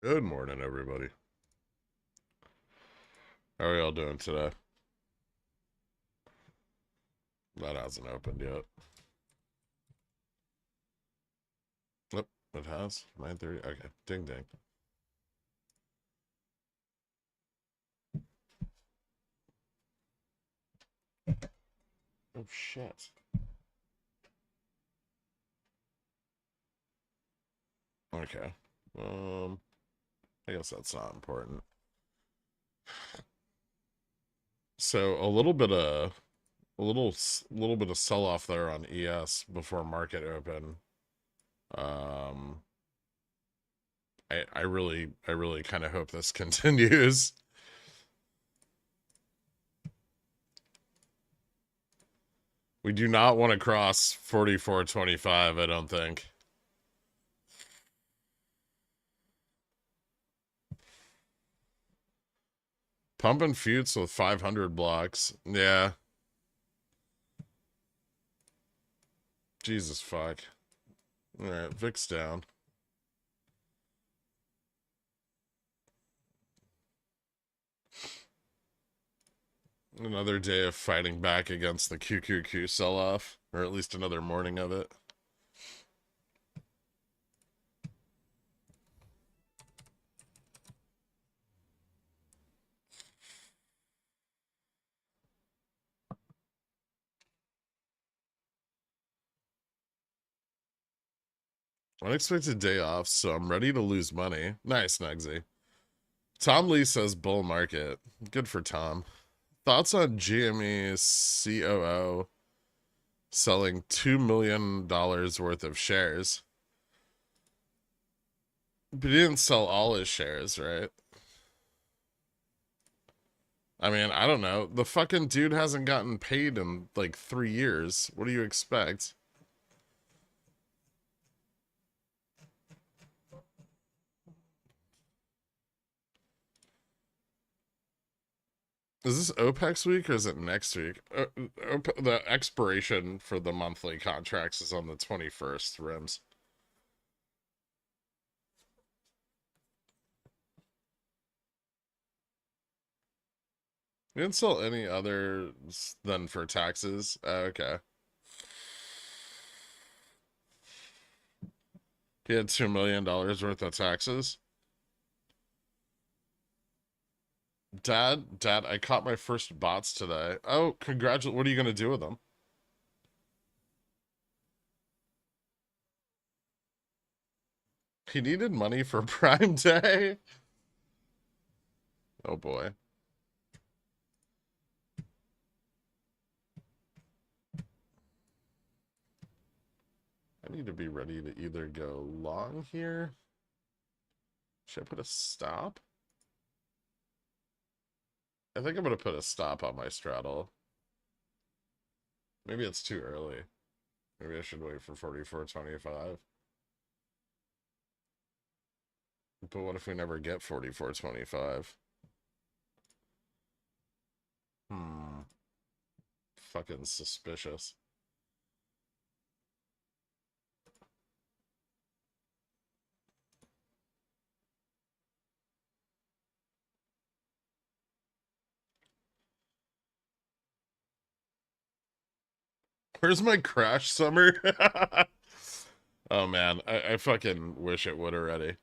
Good morning, everybody. How are y'all doing today? That hasn't opened yet. Yep, it has. 9:30. Okay, ding ding. Oh shit. Okay. I guess that's not important. So a little bit of sell off there on ES before market open. Um, I really kind of hope this continues. We do not want to cross 44.25, I don't think. Pumping feuds with 500 blocks. Yeah. Jesus fuck. Alright, VIX down. Another day of fighting back against the QQQ sell-off, or at least another morning of it. Unexpected day off, so I'm ready to lose money. Nice, Nugsy. Tom Lee says bull market. Good for Tom. Thoughts on GME COO selling $2 million worth of shares? But he didn't sell all his shares, right? I mean, I don't know. The fucking dude hasn't gotten paid in like 3 years. What do you expect? Is this OPEX week or is it next week? The expiration for the monthly contracts is on the 21st, Rims. You didn't sell any other than for taxes? Okay. He had $2 million worth of taxes? Dad, I caught my first bots today. Oh, congratulations. What are you going to do with them? He needed money for Prime Day? Oh boy. I need to be ready to either go long here. Should I put a stop? I think I'm going to put a stop on my straddle. Maybe it's too early. Maybe I should wait for 44.25. But what if we never get 44.25? Fucking suspicious. Where's my crash summer? Oh man, I fucking wish it would already.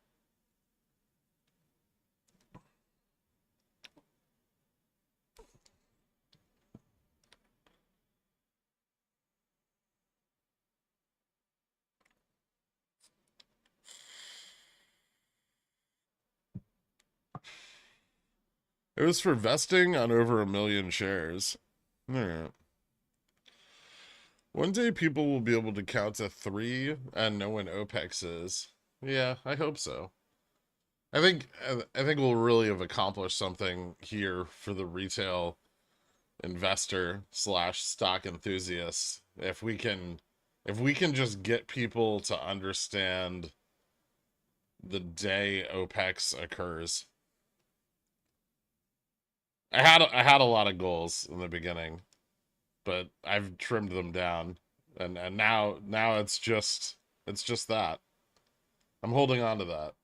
It was for vesting on over 1 million shares. Alright. One day people will be able to count to 3 and know when OPEX is. Yeah, I hope so. I think we'll really have accomplished something here for the retail investor slash stock enthusiast if we can just get people to understand the day OPEX occurs. I had a lot of goals in the beginning, but I've trimmed them down, and now it's just that. I'm holding on to that.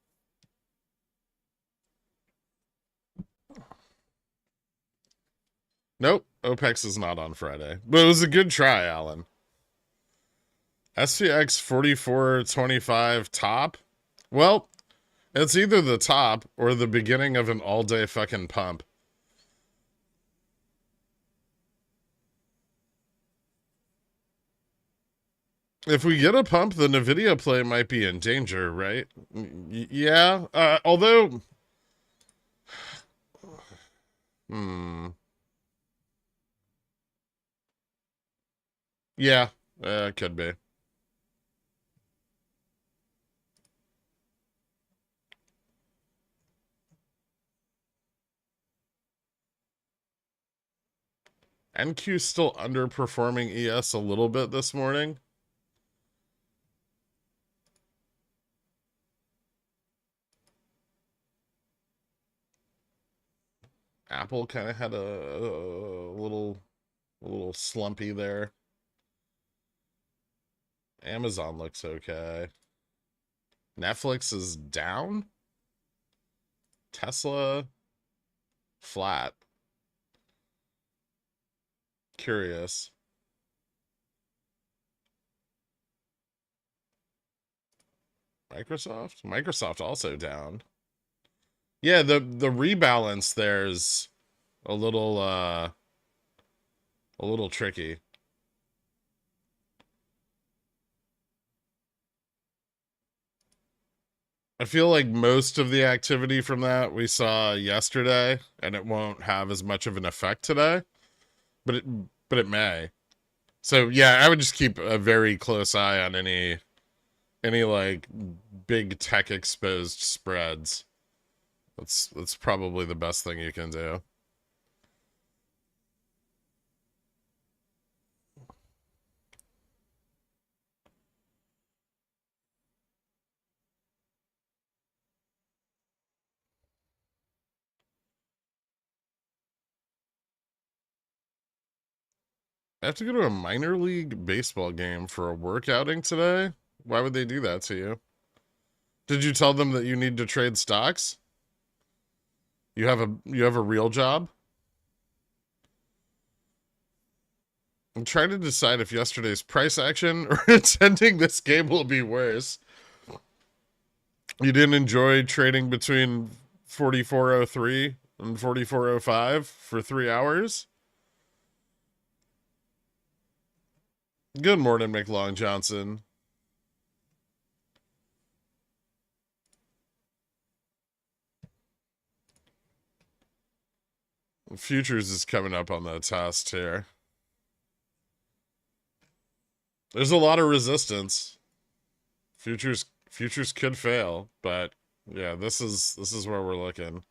Nope, OPEX is not on Friday. But it was a good try, Alan. SPX 44.25 top? Well, it's either the top or the beginning of an all-day fucking pump. If we get a pump, the NVIDIA play might be in danger, right? Yeah, although... Yeah, it could be. NQ still underperforming ES a little bit this morning. Apple kind of had a little slumpy there. Amazon looks okay. Netflix is down. Tesla flat. Curious. Microsoft also down. Yeah, the rebalance there's a little tricky. I feel like most of the activity from that we saw yesterday, and it won't have as much of an effect today, but it may. So yeah, I would just keep a very close eye on any like big tech exposed spreads. That's probably the best thing you can do. I have to go to a minor league baseball game for a work outing today. Why would they do that to you? Did you tell them that you need to trade stocks? You have a real job? I'm trying to decide if yesterday's price action or attending this game will be worse. You didn't enjoy trading between 4403 and 4405 for 3 hours? Good morning, McLong Johnson. Futures is coming up on the test here. There's a lot of resistance. Futures could fail, but yeah, this is where we're looking.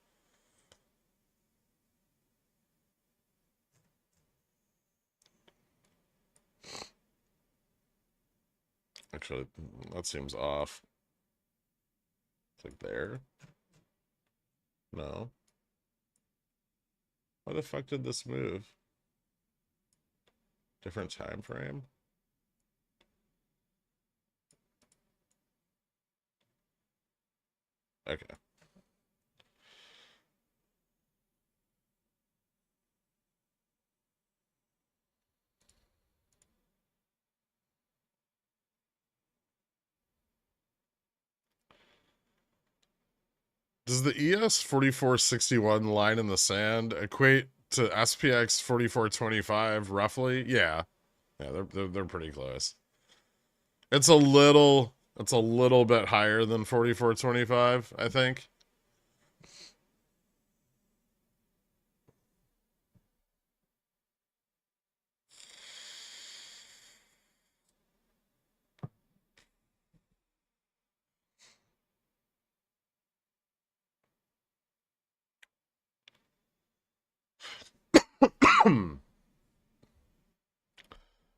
Actually, that seems off. It's like there. No. Why the fuck did this move? Different time frame? Okay. Does the ES 4461 line in the sand equate to SPX 4425 roughly? Yeah. Yeah, they're pretty close. It's a little bit higher than 4425, I think.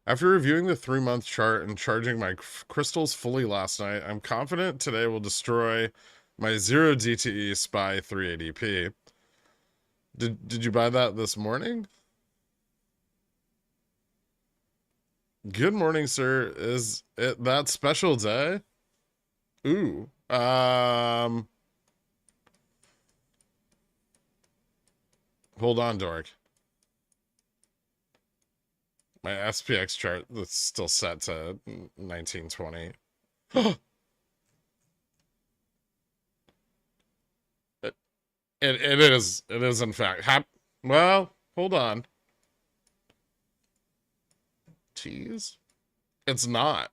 After reviewing the 3-month chart and charging my crystals fully last night, I'm confident today will destroy my 0 DTE SPY 380p. Did you buy that this morning? Good morning, sir. Is it that special day? Ooh. Hold on, Dork. My SPX chart that's still set to 1920. it, it is in fact. Well, hold on. Tease? It's not.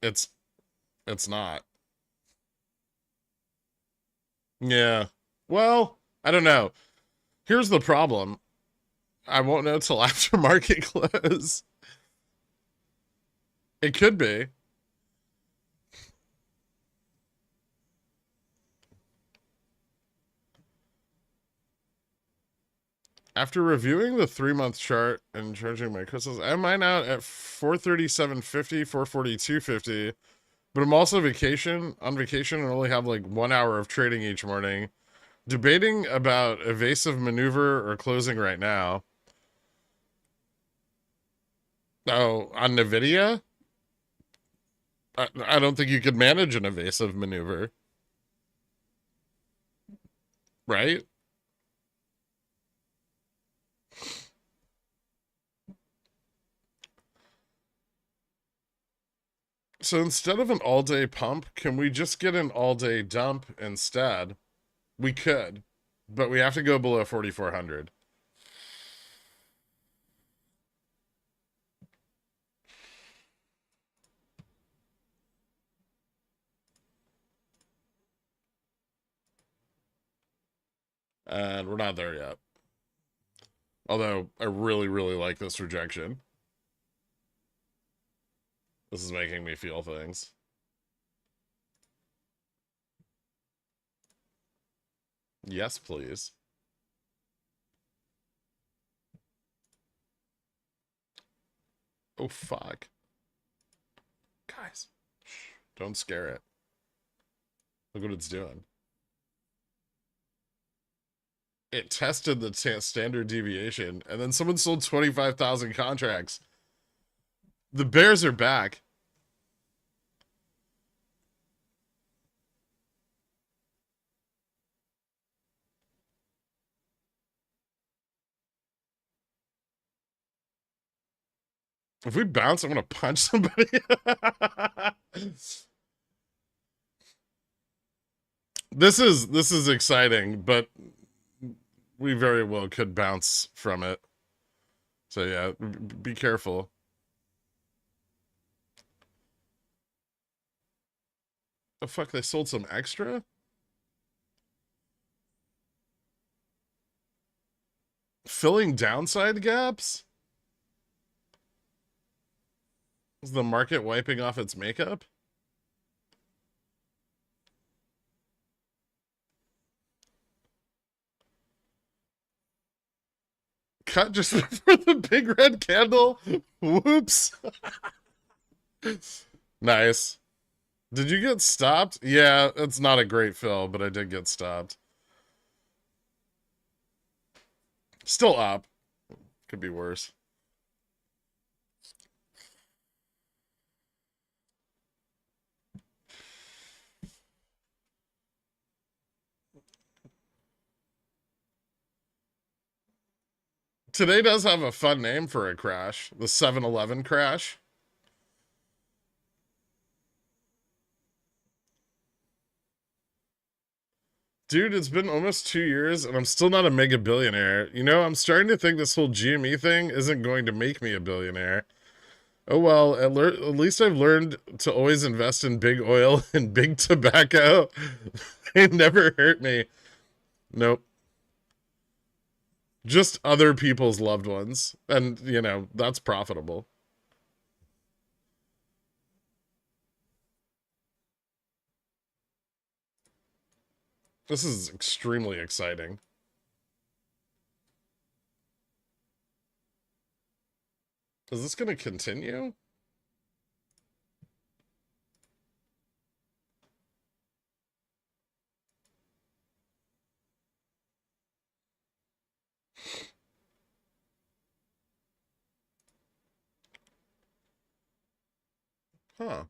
It's it's not. Yeah. Well, I don't know. Here's the problem. I won't know till after market close. It could be. After reviewing the 3-month chart and charging my crystals, I mine out at 437.50, 442.50. But I'm also on vacation and only have like 1 hour of trading each morning. Debating about evasive maneuver or closing right now. Oh, on NVIDIA? I don't think you could manage an evasive maneuver. Right? So instead of an all-day pump, can we just get an all-day dump instead? We could, but we have to go below 4,400. And we're not there yet. Although, I really, really like this rejection. This is making me feel things. Yes, please. Oh, fuck. Guys, don't scare it. Look what it's doing. It tested the standard deviation, and then someone sold 25,000 contracts. The bears are back. If we bounce, I'm gonna punch somebody. This is exciting, but we very well could bounce from it. So yeah, be careful. The fuck, they sold some extra? Filling downside gaps? Is the market wiping off its makeup? Cut just before the big red candle? Whoops. Nice. Did you get stopped? Yeah, it's not a great fill, but I did get stopped. Still up. Could be worse. Today does have a fun name for a crash. The 7-Eleven crash. Dude, it's been almost 2 years and I'm still not a mega billionaire. You know, I'm starting to think this whole GME thing isn't going to make me a billionaire. Oh well, at least I've learned to always invest in big oil and big tobacco. They never hurt me. Nope. Just other people's loved ones. And, you know, that's profitable. This is extremely exciting. Is this going to continue? Huh.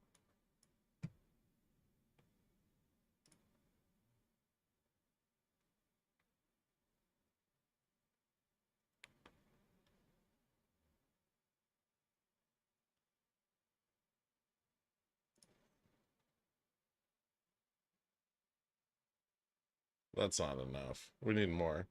That's not enough. We need more.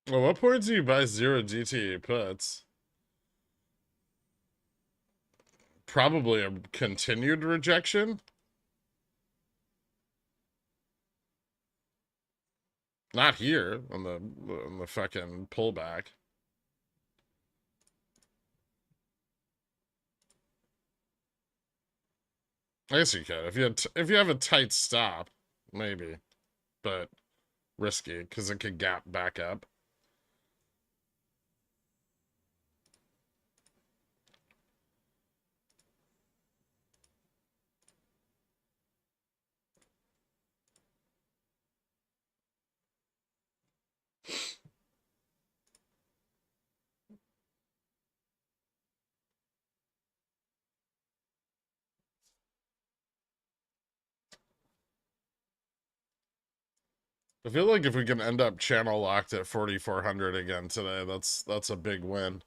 Well, what point do you buy 0 DTE puts? Probably a continued rejection. Not here on the fucking pullback. I guess you could if you have a tight stop, maybe, but risky because it could gap back up. I feel like if we can end up channel locked at 4,400 again today, that's a big win.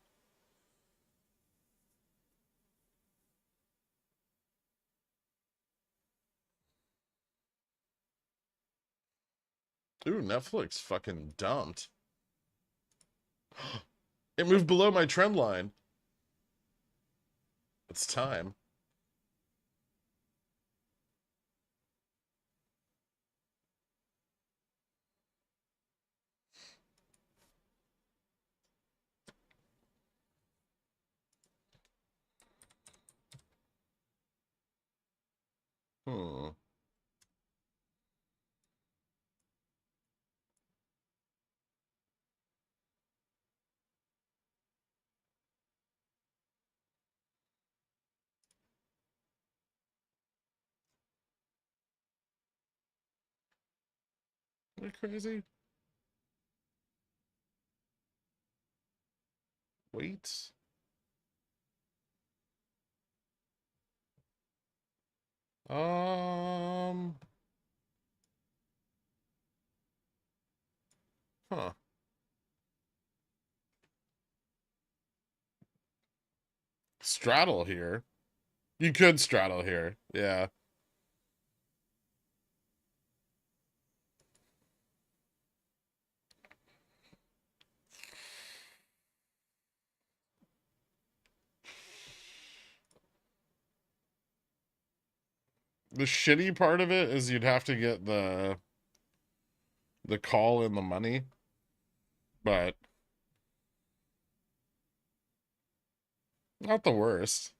Ooh, Netflix fucking dumped. It moved below my trend line. It's time. Hmm. Am I crazy? Wait. Um. Huh. Straddle here. You could straddle here. Yeah. The shitty part of it is you'd have to get the call in the money, but not the worst.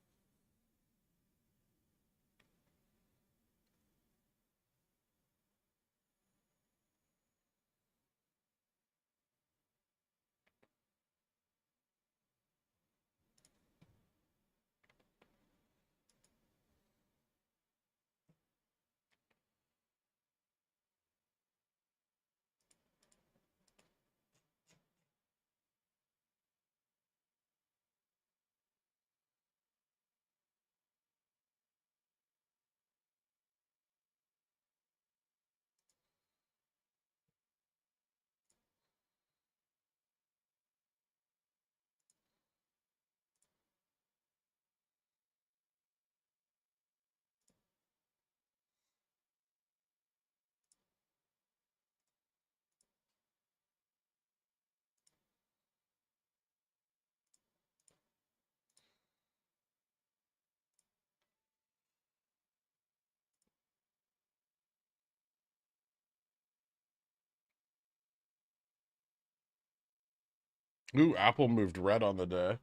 Ooh, Apple moved red on the day.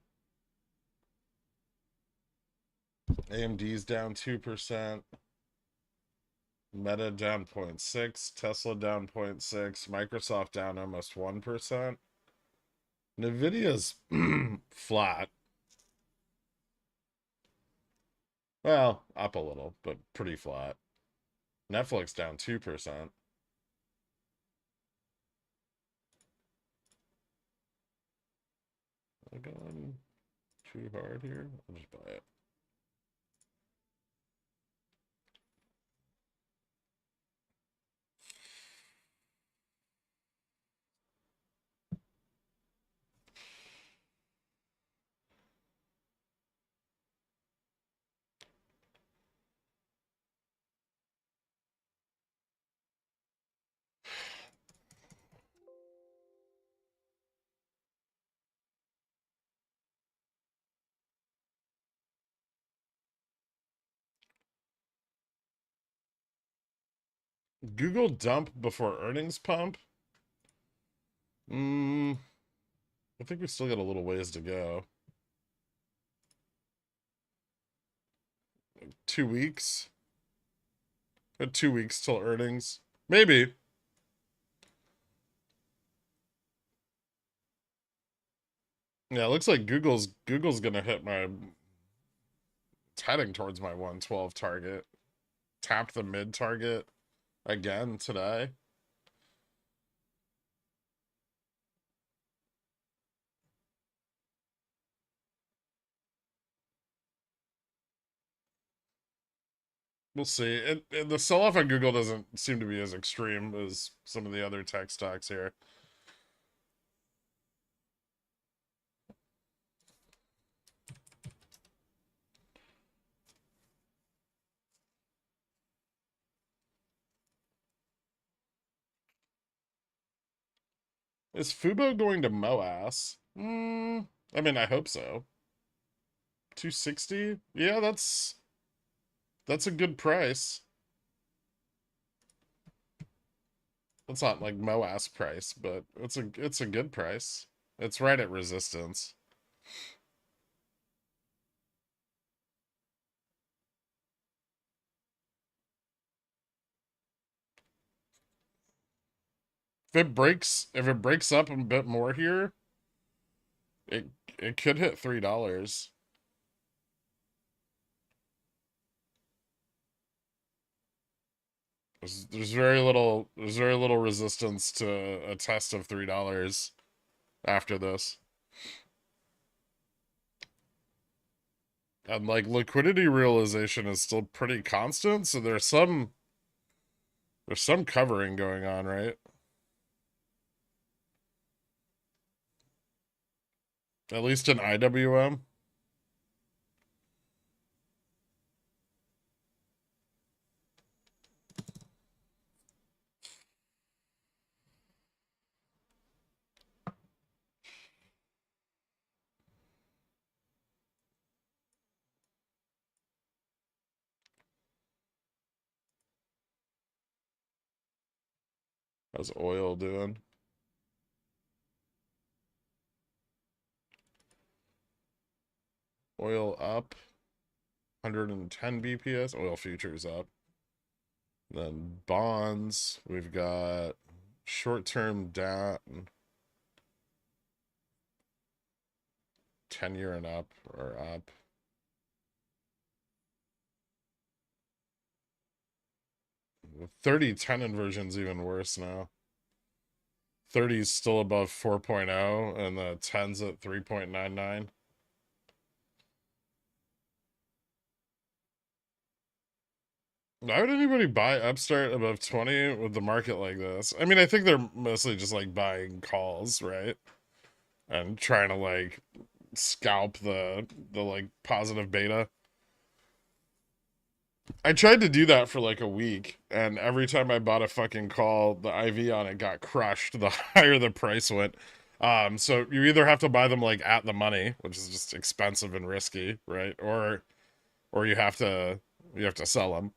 AMD's down 2%. Meta down 0.6. Tesla down 0.6. Microsoft down almost 1%. Nvidia's flat. Well, up a little, but pretty flat. Netflix down 2%. Am I going too hard here? I'll just buy it. Google dump before earnings pump? I think we still got a little ways to go. 2 weeks? Got 2 weeks till earnings. Maybe. Yeah, it looks like Google's gonna hit my. It's heading towards my 112 target. Tapped the mid target again today. We'll see. The sell-off on Google doesn't seem to be as extreme as some of the other tech stocks here. Is Fubo going to MOASS? I mean, I hope so. 260? Yeah, that's a good price. It's not like MOASS price, but it's a good price. It's right at resistance. If it breaks up a bit more here, it it could hit $3. There's very little resistance to a test of $3 after this. And like liquidity realization is still pretty constant, so there's some covering going on, right? At least in IWM. How's oil doing? Oil up 110 BPS. Oil futures up. Then bonds, we've got short-term down, 10-year and up or up. 30-10 inversion's even worse now. 30's still above 4.0 and the 10's at 3.99. Why would anybody buy Upstart above 20 with the market like this? I mean, I think they're mostly just like buying calls, right? And trying to like scalp the like positive beta. I tried to do that for like a week, and every time I bought a fucking call, the IV on it got crushed the higher the price went. So you either have to buy them like at the money, which is just expensive and risky, right? Or you have to sell them.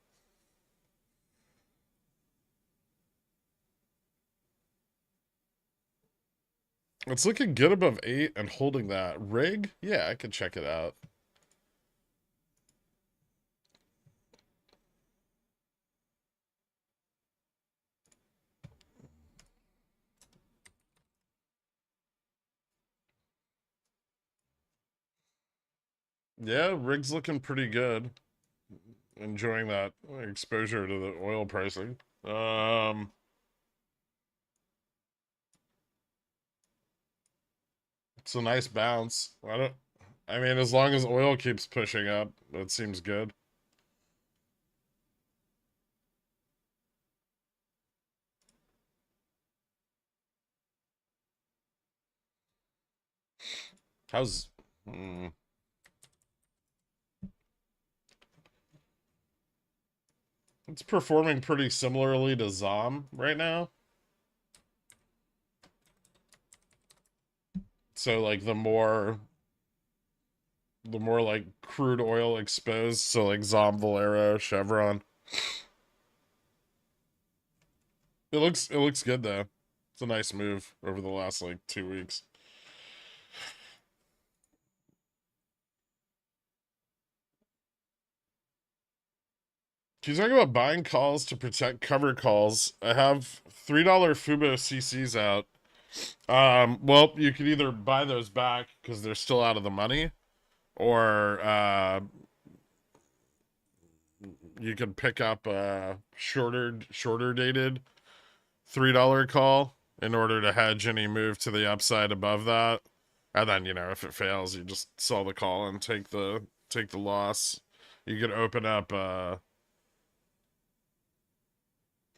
It's looking good above 8 and holding that. Rig? Yeah, I could check it out. Yeah, rig's looking pretty good. Enjoying that exposure to the oil pricing. It's a nice bounce. I mean, as long as oil keeps pushing up, that seems good. How's It's performing pretty similarly to ZOM right now. So like the more like crude oil exposed, so like ZOM, Valero, Chevron. It looks good though. It's a nice move over the last like 2 weeks. Can you talk about buying calls to protect cover calls? I have $3 Fubo CCs out. Well, you could either buy those back because they're still out of the money, or you could pick up a shorter dated $3 call in order to hedge any move to the upside above that. And then, if it fails, you just sell the call and take the loss. You could open up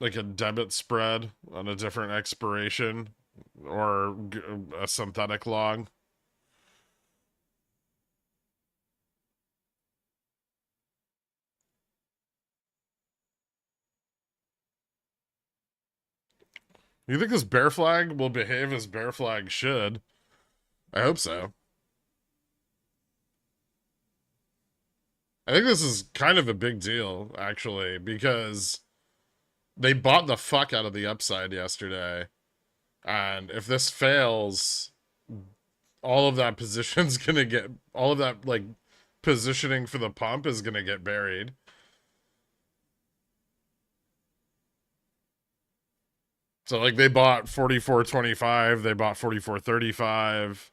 like a debit spread on a different expiration or a synthetic long. You think this bear flag will behave as bear flag should? I hope so. I think this is kind of a big deal, actually, because they bought the fuck out of the upside yesterday. And if this fails, all of that position's gonna get all of that like positioning for the pump is gonna get buried. So like they bought 44.25, they bought 44.35.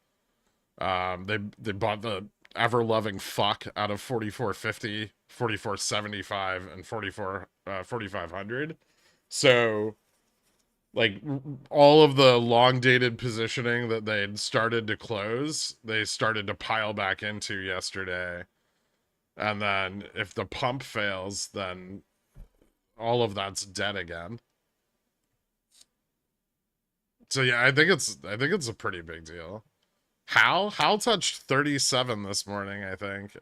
They bought the ever loving fuck out of 44.50, 44.75, and 4,500. So like all of the long dated positioning that they'd started to close, they started to pile back into yesterday. And then if the pump fails, then all of that's dead again. So yeah, I think it's a pretty big deal. Hal touched 37 this morning, I think.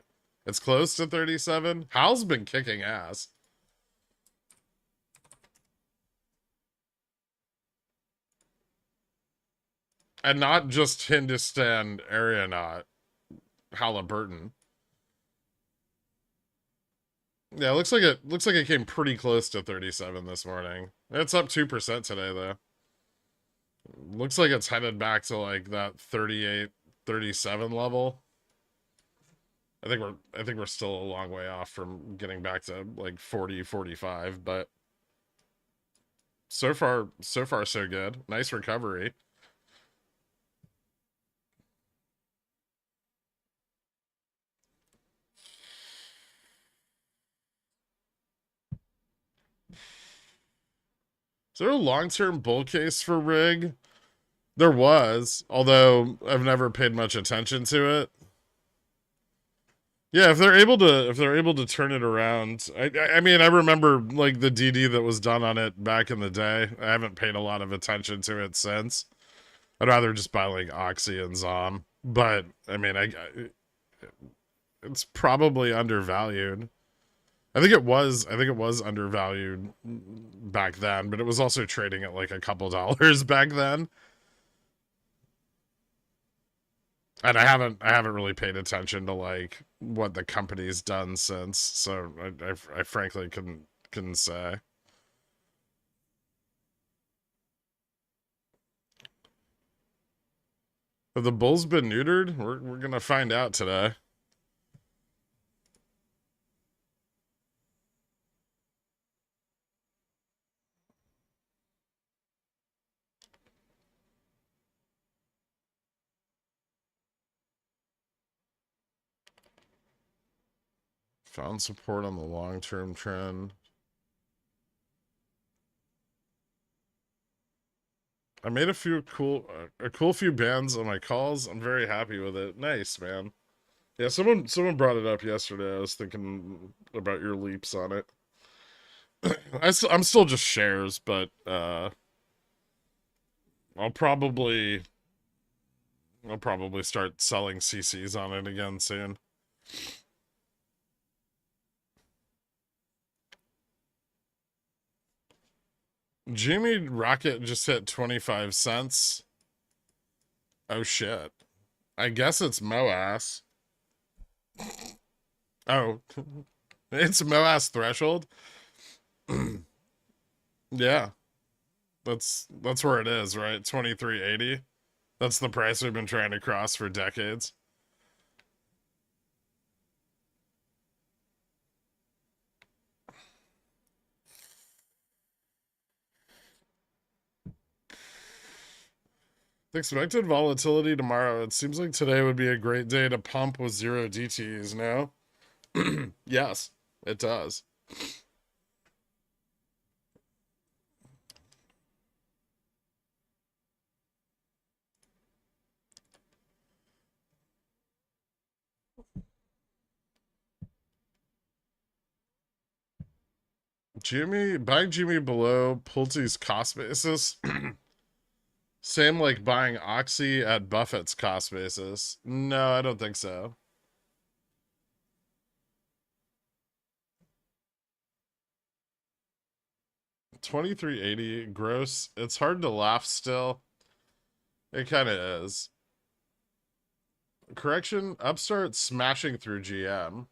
It's close to 37. Hal's been kicking ass. And not just Hindustan Aeronaut, Halliburton. Yeah, it looks like it came pretty close to 37 this morning. It's up 2% today though. Looks like it's headed back to like that 38, 37 level. I think we're still a long way off from getting back to like 40, 45, but so far so good. Nice recovery. Is there a long-term bull case for Rig? There was, although I've never paid much attention to it. Yeah, if they're able to turn it around, I mean I remember like the DD that was done on it back in the day. I haven't paid a lot of attention to it since. I'd rather just buy like Oxy and Zom, but I mean it's probably undervalued. I think it was undervalued back then, but it was also trading at like a couple dollars back then. And I haven't really paid attention to like what the company's done since, so I frankly couldn't say. Have the bulls been neutered? We're gonna find out today. Found support on the long-term trend. I made a cool few bands on my calls. I'm very happy with it. Nice, man. Yeah, someone brought it up yesterday. I was thinking about your leaps on it. I'm still just shares, but I'll probably I'll probably start selling CCs on it again soon. Jimmy Rocket just hit 25 cents. Oh shit. I guess it's MOASS. Oh, it's MOASS threshold. Yeah. That's where it is, right? 23.80. That's the price we've been trying to cross for decades. Expected volatility tomorrow. It seems like today would be a great day to pump with zero DTs now. Yes, it does. Jimmy, buying Jimmy below Pulte's cost basis. Same like buying Oxy at Buffett's cost basis. No, I don't think so. 23.80 gross. It's hard to laugh still. It kind of is. Correction, Upstart smashing through GM.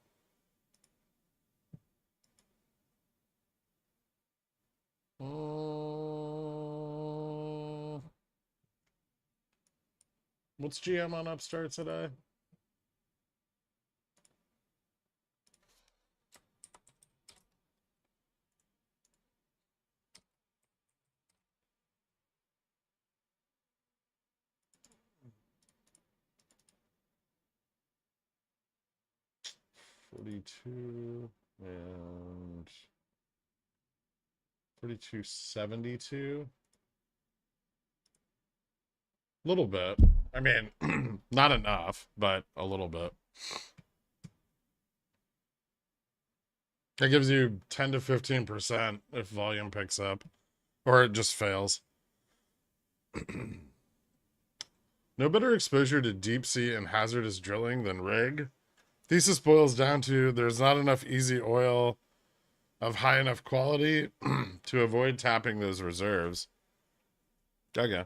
What's GM on Upstart today? $42 and $42.72. A little bit. I mean, not enough, but a little bit. That gives you 10 to 15% if volume picks up, or it just fails. No better exposure to deep sea and hazardous drilling than rig. Thesis boils down to there's not enough easy oil of high enough quality to avoid tapping those reserves. Okay.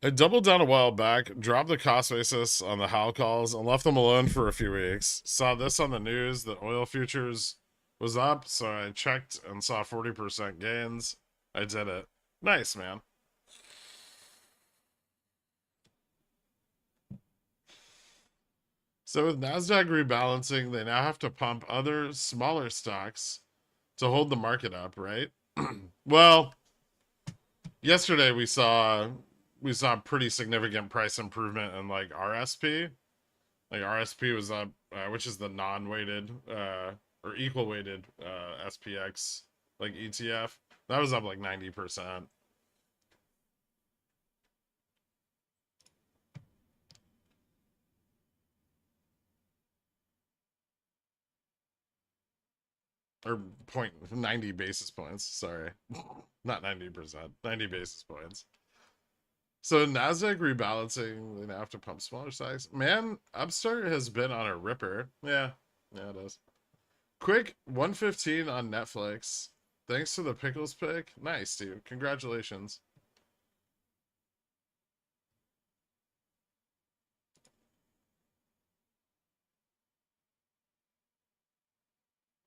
I doubled down a while back, dropped the cost basis on the Hal calls, and left them alone for a few weeks. Saw this on the news that oil futures was up, so I checked and saw 40% gains. I did it. Nice, man. So with NASDAQ rebalancing, they now have to pump other smaller stocks to hold the market up, right? Well, yesterday we saw pretty significant price improvement in like RSP. Like RSP was up, which is the non-weighted or equal weighted SPX like ETF. That was up like 90%. Or 90 basis points. Sorry, not 90%. 90 basis points. So Nasdaq rebalancing, they now have to pump smaller stocks. Man, Upstart has been on a ripper. Yeah, it is. Quick 115 on Netflix. Thanks to the pickles pick. Nice, dude. Congratulations.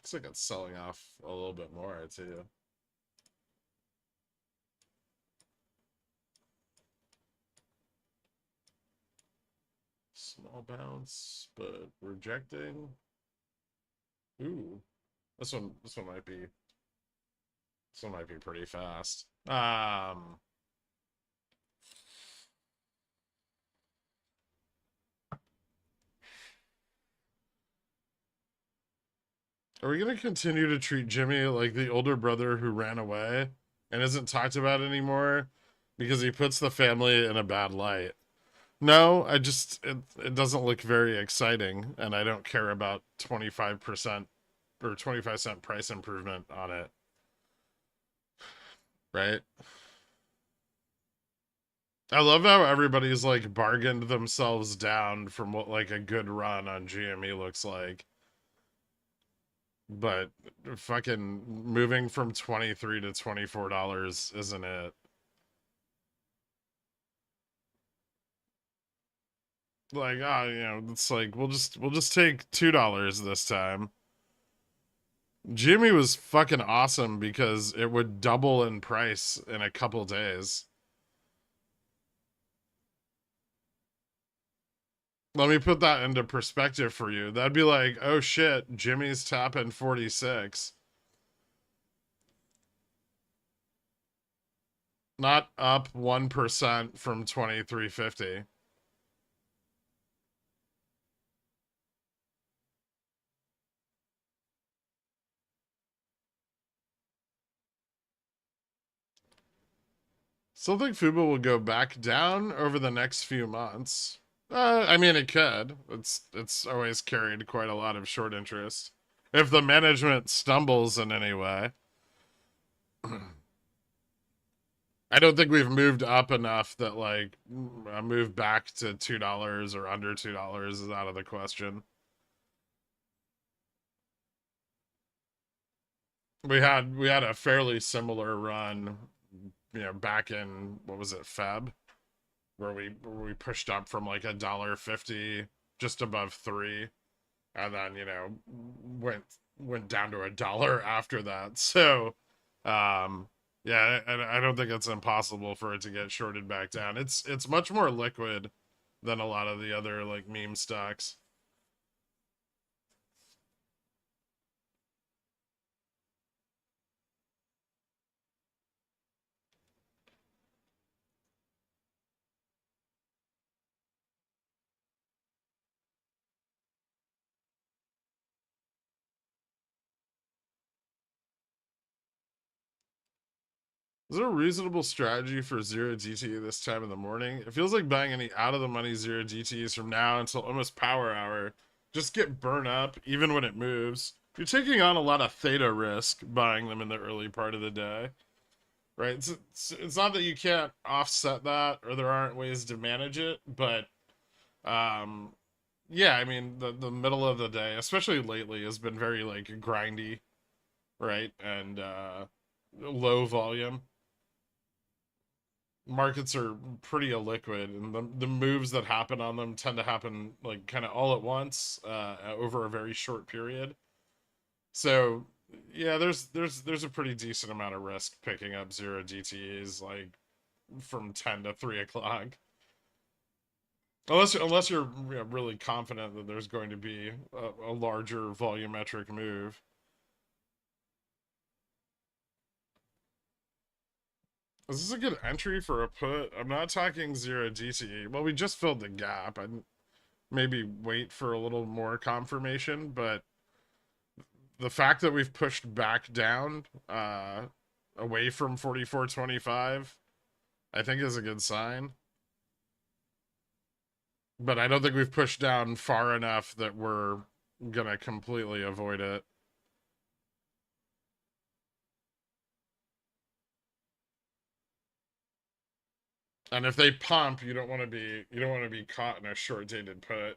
Looks like it's selling off a little bit more too. Small bounce, but rejecting. Ooh, this one might be pretty fast. Are we gonna continue to treat Jimmy like the older brother who ran away and isn't talked about anymore because he puts the family in a bad light? No, it doesn't look very exciting, and I don't care about 25% or 25-cent price improvement on it. Right? I love how everybody's like bargained themselves down from what like a good run on GME looks like. But fucking moving from 23 to $24 isn't it? Like, it's like we'll just take $2 this time. Jimmy was fucking awesome because it would double in price in a couple days. Let me put that into perspective for you. That'd be like, oh shit, Jimmy's tapping 46. Not up 1% from 2350. Still think Fubo will go back down over the next few months. I mean, it could. It's always carried quite a lot of short interest. If the management stumbles in any way, I don't think we've moved up enough that like a move back to $2 or under $2 is out of the question. We had a fairly similar run, back in what was it, Feb, where we pushed up from like $1.50 just above 3, and then went went down to $1 after that. So, um, yeah, I don't think it's impossible for it to get shorted back down. It's much more liquid than a lot of the other like meme stocks. Is there a reasonable strategy for zero DTE this time in the morning? It feels like buying any out of the money zero DTEs from now until almost power hour. Just get burnt up even when it moves. You're taking on a lot of theta risk buying them in the early part of the day, right? It's not that you can't offset that or there aren't ways to manage it, but um, yeah, I mean the middle of the day, especially lately, has been very like grindy, right? And low volume. Markets are pretty illiquid, and the moves that happen on them tend to happen like kind of all at once over a very short period. So yeah, there's a pretty decent amount of risk picking up zero DTEs like from 10 to 3 o'clock, unless you're really confident that there's going to be a larger volumetric move. Is this a good entry for a put? I'm not talking zero DTE. Well, we just filled the gap. I'd maybe wait for a little more confirmation, but the fact that we've pushed back down away from 44.25, I think is a good sign. But I don't think we've pushed down far enough that we're gonna completely avoid it. And if they pump, you don't want to be caught in a short dated put.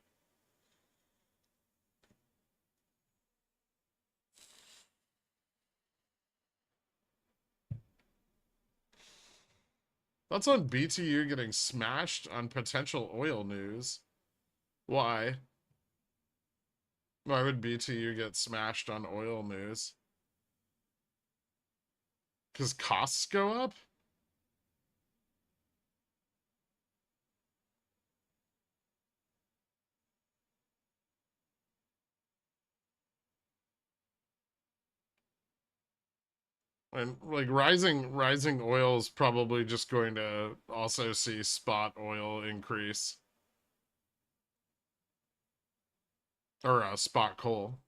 That's on BTU getting smashed on potential oil news. Why? Why would BTU get smashed on oil news? Because costs go up? And like rising oil is probably just going to also see spot oil increase, or spot coal.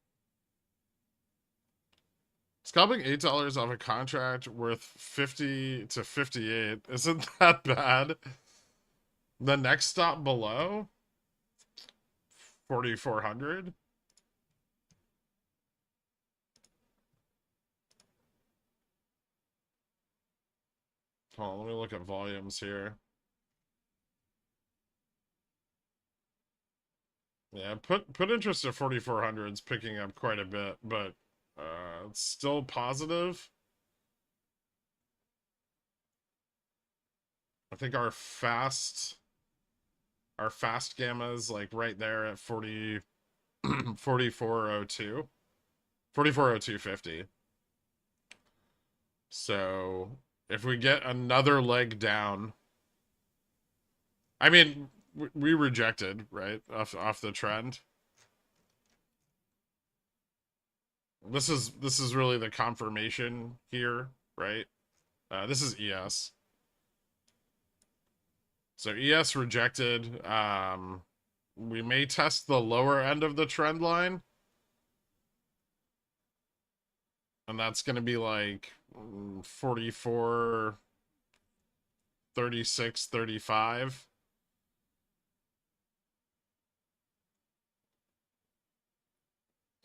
Scalping $8 off a contract worth 50 to 58 isn't that bad. The next stop below 4,400. Hold on, let me look at volumes here. Yeah, put interest at 4,400 is picking up quite a bit, but it's still positive. I think our fast gamma is like right there at 4402 4402.50. So if we get another leg down, I mean, we rejected, right, off the trend. This is really the confirmation here, right? This is ES. So ES rejected. We may test the lower end of the trend line. And that's going to be like 44, 36, 35.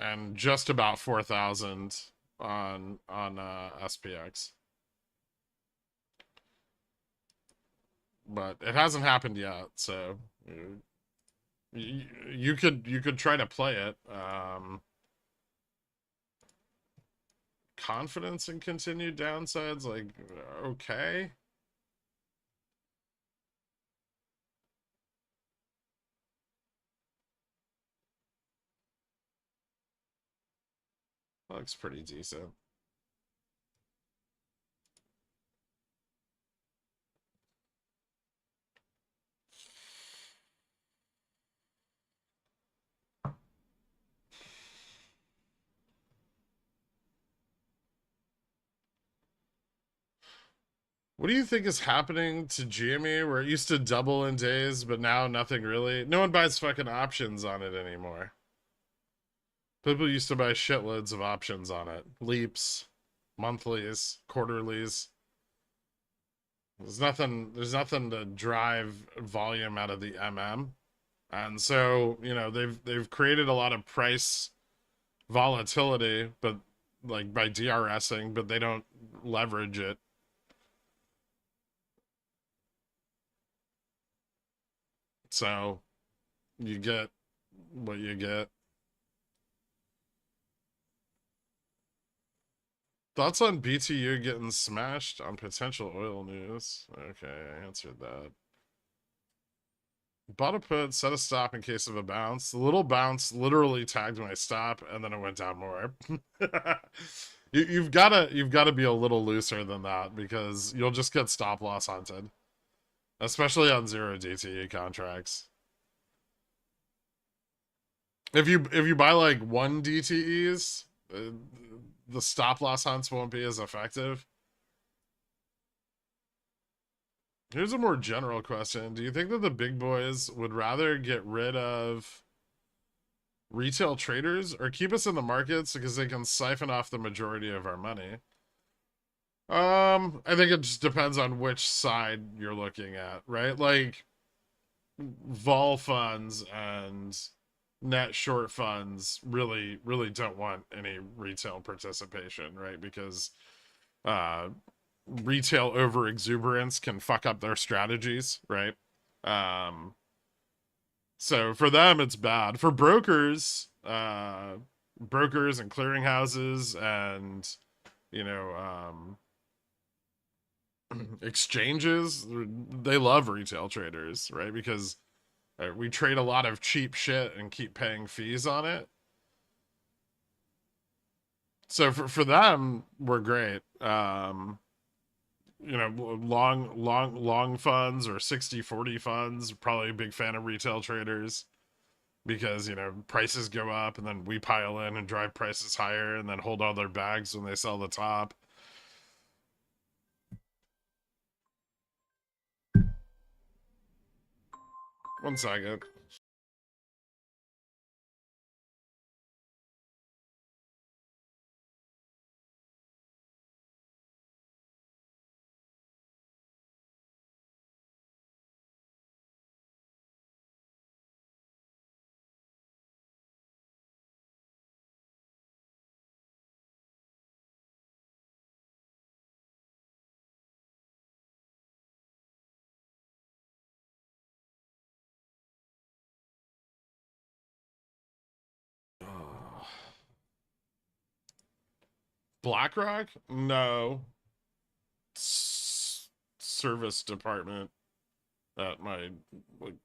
And just about 4,000 on SPX. But it hasn't happened yet, so you could try to play it. Confidence in continued downsides, like, okay. Looks pretty decent. What do you think is happening to GME where it used to double in days, but now nothing really? No one buys fucking options on it anymore. People used to buy shitloads of options on it. Leaps, monthlies, quarterlies. There's nothing to drive volume out of the MM. And so, you know, they've created a lot of price volatility, but like by DRSing, but they don't leverage it. So you get what you get. Thoughts on BTU getting smashed on potential oil news? Okay, I answered that. Bought a put, set a stop in case of a bounce. The little bounce literally tagged my stop, and then it went down more. You've gotta be a little looser than that because you'll just get stop loss hunted, especially on 0 DTE contracts. If you buy like 1 DTEs, the stop loss hunts won't be as effective. Here's a more general question. Do you think that the big boys would rather get rid of retail traders or keep us in the markets because they can siphon off the majority of our money? I think it just depends on which side you're looking at, right? Like vol funds and net short funds really don't want any retail participation, right? Because retail over exuberance can fuck up their strategies, right? So for them it's bad. For brokers, brokers and clearinghouses and, you know, exchanges, they love retail traders, right? Because we trade a lot of cheap shit and keep paying fees on it. So for them, we're great. You know, long funds or 60-40 funds, probably a big fan of retail traders because, you know, prices go up and then we pile in and drive prices higher and then hold all their bags when they sell the top. One second. BlackRock? No. Service department at my like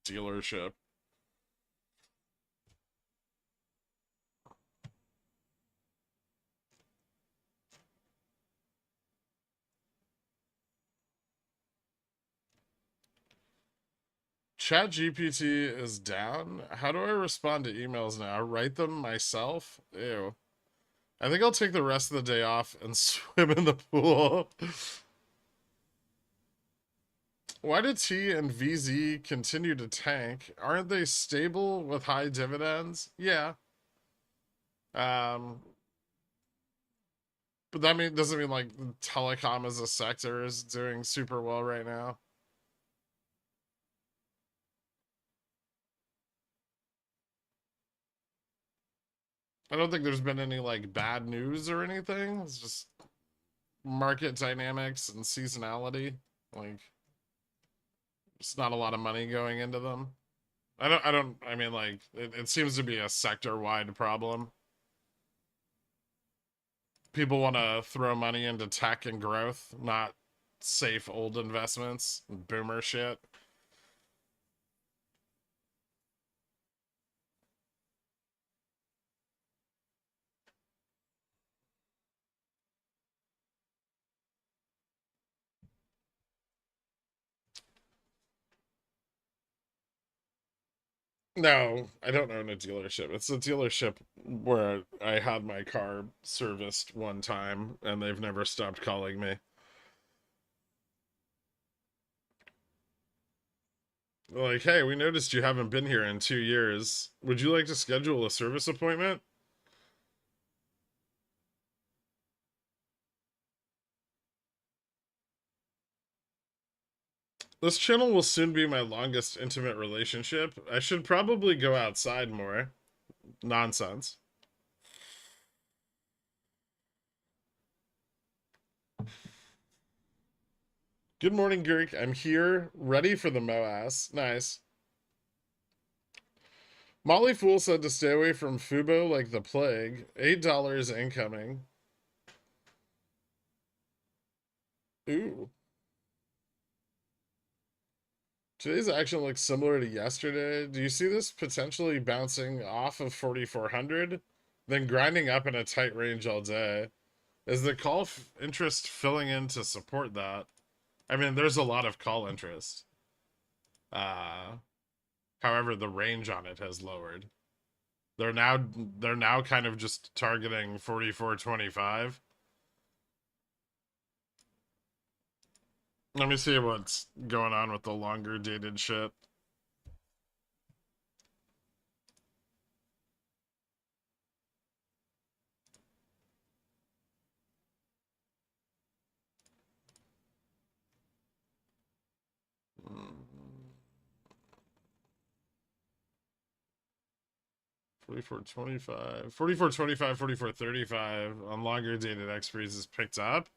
dealership. Chat GPT is down. How do I respond to emails now? Write them myself? Ew. I think I'll take the rest of the day off and swim in the pool. Why do T and VZ continue to tank? Aren't they stable with high dividends? Yeah. Um, but doesn't mean like telecom as a sector is doing super well right now. I don't think there's been any like bad news or anything. It's just market dynamics and seasonality. Like, it's not a lot of money going into them. I mean, like, it seems to be a sector-wide problem. People want to throw money into tech and growth, not safe old investments, boomer shit. No, I don't own a dealership. It's a dealership where I had my car serviced one time and they've never stopped calling me. Like, hey, we noticed you haven't been here in 2 years. Would you like to schedule a service appointment? This channel will soon be my longest intimate relationship. I should probably go outside more. Nonsense. Good morning, Girk. I'm here, ready for the MOASS. Nice. Molly Fool said to stay away from Fubo like the plague. $8 incoming. Ooh. Today's action looks similar to yesterday. Do you see this potentially bouncing off of 4,400, then grinding up in a tight range all day? Is the call interest filling in to support that? I mean, there's a lot of call interest. Uh, However, the range on it has lowered. They're now kind of just targeting 44.25. Let me see what's going on with the longer dated shit. Mm. 44.25, 44.25, 44.35 on longer dated expiries is picked up,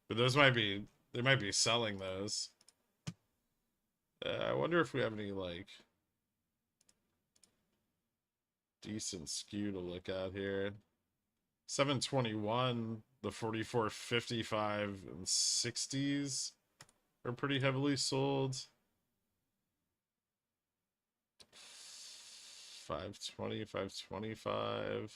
but they might be selling those. I wonder if we have any like decent skew to look at here. 721, the 44.55 and 60s are pretty heavily sold. 520, 525.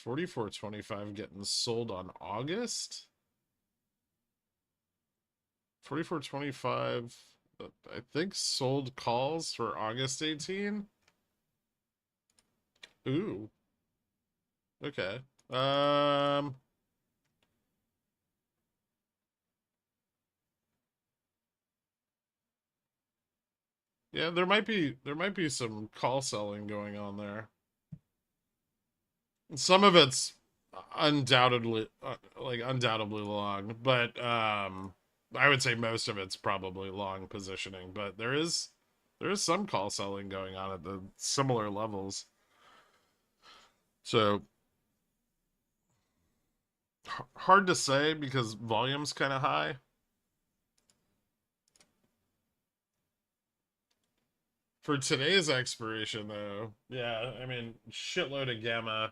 44.25 getting sold on August. 44.25, I think sold calls for August 18. Ooh. Okay. Yeah, there might be some call selling going on there. Some of it's undoubtedly long, but I would say most of it's probably long positioning, but there is some call selling going on at the similar levels. So hard to say because volume's kind of high. For today's expiration though, yeah, I mean shitload of gamma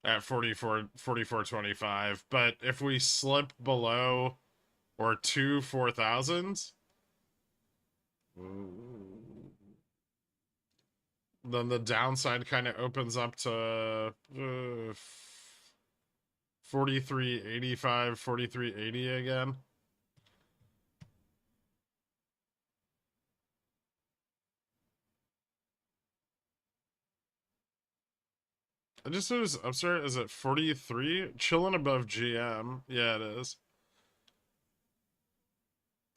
at 44.25, but if we slip below or two 4,000s, then the downside kind of opens up to 43.85, 43.80 again. I just noticed Upstart is at 43, chilling above GM. Yeah, it is.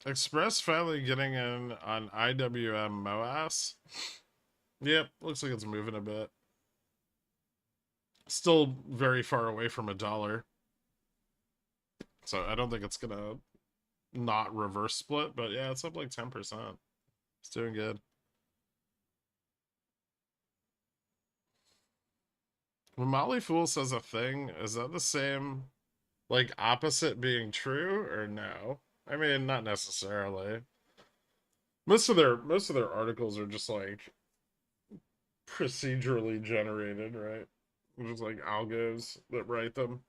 Express finally getting in on IWM MOASS. Yep, looks like it's moving a bit. Still very far away from $1. So I don't think it's gonna not reverse split, but yeah, it's up like 10%. It's doing good. When Molly Fool says a thing, is that the same, like, opposite being true or no? I mean, not necessarily. Most of their articles are just like procedurally generated, right? Just like algos that write them.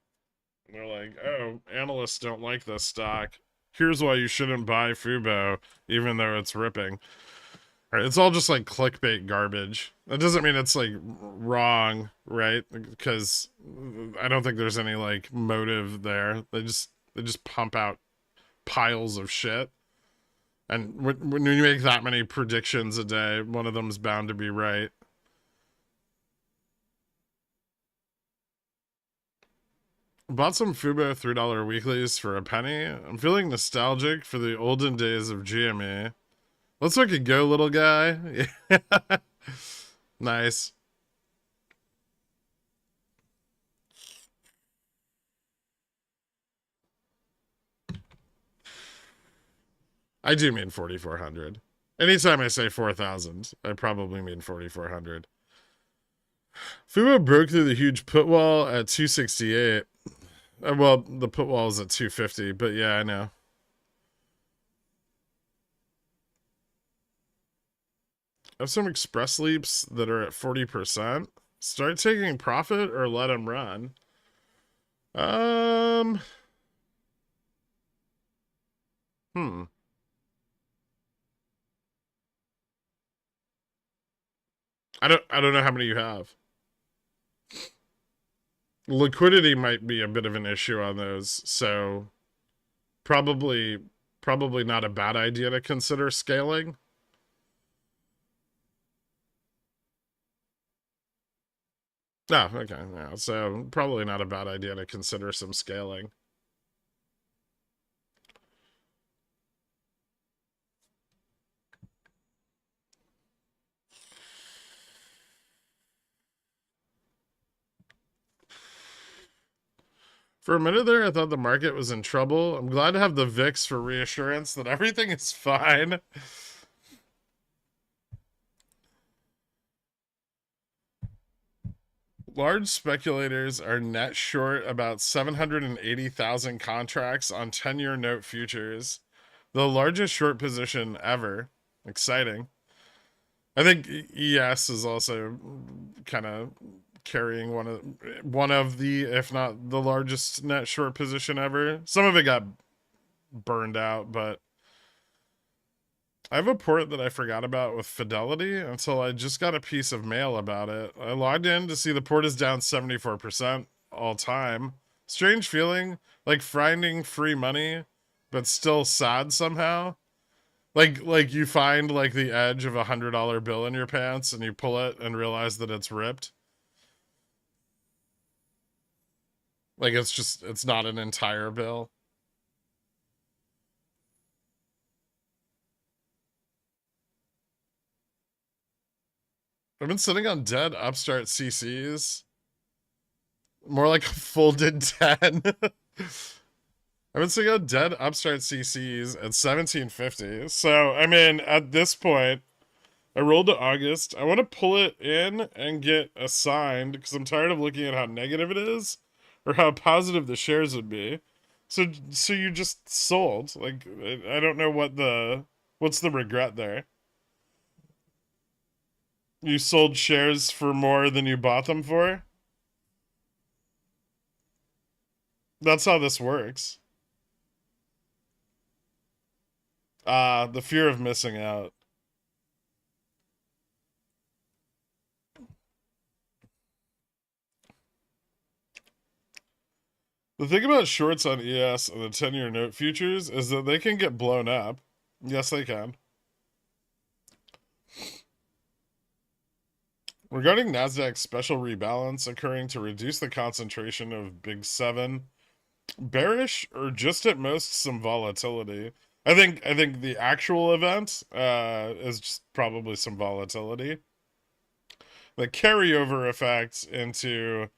And they're like, oh, analysts don't like this stock. Here's why you shouldn't buy Fubo, even though it's ripping. Right, it's all just like clickbait garbage. That doesn't mean it's like wrong, right? Because I don't think there's any like motive there. They just pump out piles of shit. And when you make that many predictions a day, one of them's bound to be right. Bought some Fubo $3 weeklies for a penny. I'm feeling nostalgic for the olden days of GME. Let's fucking go, little guy. Nice. I do mean 4,400. Anytime I say 4,000, I probably mean 4,400. Fubo broke through the huge put wall at 268. Well, the put wall is at 250, but yeah, I know. I have some express leaps that are at 40%. Start taking profit or let them run. Um, hmm. I don't know how many you have. Liquidity might be a bit of an issue on those, so probably probably not a bad idea to consider scaling. Oh, okay. Yeah, so probably not a bad idea to consider some scaling. For a minute there, I thought the market was in trouble. I'm glad to have the VIX for reassurance that everything is fine. Large speculators are net short about 780,000 contracts on 10-year note futures, the largest short position ever. Exciting. I think ES is also kind of carrying one of the, if not the largest net short position ever. Some of it got burned out, but I have a port that I forgot about with Fidelity until I just got a piece of mail about it. I logged in to see the port is down 74% all time. Strange feeling, like finding free money, but still sad somehow. Like you find like the edge of $100 bill in your pants and you pull it and realize that it's ripped. Like it's not an entire bill. I've been sitting on dead upstart CCs. More like a folded 10. I've been sitting on dead upstart CCs at 1750. So, I mean, at this point, I rolled to August. I want to pull it in and get assigned because I'm tired of looking at how negative it is or how positive the shares would be. So you just sold. Like, I don't know what's the regret there. You sold shares for more than you bought them for? That's how this works. The fear of missing out. The thing about shorts on ES and the 10-year note futures is that they can get blown up. Yes, they can. Regarding Nasdaq's special rebalance occurring to reduce the concentration of Big Seven, bearish or just at most some volatility. I think the actual event is just probably some volatility. The carryover effect into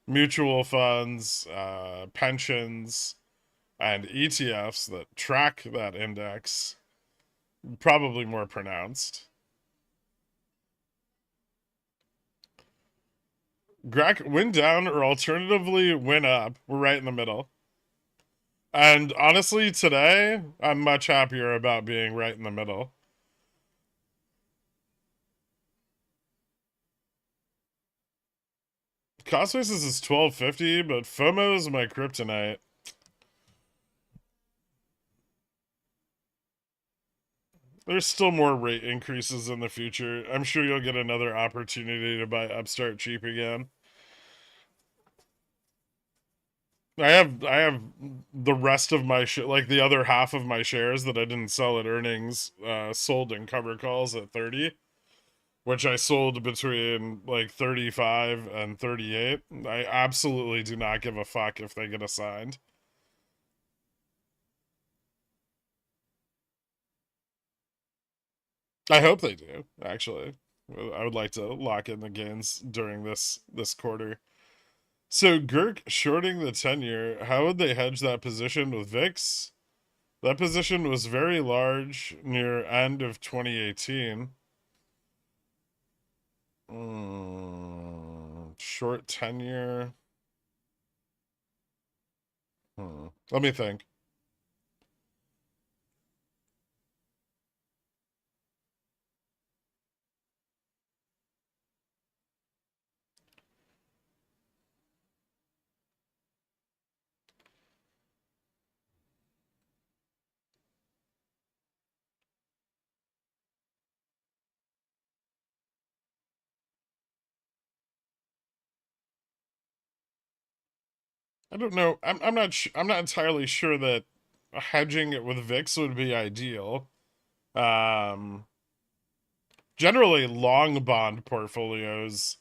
mutual funds, pensions, and ETFs that track that index probably more pronounced. Greg, win down or alternatively win up. We're right in the middle. And honestly, today, I'm much happier about being right in the middle. Cost basis is 1250, but FOMO is my kryptonite. There's still more rate increases in the future. I'm sure you'll get another opportunity to buy Upstart cheap again. I have the rest of my like the other half of my shares that I didn't sell at earnings sold in cover calls at 30, which I sold between like 35 and 38. I absolutely do not give a fuck if they get assigned. I hope they do, actually. I would like to lock in the gains during this quarter. So Girk shorting the 10-year, how would they hedge that position with VIX? That position was very large near end of 2018. Short 10-year. Let me think. I don't know. I'm not entirely sure that hedging it with VIX would be ideal. Um, Generally long bond portfolios,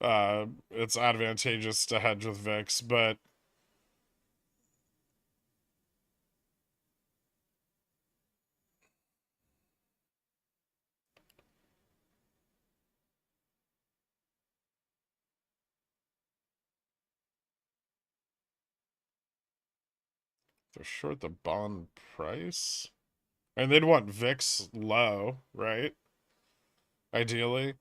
it's advantageous to hedge with VIX, but they're short the bond price. And they'd want VIX low, right? Ideally.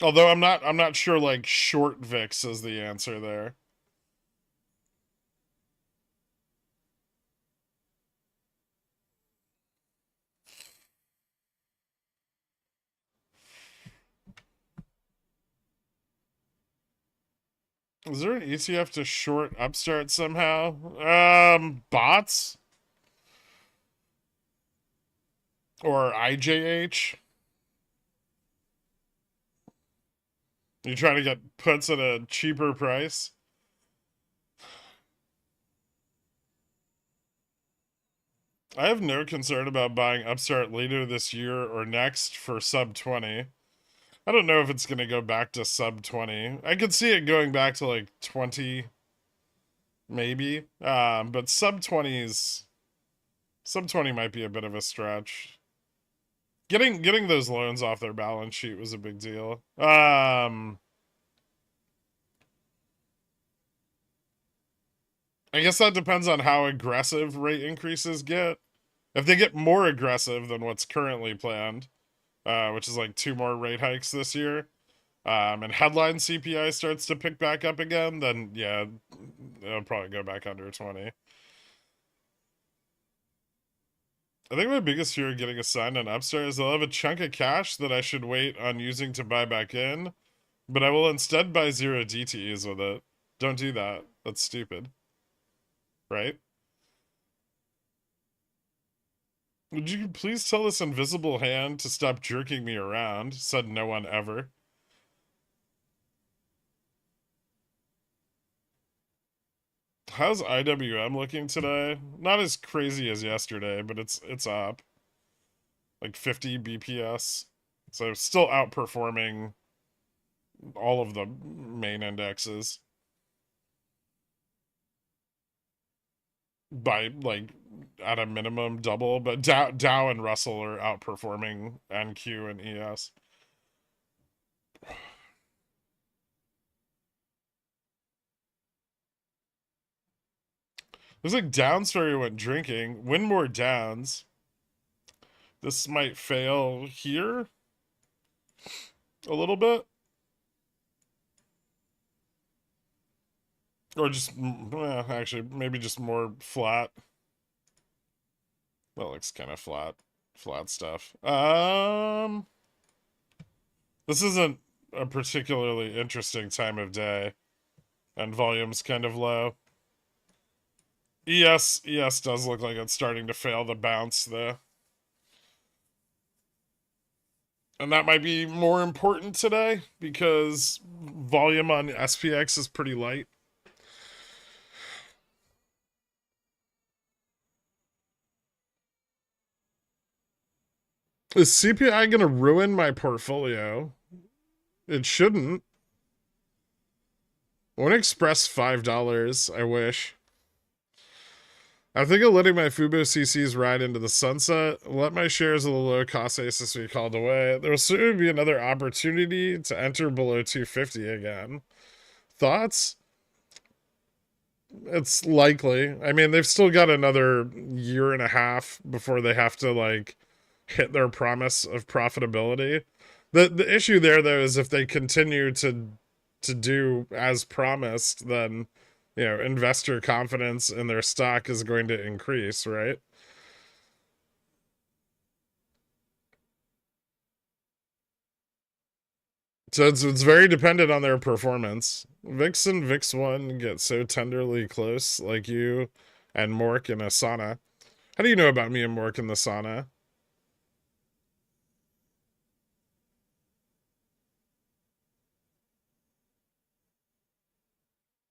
Although I'm not sure like short VIX is the answer there. Is there an ETF to short Upstart somehow? Bots or IJH? You trying to get puts at a cheaper price? I have no concern about buying Upstart later this year or next for sub 20. I don't know if it's going to go back to sub 20. I could see it going back to like 20 maybe. But sub 20 might be a bit of a stretch. Getting those loans off their balance sheet was a big deal. I guess that depends on how aggressive rate increases get. If they get more aggressive than what's currently planned, which is like 2 more rate hikes this year, and headline CPI starts to pick back up again, then yeah, it'll probably go back under 20. I think my biggest fear of getting assigned on Upstart is I'll have a chunk of cash that I should wait on using to buy back in, but I will instead buy zero DTEs with it. Don't do that. That's stupid. Right? Would you please tell this invisible hand to stop jerking me around? Said no one ever. How's IWM looking today? Not as crazy as yesterday, but it's up like 50 BPS. So still outperforming all of the main indexes by like at a minimum double, but Dow and Russell are outperforming NQ and ES. Looks like Downsbury went drinking. Win more Downs. This might fail here a little bit. Or just, actually, maybe just more flat. That looks kind of flat. Flat stuff. This isn't a particularly interesting time of day. And volume's kind of low. ES does look like it's starting to fail the bounce, though. And that might be more important today because volume on SPX is pretty light. Is CPI going to ruin my portfolio? It shouldn't. One Express $5, I wish. I'm thinking of letting my Fubo CCs ride into the sunset. Let my shares of the low cost ASIS be called away. There will soon be another opportunity to enter below 250 again. Thoughts? It's likely. I mean, they've still got another year and a half before they have to like hit their promise of profitability. The issue there though is if they continue to do as promised, then investor confidence in their stock is going to increase, right? So it's very dependent on their performance. Vix and VIX1 get so tenderly close, like you and Mork in a sauna. How do you know about me and Mork in the sauna?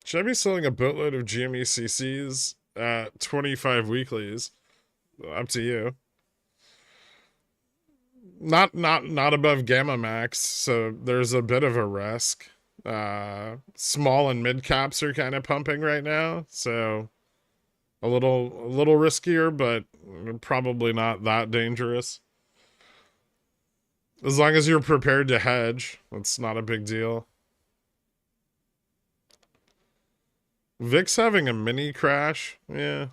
Should I be selling a boatload of GME CCs at 25 weeklies? Up to you. Not above gamma max, so there's a bit of a risk. Small and mid caps are kind of pumping right now, so a little riskier, but probably not that dangerous. As long as you're prepared to hedge, it's not a big deal. VIX having a mini crash, yeah.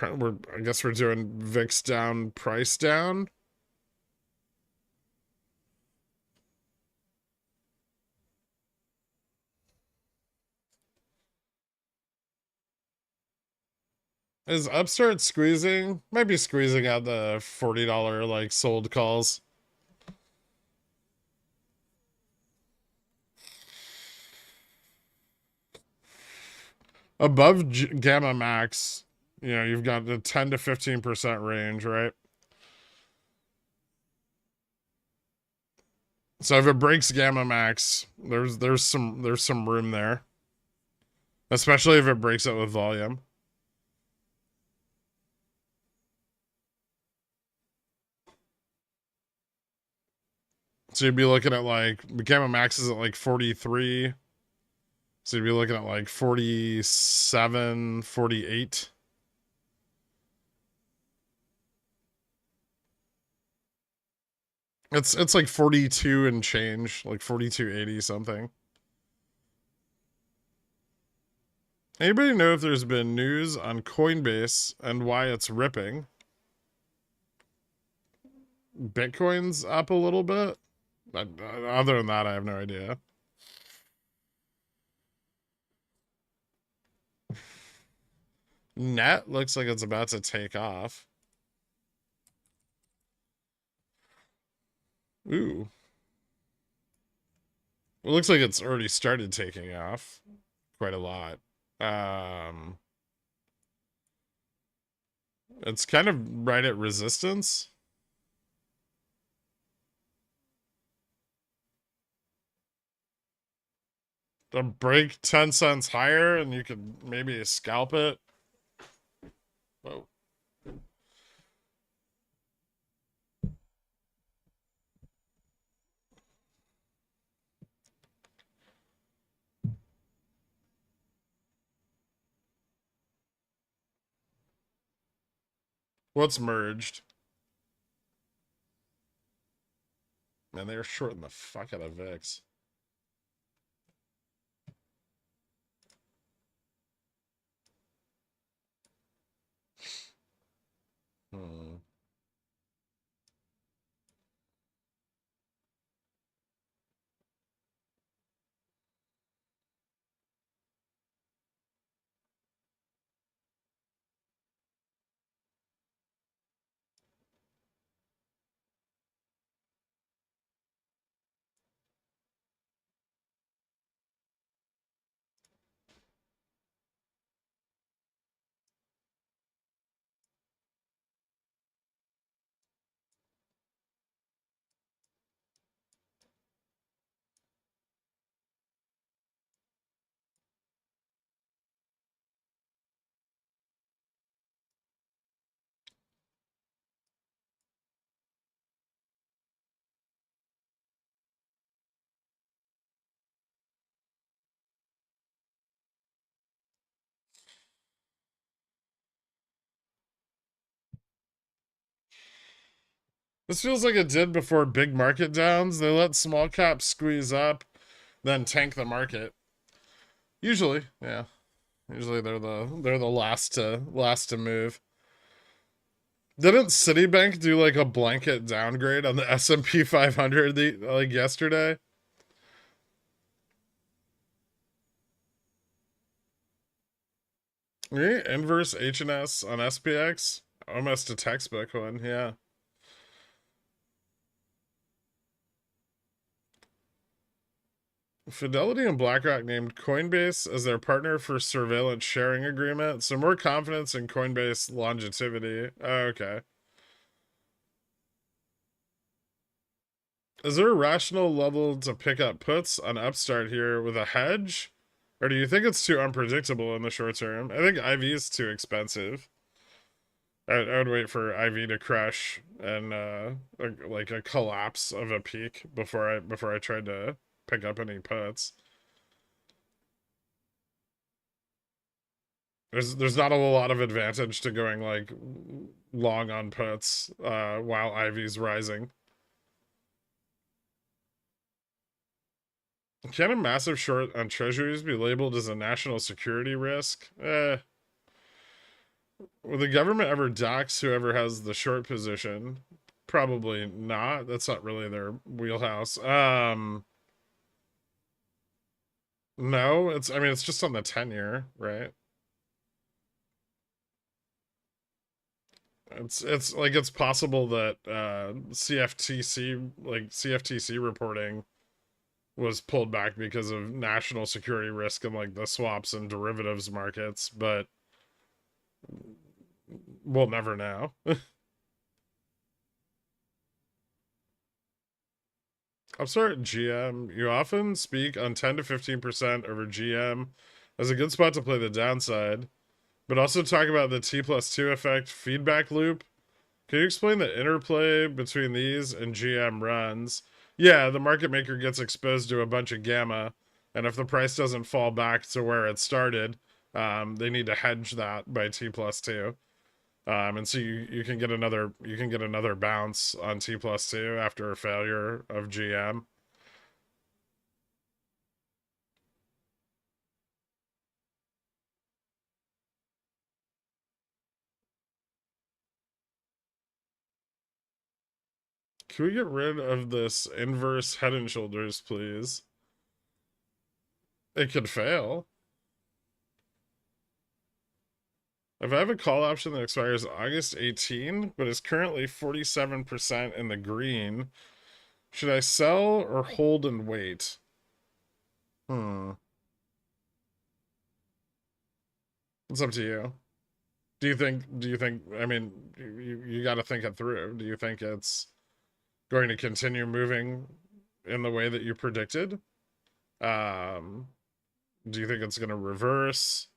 I guess we're doing VIX down, price down. Is Upstart squeezing? Might be squeezing out the $40 like sold calls. Above gamma max, you've got the 10 to 15% range, right? So if it breaks gamma max, there's some room there. Especially if it breaks it with volume. So you'd be looking at like gamma max is at like 43. So you'd be looking at like 47, 48. It's like 42 and change, like 42.80 something. Anybody know if there's been news on Coinbase and why it's ripping? Bitcoin's up a little bit. Other than that, I have no idea. Net looks like it's about to take off. Ooh. It looks like it's already started taking off quite a lot. It's kind of right at resistance. to break 10 cents higher and you could maybe scalp it. Whoa. What's merged? Man, they're shorting the fuck out of VIX. Hmm. This feels like it did before big market downs. They let small caps squeeze up, then tank the market. Usually, yeah. Usually they're the last to move. Didn't Citibank do like a blanket downgrade on the S&P 500 like yesterday? Inverse H&S on SPX? Almost a textbook one, yeah. Fidelity and BlackRock named Coinbase as their partner for surveillance sharing agreement, so more confidence in Coinbase longevity. Oh, okay. Is there a rational level to pick up puts on Upstart here with a hedge? Or do you think it's too unpredictable in the short term? I think IV is too expensive. I would wait for IV to crash and like a collapse of a peak before I tried to pick up any puts. There's not a lot of advantage to going like long on puts while IV's rising. Can a massive short on treasuries be labeled as a national security risk? Will the government ever dox whoever has the short position? Probably not. That's not really their wheelhouse. No, I mean it's just on the 10-year, right? It's like it's possible that CFTC reporting was pulled back because of national security risk in like the swaps and derivatives markets, but we'll never know. I'm sorry, GM. You often speak on 10 to 15% over GM as a good spot to play the downside, but also talk about the T plus 2 effect feedback loop. Can you explain the interplay between these and GM runs? Yeah, the market maker gets exposed to a bunch of gamma, and if the price doesn't fall back to where it started, they need to hedge that by T plus 2. And so you can get another bounce on T plus 2 after a failure of GM. Can we get rid of this inverse head and shoulders, please? It could fail. If I have a call option that expires August 18, but is currently 47% in the green, should I sell or hold and wait? Hmm. It's up to you. Do you think, I mean, you got to think it through. Do you think it's going to continue moving in the way that you predicted? Um, Do you think it's going to reverse?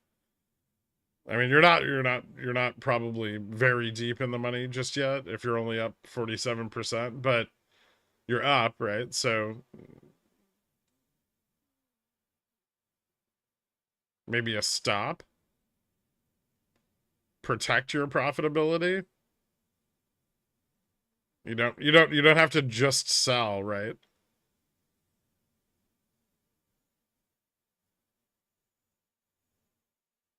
I mean, you're not probably very deep in the money just yet if you're only up 47%, but you're up, right? So maybe a stop. Protect your profitability. You don't have to just sell, right?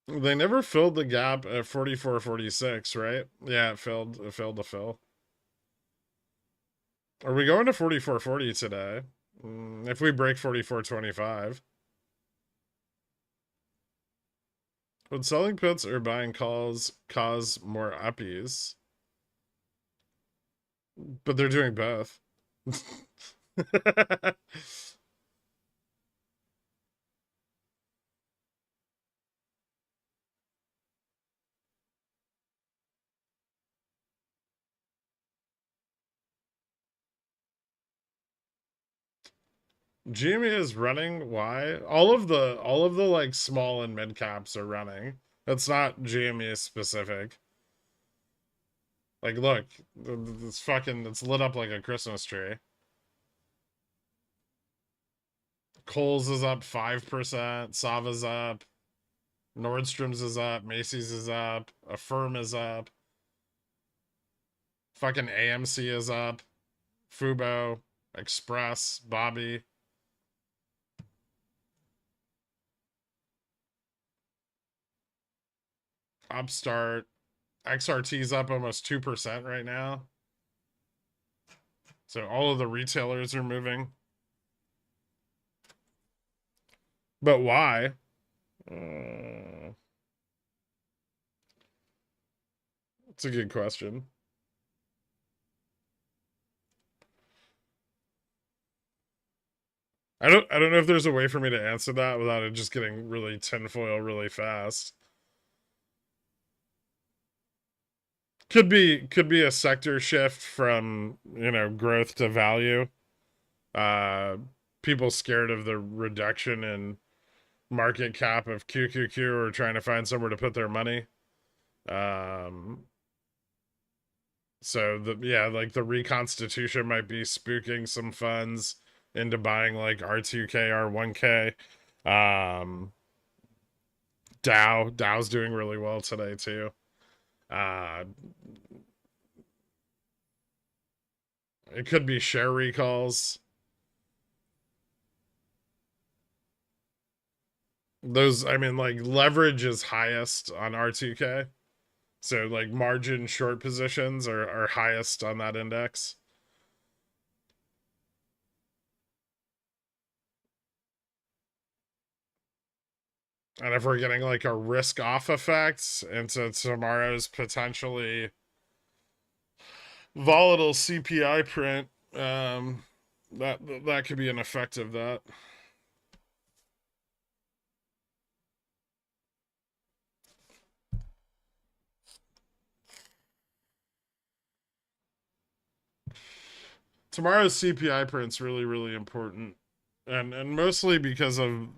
They never filled the gap at 44.46, right? Yeah, it failed to fill. Are we going to 44.40 today? If we break 44.25. Would selling puts or buying calls cause more uppies? But they're doing both. GME is running. Why? All of the like small and mid caps are running. That's not GME specific. Like, look, it's lit up like a Christmas tree. Kohl's is up 5%. Sava's up. Nordstrom's is up. Macy's is up. Affirm is up. Fucking AMC is up. Fubo, Express, Bobby. Upstart. XRT's up almost 2% right now. So all of the retailers are moving. But why? It's a good question. I don't know if there's a way for me to answer that without it just getting really tinfoil really fast. Could be a sector shift from, you know, growth to value. People scared of the reduction in market cap of QQQ are trying to find somewhere to put their money. So like the reconstitution might be spooking some funds into buying like R2K, R1K. Dow's doing really well today too. It could be share recalls. Those, I mean, like leverage is highest on R2K. So like margin short positions are highest on that index. And if we're getting like a risk off effect into tomorrow's potentially volatile CPI print, that could be an effect of that. Tomorrow's CPI print's really important, and mostly because of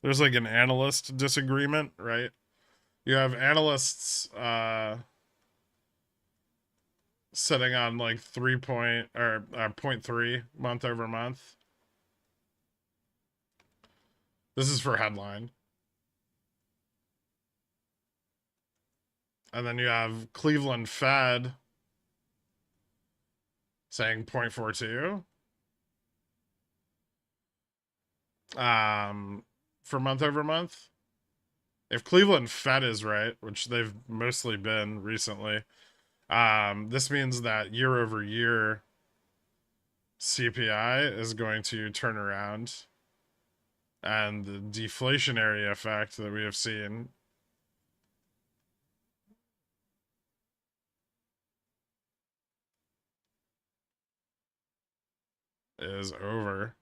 there's like an analyst disagreement, right? You have analysts sitting on like 0.3 month over month. This is for headline. And then you have Cleveland Fed saying 0.42 for month over month. If Cleveland Fed is right, which they've mostly been recently, this means that year over year CPI is going to turn around, and the deflationary effect that we have seen is over.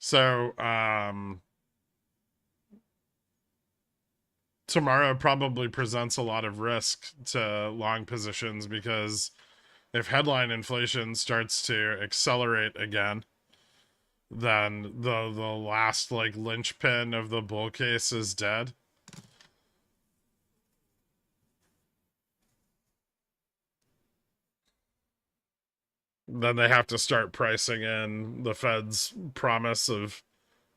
So, tomorrow probably presents a lot of risk to long positions because if headline inflation starts to accelerate again, then the last like linchpin of the bull case is dead. Then they have to start pricing in the Fed's promise of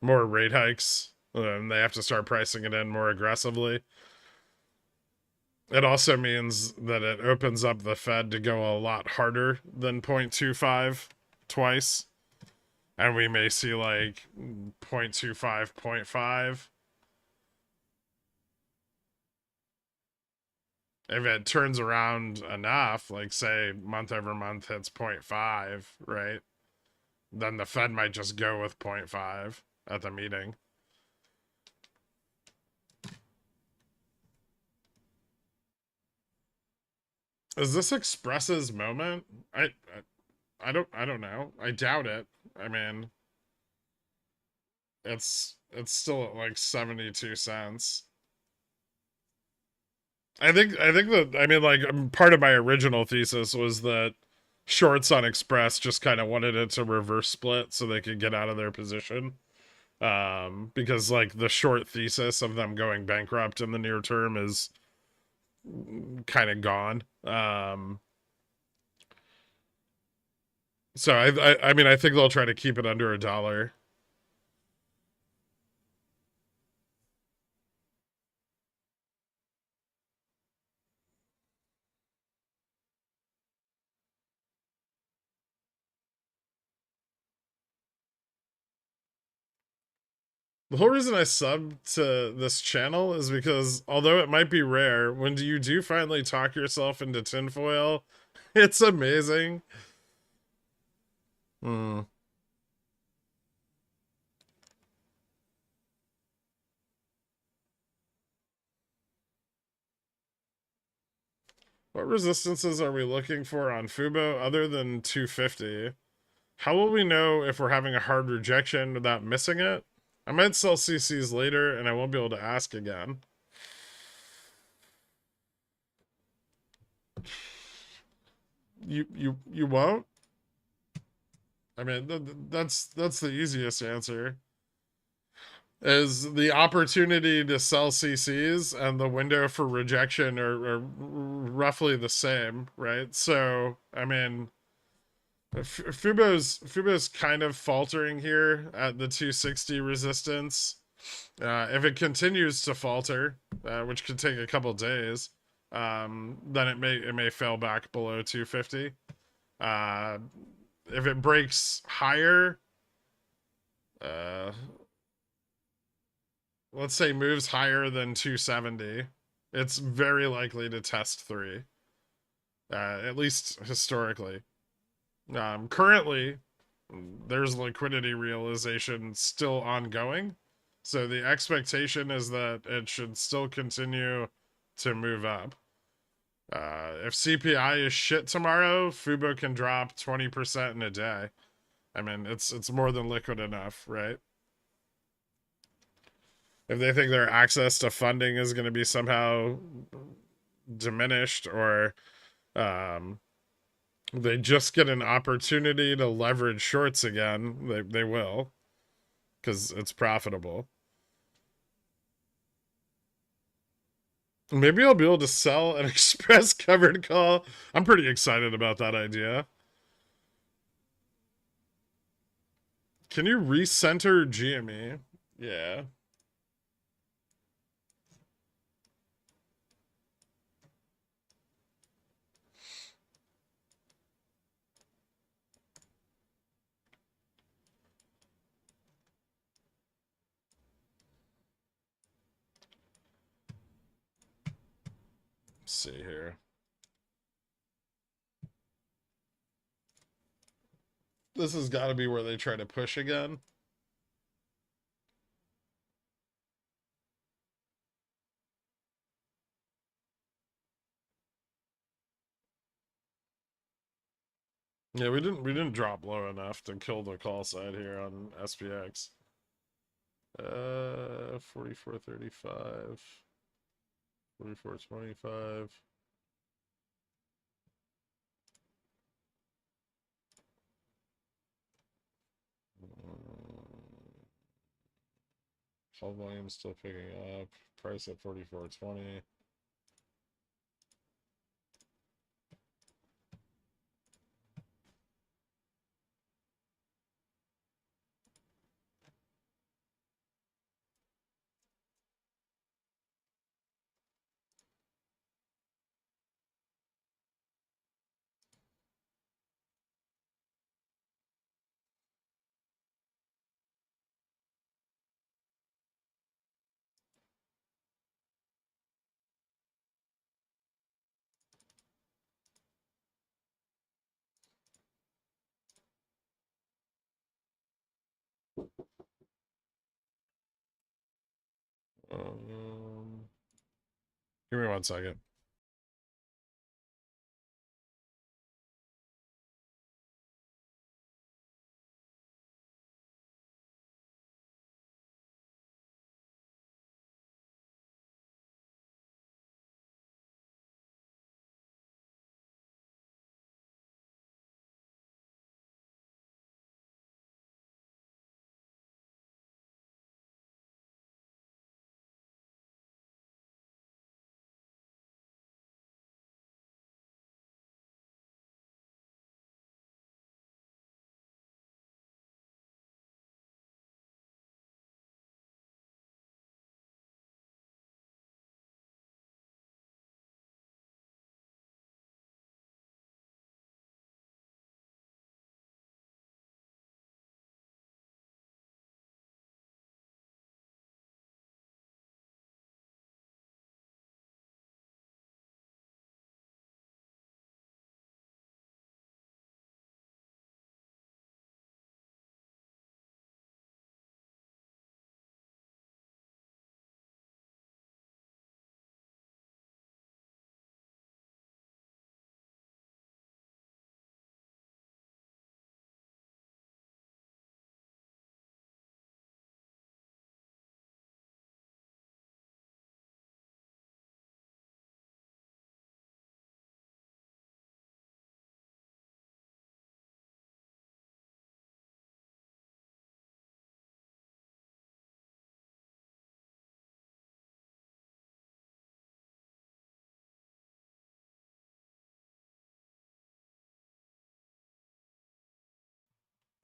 more rate hikes, and they have to start pricing it in more aggressively. It also means that it opens up the Fed to go a lot harder than 0.25 twice. And we may see like 0.25, 0.5. If it turns around enough, like say month over month hits 0.5, right? Then the Fed might just go with 0.5 at the meeting. Is this Express's moment? I don't know. I doubt it. I mean, it's still at like 72 cents. I think that I mean like part of my original thesis was that shorts on Express just kind of wanted it to reverse split so they could get out of their position. Because like the short thesis of them going bankrupt in the near term is kind of gone. So I mean I think they'll try to keep it under $1. The whole reason I subbed to this channel is because although it might be rare, when you do finally talk yourself into tinfoil, it's amazing. Hmm. What resistances are we looking for on Fubo other than 250? How will we know if we're having a hard rejection without missing it? I might sell CCs later and I won't be able to ask again. You won't? I mean, that's the easiest answer. Is the opportunity to sell CCs and the window for rejection are roughly the same, right? So, I mean, Fubo's kind of faltering here at the 260 resistance. If it continues to falter, which could take a couple days, then it may fail back below 250. Uh, if it breaks higher, uh, let's say moves higher than 270, it's very likely to test 3, at least historically. Currently, there's liquidity realization still ongoing, so the expectation is that it should still continue to move up. If CPI is shit tomorrow, Fubo can drop 20% in a day. I mean, it's more than liquid enough, right? If they think their access to funding is going to be somehow diminished, or um, they just get an opportunity to leverage shorts again, they will, because it's profitable. Maybe I'll be able to sell an express covered call. I'm pretty excited about that idea. Can you recenter GME? Yeah. Let's see here. This has got to be where they try to push again. Yeah, we didn't drop low enough to kill the call side here on SPX. 44.35, 44.25. Call volume still picking up. Price at 44.20. Give me 1 second.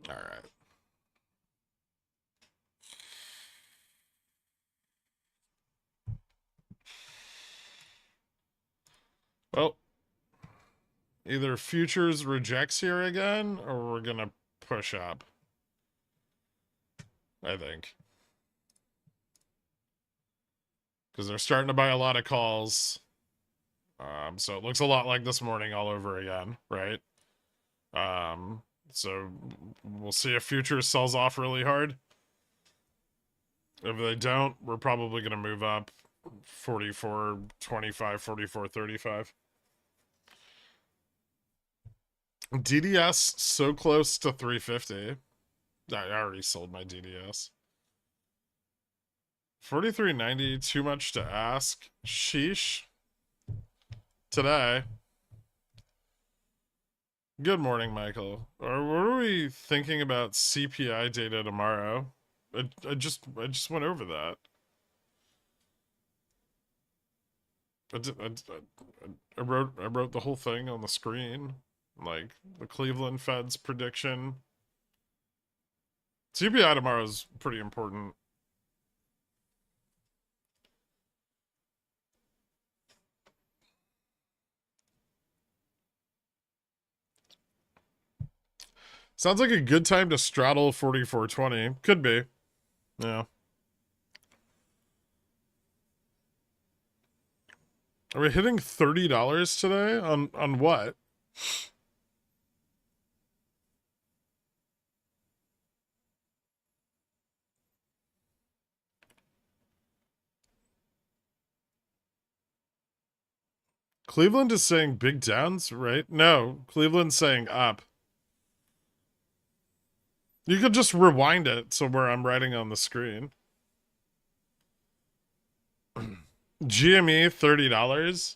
All right. Well, either futures rejects here again, or we're gonna push up. I think. Because they're starting to buy a lot of calls. So it looks a lot like this morning all over again, right? So we'll see if futures sells off really hard. If they don't, we're probably going to move up 44.25, 44.35. DDS so close to 350. I already sold my DDS. 43.90, too much to ask. Sheesh. Today. Good morning, Michael. Or what are we thinking about CPI data tomorrow? I just went over that. I wrote the whole thing on the screen, like the Cleveland Fed's prediction. CPI tomorrow is pretty important. Sounds like a good time to straddle 44.20. Could be. Yeah. Are we hitting $30 today? On what? Cleveland is saying big downs, right? No, Cleveland's saying up. You could just rewind it so where I'm writing on the screen. GME, $30.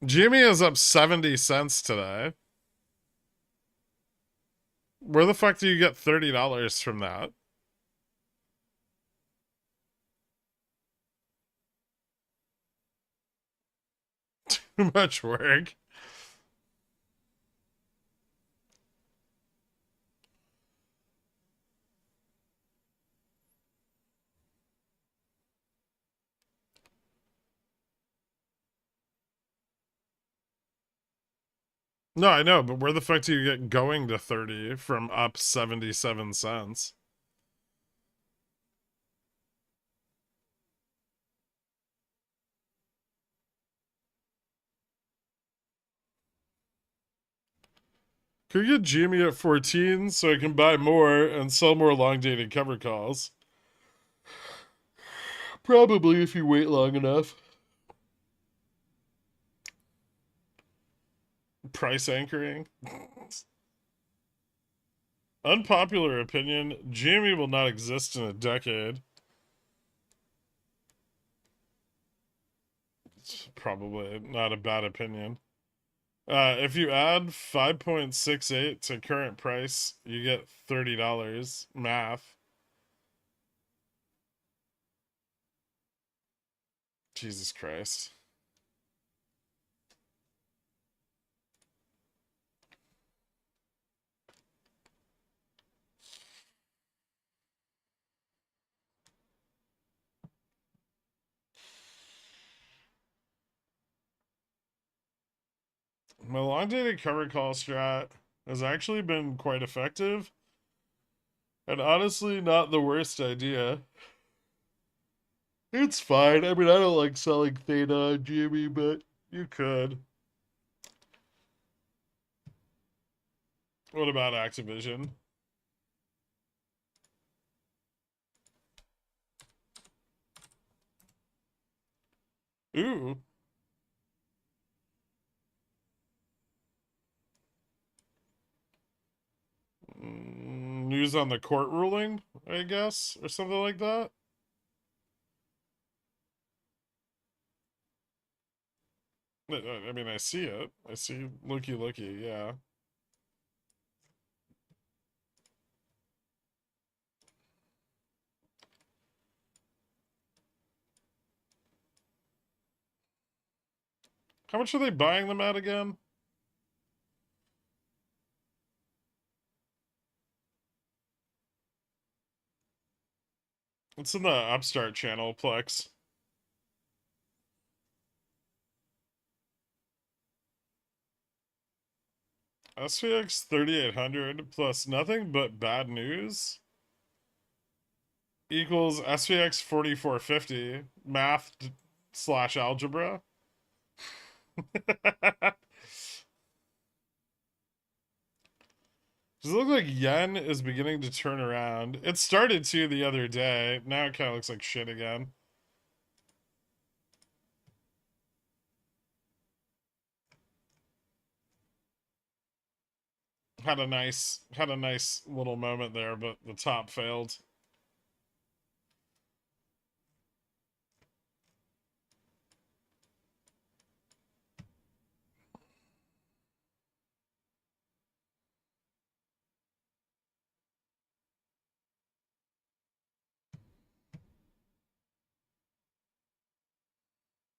GME is up 70 cents today. Where the fuck do you get $30 from that? Too much work. No, I know, but where the fuck do you get going to 30 from up 77 cents? Could get Jimmy at 14 so I can buy more and sell more long dated cover calls. Probably if you wait long enough. Price anchoring. Unpopular opinion, Jimmy will not exist in a decade. It's probably not a bad opinion. If you add 5.68 to current price, you get $30. Math. Jesus Christ. My long dated cover call strat has actually been quite effective and honestly not the worst idea. It's fine. I mean, I don't like selling theta on Jimmy, but you could. What about Activision? Ooh. News on the court ruling, I guess, or something like that. I mean, I see it. I see looky looky, yeah. How much are they buying them at again? It's in the Upstart channel, Plex. SPX 3800 plus nothing but bad news equals SPX 4450 math slash algebra. Does it look like yen is beginning to turn around? It started to the other day. Now it kind of looks like shit again. Had a nice little moment there, but the top failed.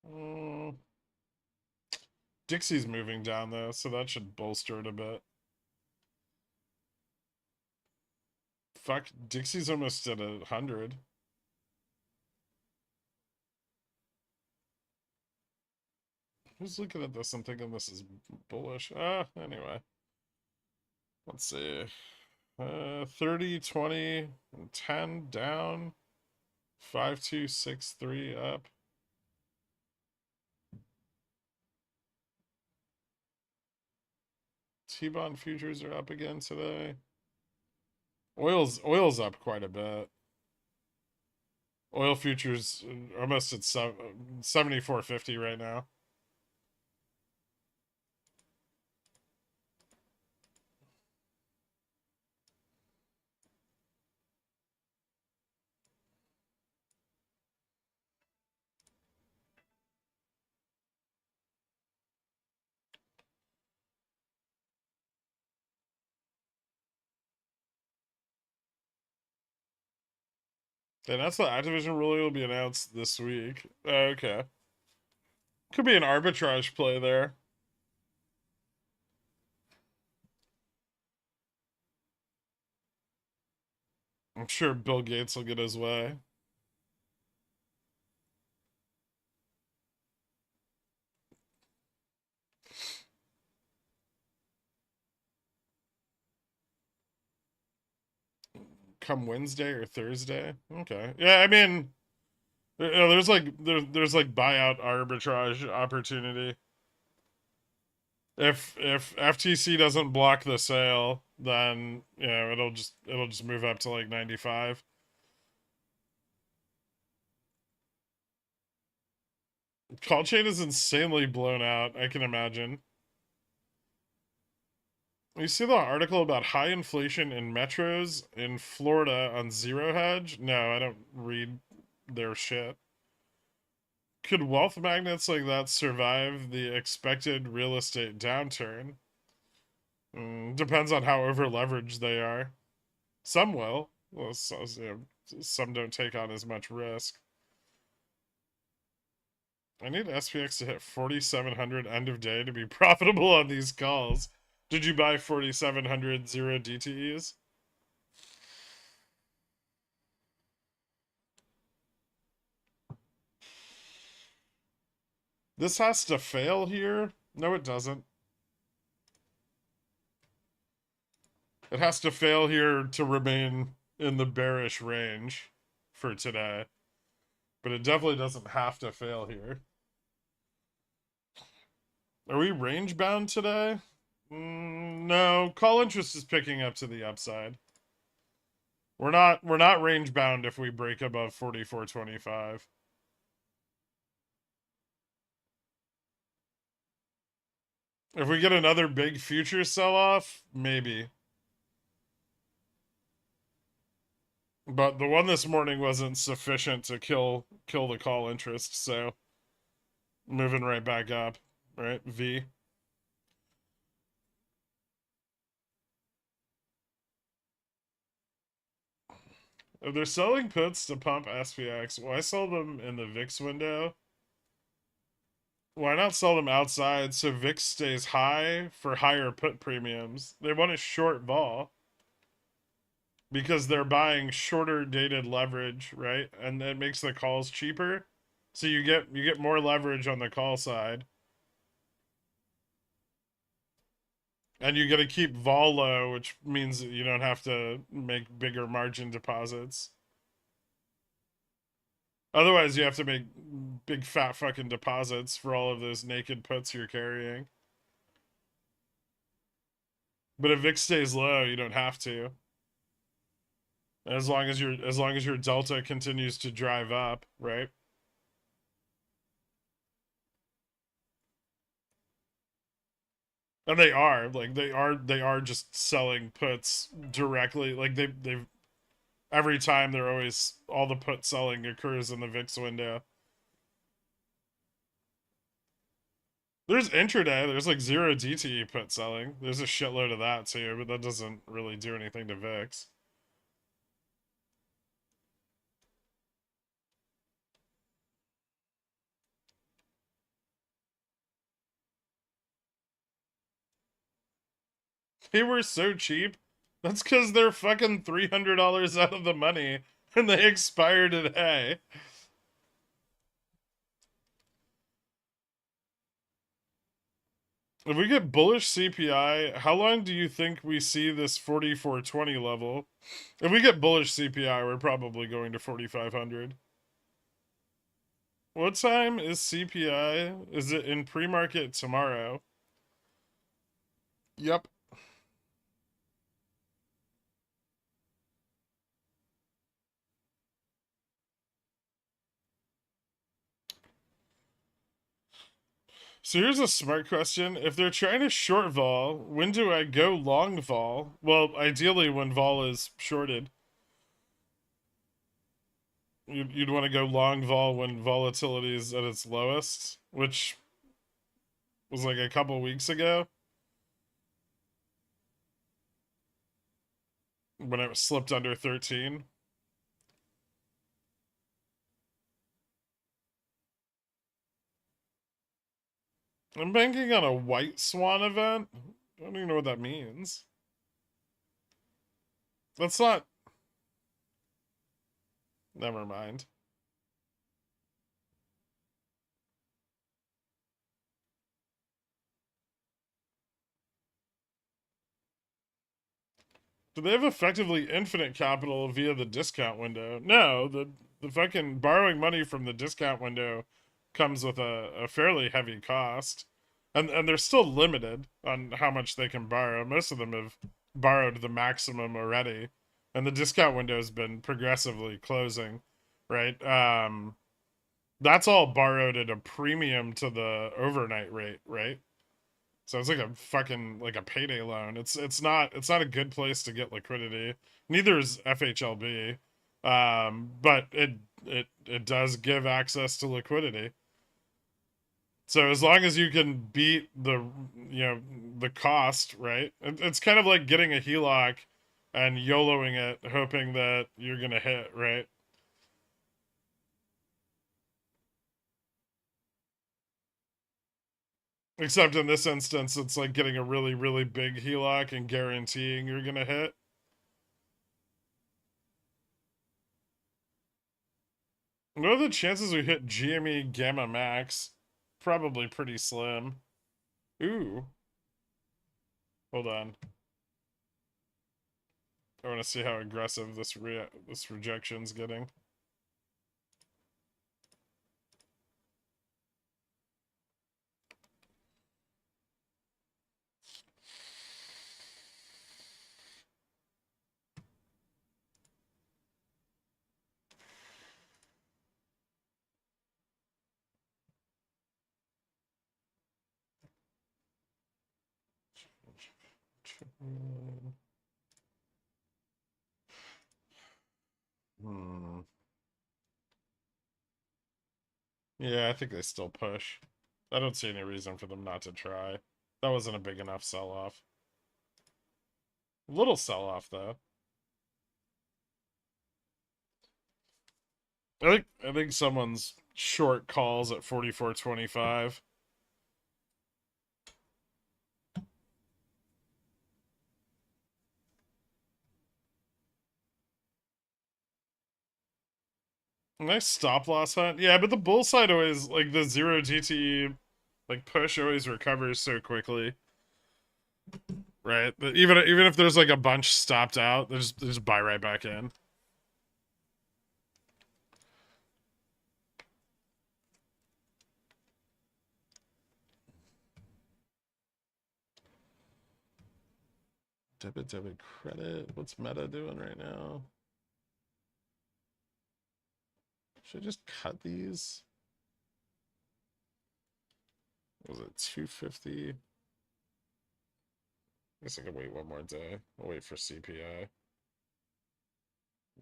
Mm, Dixie's moving down though, so that should bolster it a bit. Fuck, Dixie's almost at 100. Who's looking at this and thinking this is bullish? Anyway. Let's see. 30, 20, 10 down. 5263 up. T-bond futures are up again today. Oil's up quite a bit. Oil futures almost at 74.50 right now. And that's the Activision ruling will be announced this week. Okay. Could be an arbitrage play there. I'm sure Bill Gates will get his way. Come Wednesday or Thursday. Okay. Yeah, I mean, there's like there's like buyout arbitrage opportunity. If FTC doesn't block the sale, then it'll just move up to like 95. Call chain is insanely blown out, I can imagine. You see the article about high inflation in metros in Florida on Zero Hedge? No, I don't read their shit. Could wealth magnets like that survive the expected real estate downturn? Depends on how over leveraged they are. Some will. Well, some don't take on as much risk. I need SPX to hit 4,700 end of day to be profitable on these calls. Did you buy 4,700 zero DTEs? This has to fail here? No, it doesn't. It has to fail here to remain in the bearish range for today. But it definitely doesn't have to fail here. Are we range bound today? No. Call interest is picking up to the upside. We're not range bound if we break above 44.25. If we get another big future sell-off, maybe. But the one this morning wasn't sufficient to kill the call interest, so moving right back up, right? V. If they're selling puts to pump SPX, why sell them in the VIX window? Why not sell them outside so VIX stays high for higher put premiums? They want a short vol because they're buying shorter dated leverage, right? And it makes the calls cheaper. So you get more leverage on the call side. And you get to keep vol low, which means that you don't have to make bigger margin deposits. Otherwise, you have to make big fat fucking deposits for all of those naked puts you're carrying. But if VIX stays low, you don't have to. As long as your delta continues to drive up, right? And they are just selling puts directly. Like they've every time they're always all the put selling occurs in the VIX window. There's intraday. There's like zero DTE put selling. There's a shitload of that too, but that doesn't really do anything to VIX. They were so cheap. That's because they're fucking $300 out of the money and they expire today. If we get bullish CPI, how long do you think we see this 4420 level? If we get bullish CPI, we're probably going to 4500. What time is CPI? Is it in pre-market tomorrow? Yep. So here's a smart question. If they're trying to short vol, when do I go long vol? Well, ideally when vol is shorted. You'd want to go long vol when volatility is at its lowest, which was like a couple weeks ago when it slipped under 13. I'm banking on a white swan event. I don't even know what that means. That's not. Never mind. Do they have effectively infinite capital via the discount window? No, the fucking borrowing money from the discount window comes with a fairly heavy cost. And they're still limited on how much they can borrow. Most of them have borrowed the maximum already. And the discount window has been progressively closing, right? That's all borrowed at a premium to the overnight rate, right? So it's like a fucking like a payday loan. It's not a good place to get liquidity. Neither is FHLB, but it does give access to liquidity. So as long as you can beat the cost, right? It's kind of like getting a HELOC and YOLOing it, hoping that you're gonna hit, right? Except in this instance, it's like getting a really, really big HELOC and guaranteeing you're gonna hit. What are the chances we hit GME Gamma Max? Probably pretty slim. Ooh. Hold on. I want to see how aggressive this rejection's getting. Hmm. Yeah, I think they still push. I don't see any reason for them not to try. That wasn't a big enough sell-off. Little sell-off though. I think someone's short calls at 44.25. Nice stop loss hunt. Yeah, but the bull side always like the zero GTE like push always recovers so quickly. Right? Even if there's like a bunch stopped out, they just buy right back in. Debit, credit. What's Meta doing right now? Should I just cut these? Was it 250? I guess I can wait one more day. I'll wait for CPI.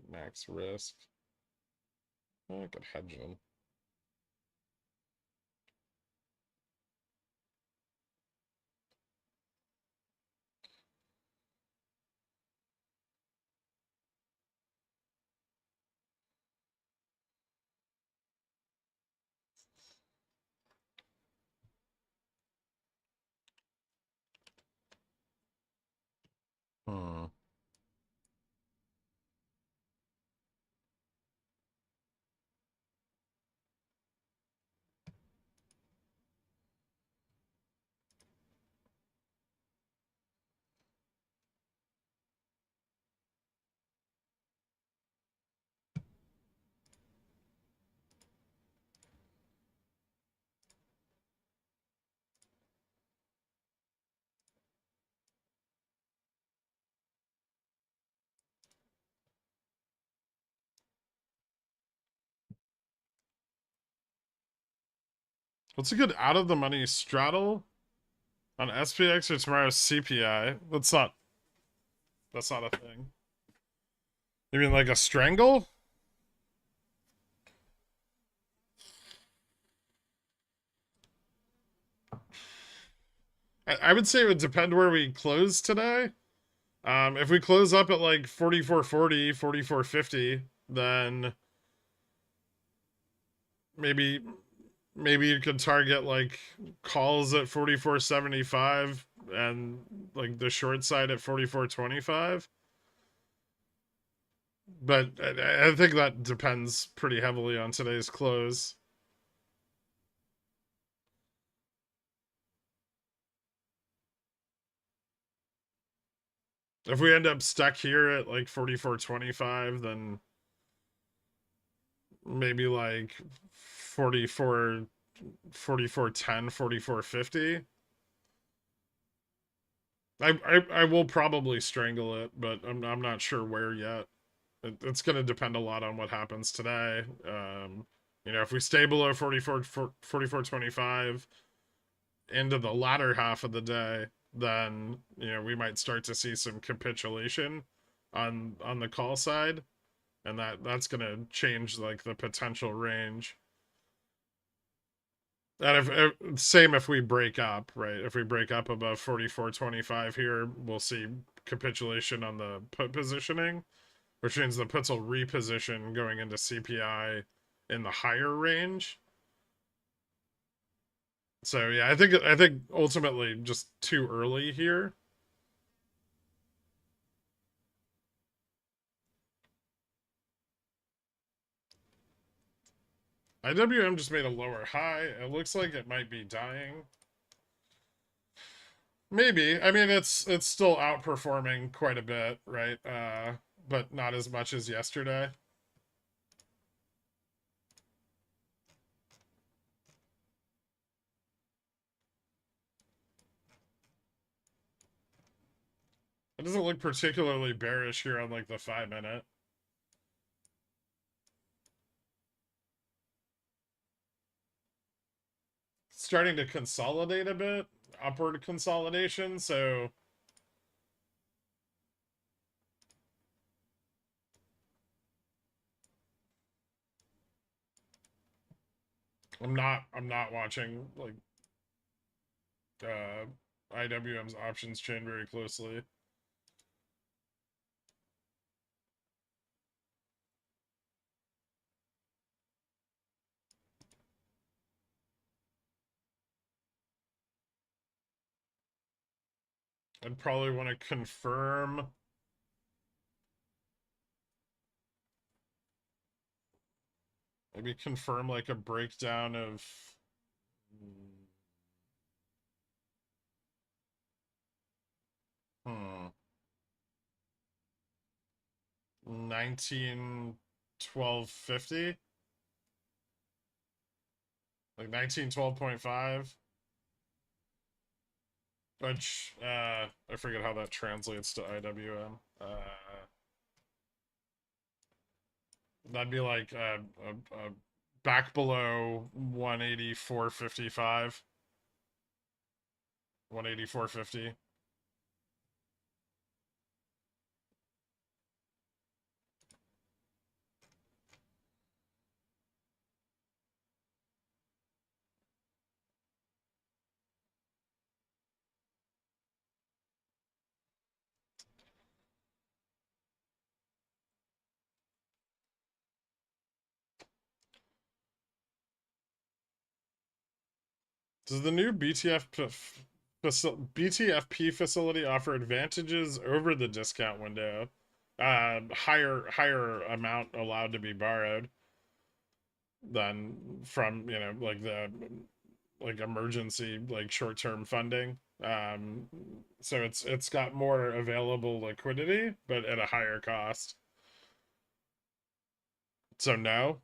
Max risk. Oh, I could hedge them. Hmm. What's a good out of the money straddle on SPX or tomorrow's CPI? That's not a thing. You mean like a strangle? I would say it would depend where we close today. If we close up at like 44.40, 44.50, then maybe maybe you could target like calls at 44.75 and like the short side at 44.25. But I think that depends pretty heavily on today's close. If we end up stuck here at like 44.25, then maybe like 44, 44.10, 44.50. I will probably strangle it, but I'm not sure where yet. It's going to depend a lot on what happens today. You know, if we stay below 44.25 into the latter half of the day, then you know we might start to see some capitulation on the call side, and that's going to change like the potential range. And if same if we break up, right? If we break up above 44.25 here, we'll see capitulation on the put positioning, which means the puts will reposition going into CPI in the higher range. So yeah, I think ultimately just too early here. IWM just made a lower high. It looks like it might be dying. Maybe. I mean, it's still outperforming quite a bit, right? But not as much as yesterday. It doesn't look particularly bearish here on like the 5-minute. Starting to consolidate a bit, upward consolidation, so I'm not watching like IWM's options chain very closely. I'd probably want to confirm. Maybe confirm like a breakdown of. Hmm. 1912.50. Like 1912.5. Which I forget how that translates to IWM. That'd be like a back below 184.55. 184.50. Does the new BTFP facility offer advantages over the discount window? Higher amount allowed to be borrowed than from, you know, like the like emergency like short-term funding. So it's got more available liquidity, but at a higher cost. So no.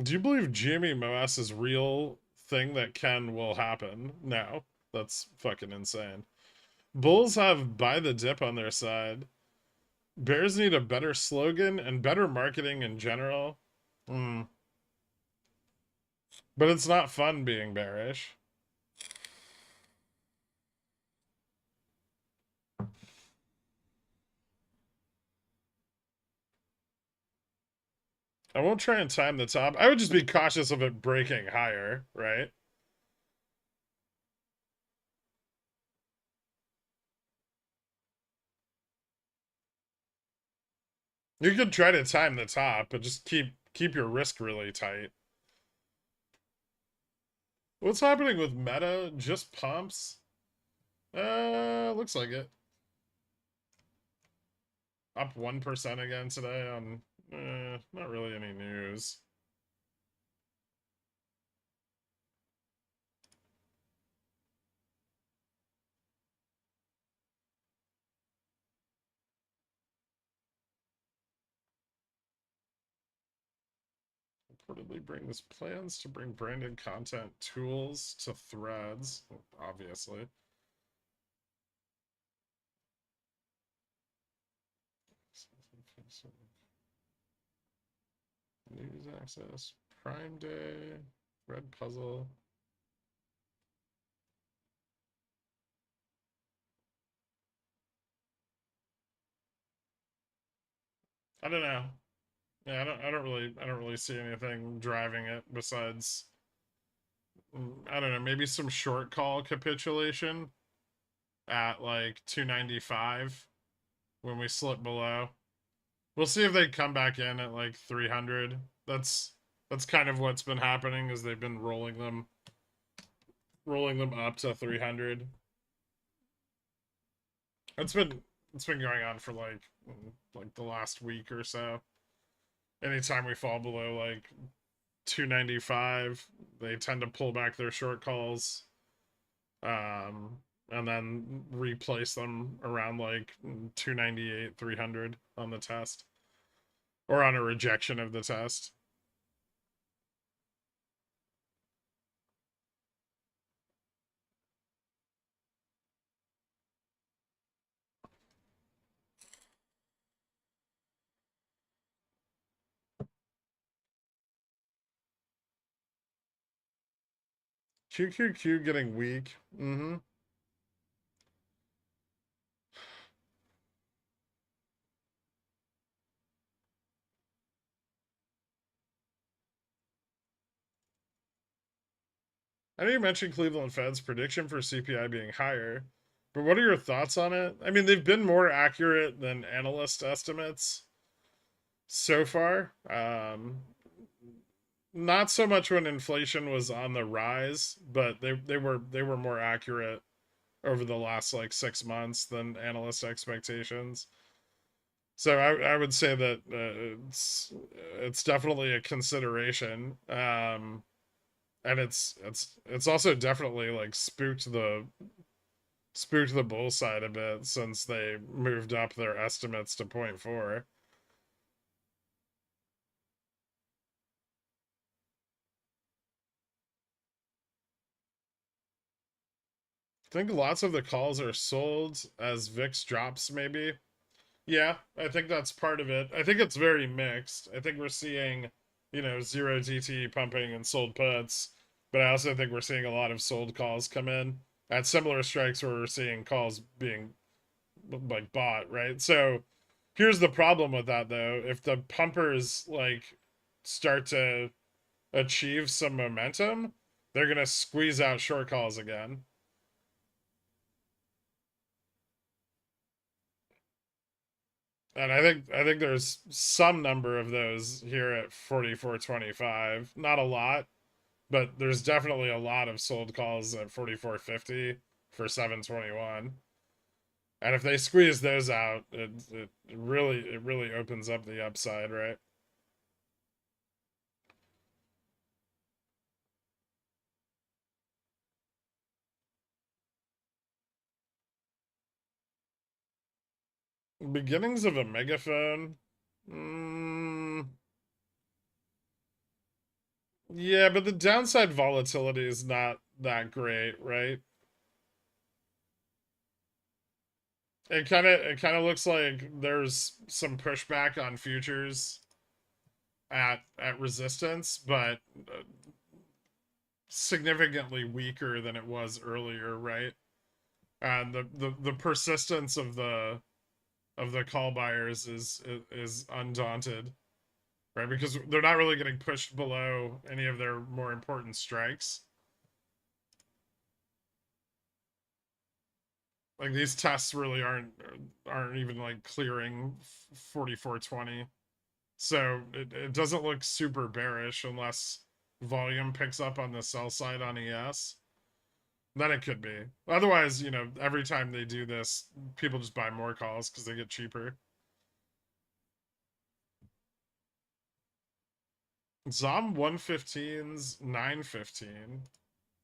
Do you believe GME MOASS is real thing that will happen? No. That's fucking insane. Bulls have buy the dip on their side. Bears need a better slogan and better marketing in general. Mm. But it's not fun being bearish. I won't try and time the top. I would just be cautious of it breaking higher, right? You could try to time the top, but just keep your risk really tight. What's happening with Meta? Just pumps? Looks like it. Up 1% again today on not really any news. Reportedly brings plans to bring branded content tools to threads, obviously. News access, Prime Day, Red Puzzle. I don't know. Yeah, I don't really see anything driving it besides I don't know, maybe some short call capitulation at like 295 when we slip below. We'll see if they come back in at like 300. That's kind of what's been happening is they've been rolling them up to 300. It's been going on for like the last week or so. Anytime we fall below like 295, they tend to pull back their short calls, and then replace them around like 298, 300 on the test, or on a rejection of the test. QQQ getting weak. Mm-hmm. I know you mentioned Cleveland Fed's prediction for CPI being higher, but what are your thoughts on it? I mean, they've been more accurate than analyst estimates so far. Not so much when inflation was on the rise, but they were more accurate over the last like 6 months than analyst expectations. So I would say that it's definitely a consideration, and it's also definitely like spooked the bull side a bit since they moved up their estimates to 0.4. I think lots of the calls are sold as VIX drops, maybe. Yeah, I think that's part of it. I think it's very mixed. I think we're seeing, zero DT pumping and sold puts, but I also think we're seeing a lot of sold calls come in at similar strikes where we're seeing calls being like bought, right? So here's the problem with that though. If the pumpers like start to achieve some momentum, they're gonna squeeze out short calls again. And I think there's some number of those here at 44.25. Not a lot, but there's definitely a lot of sold calls at 44.50 for 721. And if they squeeze those out, it really opens up the upside, right? Beginnings of a megaphone. Mm, yeah, but the downside volatility is not that great, right? It kind of looks like there's some pushback on futures at resistance, but significantly weaker than it was earlier, right? And the persistence of the call buyers is undaunted, right? Because they're not really getting pushed below any of their more important strikes. Like these tests really aren't even like clearing 4420. So it doesn't look super bearish unless volume picks up on the sell side on ES. Then it could be. Otherwise, you know, every time they do this, people just buy more calls because they get cheaper. Zom 115's 915.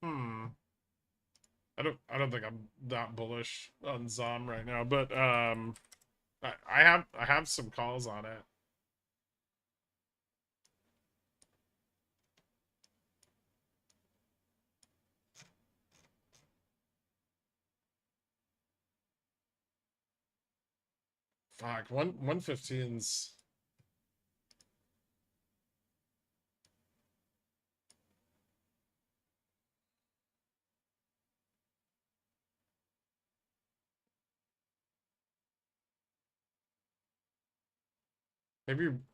Hmm. I don't think I'm that bullish on Zom right now, but I have some calls on it. Fuck, 115's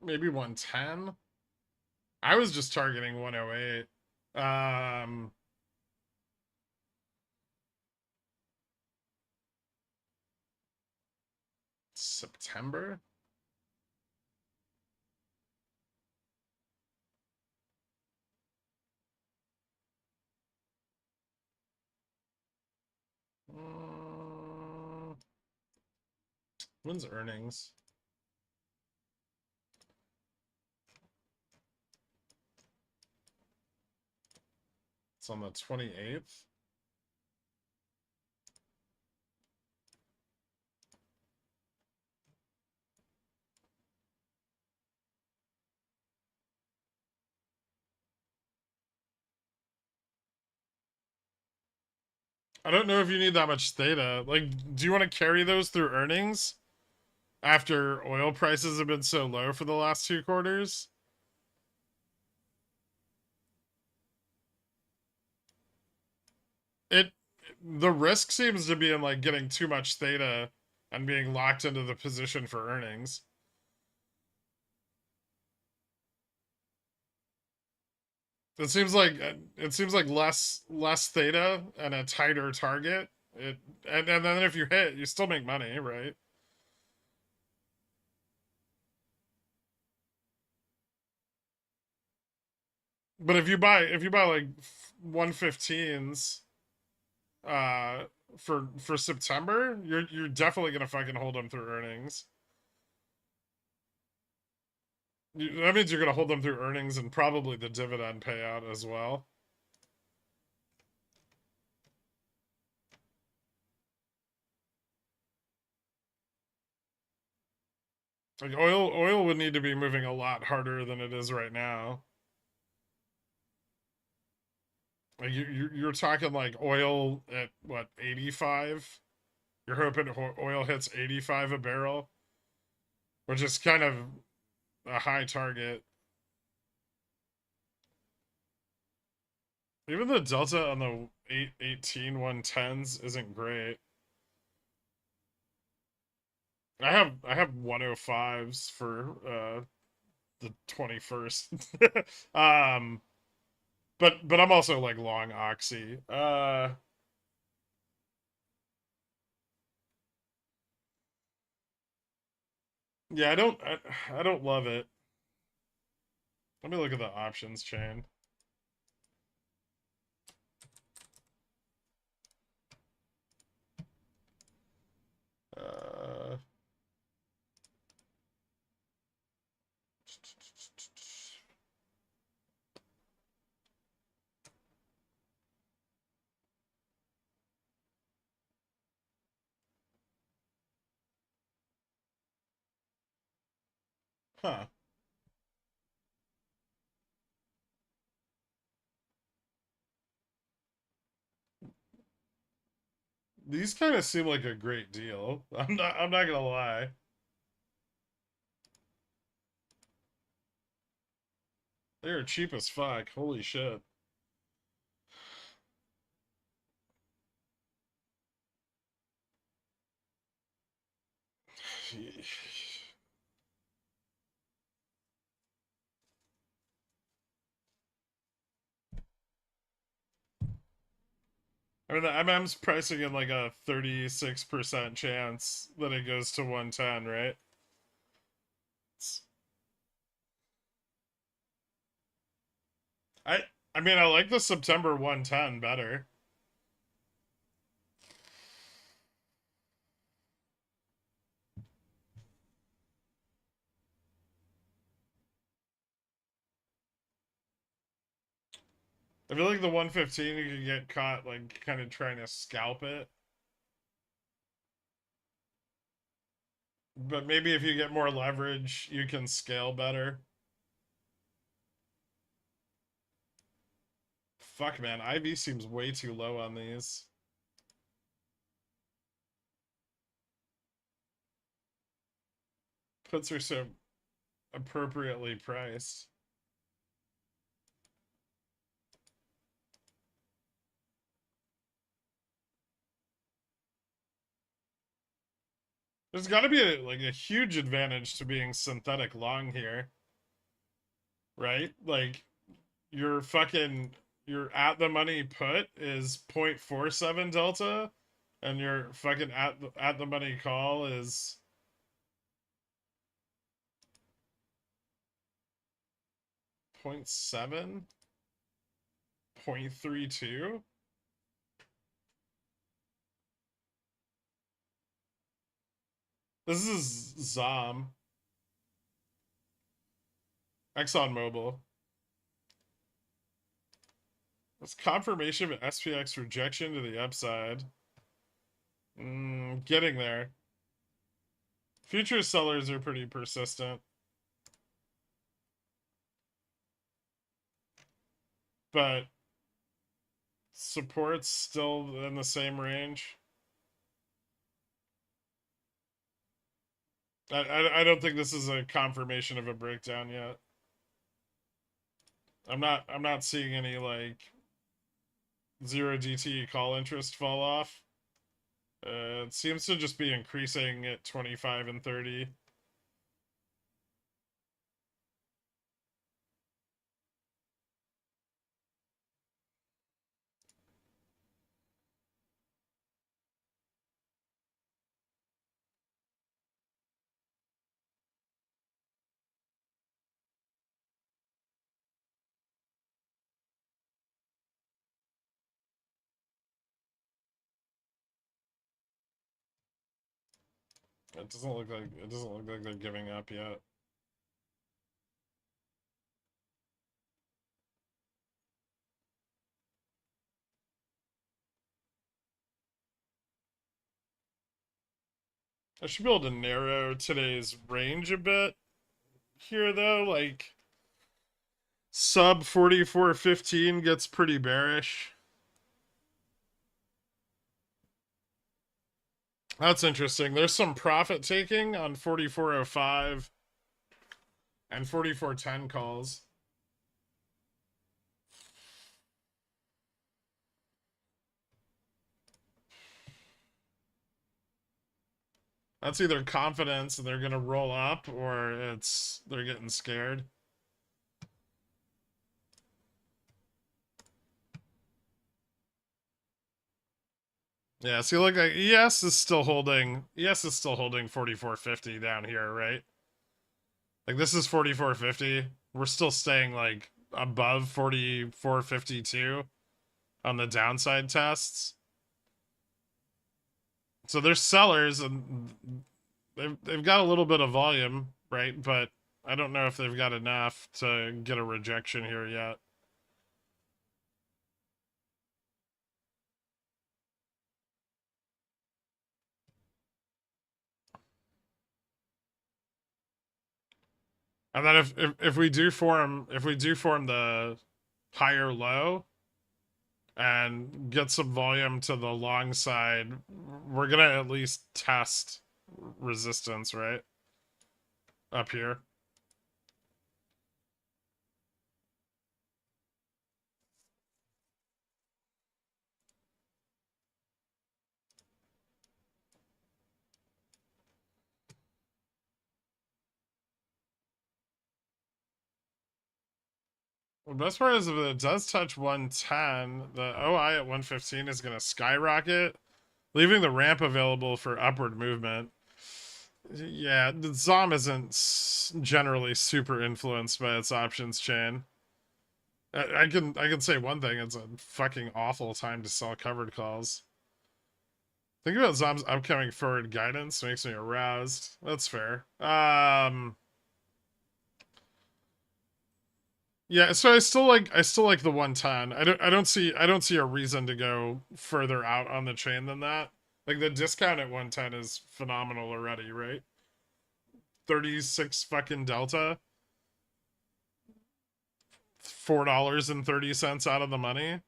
maybe 110. I was just targeting 108. September. Mm, when's earnings? It's on the 28th. I don't know if you need that much theta. Like, do you want to carry those through earnings after oil prices have been so low for the last 2 quarters? It the risk seems to be in like getting too much theta and being locked into the position for earnings. It seems like less theta and a tighter target. And then if you hit, you still make money, right? But if you buy like 115s uh for September, you're definitely gonna fucking hold them through earnings. That means you're gonna hold them through earnings and probably the dividend payout as well. Like oil would need to be moving a lot harder than it is right now. Like you're talking like oil at what 85. You're hoping oil hits 85 a barrel, which is kind of a high target. Even the delta on the 818 110s isn't great. I have 105s for the 21st. um but I'm also like long oxy. Yeah, I don't love it. Let me look at the options chain. Uh huh. These kind of seem like a great deal. I'm not gonna lie. They're cheap as fuck. Holy shit. I mean, the MM's pricing in like a 36% chance that it goes to 110, right? It's, I I mean, I like the September 110 better. I feel like the 115 you could get caught like kind of trying to scalp it. But maybe if you get more leverage, you can scale better. Fuck, man. IV seems way too low on these. Puts are so appropriately priced. There's got to be like a huge advantage to being synthetic long here, right? Like your fucking your at the money put is 0.47 delta, and your fucking at the money call is 0.7, 0.32. This is Zom, ExxonMobil. It's confirmation of SPX rejection to the upside. Getting there. Future sellers are pretty persistent. But support's still in the same range. I don't think this is a confirmation of a breakdown yet. I'm not seeing any like 0 DTE call interest fall off. It seems to just be increasing at 25 and 30. It doesn't look like they're giving up yet. I should be able to narrow today's range a bit here though. Like sub 44.15 gets pretty bearish. That's interesting. There's some profit taking on 44.05 and 44.10 calls. That's either confidence and they're going to roll up, or it's they're getting scared. Yeah, see, look, like ES is still holding. ES is still holding 44.50 down here, right? Like this is 44.50. We're still staying like above 44.52 on the downside tests. So there's sellers and they've got a little bit of volume, right? But I don't know if they've got enough to get a rejection here yet. And then if we do form the higher low and get some volume to the long side, we're gonna at least test resistance, right? Up here. The best part is if it does touch 110, the OI at 115 is going to skyrocket, leaving the ramp available for upward movement. Yeah, the ZOM isn't generally super influenced by its options chain. I can say one thing: it's a fucking awful time to sell covered calls. Think about ZOM's upcoming forward guidance makes me aroused. That's fair. Yeah, so I still like the 110. I don't see a reason to go further out on the chain than that. Like the discount at 110 is phenomenal already, right? 36 fucking delta. $4.30 out of the money.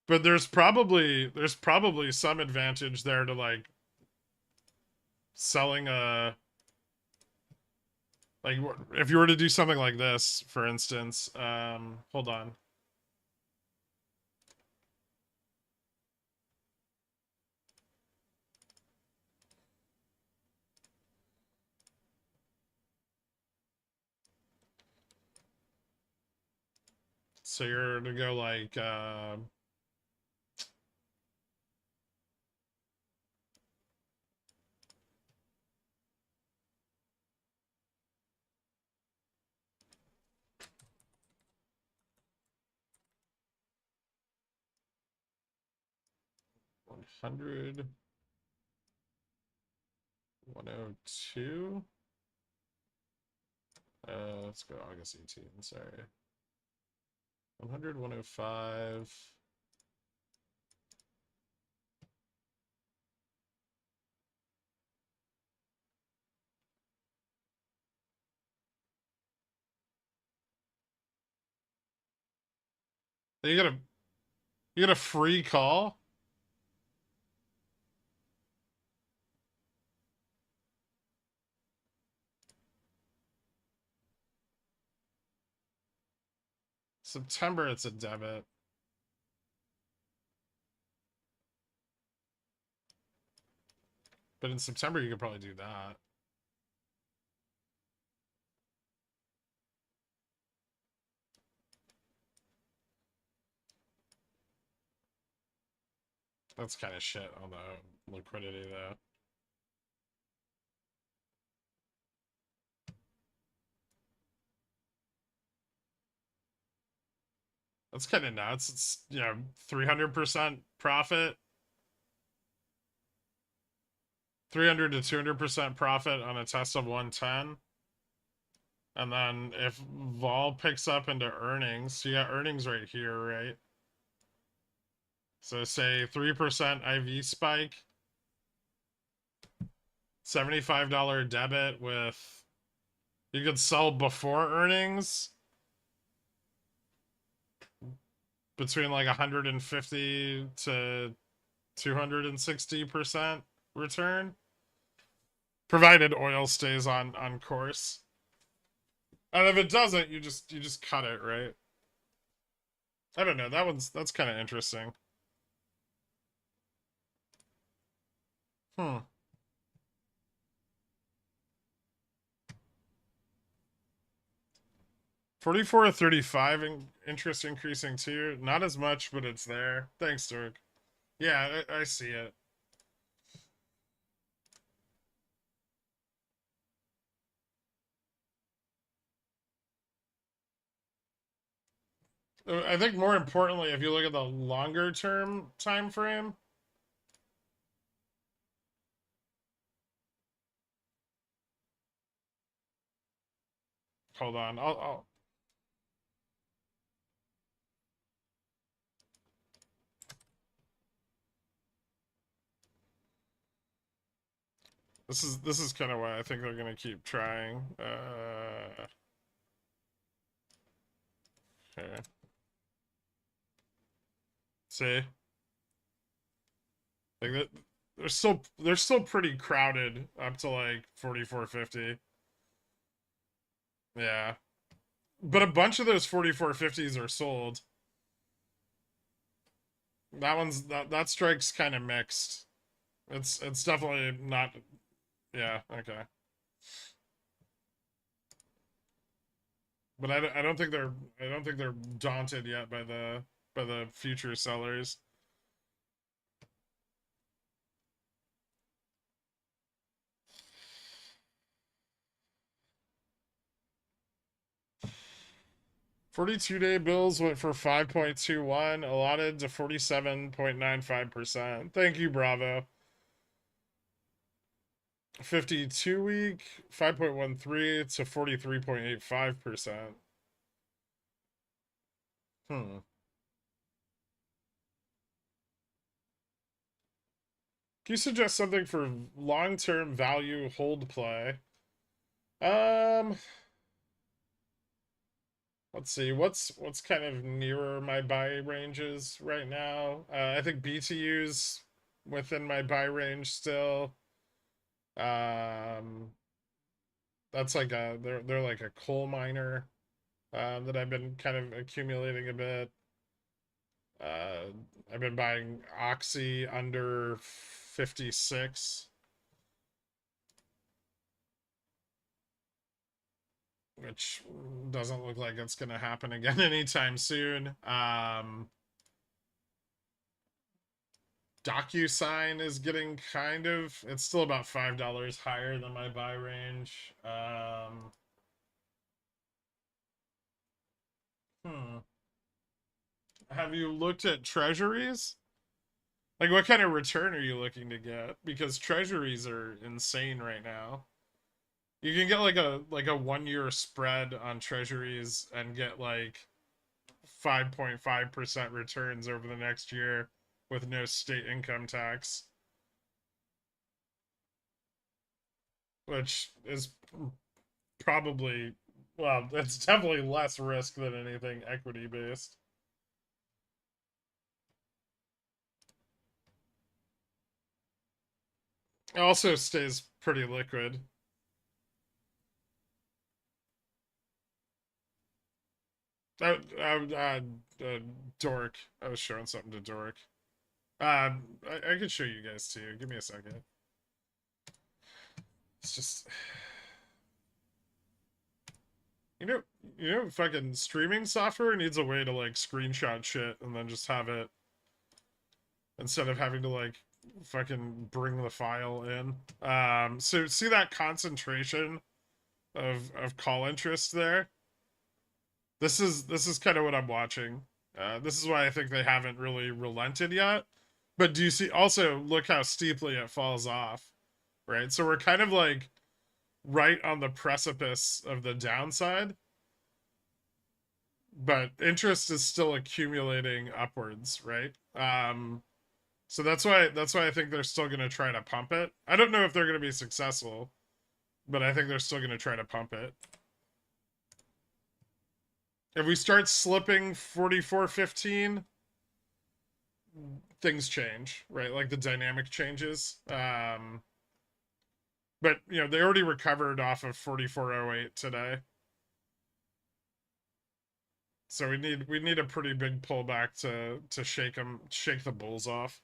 But there's probably some advantage there to like selling a, like if you were to do something like this, for instance. Hold on. So you're to go like 100, 102. Let's go August 18. Sorry. 100, 105. You get a free call. September, it's a debit. But in September, you could probably do that. That's kind of shit on the liquidity, though. That's kind of nuts. It's, 300% profit. 300 to 200% profit on a test of 110. And then if vol picks up into earnings, you got earnings right here, right? So say 3% IV spike, $75 debit with, you could sell before earnings between like 150 to 260% return, provided oil stays on course. And if it doesn't, you just cut it, right? I don't know. That's kind of interesting. Hmm. 44 to 35 interest increasing too. Not as much, but it's there. Thanks, Dirk. Yeah, I see it. I think more importantly, if you look at the longer term time frame, hold on. This is kind of why I think they're gonna keep trying. Okay. See, like that, they're still pretty crowded up to like 44.50. Yeah, but a bunch of those 44.50s are sold. That strike's kind of mixed. It's definitely not. Yeah. Okay. but I don't think they're daunted yet by the future sellers. $42-day bills went for 5.21, allotted to 47.95%. Thank you, Bravo. 52-week 5.13 to 43.85%. Hmm. Can you suggest something for long-term value hold play? Let's see. What's kind of nearer my buy ranges right now? I think BTU's within my buy range still. Um, that's like they're like a coal miner that I've been kind of accumulating a bit. I've been buying Oxy under 56, which doesn't look like it's gonna happen again anytime soon. DocuSign is getting kind of, it's still about $5 higher than my buy range. Hmm. Have you looked at treasuries? Like, what kind of return are you looking to get? Because treasuries are insane right now. You can get like a 1 year spread on treasuries and get like 5.5% returns over the next year with no state income tax, which is probably, well, it's definitely less risk than anything equity based. It also stays pretty liquid. Dork. I was showing something to Dork. I could show you guys too. Give me a second. It's just, you know, fucking streaming software needs a way to like screenshot shit and then just have it instead of having to like fucking bring the file in. So see that concentration of call interest there? This is kind of what I'm watching. This is why I think they haven't really relented yet. But do you see also look how steeply it falls off, right? So we're kind of like right on the precipice of the downside, but interest is still accumulating upwards, right? So that's why I think they're still going to try to pump it. I don't know if they're going to be successful, but I think they're still going to try to pump it. If we start slipping 44.15, things change, right? Like the dynamic changes. But you know, they already recovered off of 44.08 today. So we need a pretty big pullback to shake the bulls off.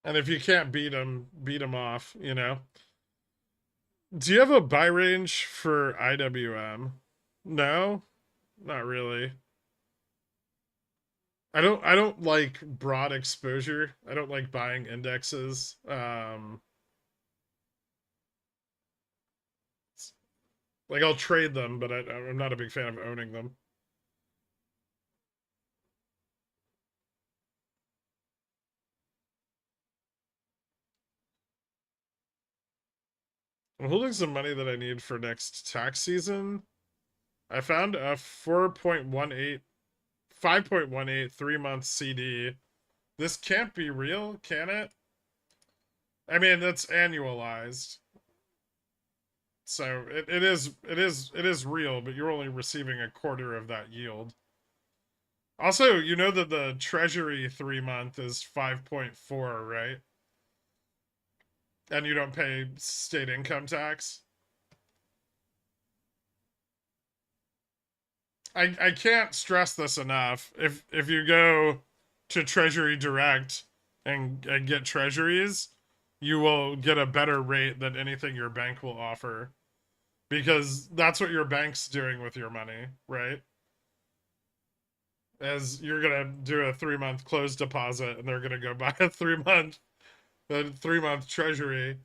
And if you can't beat them off, you know. Do you have a buy range for IWM? No, not really. I don't like broad exposure. I don't like buying indexes. Like I'll trade them, but I'm not a big fan of owning them. I'm holding some money that I need for next tax season. I found a 4.18, 5.18 3-month CD. This can't be real, can it? I mean, that's annualized. So it is real, but you're only receiving a quarter of that yield. Also, you know that the Treasury 3-month is 5.4, right? And you don't pay state income tax. I can't stress this enough. If you go to Treasury Direct and get treasuries, you will get a better rate than anything your bank will offer, because that's what your bank's doing with your money, right? As you're gonna do a 3 month closed deposit, and they're gonna go buy a 3 month treasury,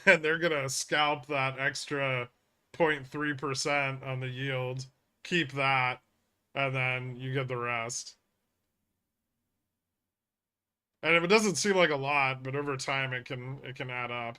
and they're gonna scalp that extra 0.3% on the yield, keep that, and then you get the rest. And it doesn't seem like a lot, but over time it can add up.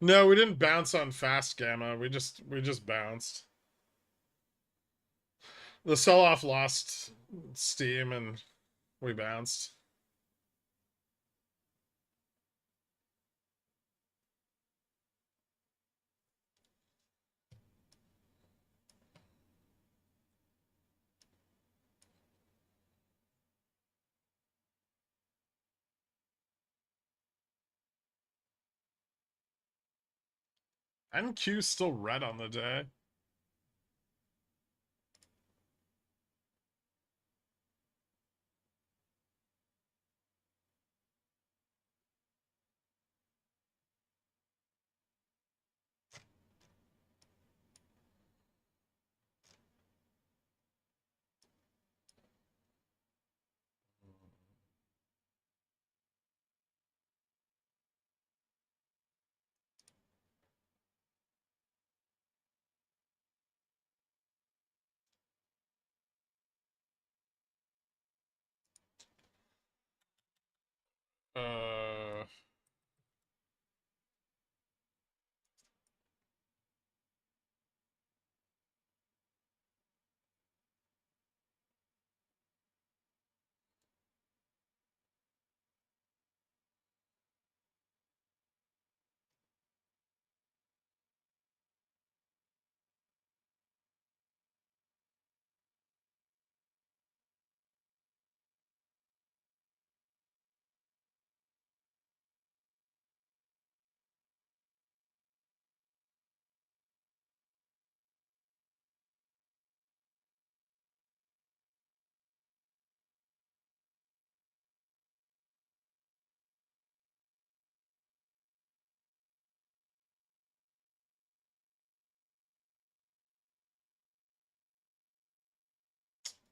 No, we didn't bounce on fast gamma. We just bounced. The sell off lost steam and we bounced. NQ's still red on the day. Uh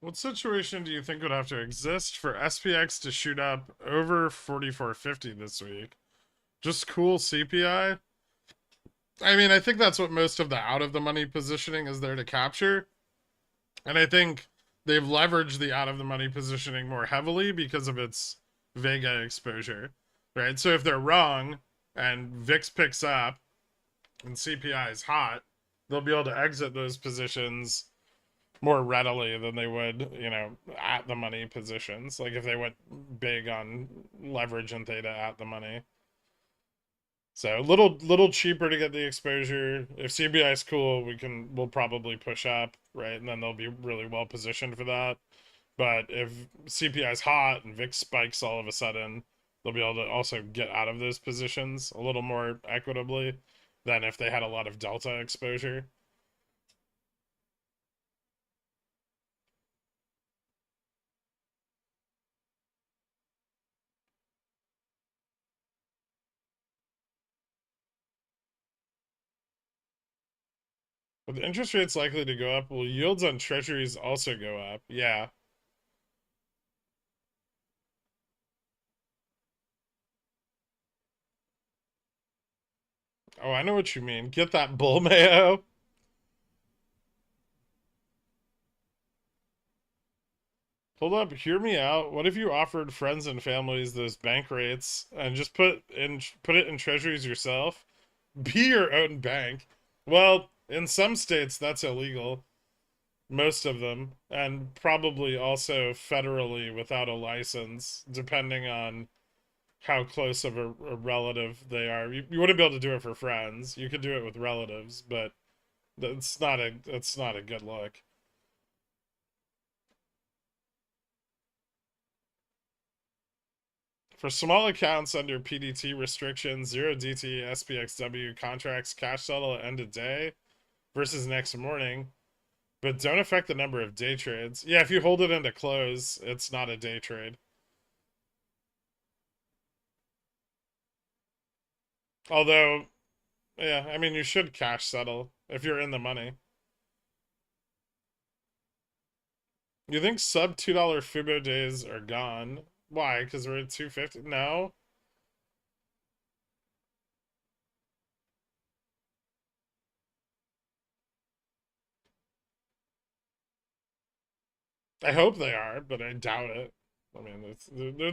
what situation do you think would have to exist for SPX to shoot up over 4450 this week? Just cool CPI? I mean, I think that's what most of the out of the money positioning is there to capture. And I think they've leveraged the out of the money positioning more heavily because of its Vega exposure, right? So if they're wrong and VIX picks up and CPI is hot, they'll be able to exit those positions more readily than they would, at the money positions. Like if they went big on leverage and theta at the money. So a little cheaper to get the exposure. If CBI is cool, we'll probably push up, right? And then they'll be really well positioned for that. But if CPI is hot and VIX spikes all of a sudden, they'll be able to also get out of those positions a little more equitably than if they had a lot of delta exposure. With interest rates likely to go up, will yields on treasuries also go up? Yeah. Oh, I know what you mean. Get that bull mayo. Hold up, hear me out. What if you offered friends and families those bank rates and just put it in treasuries yourself? Be your own bank. Well, in some states that's illegal. most of them, and probably also federally without a license, depending on how close of a relative they are. You wouldn't be able to do it for friends. You could do it with relatives, but it's not a good look. For small accounts under PDT restrictions, 0DT SPXW contracts cash settle at end of day versus next morning, but don't affect the number of day trades. Yeah, if you hold it into close, it's not a day trade. Although, yeah, I mean, you should cash settle if you're in the money. You think sub $2 Fubo days are gone? Why? Because we're at 250? No. I hope they are, but I doubt it. I mean,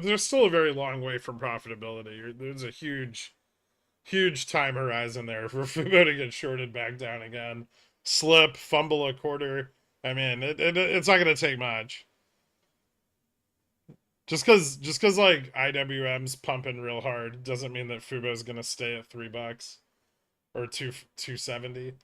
there's still a very long way from profitability. There's a huge time horizon there for Fubo to get shorted back down again. Slip, fumble a quarter. I mean, it's not going to take much. Just cause like IWM's pumping real hard doesn't mean that Fubo's gonna stay at $3 or 270.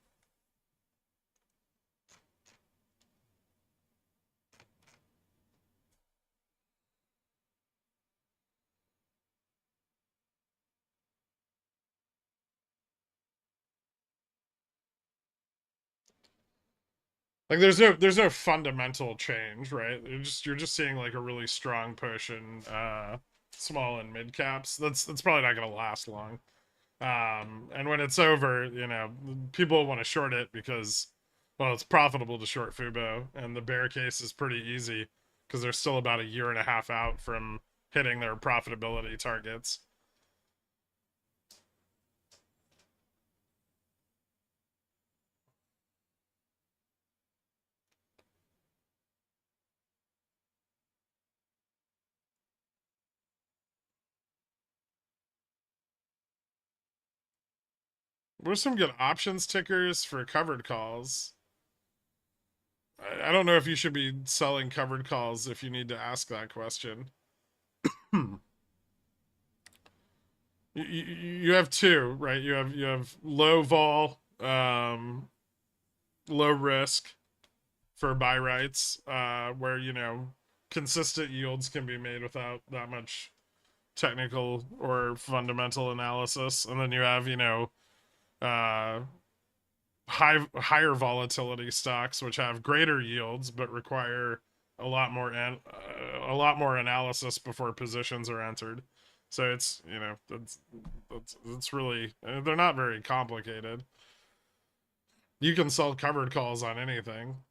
Like there's no fundamental change, right? You're just seeing like a really strong push in small and mid caps. That's probably not gonna last long. And when it's over, people want to short it because, well, it's profitable to short Fubo, and the bear case is pretty easy because they're still about a year and a half out from hitting their profitability targets. There's some good options tickers for covered calls. I don't know if you should be selling covered calls if you need to ask that question. You have two, right? You have low vol, low risk for buy rights, where consistent yields can be made without that much technical or fundamental analysis, and then you have uh, higher volatility stocks which have greater yields but require a lot more analysis before positions are entered. So it's really, they're not very complicated. You can sell covered calls on anything.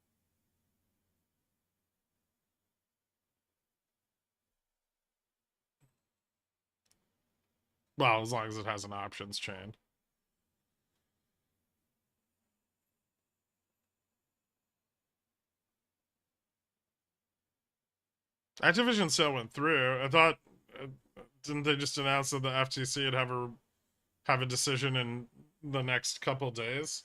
Well, as long as it has an options chain. Activision sale went through. I thought, uh, didn't they just announce that the FTC would have a decision in the next couple days?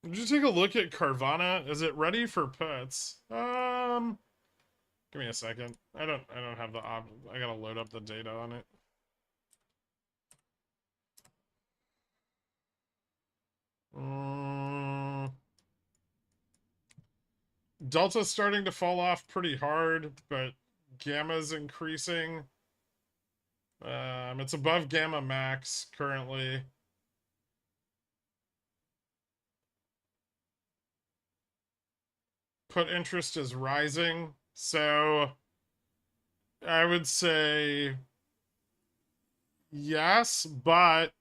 Did you take a look at Carvana? Is it ready for puts? Give me a second. I don't have the I gotta load up the data on it. Delta's starting to fall off pretty hard, but Gamma's increasing. It's above Gamma Max currently. Put interest is rising, so I would say yes, but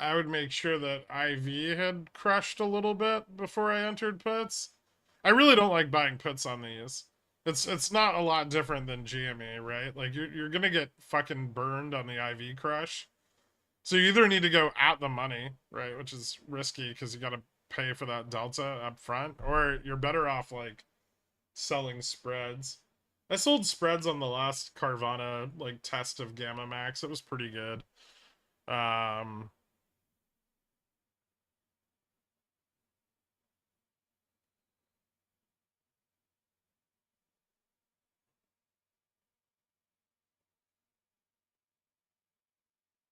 I would make sure that IV had crushed a little bit before I entered puts. I really don't like buying puts on these. It's not a lot different than GME, right? Like you're gonna get fucking burned on the IV crush. So you either need to go at the money, right, which is risky because you got to pay for that delta up front, or you're better off like selling spreads. I sold spreads on the last Carvana like test of Gamma Max. It was pretty good. Um,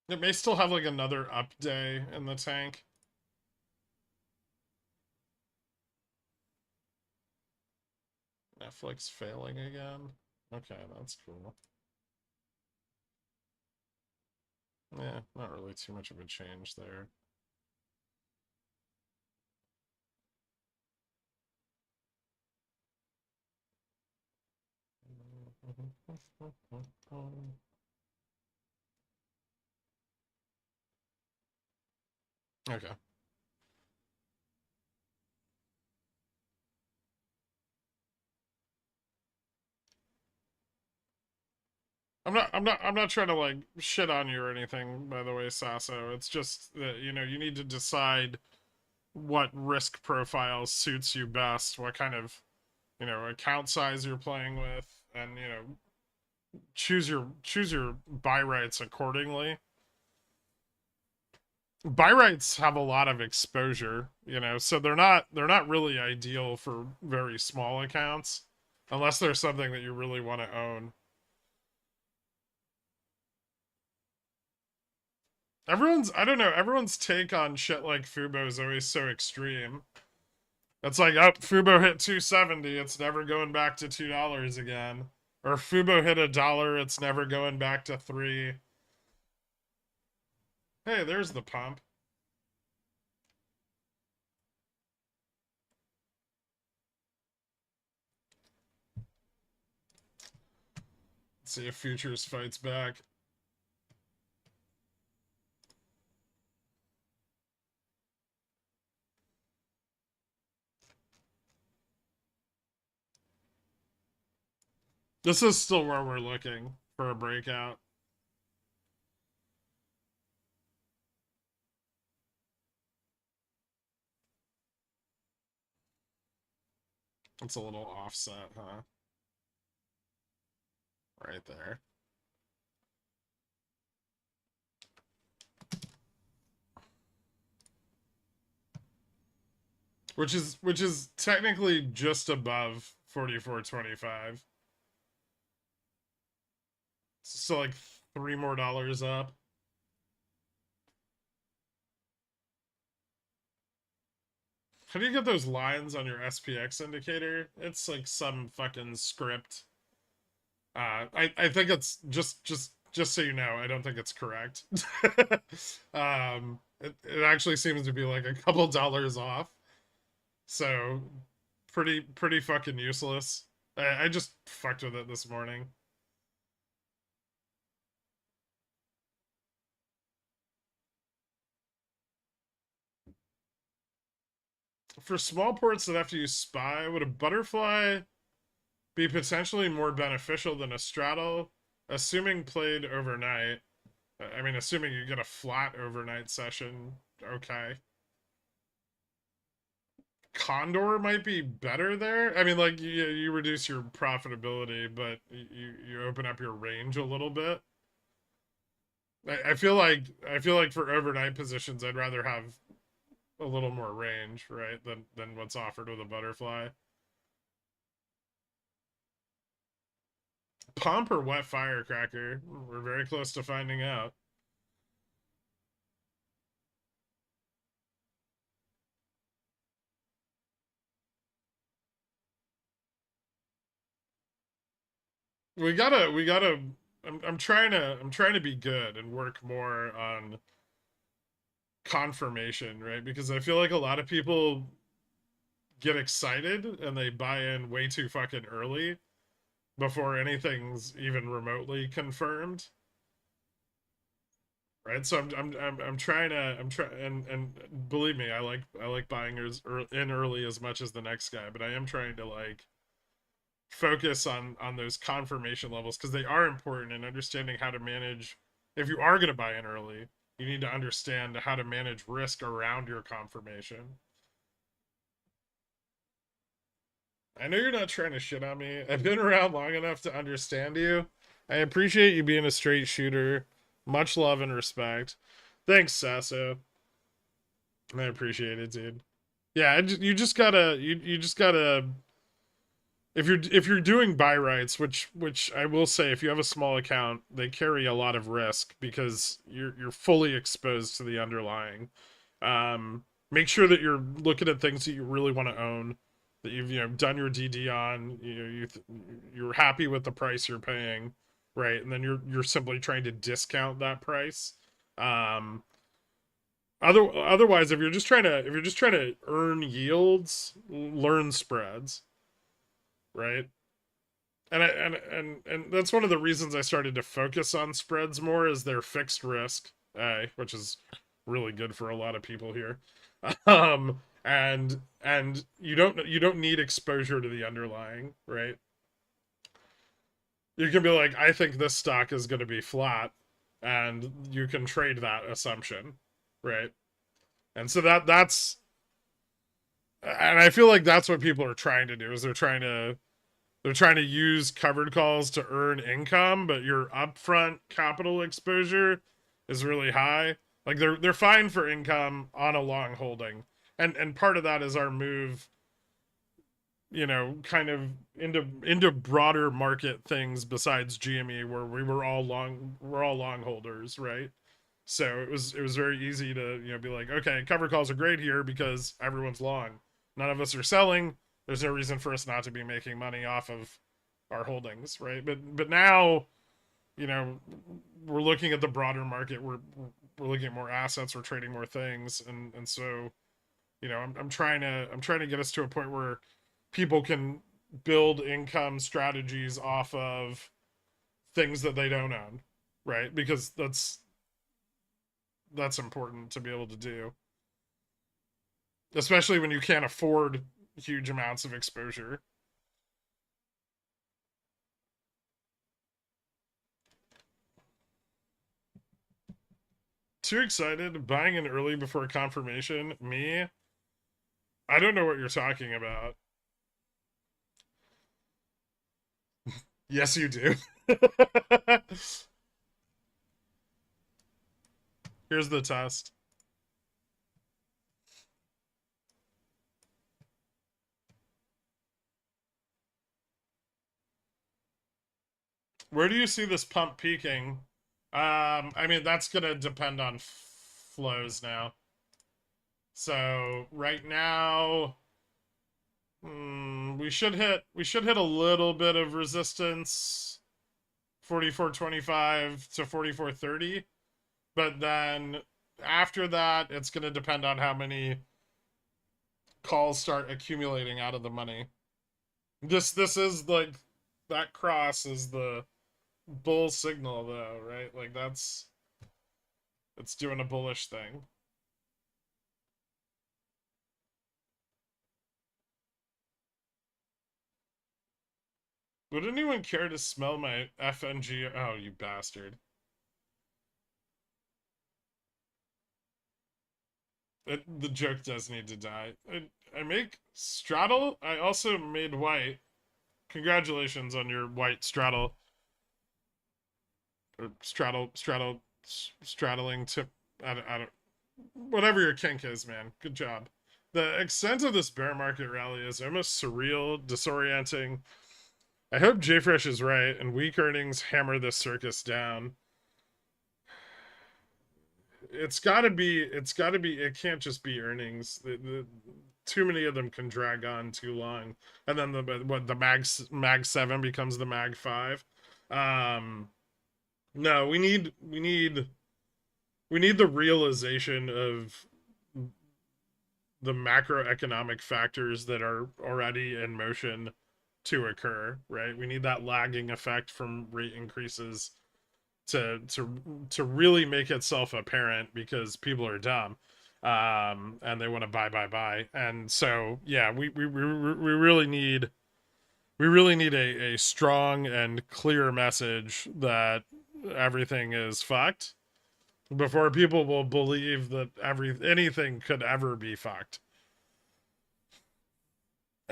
it may still have like another up day in the tank. Netflix failing again. Okay, that's cool. Yeah, not really too much of a change there. Okay. I'm not trying to like shit on you or anything, by the way, Sasso. It's just that, you need to decide what risk profile suits you best, what kind of, account size you're playing with, and, choose your buy rights accordingly. Buy rights have a lot of exposure, so they're not really ideal for very small accounts unless there's something that you really want to own. I don't know, everyone's take on shit like Fubo is always so extreme. It's like, oh, Fubo hit 270, it's never going back to $2 again. Or Fubo hit $1, it's never going back to 3. Hey, there's the pump. Let's see if Futures fights back. This is still where we're looking for a breakout. It's a little offset, huh? Right there. Which is technically just above 44.25. So like $3 more up. How do you get those lines on your SPX indicator? It's like some fucking script. I think it's just so you know, I don't think it's correct. It actually seems to be like a couple dollars off. So pretty fucking useless. I just fucked with it this morning. For small ports that have to use SPY, would a butterfly be potentially more beneficial than a straddle, assuming played overnight? I mean, assuming you get a flat overnight session, okay. Condor might be better there. I mean, like you reduce your profitability, but you open up your range a little bit. I feel like for overnight positions, I'd rather have a little more range, right, than what's offered with a butterfly. Pump or wet firecracker? We're very close to finding out. We gotta. I'm trying to be good and work more on confirmation, right? Because I feel like a lot of people get excited and they buy in way too fucking early before anything's even remotely confirmed, right? So I'm trying to I'm trying and believe me, I like buying in early as much as the next guy, but I am trying to like focus on those confirmation levels because they are important in understanding how to manage. If you are going to buy in early, you need to understand how to manage risk around your confirmation. I know you're not trying to shit on me. I've been around long enough to understand you. I appreciate you being a straight shooter. Much love and respect. Thanks, Sasso. I appreciate it, dude. Yeah, you just gotta you just gotta if you're doing buy rights, which I will say, if you have a small account, they carry a lot of risk because you're fully exposed to the underlying. Make sure that you're looking at things that you really want to own, that you've done your DD on. You're happy with the price you're paying, right? And then you're simply trying to discount that price. Um, Otherwise, if you're just trying to earn yields, learn spreads, right? And that's one of the reasons I started to focus on spreads more, is their fixed risk, which is really good for a lot of people here. And you don't need exposure to the underlying, right? You can be like, I think this stock is going to be flat, and you can trade that assumption, right? And so that's and I feel like that's what people are trying to do, is they're trying to use covered calls to earn income, but your upfront capital exposure is really high. Like they're fine for income on a long holding. And part of that is our move, kind of into broader market things besides GME, where we're all long holders, right? So it was very easy to, be like, okay, cover calls are great here because everyone's long. None of us are selling. There's no reason for us not to be making money off of our holdings, right? But now, you know, we're looking at the broader market. We're looking at more assets. We're trading more things, and so, I'm trying to get us to a point where people can build income strategies off of things that they don't own, right? Because that's important to be able to do, especially when you can't afford huge amounts of exposure. Too excited, buying in early before confirmation. Me, I don't know what you're talking about. Yes, you do. Here's the test. Where do you see this pump peaking? I mean, that's gonna depend on flows now. So right now, we should hit a little bit of resistance, 44.25 to 44.30, but then after that, it's gonna depend on how many calls start accumulating out of the money. This is like, that cross is the bull signal though, right? Like that's it's doing a bullish thing. Would anyone care to smell my FNG? Oh, you bastard. The joke does need to die. I make straddle. I also made white. Congratulations on your white straddle. Or straddling tip. I don't, whatever your kink is, man. Good job. The extent of this bear market rally is almost surreal, disorienting. I hope JFresh is right and weak earnings hammer this circus down. It can't just be earnings. Too many of them can drag on too long. And then the mag 7 becomes the mag 5. No, we need the realization of the macroeconomic factors that are already in motion to occur, right? We need that lagging effect from rate increases to really make itself apparent, because people are dumb, and they want to buy, and so yeah, we really need a strong and clear message that everything is fucked before people will believe that anything could ever be fucked.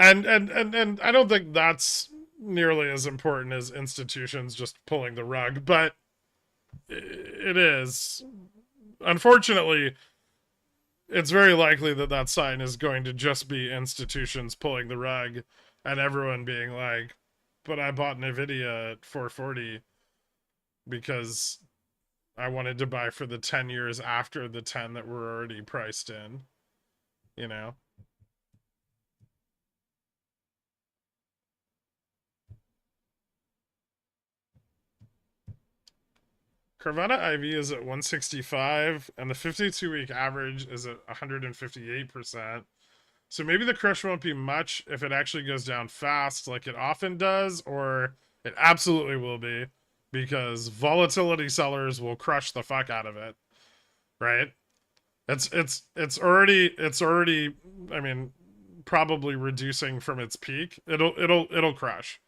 And I don't think that's nearly as important as institutions just pulling the rug, but it is. Unfortunately, it's very likely that that sign is going to just be institutions pulling the rug and everyone being like, but I bought Nvidia at 440 because I wanted to buy for the 10 years after the 10 that were already priced in, you know? Carvana IV is at 165 and the 52-week average is at 158%. So maybe the crush won't be much if it actually goes down fast like it often does, or it absolutely will be because volatility sellers will crush the fuck out of it, right? It's already I mean probably reducing from its peak. It'll crush.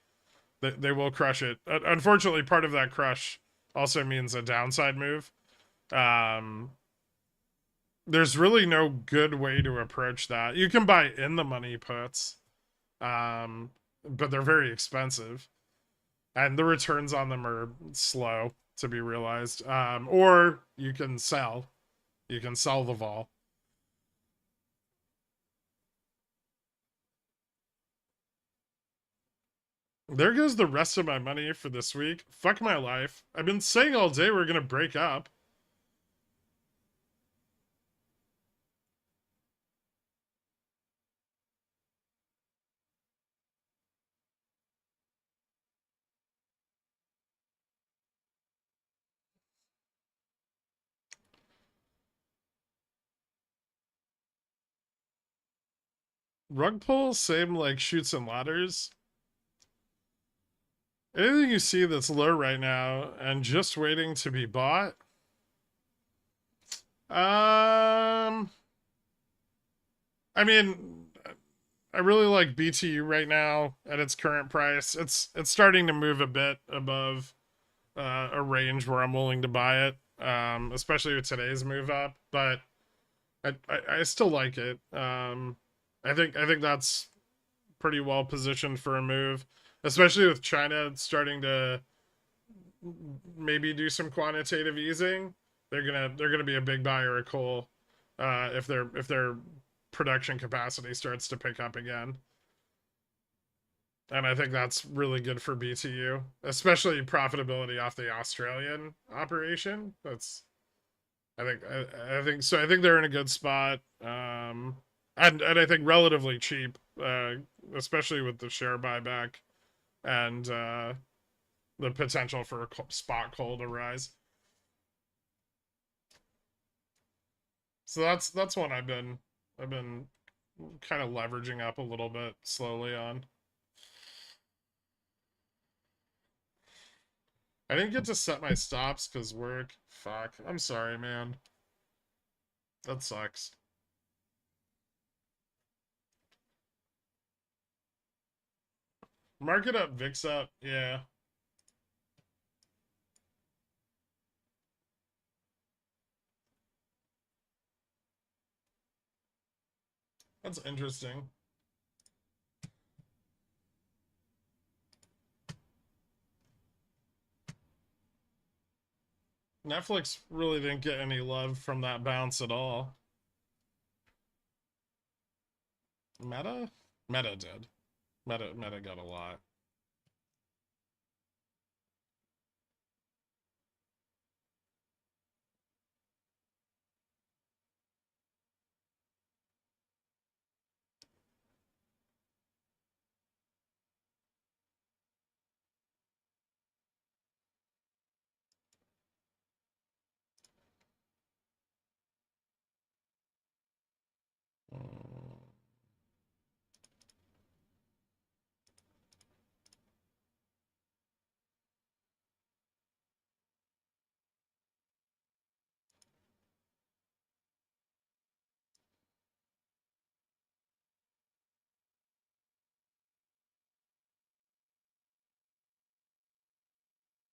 They will crush it. Unfortunately, part of that crush also means a downside move. Um, there's really no good way to approach that. You can buy in the money puts, but they're very expensive, and the returns on them are slow to be realized. Or you can sell. You can sell the vol. There goes the rest of my money for this week. Fuck my life. I've been saying all day we're gonna break up. Rug pull, same like shoots and ladders. Anything you see that's low right now and just waiting to be bought. I mean, I really like BTU right now at its current price. It's starting to move a bit above a range where I'm willing to buy it, especially with today's move up. But I still like it. I think that's pretty well positioned for a move, especially with China starting to maybe do some quantitative easing. They're gonna be a big buyer of coal if their production capacity starts to pick up again. And I think that's really good for BTU, especially profitability off the Australian operation. I think so. I think they're in a good spot, and I think relatively cheap, especially with the share buyback and the potential for a spot coal to rise. So that's one I've been kind of leveraging up a little bit slowly on. I didn't get to set my stops because work. Fuck. I'm sorry, man. That sucks. Market up, VIX up. Yeah. That's interesting. Netflix really didn't get any love from that bounce at all. Meta? Meta did. Meta got a lot. Mm.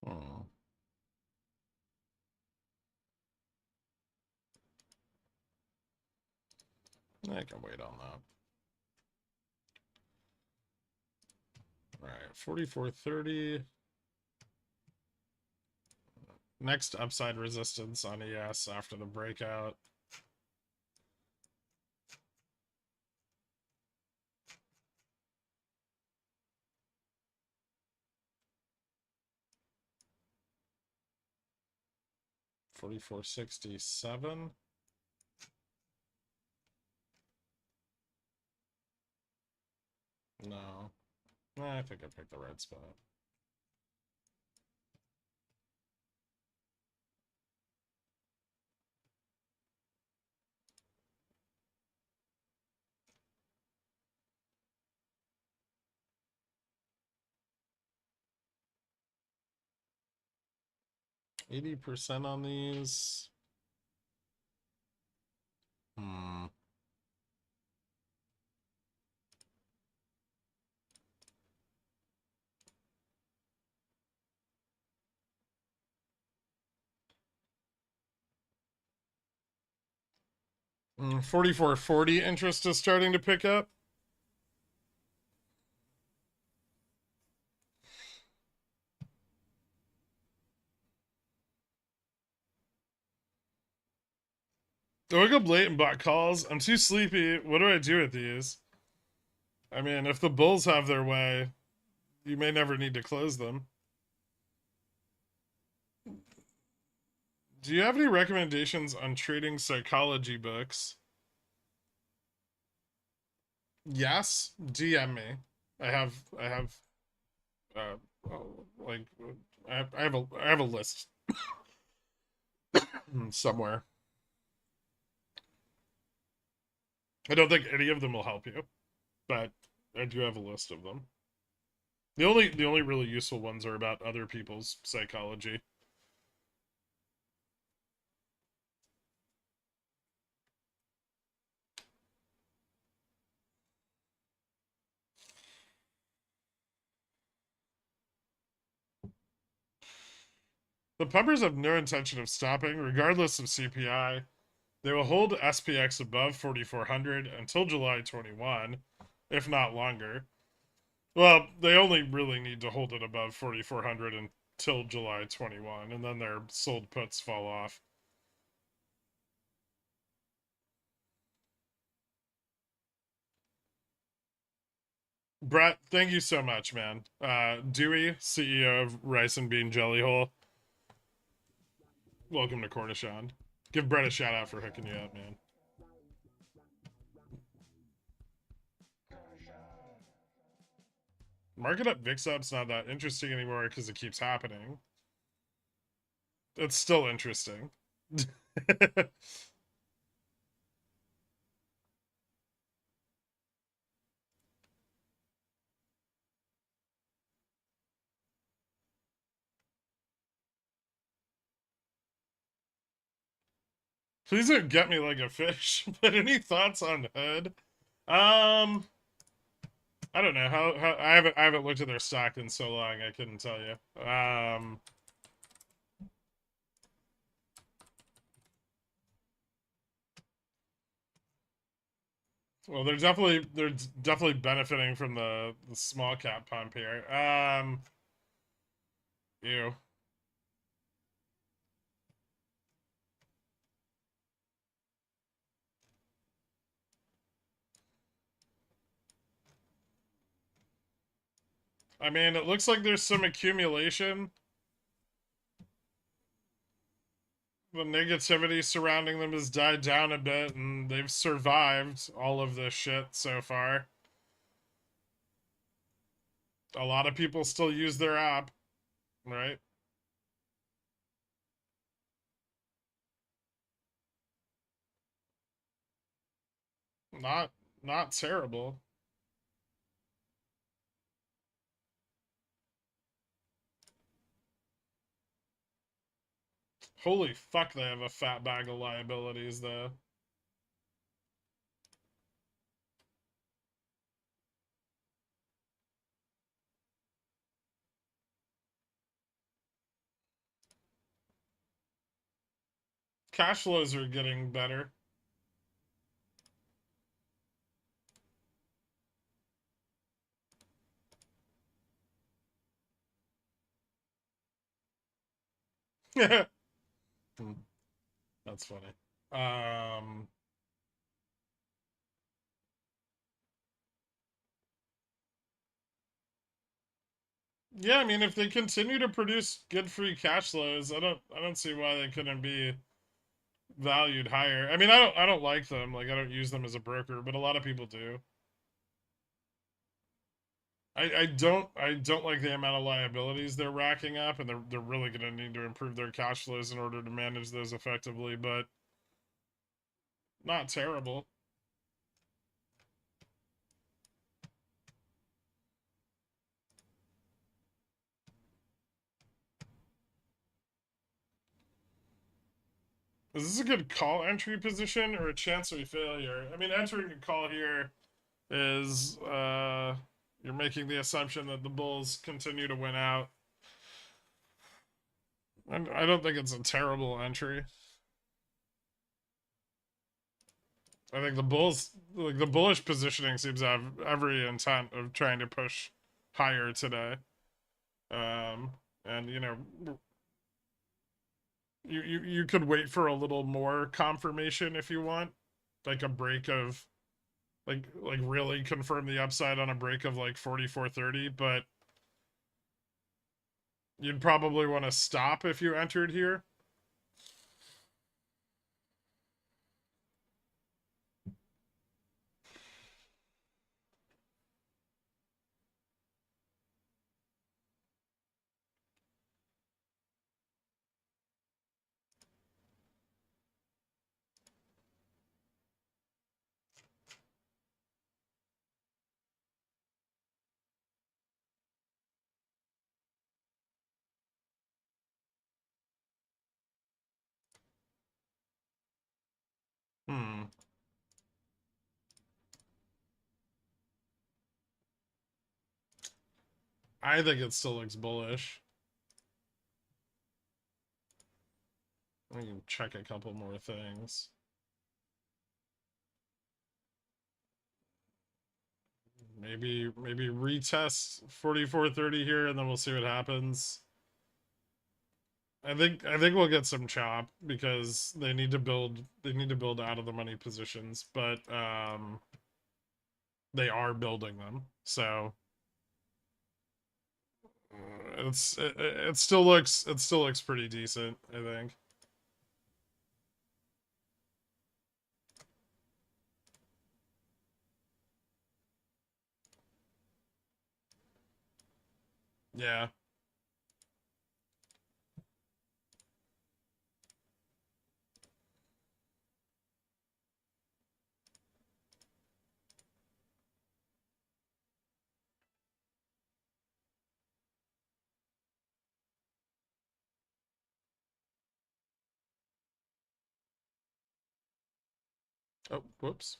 Hmm. I can wait on that. All right, 44.30. Next upside resistance on ES after the breakout. $44.67. No. I think I picked the right spot. %80 on these. 44.40 interest is starting to pick up. I woke up late and bought calls. I'm too sleepy. What do I do with these? I mean, if the bulls have their way, you may never need to close them. Do you have any recommendations on trading psychology books? Yes, DM me. I have uh like I have a list somewhere. I don't think any of them will help you, but I do have a list of them. The only really useful ones are about other people's psychology. The pumpers have no intention of stopping, regardless of CPI. They will hold SPX above 4,400 until July 21, if not longer. Well, they only really need to hold it above 4,400 until July 21, and then their sold puts fall off. Brett, thank you so much, man. Dewey, CEO of Rice and Bean Jelly Hole. Welcome to Cornishon. Give Brett a shout out for hooking you up, man. Market up VIX up's not that interesting anymore because it keeps happening. It's still interesting. Please don't get me like a fish. But any thoughts on Hood? I don't know how I haven't looked at their stock in so long. I couldn't tell you. Well, they're definitely benefiting from the small cap pump here. Ew. I mean, it looks like there's some accumulation. The negativity surrounding them has died down a bit, and they've survived all of this shit so far. A lot of people still use their app, right? Not terrible. Holy fuck, they have a fat bag of liabilities, though. Cash flows are getting better. Hmm, that's funny. Um, yeah, I mean, if they continue to produce good free cash flows, I don't see why they couldn't be valued higher. I mean, I don't like them. Like, I don't use them as a broker, but a lot of people do. I don't like the amount of liabilities they're racking up, and they're really going to need to improve their cash flows in order to manage those effectively. But not terrible. Is this a good call entry position or a chancery failure? I mean, entering a call here is you're making the assumption that the Bulls continue to win out. And I don't think it's a terrible entry. I think the Bulls, like the bullish positioning, seems to have every intent of trying to push higher today. And you could wait for a little more confirmation if you want, like a break of like really confirm the upside on a break of like 44.30, but you'd probably want to stop if you entered here. Hmm. I think it still looks bullish. I can check a couple more things. Maybe retest 44.30 here, and then we'll see what happens. I think we'll get some chop because they need to build out of the money positions, but they are building them. So it still looks pretty decent, I think. Yeah. Oh, whoops.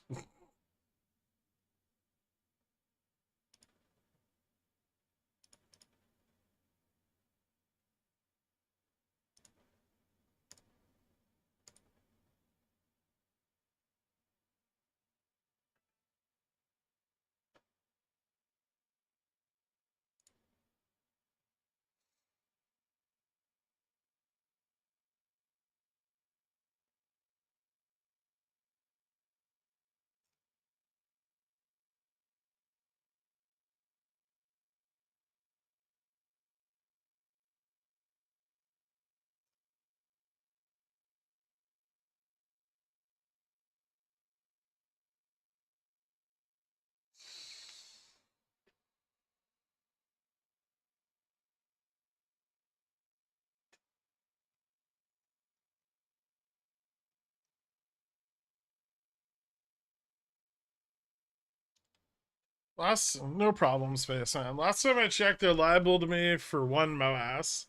No problem, Spaceman. Last time I checked, they're liable to me for one MOASS.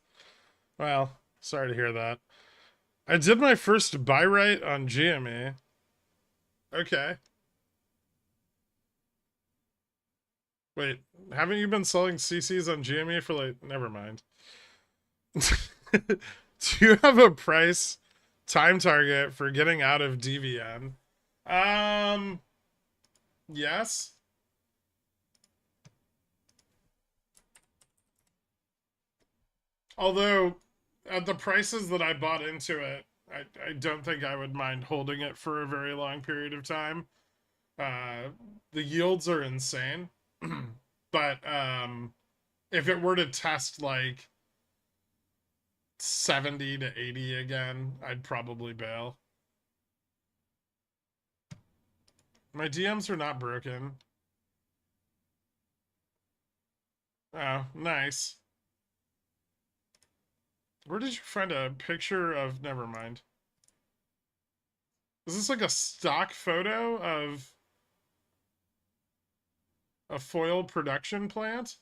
Well, sorry to hear that. I did my first buy right on GME. Okay. Wait, haven't you been selling CCs on GME for like? Never mind. Do you have a price time target for getting out of DVN? Um, yes. Although at the prices that I bought into it, I don't think I would mind holding it for a very long period of time. Uh, the yields are insane, but if it were to test like 70 to 80 again, I'd probably bail. My DMs are not broken. Oh, nice. Where did you find a picture of? Never mind. Is this like a stock photo of a foil production plant?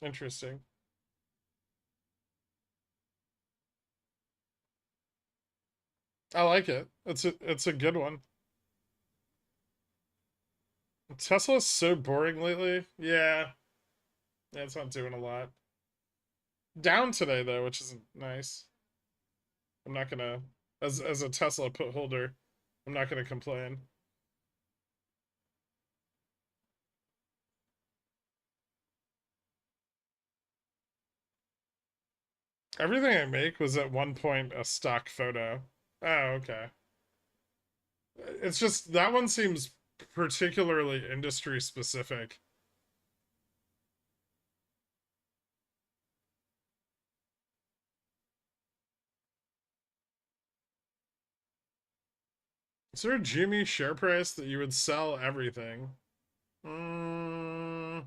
Interesting. I like it. It's a good one. Tesla's so boring lately. Yeah. Yeah, it's not doing a lot. Down today though, which is nice. I'm not gonna as a Tesla put holder, I'm not gonna complain. Everything I make was at one point a stock photo. Oh, okay. It's just that one seems particularly industry specific. Is there a Jimmy share price that you would sell everything? Mm,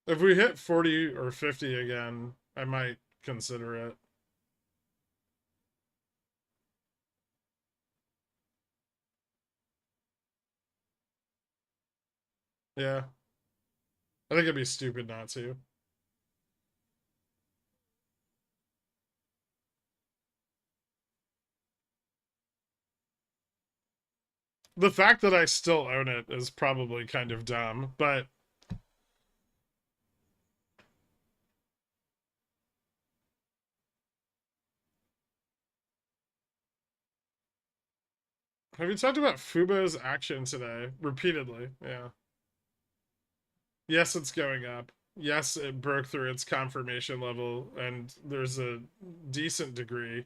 if we hit 40 or 50 again, I might consider it. Yeah. I think it'd be stupid not to. The fact that I still own it is probably kind of dumb, but have you talked about Fubo's action today repeatedly? Yeah. Yes, it's going up. Yes, it broke through its confirmation level, and there's a decent degree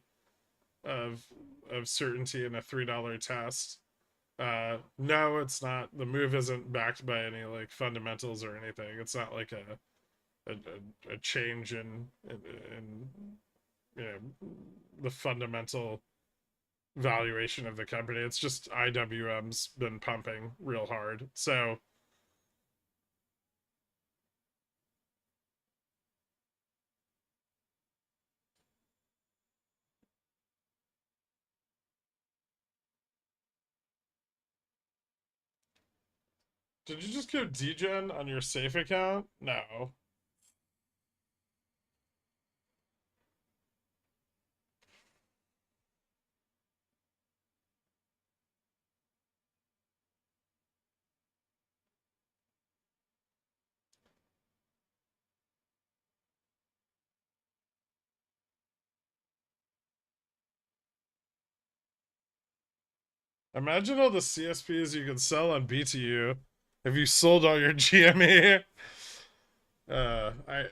of certainty in a $3 test. No, it's not. The move isn't backed by any like fundamentals or anything. It's not like a change in you know the fundamental valuation of the company. It's just IWM's been pumping real hard. So did you just go degen on your safe account? No. Imagine all the CSPs you could sell on BTU if you sold all your GME. Uh, I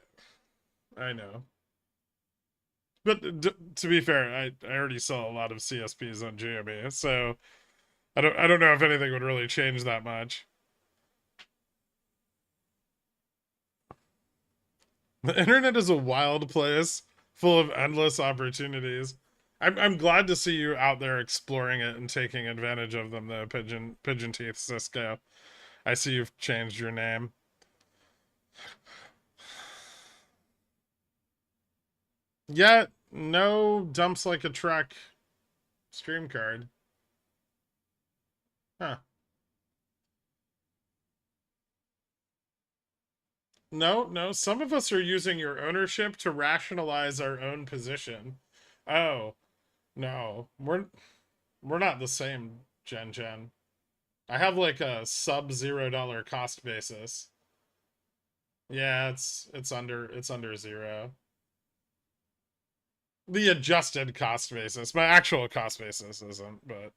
I know, but to be fair, I already sell a lot of CSPs on GME, so I don't know if anything would really change that much. The internet is a wild place full of endless opportunities. I'm glad to see you out there exploring it and taking advantage of them, though, Pigeon Teeth Cisco. I see you've changed your name. Yet, no dumps like a truck stream card. Huh. No. Some of us are using your ownership to rationalize our own position. Oh, no. We're not the same, Gen. I have like a sub $0 cost basis. Yeah, it's under zero. The adjusted cost basis. My actual cost basis isn't, but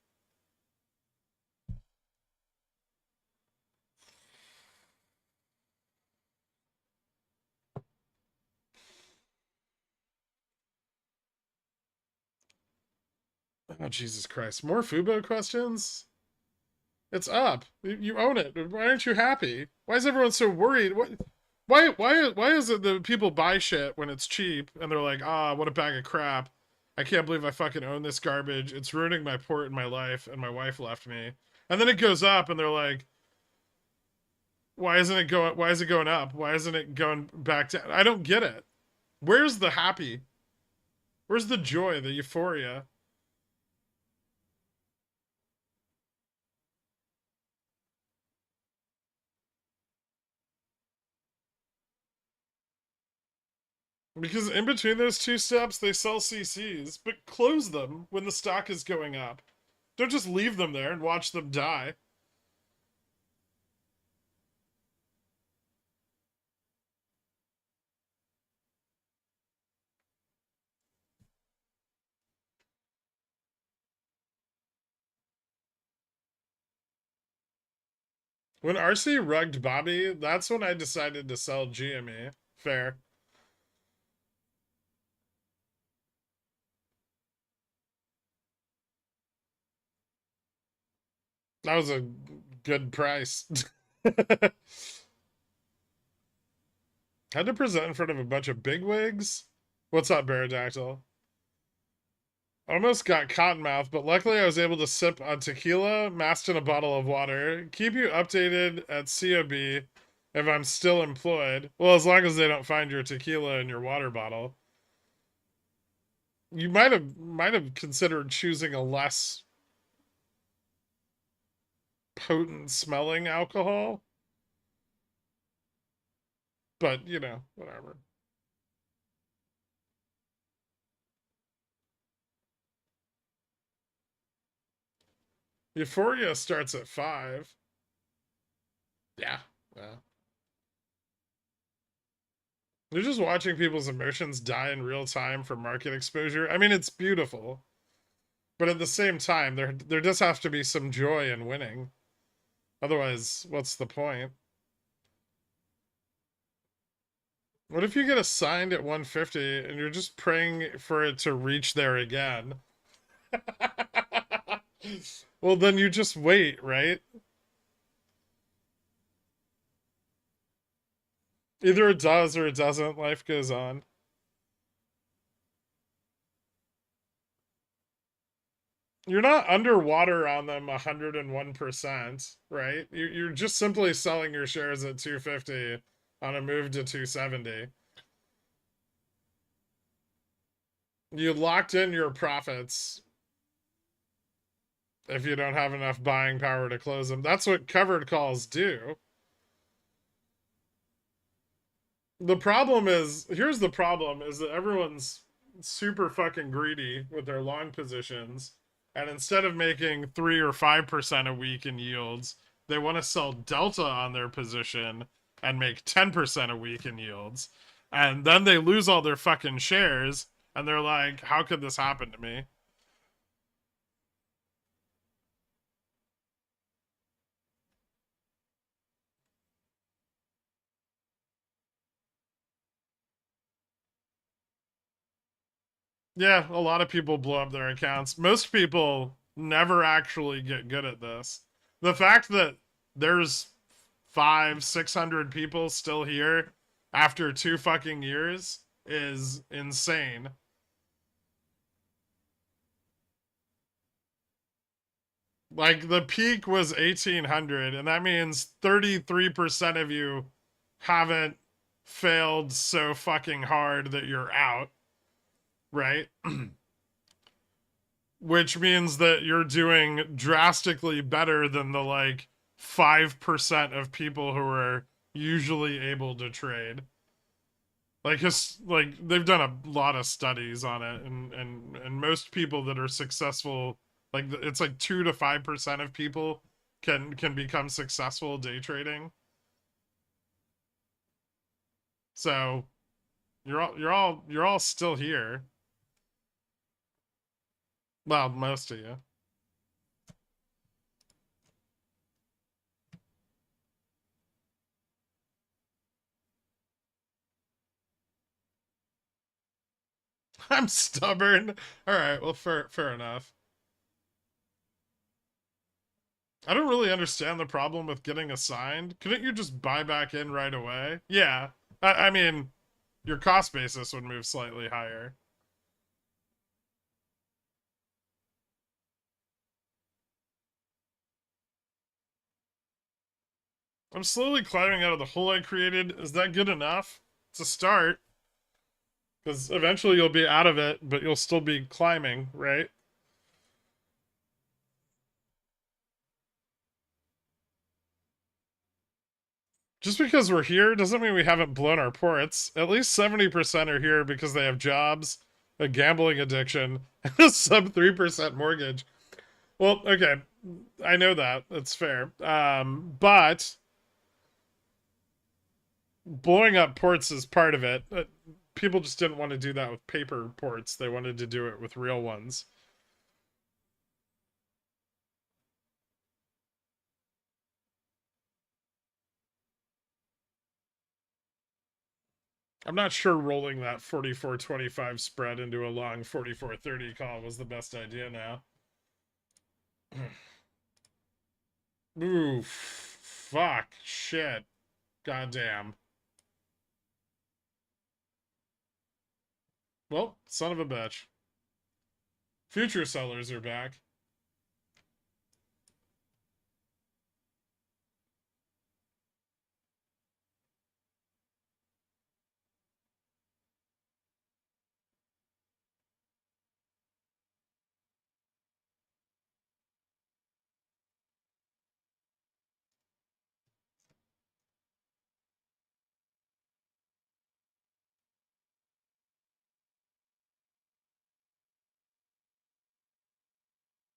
oh Jesus Christ. More Fubo questions? It's up. You own it. Why aren't you happy? Why is everyone so worried? Why is it that people buy shit when it's cheap and they're like, ah, what a bag of crap. I can't believe I fucking own this garbage. It's ruining my port in my life, and my wife left me. And then it goes up and they're like, why is it going up? Why isn't it going back down? I don't get it. Where's the happy? Where's the joy, the euphoria? Because in between those two steps, they sell CCs, but close them when the stock is going up. Don't just leave them there and watch them die. When RC rugged Bobby, that's when I decided to sell GME. Fair. That was a good price. Had to present in front of a bunch of bigwigs. What's up, Baradactyl? Almost got cottonmouth, but luckily I was able to sip on tequila masked in a bottle of water. Keep you updated at COB if I'm still employed. Well, as long as they don't find your tequila in your water bottle. You might have considered choosing a less potent smelling alcohol. But, whatever. Euphoria starts at 5. Yeah. You're just watching people's emotions die in real time for market exposure. I mean, it's beautiful. But at the same time, there does have to be some joy in winning. Otherwise, what's the point? What if you get assigned at 150 and you're just praying for it to reach there again? Well, then you just wait, right? Either it does or it doesn't. Life goes on. You're not underwater on them 101%, right? You're just simply selling your shares at 250 on a move to 270. You locked in your profits if you don't have enough buying power to close them. That's what covered calls do. The problem is, here's the problem, is that everyone's super fucking greedy with their long positions, and instead of making 3 or 5% a week in yields, they want to sell delta on their position and make 10% a week in yields. And then they lose all their fucking shares, and they're like, how could this happen to me? Yeah, a lot of people blow up their accounts. Most people never actually get good at this. The fact that there's 600 people still here after 2 fucking years is insane. Like, the peak was 1800, and that means 33% of you haven't failed so fucking hard that you're out, right? Which means that you're doing drastically better than the like 5% of people who are usually able to trade. Like they've done a lot of studies on it, and most people that are successful, like it's like 2 to 5% of people can become successful day trading. So you're all still here. Well, most of you. I'm stubborn. All right, well, fair enough. I don't really understand the problem with getting assigned. Couldn't you just buy back in right away? Yeah. I mean, your cost basis would move slightly higher. I'm slowly climbing out of the hole I created. Is that good enough? It's a start. Because eventually you'll be out of it, but you'll still be climbing, right? Just because we're here doesn't mean we haven't blown our ports. At least 70% are here because they have jobs, a gambling addiction, and a sub 3% mortgage. Well, okay, I know that. That's fair. But blowing up ports is part of it. People just didn't want to do that with paper ports. They wanted to do it with real ones. I'm not sure rolling that 44.25 spread into a long 44.30 call was the best idea now. Ooh, fuck, shit, goddamn. Well, son of a bitch. Future sellers are back.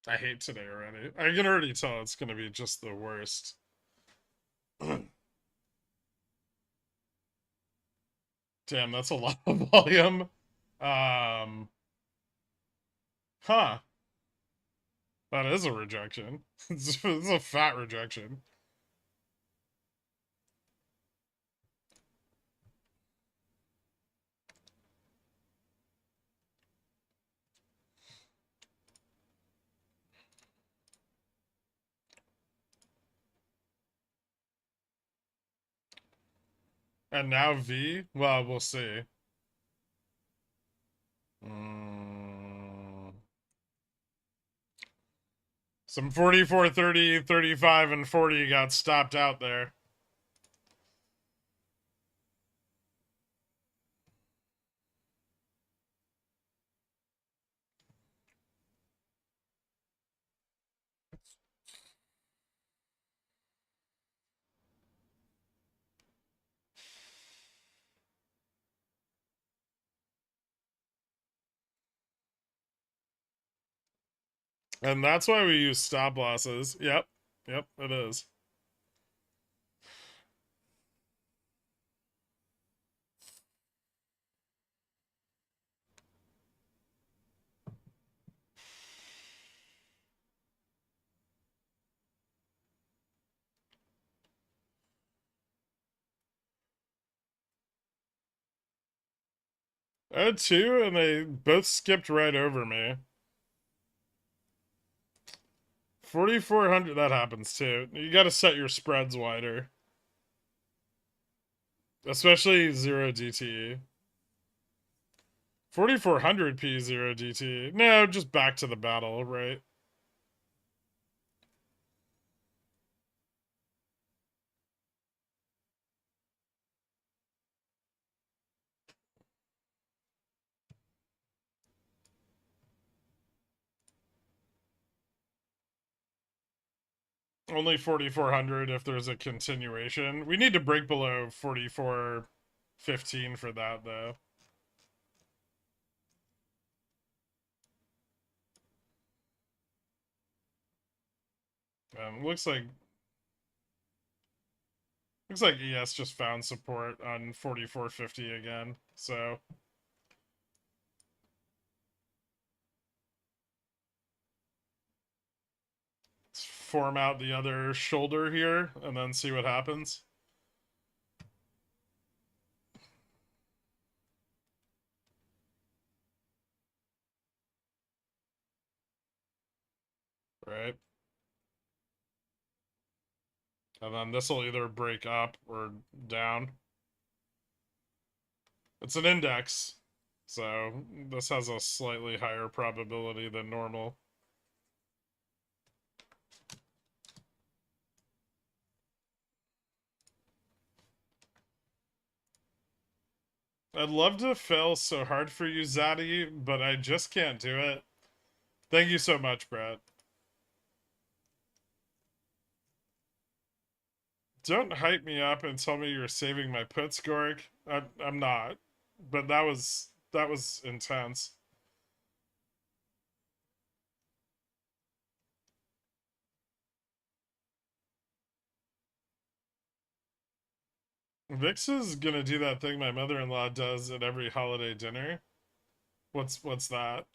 I hate today already. I can already tell it's gonna be just the worst. Damn, that's a lot of volume. Um, huh. That is a rejection. It's a fat rejection. And now V? Well, we'll see. Mm. Some 44, 30, 35, and 40 got stopped out there. And that's why we use stop losses. Yep. Yep, it is. I had two, and they both skipped right over me. 4,400, that happens too. You gotta set your spreads wider. Especially 0 DTE. 4,400 P 0 DTE. No, just back to the battle, right? Only 4,400 if there's a continuation. We need to break below 44.15 for that, though. Looks like ES just found support on 44.50 again. So let's form out the other shoulder here and then see what happens. Right. And then this will either break up or down. It's an index, so this has a slightly higher probability than normal. I'd love to fail so hard for you, Zaddy, but I just can't do it. Thank you so much, Brett. Don't hype me up and tell me you're saving my puts, Gork. I'm not. But that was intense. Vix is gonna do that thing my mother-in-law does at every holiday dinner. What's that?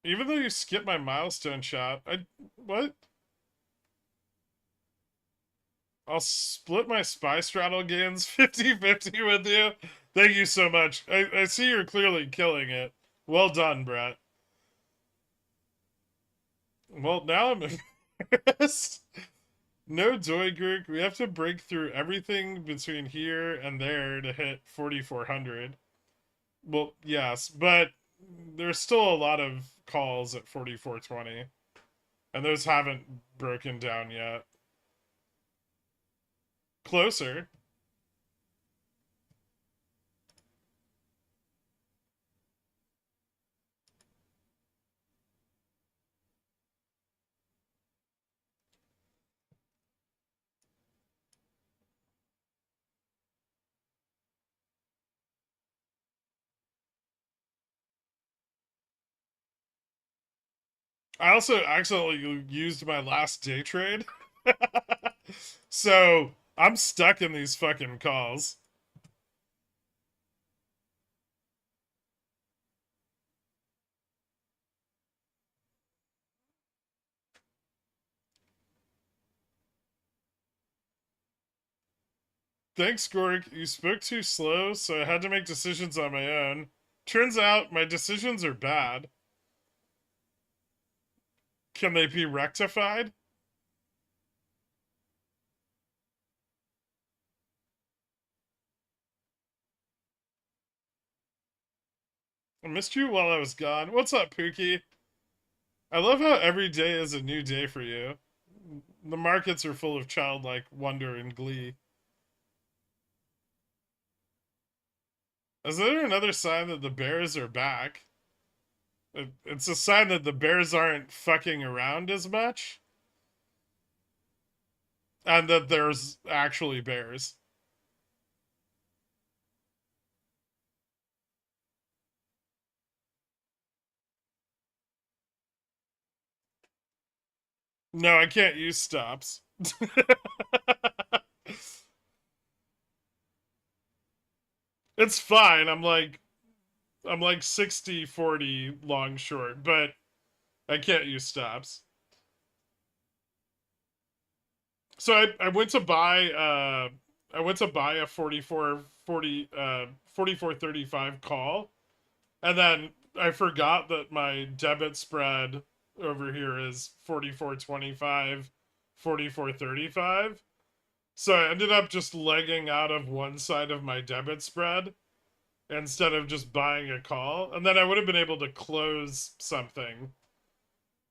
Even though you skipped my milestone shot, what? I'll split my spy straddle gains 50-50 with you. Thank you so much. I see you're clearly killing it. Well done, Brett. Well, now I'm impressed. No Doigurk. We have to break through everything between here and there to hit 4,400. Well, yes, but there's still a lot of calls at 4,420. And those haven't broken down yet. Closer. I also accidentally used my last day trade. So I'm stuck in these fucking calls. Thanks, Gork. You spoke too slow, so I had to make decisions on my own. Turns out my decisions are bad. Can they be rectified? I missed you while I was gone. What's up, Pookie? I love how every day is a new day for you. The markets are full of childlike wonder and glee. Is there another sign that the bears are back? It's a sign that the bears aren't fucking around as much. And that there's actually bears. No, I can't use stops. It's fine. I'm like 60-40 long short, but I can't use stops. So I went to buy a 44.35 call, and then I forgot that my debit spread over here is 44.25, 44.35. So I ended up just legging out of one side of my debit spread instead of just buying a call. And then I would have been able to close something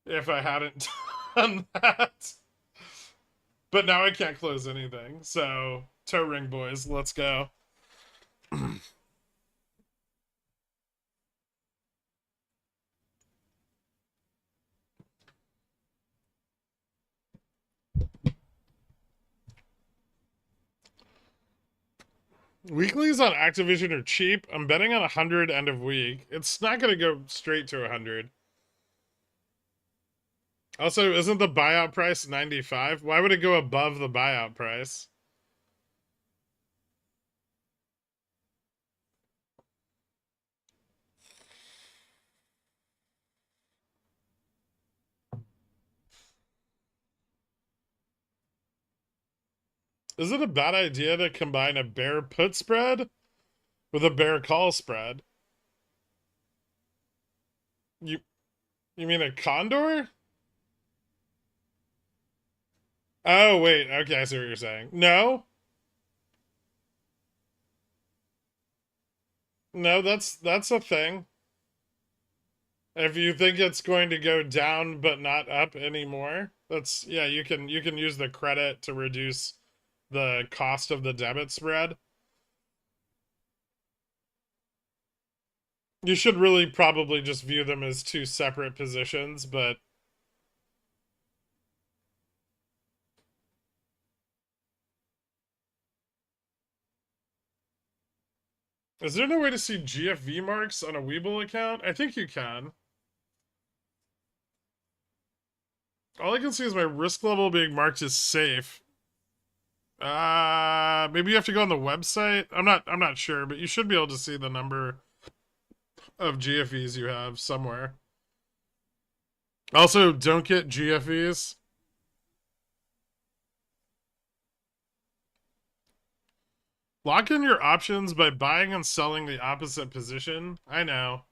if I hadn't done that. But now I can't close anything. So, toe ring boys, let's go. Weeklies on Activision are cheap. I'm betting on 100 end of week. It's not going to go straight to 100. Also, isn't the buyout price 95? Why would it go above the buyout price? Is it a bad idea to combine a bear put spread with a bear call spread? You you mean a condor? Oh wait, okay, I see what you're saying. No, no, that's a thing. If you think it's going to go down but not up anymore, that's yeah, you can use the credit to reduce the cost of the debit spread. You should really probably just view them as two separate positions, but is there no way to see GFV marks on a WeBull account? I think you can. All I can see is my risk level being marked as safe. Maybe you have to go on the website. I'm not sure, but you should be able to see the number of GFEs you have somewhere. Also, don't get GFEs. Lock in your options by buying and selling the opposite position. I know.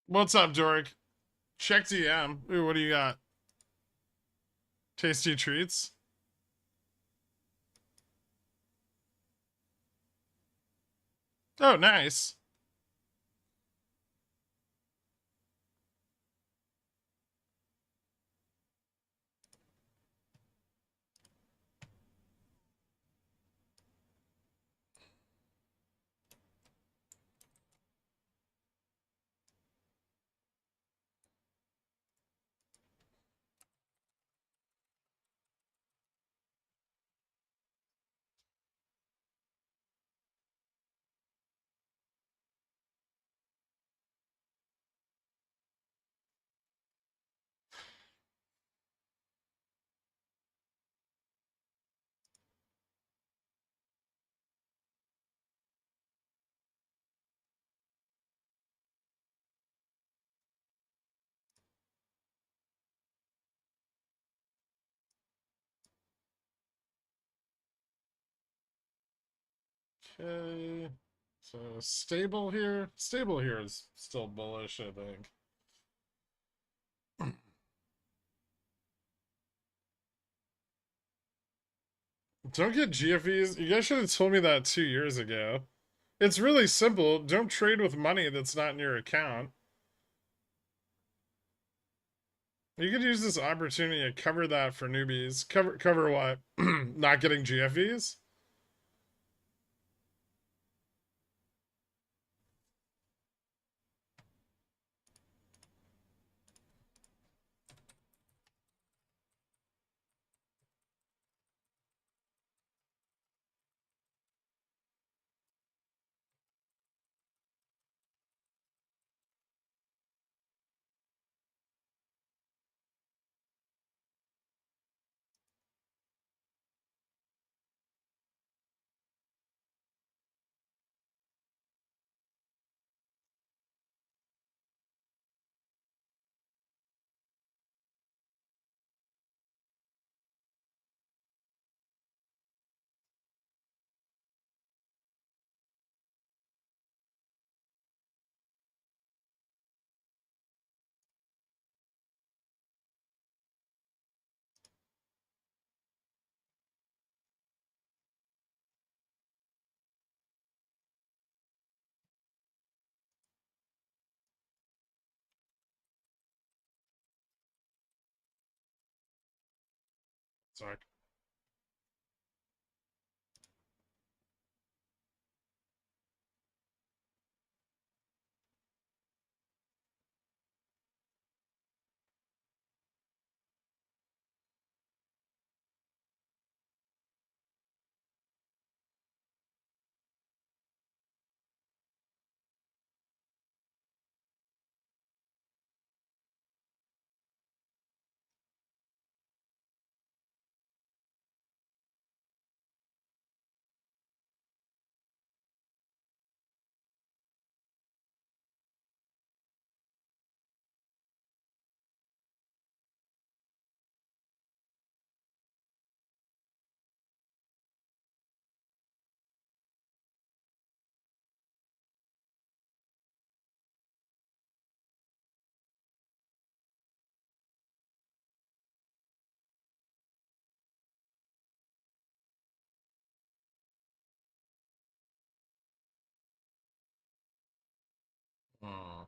What's up, Dork? Check DM. Ooh, what do you got? Tasty treats? Oh, nice. Okay. So stable here. Stable here is still bullish, I think. Don't get GFEs. You guys should have told me that 2 years ago. It's really simple. Don't trade with money that's not in your account. You could use this opportunity to cover that for newbies. Cover what? Not getting GFEs? Sorry. Hmm.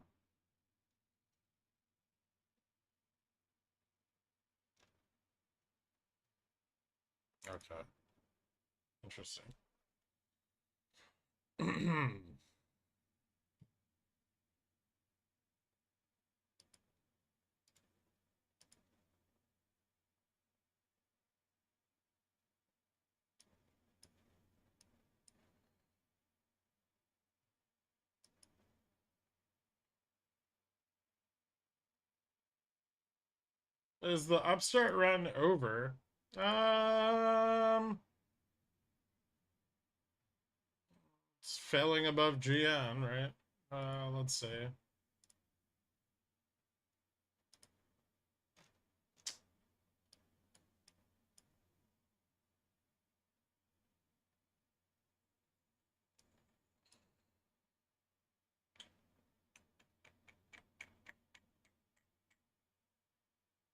Okay. Interesting. Is the upstart run over? It's failing above GN, right? Let's see.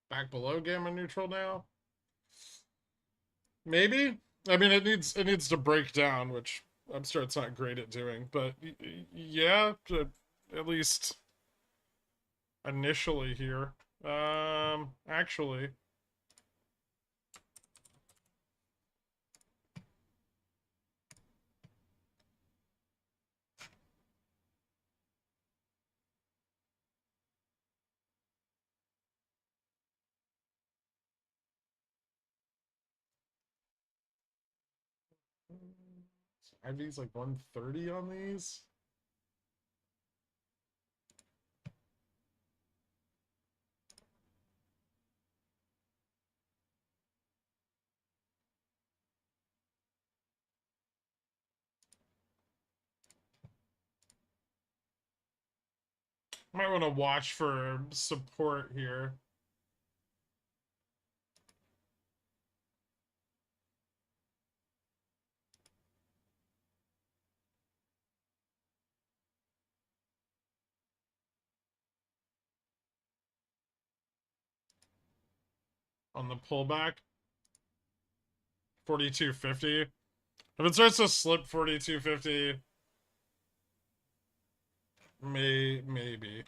Back below gamma neutral now? Maybe. I mean, it needs to break down, which Upstart's not great at doing. But yeah, at least initially here. Actually, IV's like 130 on these. Might want to watch for support here. On the pullback. 4250. If it starts to slip 4250, maybe.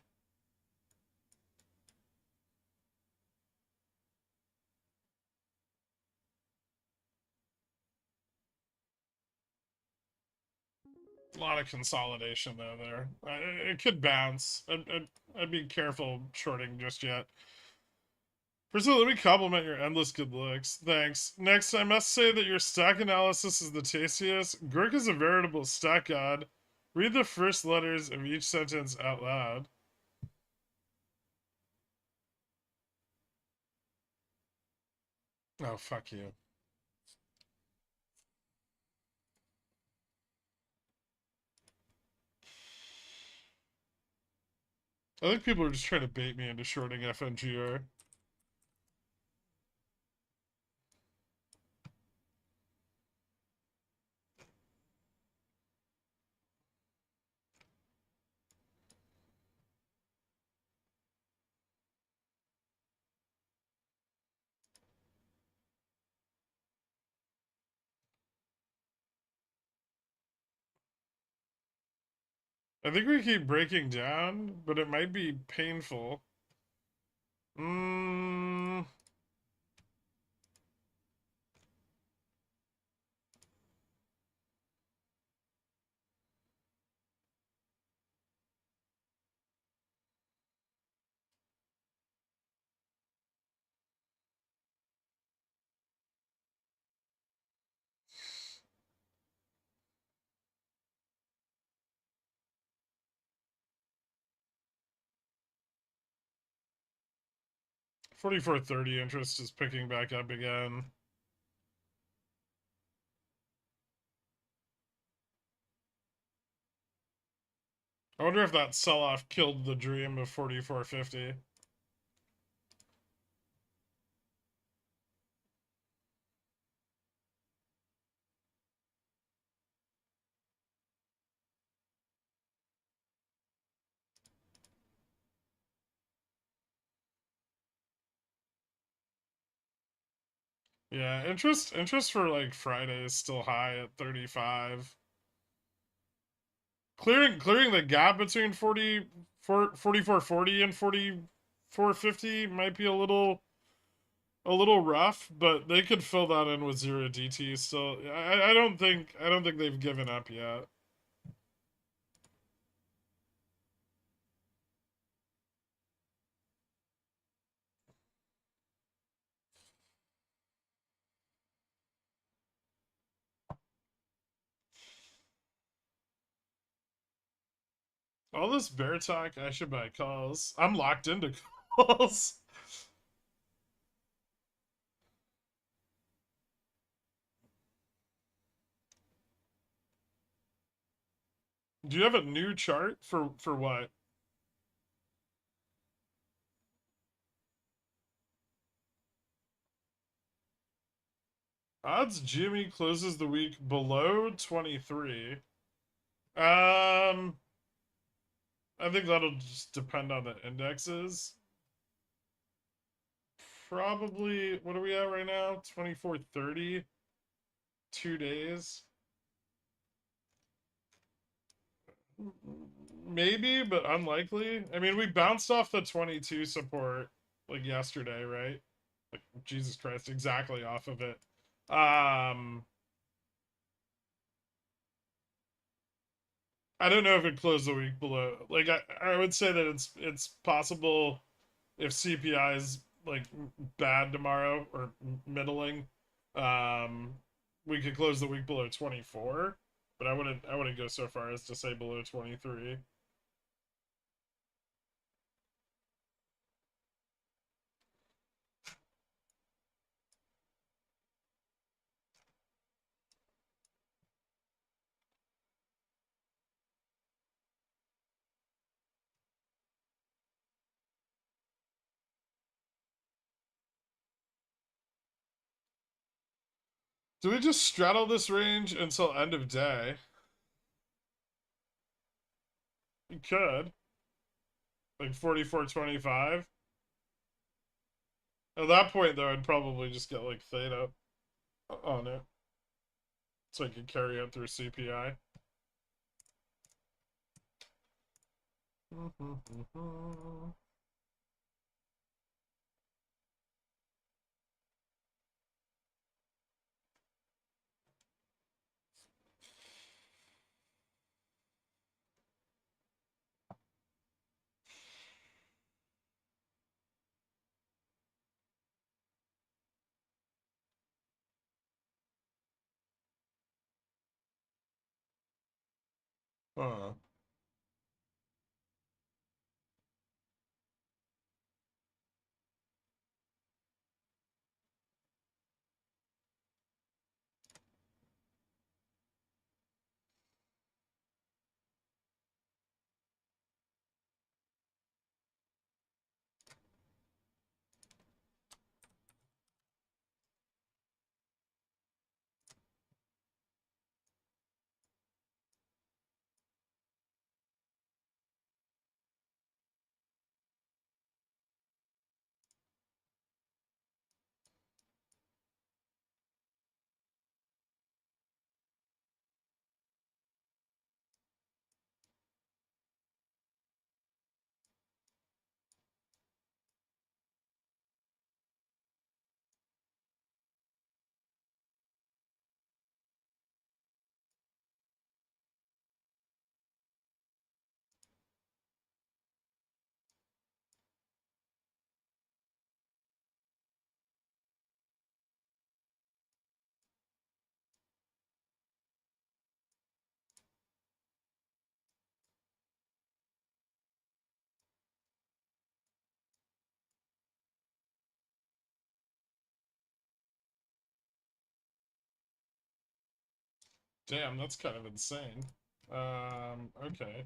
A lot of consolidation though there. It could bounce. I'd be careful shorting just yet. First of all, let me compliment your endless good looks. Thanks. Next, I must say that your stack analysis is the tastiest. Gherk is a veritable stack god. Read the first letters of each sentence out loud. Oh, fuck you. I think people are just trying to bait me into shorting FNGR. I think we keep breaking down, but it might be painful. 44.30 interest is picking back up again. I wonder if that sell-off killed the dream of 44.50. Yeah, interest for like Friday is still high at 35. Clearing the gap between 44.40 and 44.50 might be a little rough, but they could fill that in with zero DT still. I don't think they've given up yet. All this bear talk, I should buy calls. I'm locked into calls. Do you have a new chart for what? Odds Jimmy closes the week below 23. I think that'll just depend on the indexes. Probably, what are we at right now? 24.30. 2 days. Maybe, but unlikely. I mean, we bounced off the 22 support like yesterday, right? Like Jesus Christ, exactly off of it. I don't know if it closed the week below. Like I would say that it's possible if CPI is like bad tomorrow or middling, um, we could close the week below 24. But I wouldn't go so far as to say below 23. Do we just straddle this range until end of day? We could. Like 44.25. At that point, though, I'd probably just get like theta on it. So I could carry it through CPI. Huh. Damn, that's kind of insane. Okay.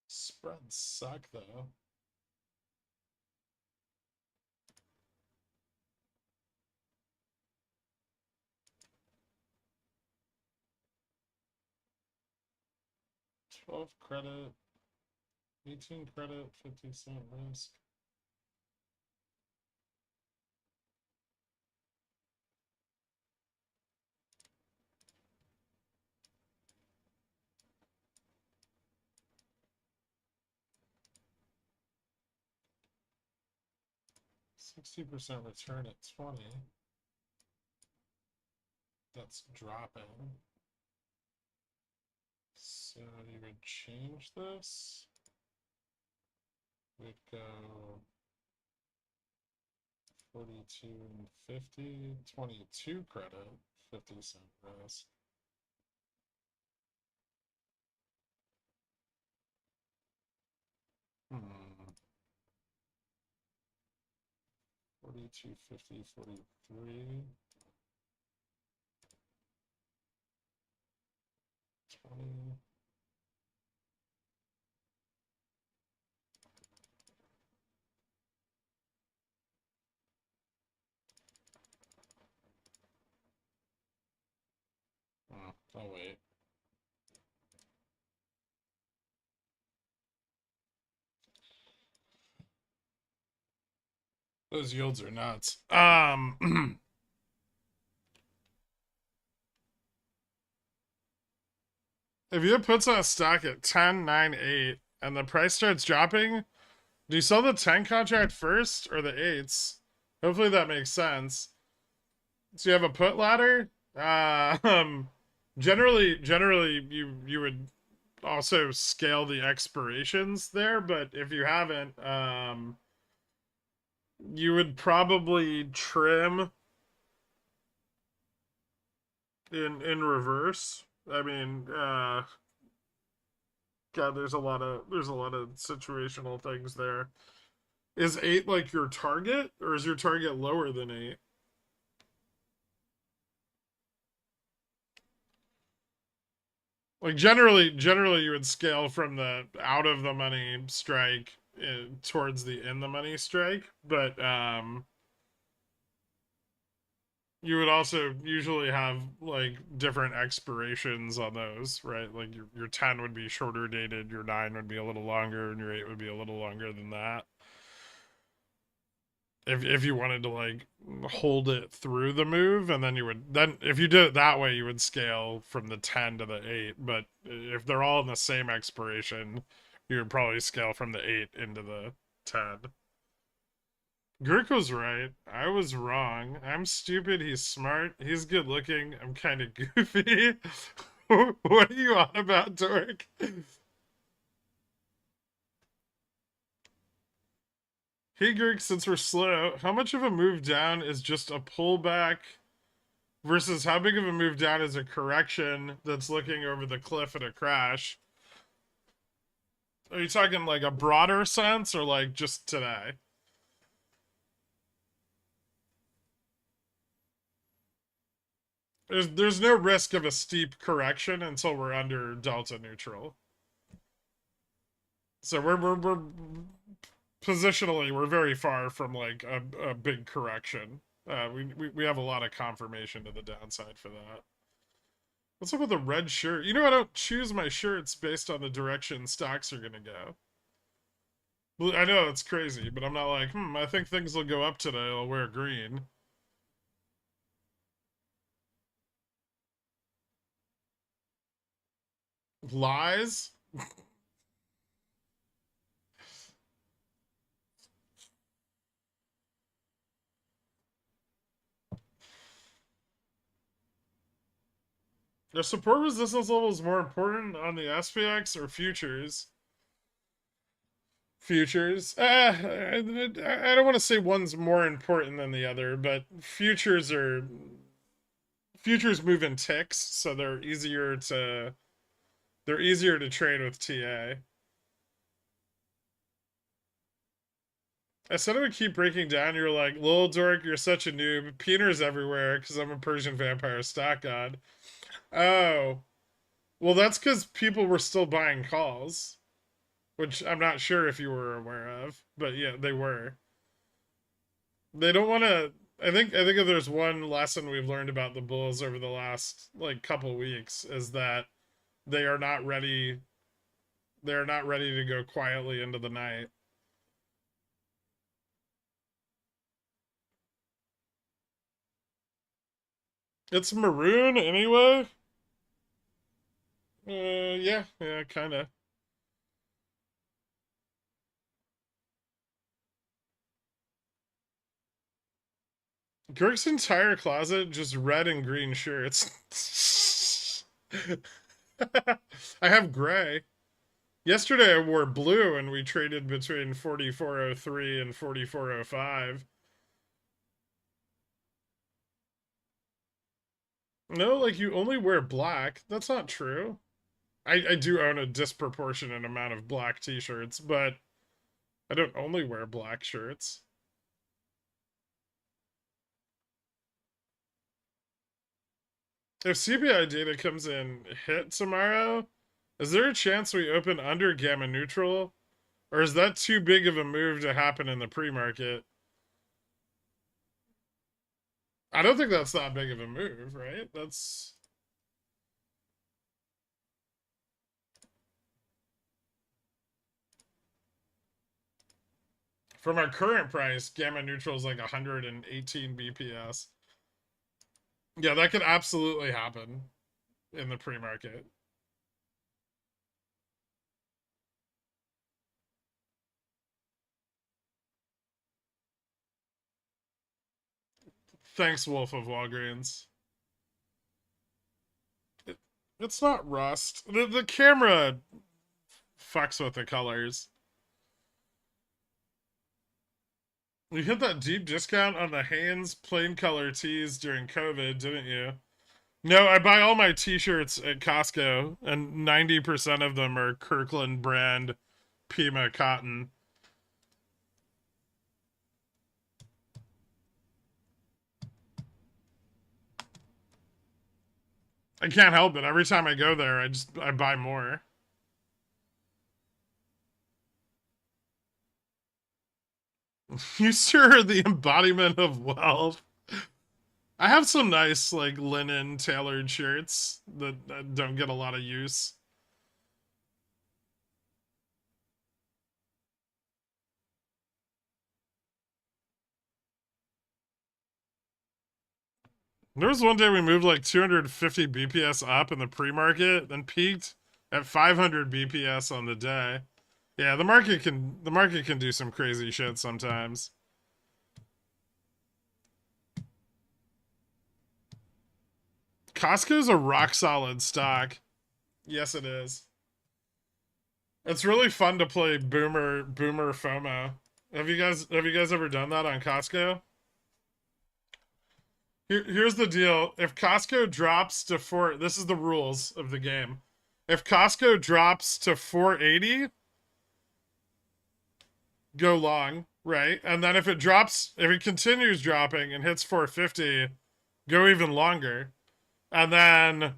Spreads suck, though. $12 credit, 18 credit, 50% risk. %60 return at 20. That's dropping. So you would change this. We'd go 42 and 50, 22 credit, 50% risk. Hmm. 42, 50, 43. 20. Oh, wait. Those yields are nuts. If you puts on a stock at 10, 9, 8, and the price starts dropping, do you sell the 10 contract first or the 8s? Hopefully that makes sense. So you have a put ladder. Generally, you would also scale the expirations there, but if you haven't, you would probably trim in reverse. I mean, God, there's a lot of situational things there. Is 8 like your target, or is your target lower than 8? Like generally you would scale from the out of the money strike towards the in the money strike, but you would also usually have like different expirations on those, right? Like your 10 would be shorter dated, your 9 would be a little longer, and your 8 would be a little longer than that. If you wanted to like hold it through the move, and then you would then if you did it that way, you would scale from the 10 to the 8. But if they're all in the same expiration, you would probably scale from the 8 into the 10. Girk was right. I was wrong. I'm stupid. He's smart. He's good looking. I'm kind of goofy. What are you on about, Dork? Hey, Girk, since we're slow, how much of a move down is just a pullback versus how big of a move down is a correction that's looking over the cliff at a crash? Are you talking like a broader sense or like just today? There's no risk of a steep correction until we're under delta neutral. So we're positionally we're very far from like a big correction. We have a lot of confirmation to the downside for that. What's up with the red shirt? You know, I don't choose my shirts based on the direction stocks are gonna go. Well, I know it's crazy, but I'm not like, I think things will go up today. I'll wear green. Lies? Are support resistance levels more important on the SPX or futures? Futures. I don't want to say one's more important than the other, but futures move in ticks, so they're easier to trade with TA. I said I would keep breaking down. You're like, Lil Dork, you're such a noob. Peener's everywhere because I'm a Persian vampire stock god. Oh, well, that's because people were still buying calls, which I'm not sure if you were aware of, but yeah, they were. They don't want to. I think if there's one lesson we've learned about the Bulls over the last like couple weeks is that they are not ready. They are not ready to go quietly into the night. It's maroon anyway. Yeah, kind of. Girk's entire closet just red and green shirts. I have gray. Yesterday I wore blue and we traded between 4403 and 4405. No, like you only wear black. That's not true. I do own a disproportionate amount of black t-shirts, but I don't only wear black shirts. If CPI data comes in hit tomorrow, is there a chance we open under gamma neutral? Or is that too big of a move to happen in the pre-market? I don't think that's that big of a move, right? That's from our current price, gamma neutral is like 118 BPS. Yeah, that could absolutely happen in the pre-market. Thanks, Wolf of Walgreens. It's not rust. The camera fucks with the colors. You hit that deep discount on the Hanes plain color tees during COVID, didn't you? No, I buy all my t-shirts at Costco, and 90% of them are Kirkland brand Pima cotton. I can't help it. Every time I go there, I buy more. You sure are the embodiment of wealth. I have some nice like linen tailored shirts that don't get a lot of use. There was one day we moved like 250 BPS up in the pre-market, then peaked at 500 BPS on the day. Yeah, the market can do some crazy shit sometimes. Costco's a rock solid stock. Yes, it is. It's really fun to play boomer FOMO. Have you guys ever done that on Costco? Here's the deal. If Costco drops to this is the rules of the game. If Costco drops to 480, go long, right? And then if it continues dropping and hits 450, go even longer. And then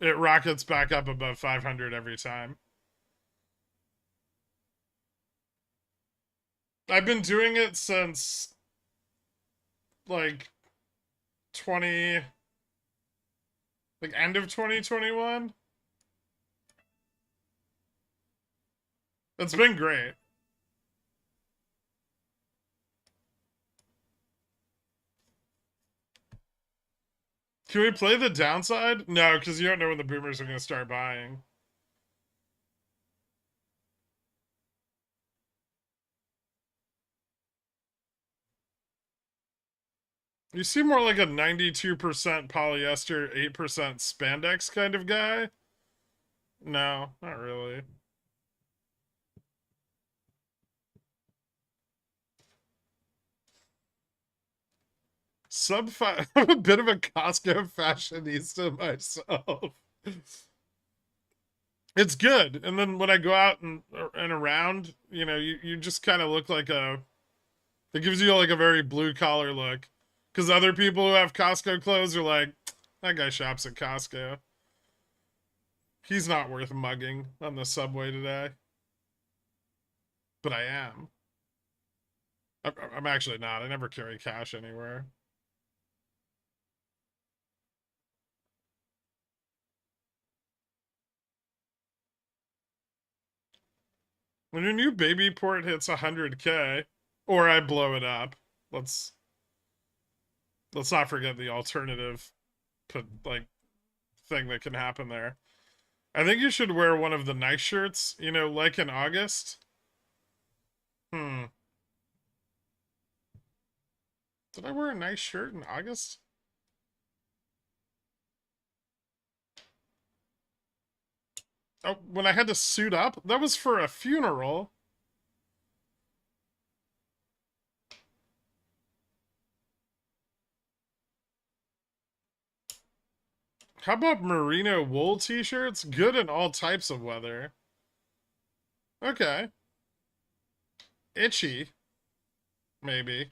it rockets back up above 500 every time. I've been doing it since like 20 like end of 2021. It's been great. Can we play the downside? No, because you don't know when the boomers are going to start buying. You seem more like a 92% polyester, 8% spandex kind of guy. No, not really. Sub five. I'm a bit of a Costco fashionista myself. It's good, and then when I go out and around, you know, you just kind of look like a. It gives you like a very blue collar look, because other people who have Costco clothes are like, that guy shops at Costco. He's not worth mugging on the subway today, but I am. I'm actually not. I never carry cash anywhere. When your new baby port hits 100K, or I blow it up, let's let's not forget the alternative, like thing that can happen there. I think you should wear one of the nice shirts, you know, like in August. Hmm. Did I wear a nice shirt in August? Oh, when I had to suit up? That was for a funeral. How about merino wool t-shirts? Good in all types of weather. Okay. Itchy. Maybe.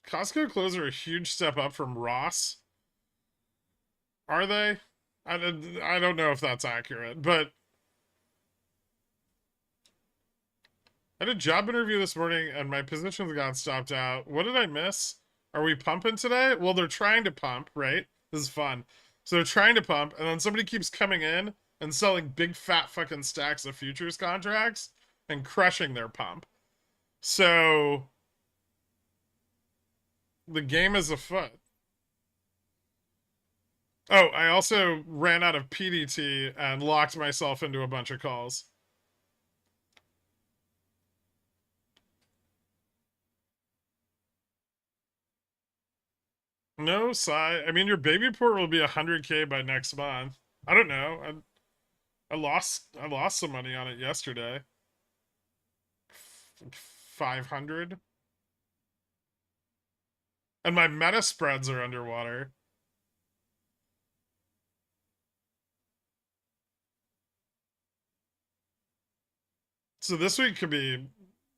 Costco clothes are a huge step up from Ross. Are they? I don't know if that's accurate, but I had a job interview this morning and my positions got stopped out. What did I miss? Are we pumping today? Well, they're trying to pump, right? This is fun. So they're trying to pump, and then somebody keeps coming in and selling big fat fucking stacks of futures contracts and crushing their pump. So the game is afoot. Oh, I also ran out of PDT and locked myself into a bunch of calls. No, sigh. I mean, your baby port will be 100K by next month. I don't know. I lost some money on it yesterday. 500. And my meta spreads are underwater. So this week could be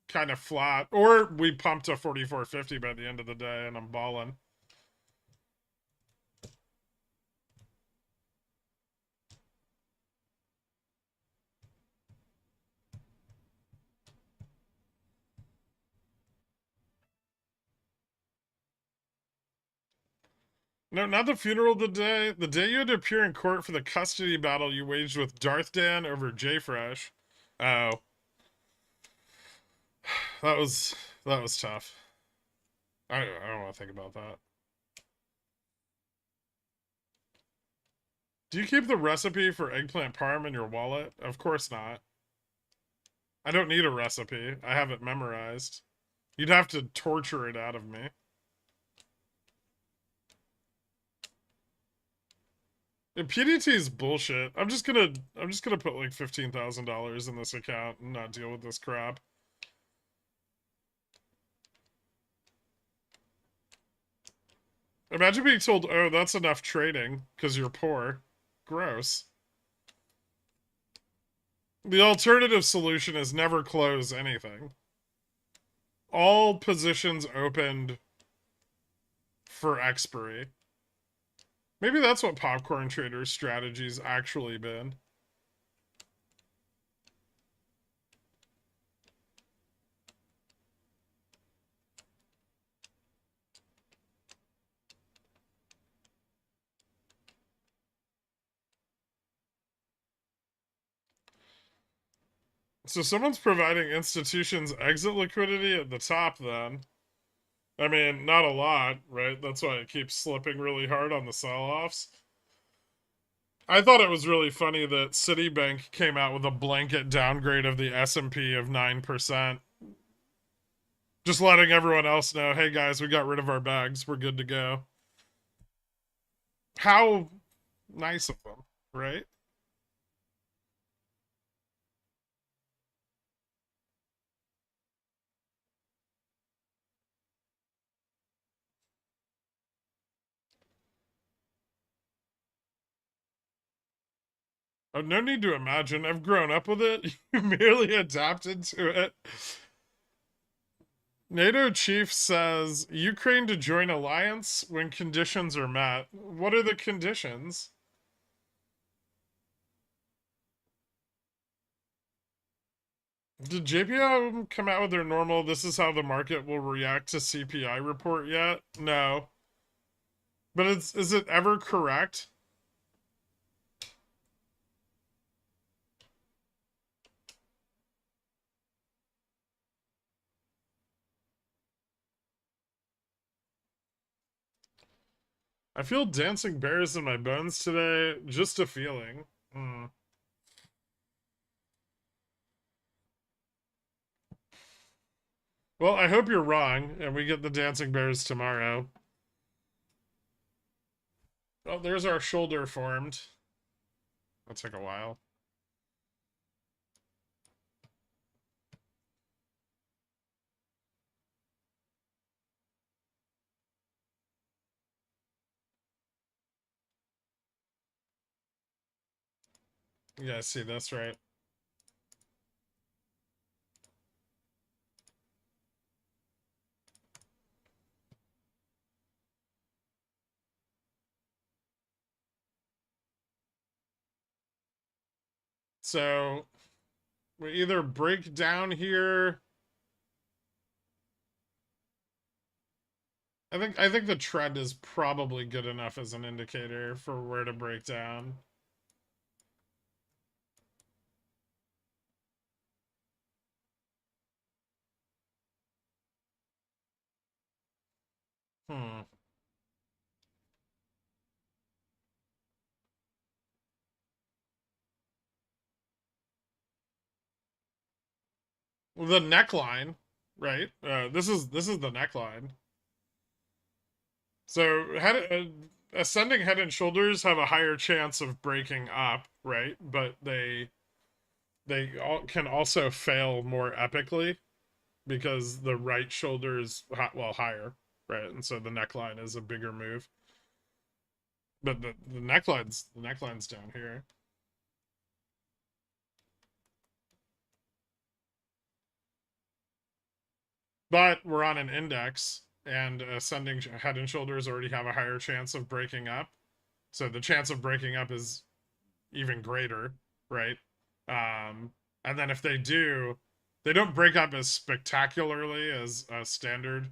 kind of flat. Or we pumped to 44.50 by the end of the day and I'm balling. No, not the funeral the day. The day you had to appear in court for the custody battle you waged with Darth Dan over JFresh. Oh. That was tough. I don't want to think about that. Do you keep the recipe for eggplant parm in your wallet? Of course not. I don't need a recipe. I have it memorized. You'd have to torture it out of me. And PDT is bullshit. I'm just gonna put like $15,000 in this account and not deal with this crap. Imagine being told, "Oh, that's enough trading because you're poor." Gross. The alternative solution is never close anything. All positions opened for expiry. Maybe that's what popcorn traders' strategy's actually been. So someone's providing institutions exit liquidity at the top then. I mean, not a lot, right? That's why it keeps slipping really hard on the sell-offs. I thought it was really funny that Citibank came out with a blanket downgrade of the S&P of 9%. Just letting everyone else know, hey guys, we got rid of our bags. We're good to go. How nice of them, right? Oh, no need to imagine. I've grown up with it. You merely adapted to it. NATO chief says Ukraine to join alliance when conditions are met. What are the conditions? Did JPM come out with their normal this is how the market will react to CPI report yet? No. But is it ever correct? I feel dancing bears in my bones today. Just a feeling. Hmm. Well, I hope you're wrong and we get the dancing bears tomorrow. Oh, there's our shoulder formed. That'll take a while. You guys see this, right? So we either break down here. I think the trend is probably good enough as an indicator for where to break down. Hmm. Well, the neckline, right? This is the neckline. So ascending head and shoulders have a higher chance of breaking up, right? But can also fail more epically because the right shoulder is higher, right? And so the neckline is a bigger move. But the neckline's down here. But we're on an index, and ascending head and shoulders already have a higher chance of breaking up. So the chance of breaking up is even greater, right? And then if they do, they don't break up as spectacularly as a standard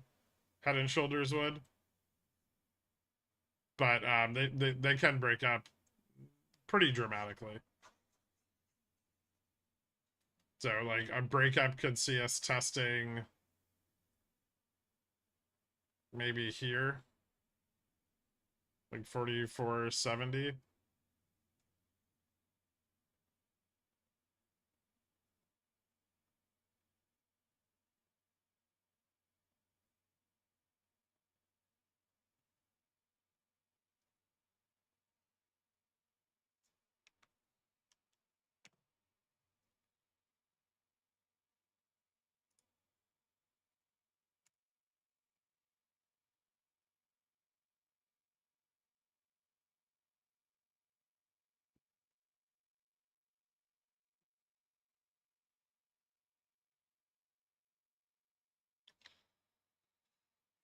head and shoulders would, but they can break up pretty dramatically. So like a breakup could see us testing maybe here, like 44.70.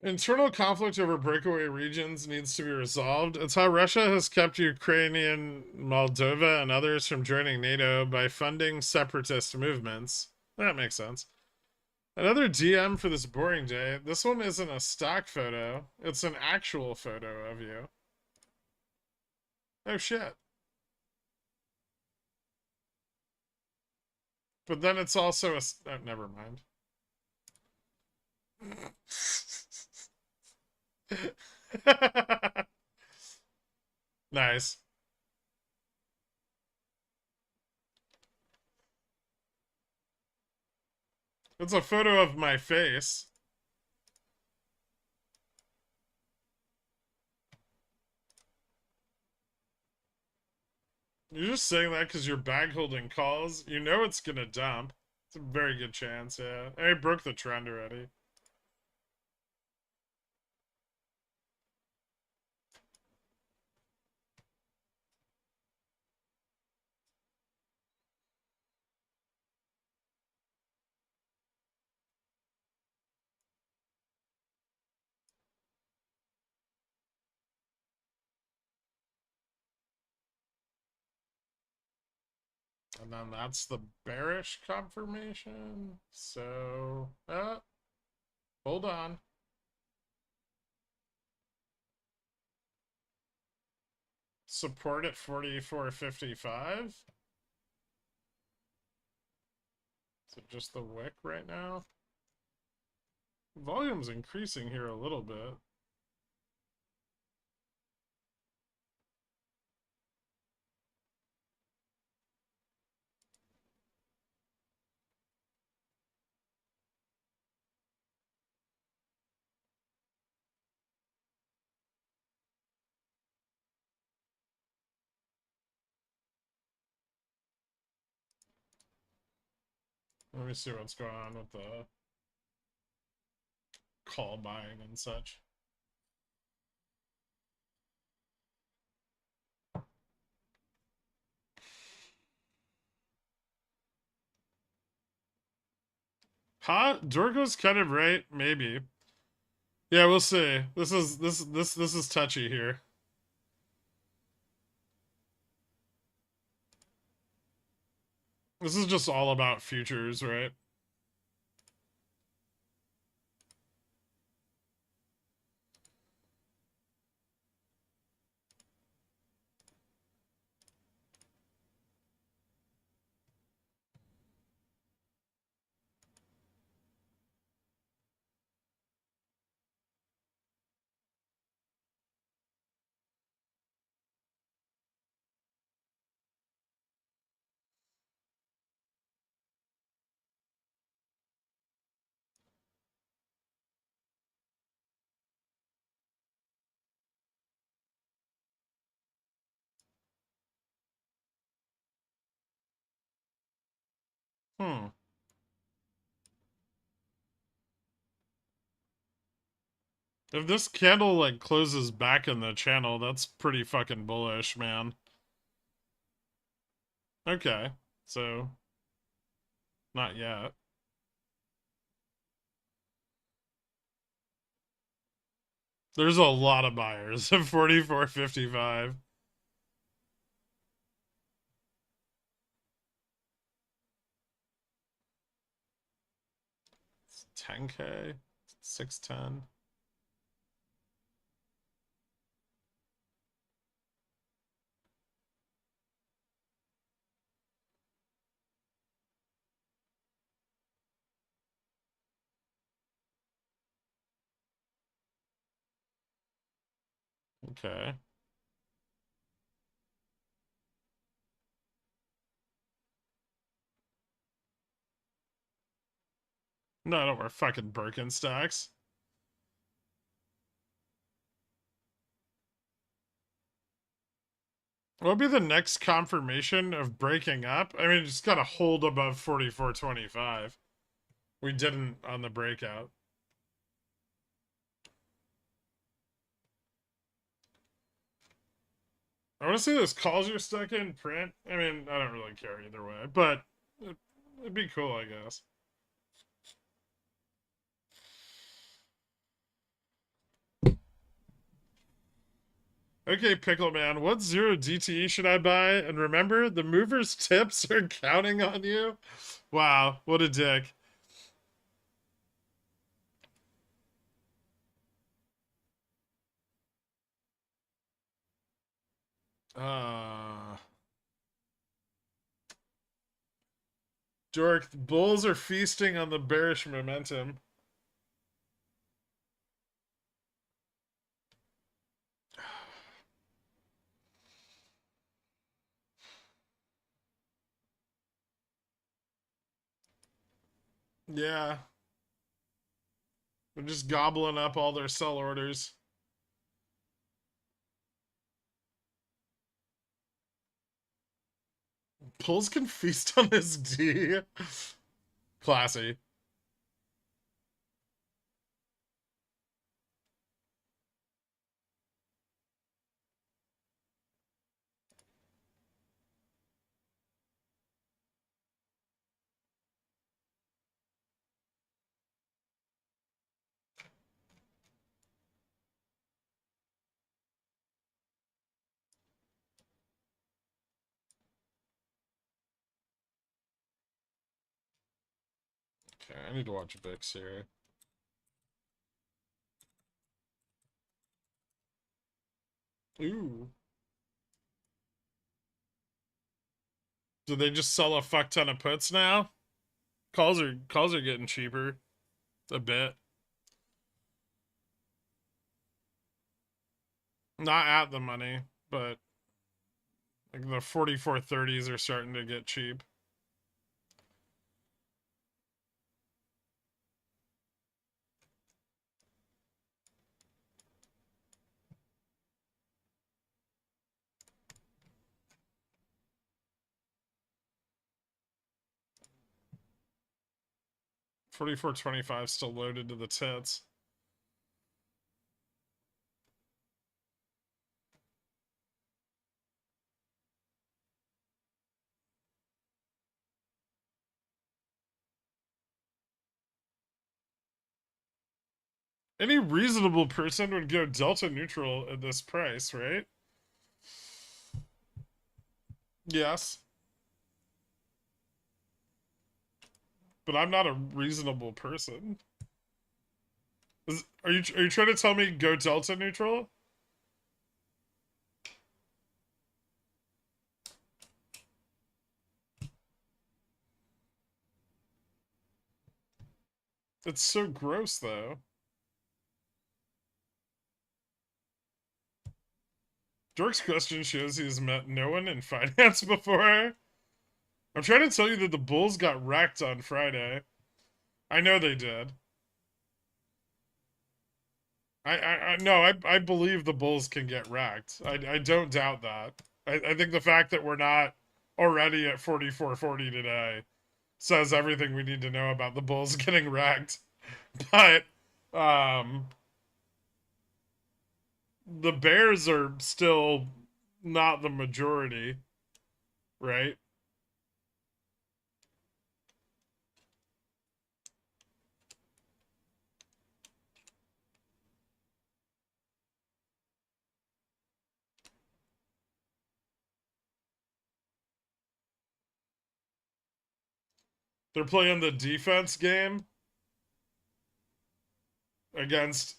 Internal conflict over breakaway regions needs to be resolved. It's how Russia has kept Ukrainian, Moldova, and others from joining NATO by funding separatist movements. That makes sense. Another DM for this boring day. This one isn't a stock photo, it's an actual photo of you. Oh shit. But then it's also a. Oh, never mind. Nice. It's a photo of my face. You're just saying that because you're bag holding calls. You know it's gonna dump. It's a very good chance, yeah. I broke the trend already. And then that's the bearish confirmation. So, hold on. Support at 44.55. Is it just the wick right now? Volume's increasing here a little bit. Let me see what's going on with the call buying and such. Huh? Dorgo's kind of right, maybe. Yeah, we'll see. This is touchy here. This is just all about futures, right? Hmm. If this candle like closes back in the channel, that's pretty fucking bullish, man. Okay. So not yet. There's a lot of buyers at 44.55. It's 10K, 610. Okay. No, I don't wear fucking Birkenstocks. What'll be the next confirmation of breaking up? I mean, just gotta hold above 44.25. We didn't on the breakout. I want to see those calls you're stuck in print. I mean, I don't really care either way, but it'd be cool, I guess. Okay, Pickle Man, what zero DTE should I buy? And remember, the movers' tips are counting on you. Wow, what a dick. Dork, the bulls are feasting on the bearish momentum. Yeah. They're just gobbling up all their sell orders. Bulls can feast on his D. Classy. Okay, I need to watch VIX here. Ooh. Do they just sell a fuck ton of puts now? Calls are getting cheaper. A bit. Not at the money, but like the 4430s are starting to get cheap. $44.25 still loaded to the tits. Any reasonable person would go delta neutral at this price, right? Yes. But I'm not a reasonable person. Are you trying to tell me go delta neutral? It's so gross though. Dork's question shows he's met no one in finance before. I'm trying to tell you that the Bulls got wrecked on Friday. I know they did. I believe the Bulls can get wrecked. I don't doubt that. I think the fact that we're not already at 44.40 today says everything we need to know about the Bulls getting wrecked. But um, the Bears are still not the majority, right? They're playing the defense game against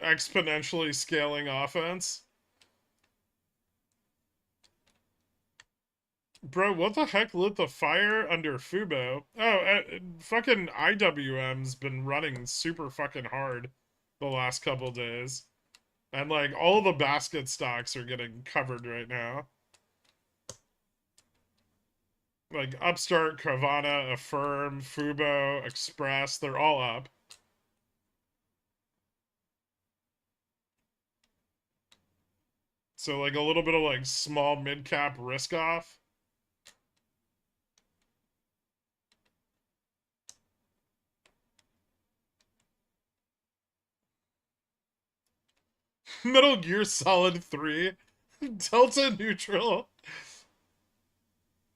exponentially scaling offense. Bro, what the heck lit the fire under Fubo? Oh, fucking IWM's been running super fucking hard the last couple days. And like all the basket stocks are getting covered right now. Like Upstart, Carvana, Affirm, Fubo, Express, they're all up. So like a little bit of like small mid cap risk off. Metal Gear Solid 3, Delta neutral.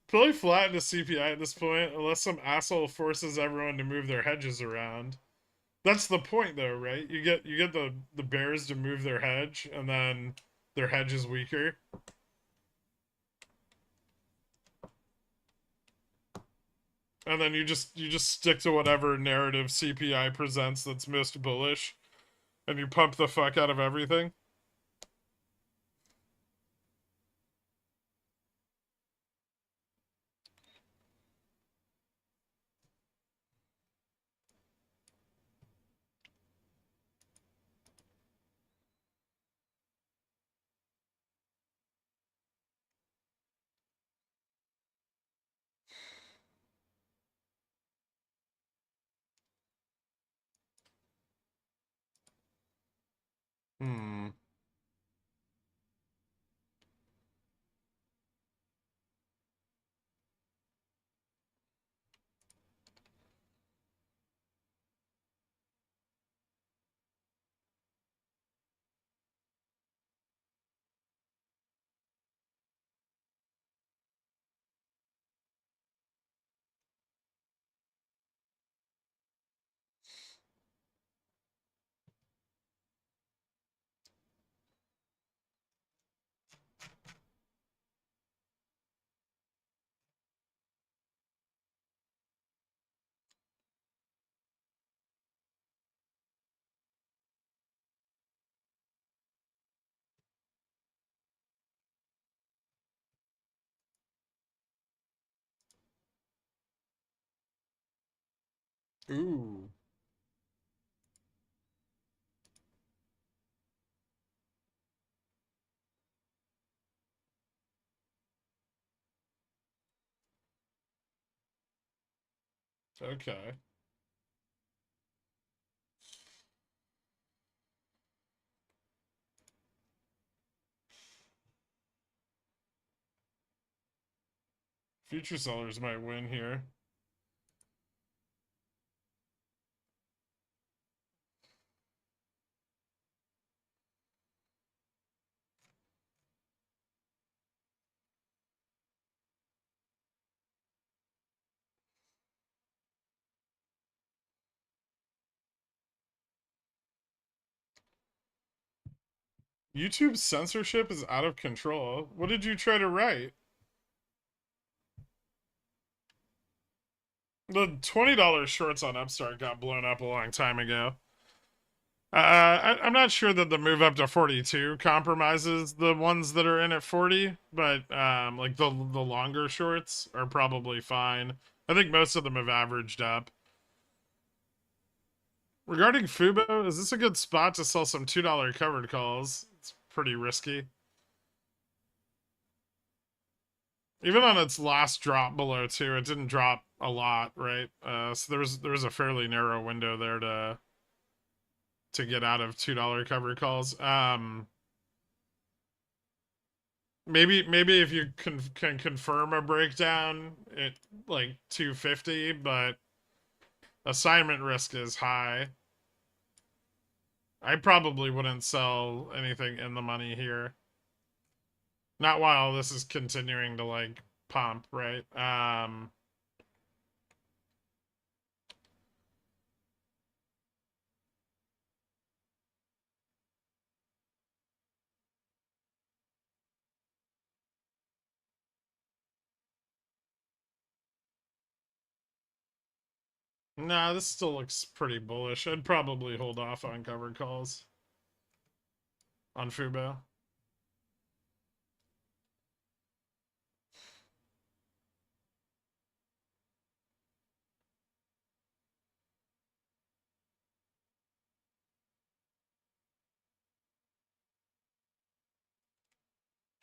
Probably flat into CPI at this point, unless some asshole forces everyone to move their hedges around. That's the point, though, right? You get the bears to move their hedge, and then their hedge is weaker. And then you just stick to whatever narrative CPI presents that's most bullish, and you pump the fuck out of everything. Ooh. Okay. Future sellers might win here. YouTube's censorship is out of control. What did you try to write? The $20 shorts on Upstart got blown up a long time ago. I'm not sure that the move up to 42 compromises the ones that are in at 40, but like the longer shorts are probably fine. I think most of them have averaged up. Regarding Fubo, is this a good spot to sell some $2 covered calls? It's pretty risky. Even on its last drop below two, it didn't drop a lot, right? So there was a fairly narrow window there to get out of $2 covered calls. Maybe if you can confirm a breakdown at like 250, but assignment risk is high. I probably wouldn't sell anything in the money here. Not while this is continuing to like pump, right? Nah, this still looks pretty bullish. I'd probably hold off on covered calls on Fubo.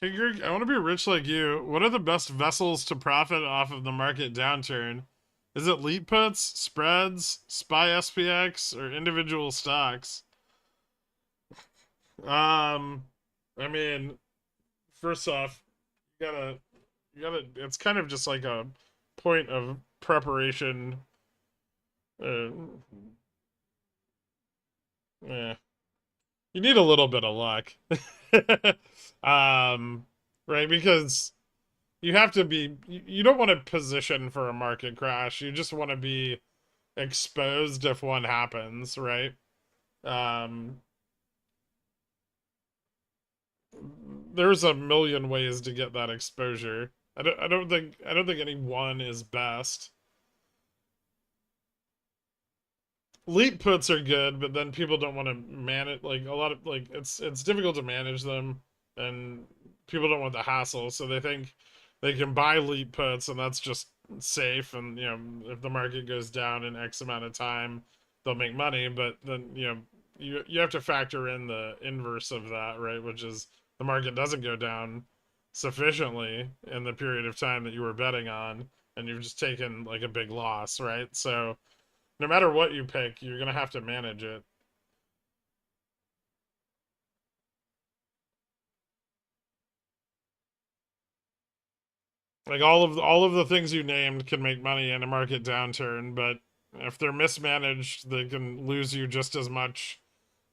Hey Greg, I want to be rich like you. What are the best vessels to profit off of the market downturn? Is it leap puts, spreads, SPY SPX, or individual stocks? Um, I mean, first off, you gotta. It's kind of just like a point of preparation. Uh, yeah, you need a little bit of luck. um, right? Because you have to be. You don't want to position for a market crash. You just want to be exposed if one happens, right? Um, there's a million ways to get that exposure. I don't think any one is best. Leap puts are good, but then people don't want to manage like a lot of like it's difficult to manage them, and people don't want the hassle, so they think they can buy leap puts and that's just safe, and if the market goes down in X amount of time, they'll make money, but then you have to factor in the inverse of that, right? Which is the market doesn't go down sufficiently in the period of time that you were betting on, and you've just taken like a big loss, right? So no matter what you pick, you're gonna have to manage it. Like all of the things you named can make money in a market downturn, but if they're mismanaged, they can lose you just as much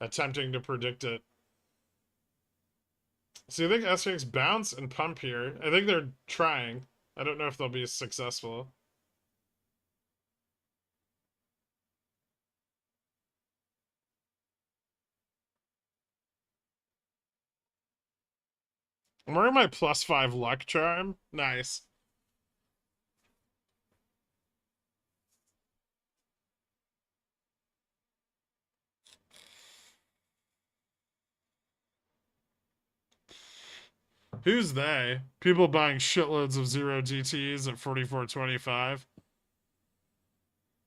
attempting to predict it. So you think SX bounce and pump here? I think they're trying. I don't know if they'll be successful. I'm wearing my +5 luck charm. Nice. Who's they? People buying shitloads of 0 GTs at 44.25.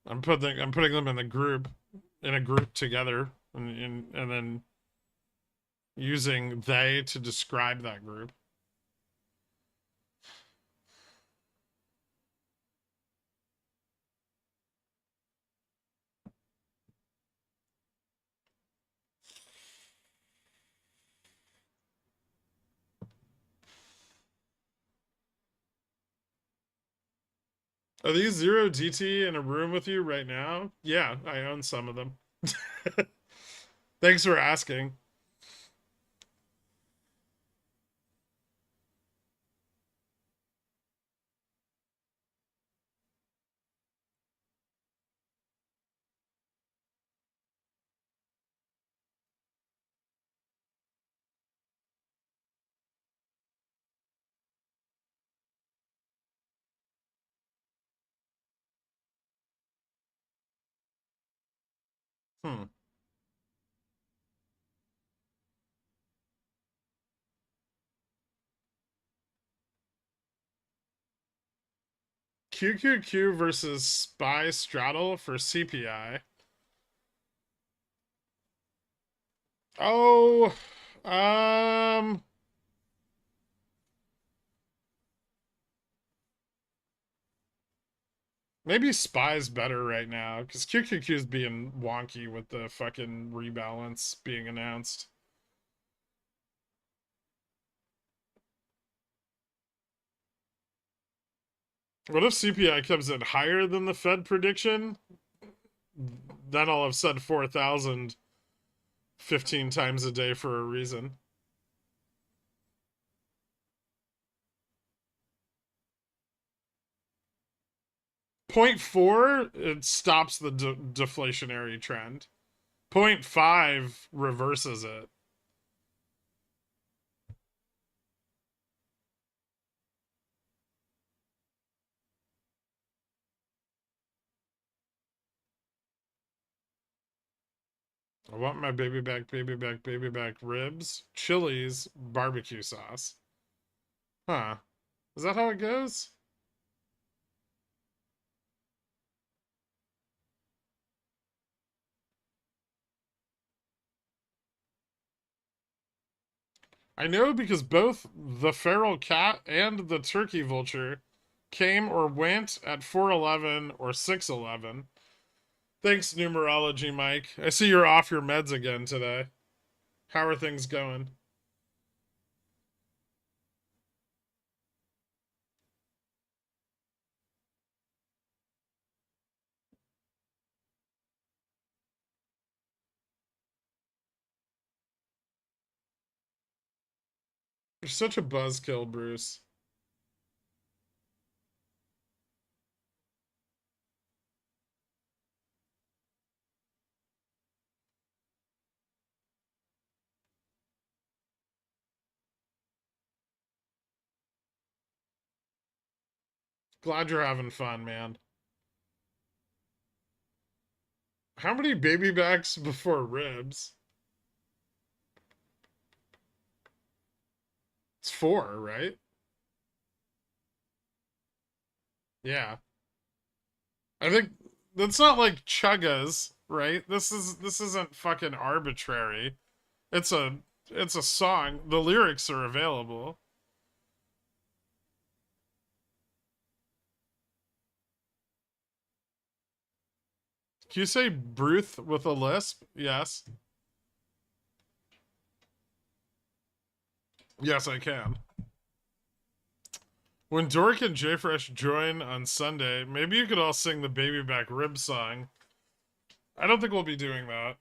I'm putting them in a group together, and then using they to describe that group. Are these zero DT in a room with you right now? Yeah, I own some of them. Thanks for asking. Hmm. QQQ versus Spy Straddle for CPI. Oh, um, maybe Spy's better right now because QQQ's being wonky with the fucking rebalance being announced. What if CPI comes in higher than the Fed prediction? Then I'll have said 4,000 15 times a day for a reason. Point 0.4, it stops the deflationary trend. 0.5 reverses it. I want my baby back, baby back, baby back ribs, chilies, barbecue sauce. Huh. Is that how it goes? I know because both the feral cat and the turkey vulture came or went at 411 or 611. Thanks, numerology, Mike. I see you're off your meds again today. How are things going? You're such a buzzkill, Bruce. Glad you're having fun, man. How many baby backs before ribs? It's 4, right? Yeah. I think that's not like chuggas, right? This isn't fucking arbitrary. It's a it's a song. The lyrics are available. Can you say Bruth with a lisp? Yes. Yes, I can. When Dork and JFresh join on Sunday, maybe you could all sing the Baby Back Rib song. I don't think we'll be doing that.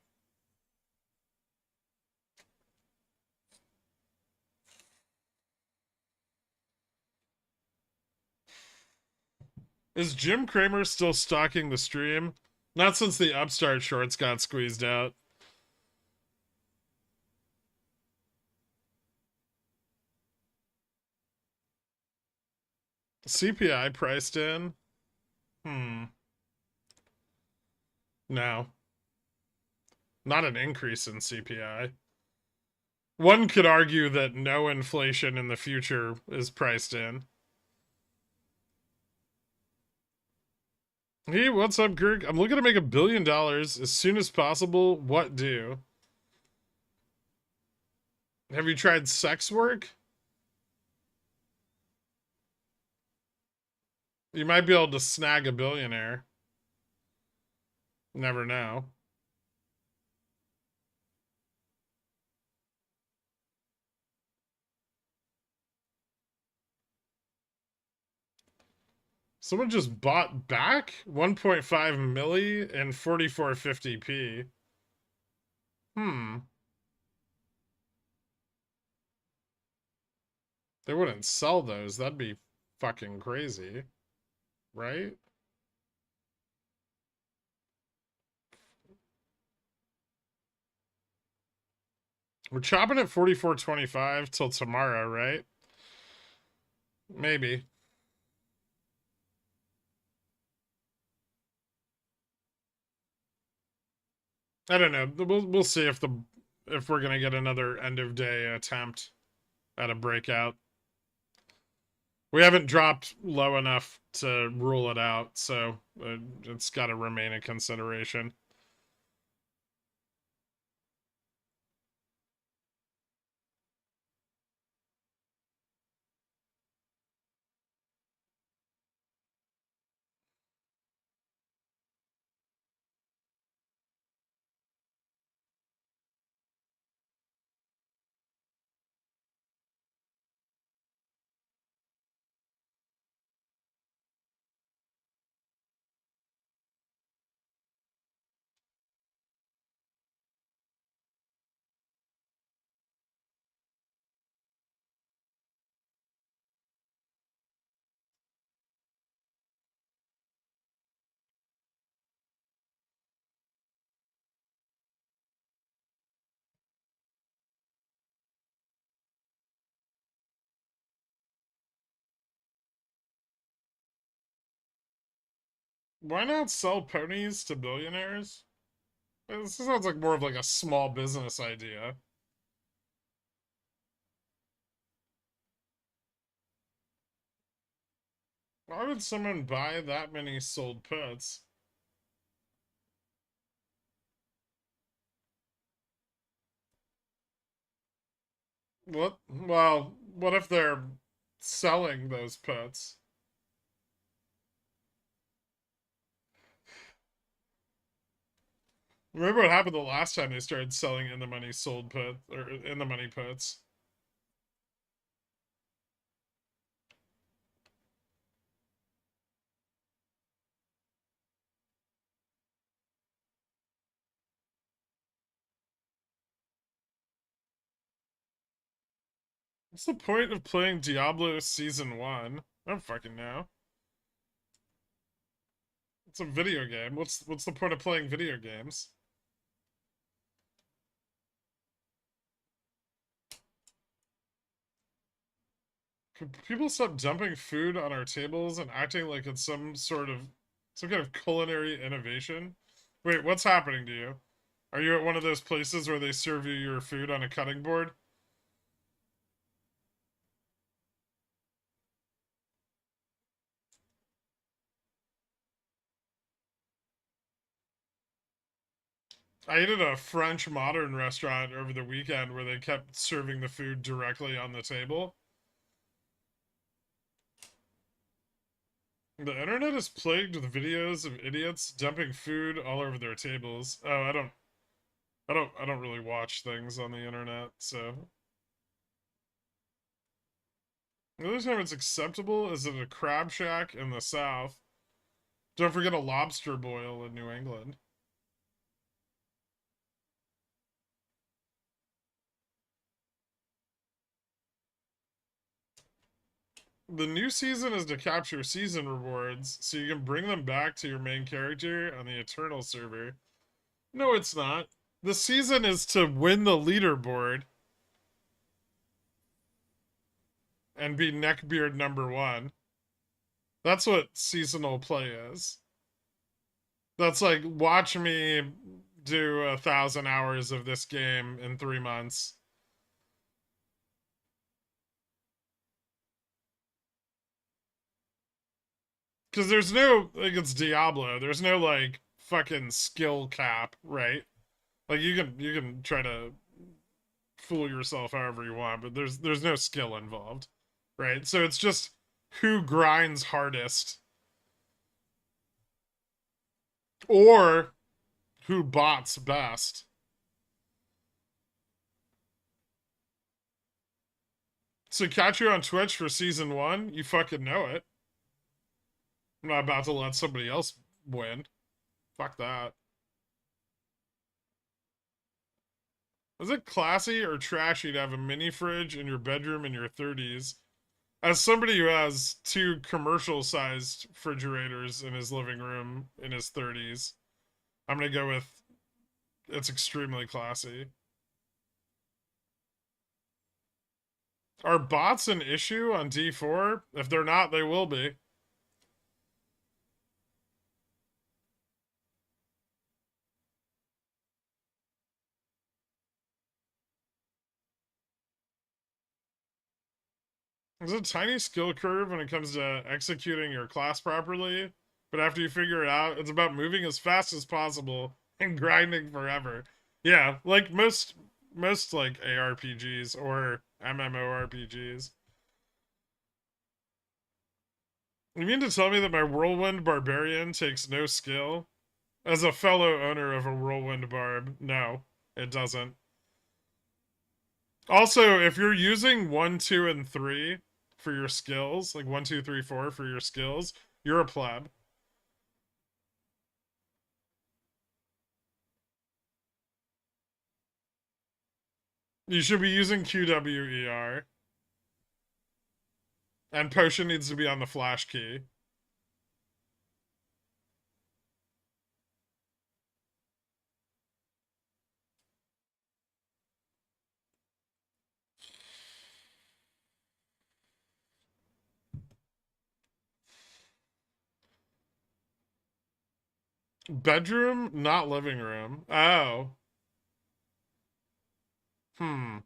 Is Jim Cramer still stalking the stream? Not since the Upstart shorts got squeezed out. CPI priced in? No. Not an increase in CPI. One could argue that no inflation in the future is priced in. Hey, what's up, Kirk? I'm looking to make $1 billion as soon as possible. What do? Have you tried sex work? You might be able to snag a billionaire. Never know. Someone just bought back 1.5 milli and 4450p. Hmm. They wouldn't sell those. That'd be fucking crazy, right? We're chopping at 4425 till tomorrow, right? Maybe. I don't know. We'll see if we're gonna get another end of day attempt at a breakout. We haven't dropped low enough to rule it out, so it's got to remain a consideration. Why not sell ponies to billionaires? This sounds like more of like a small business idea. Why would someone buy that many sold puts? What? Well, what if they're selling those puts? Remember what happened the last time they started selling in the money sold put or in the money puts? What's the point of playing Diablo Season 1? I don't fucking know. It's a video game. What's the point of playing video games? Could people stop dumping food on our tables and acting like it's some kind of culinary innovation? Wait, what's happening to you? Are you at one of those places where they serve you your food on a cutting board? I ate at a French modern restaurant over the weekend where they kept serving the food directly on the table. The internet is plagued with videos of idiots dumping food all over their tables. Oh, I don't really watch things on the internet, so the only time it's acceptable is at a crab shack in the South. Don't forget a lobster boil in New England. The new season is to capture season rewards, so you can bring them back to your main character on the Eternal server. No, it's not. The season is to win the leaderboard and be neckbeard #1. That's what seasonal play is. That's like, watch me do 1,000 hours of this game in 3 months. Because there's no, like, it's Diablo. There's no, like, fucking skill cap, right? Like, you can try to fool yourself however you want, but there's no skill involved, right? So it's just who grinds hardest or who bots best. So catch you on Twitch for season 1, you fucking know it. I'm not about to let somebody else win. Fuck that. Is it classy or trashy to have a mini fridge in your bedroom in your 30s? As somebody who has 2 commercial sized refrigerators in his living room in his 30s, I'm gonna go with it's extremely classy. Are bots an issue on D4? If they're not, they will be. There's a tiny skill curve when it comes to executing your class properly, but after you figure it out, it's about moving as fast as possible and grinding forever. Yeah, like most like ARPGs or MMORPGs. You mean to tell me that my Whirlwind Barbarian takes no skill? As a fellow owner of a Whirlwind Barb, no, it doesn't. Also, if you're using 1, 2, and 3 for your skills, like 1, 2, 3, 4 for your skills, you're a pleb. You should be using QWER. And potion needs to be on the flash key. Bedroom, not living room. Oh. Hmm.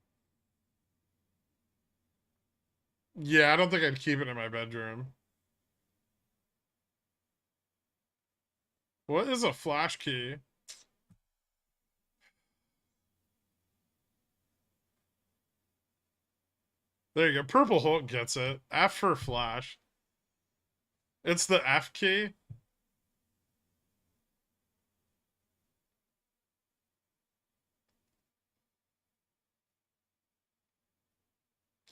Yeah, I don't think I'd keep it in my bedroom. What is a flash key? There you go. Purple Hulk gets it. F for flash. It's the F key.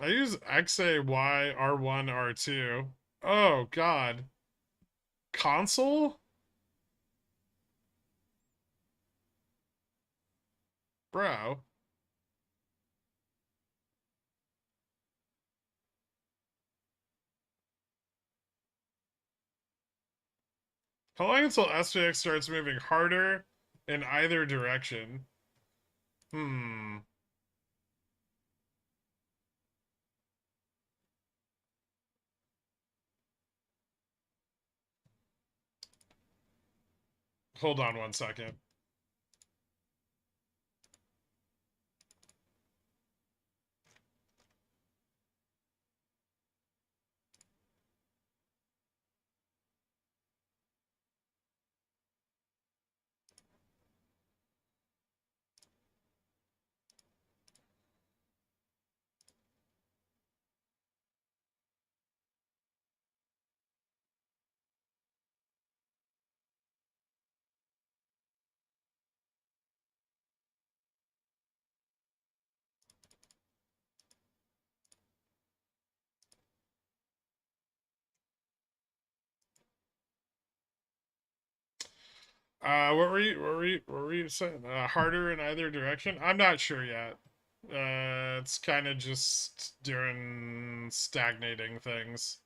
I use XAY R1 R2. Oh god. Console? Bro. How long until SPX starts moving harder in either direction? Hmm. Hold on 1 second. What were you saying? Harder in either direction? I'm not sure yet. It's kind of just doing stagnating things.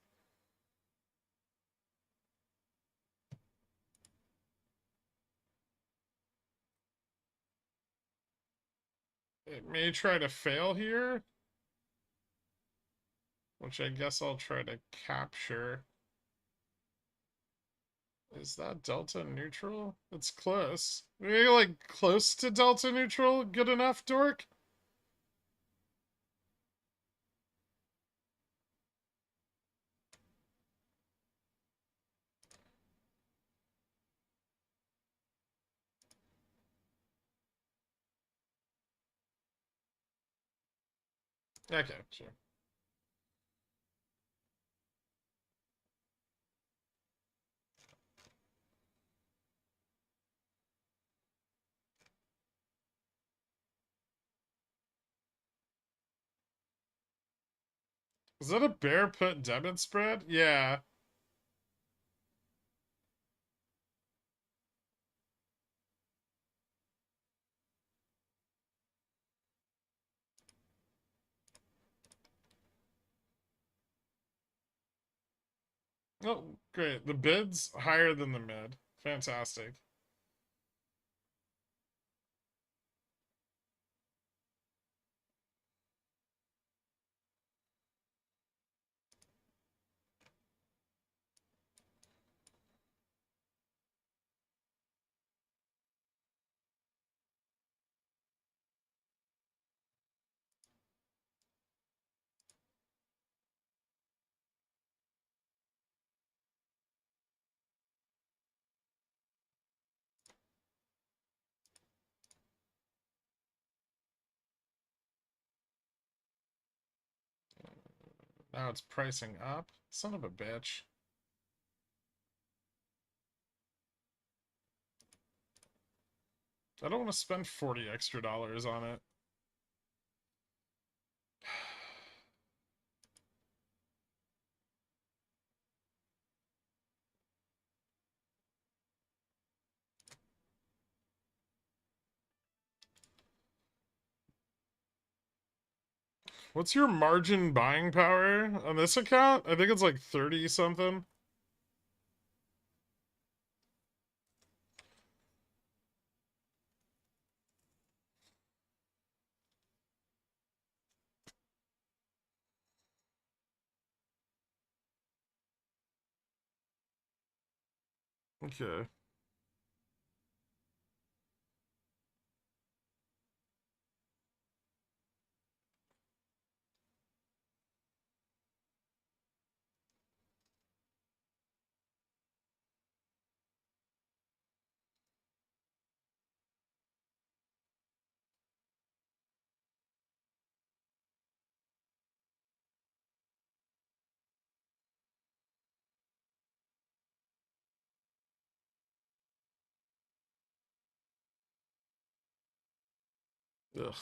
It may try to fail here, which I guess I'll try to capture. Is that delta neutral? It's close. Maybe like close to delta neutral good enough, dork? Okay, sure. Is that a bear put debit spread? Yeah. Oh, great. The bid's higher than the mid. Fantastic. Now it's pricing up. Son of a bitch. I don't want to spend 40 extra dollars on it. What's your margin buying power on this account? I think it's like 30 something. Okay. Ugh.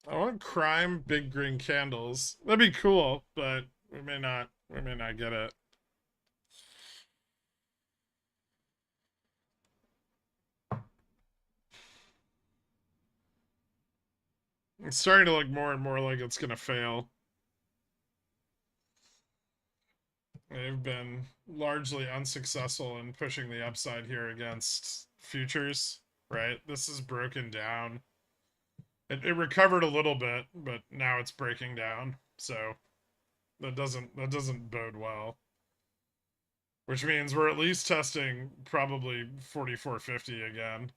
I want crime big green candles. That'd be cool, but we may not. We may not get it. It's starting to look more and more like it's gonna fail. They've been largely unsuccessful in pushing the upside here against futures, right? This is broken down. It recovered a little bit, but now it's breaking down. So that doesn't bode well. Which means we're at least testing probably 4450 again.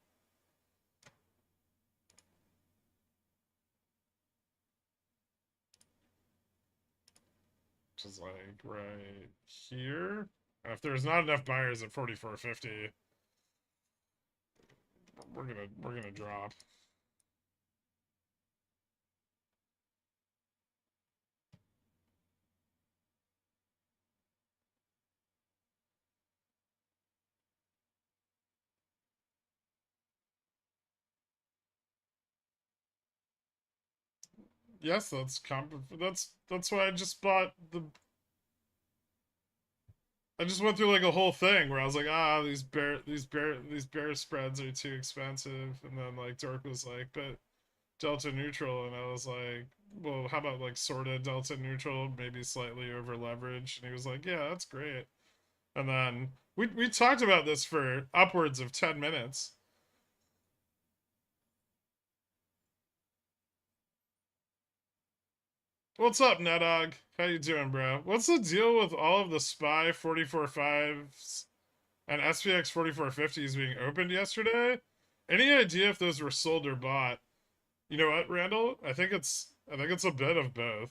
Which is like right here. And if there's not enough buyers at 4450, we're gonna drop. Yes, that's why I just bought the. I just went through like a whole thing where I was like, these bear spreads are too expensive, and then like Dork was like, but delta neutral, and I was like, well, how about like sort of delta neutral, maybe slightly over leverage, and he was like, yeah, that's great. And then we talked about this for upwards of 10 minutes. What's up, Nedog? How you doing, bro? What's the deal with all of the SPY 44.5s and SPX 44.50s being opened yesterday? Any idea if those were sold or bought? You know what, Randall? I think it's a bit of both.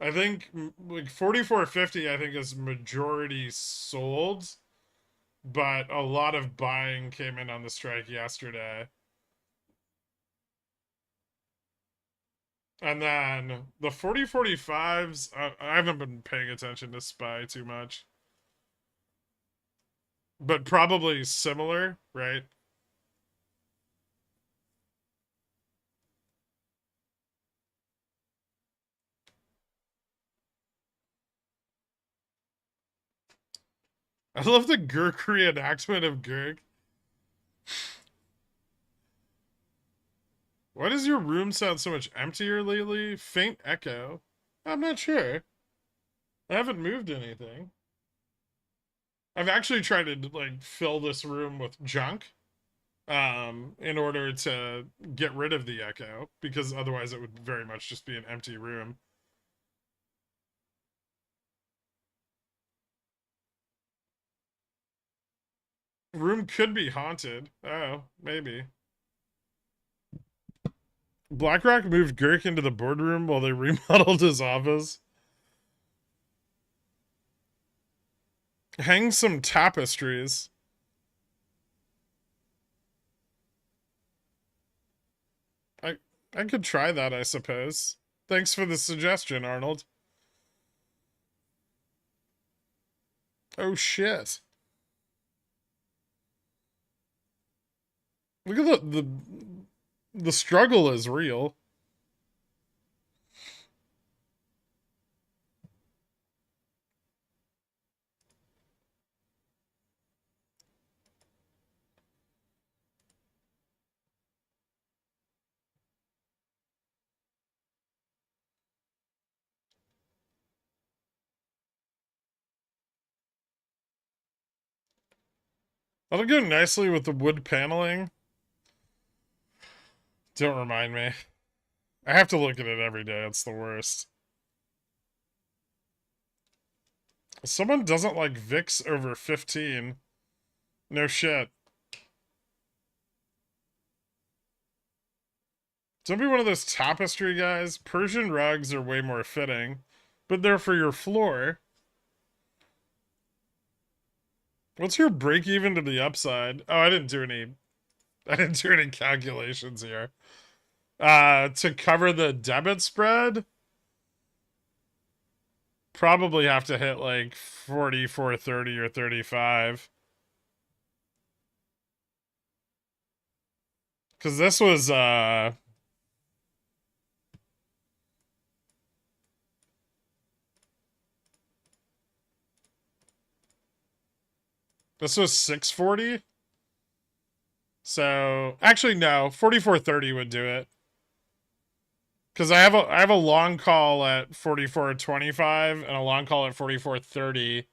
I think like 4450 I think is majority sold, but a lot of buying came in on the strike yesterday. And then the 4045s, I haven't been paying attention to SPY too much. But probably similar, right? I love the Gherk reenactment of Gherk. Why does your room sound so much emptier lately? Faint echo. I'm not sure. I haven't moved anything. I've actually tried to like fill this room with junk in order to get rid of the echo because otherwise it would very much just be an empty room. Room could be haunted. Oh, maybe. BlackRock moved Gherk into the boardroom while they remodeled his office. Hang some tapestries. I I could try that, I suppose. Thanks for the suggestion, Arnold. Oh shit. Look at the struggle is real. That'll go nicely with the wood paneling. Don't remind me. I have to look at it every day. It's the worst. Someone doesn't like VIX over 15. No shit. Don't be one of those tapestry guys. Persian rugs are way more fitting, but they're for your floor. What's your break even to the upside? Oh, I didn't do any calculations here. To cover the debit spread, probably have to hit like 44, 30 or 35. Cause this was 640. So actually no, 44.30 would do it. Cause I have a long call at 44.25 and a long call at 44.30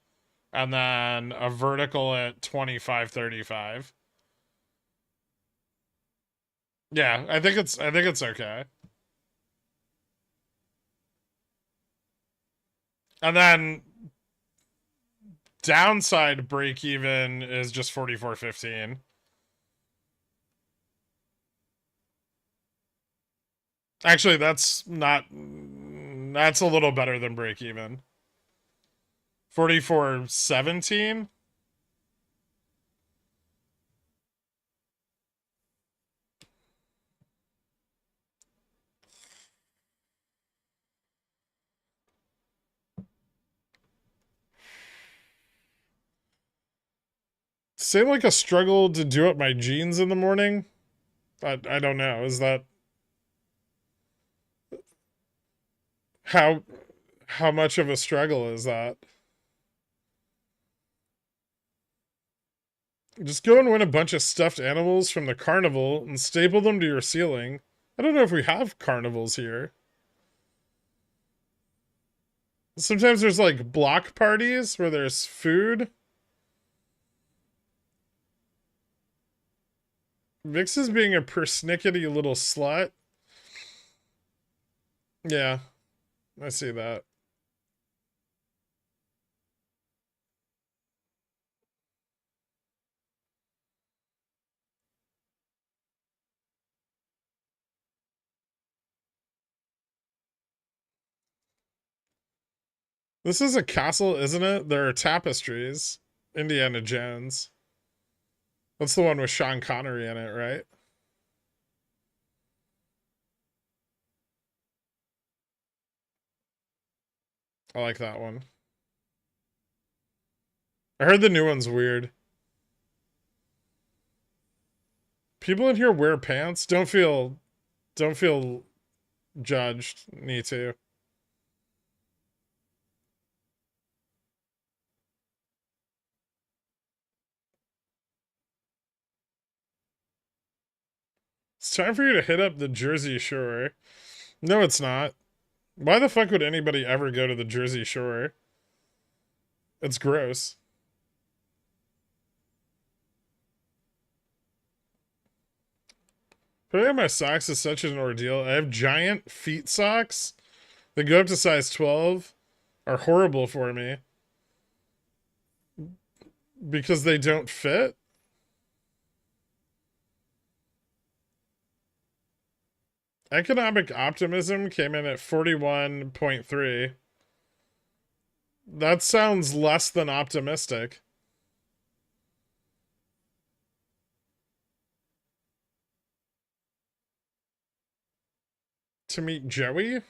and then a vertical at 25.35. Yeah, I think it's okay. And then downside break even is just 44.15. Actually, that's a little better than break even. 44.17. Seem like a struggle to do up my jeans in the morning. I don't know. Is that how how much of a struggle is that? Just go and win a bunch of stuffed animals from the carnival and staple them to your ceiling. I don't know if we have carnivals here. Sometimes there's like block parties where there's food. Vix is being a persnickety little slut. Yeah, I see that. This is a castle, isn't it? There are tapestries. Indiana Jones. That's the one with Sean Connery in it, right? I like that one. I heard the new one's weird. People in here wear pants. Don't feel judged. Me too. It's time for you to hit up the Jersey Shore. No, it's not. Why the fuck would anybody ever go to the Jersey Shore? It's gross. Putting on my socks is such an ordeal. I have giant feet socks that go up to size 12, are horrible for me because they don't fit. Economic optimism came in at 41.3. That sounds less than optimistic. To meet Joey?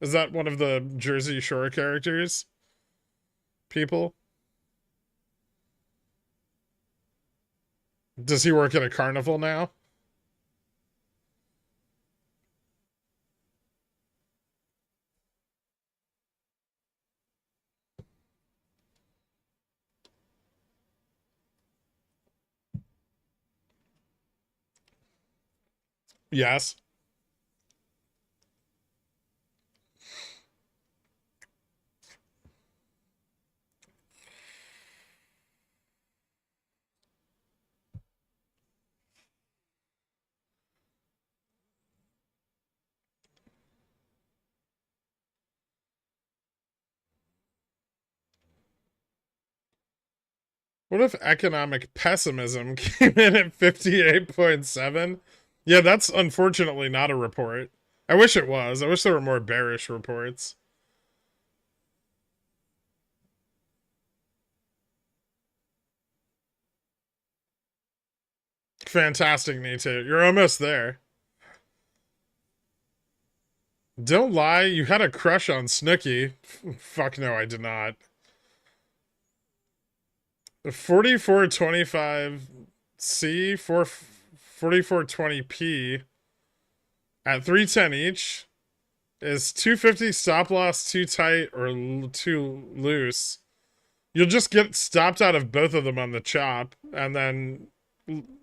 Is that one of the Jersey Shore characters? People? Does he work at a carnival now? Yes. What if economic pessimism came in at 58.7? Yeah, that's unfortunately not a report. I wish it was. I wish there were more bearish reports. Fantastic, Nito. You're almost there. Don't lie, you had a crush on Snooki. Fuck no, I did not. 4425C, 4420P at 310 each is 250 stop loss too tight or too loose. You'll just get stopped out of both of them on the chop, and then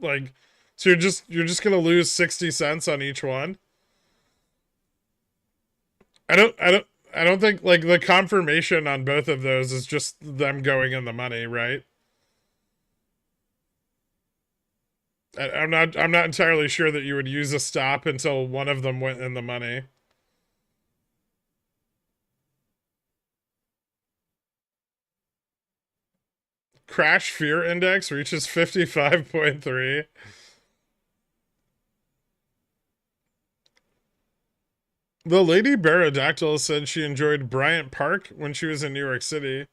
like, so you're just gonna lose 60 cents on each one. I don't think like the confirmation on both of those is just them going in the money, right? I'm not entirely sure that you would use a stop until one of them went in the money. Crash fear index reaches 55.3. The lady Barodactyl said she enjoyed Bryant Park when she was in New York City.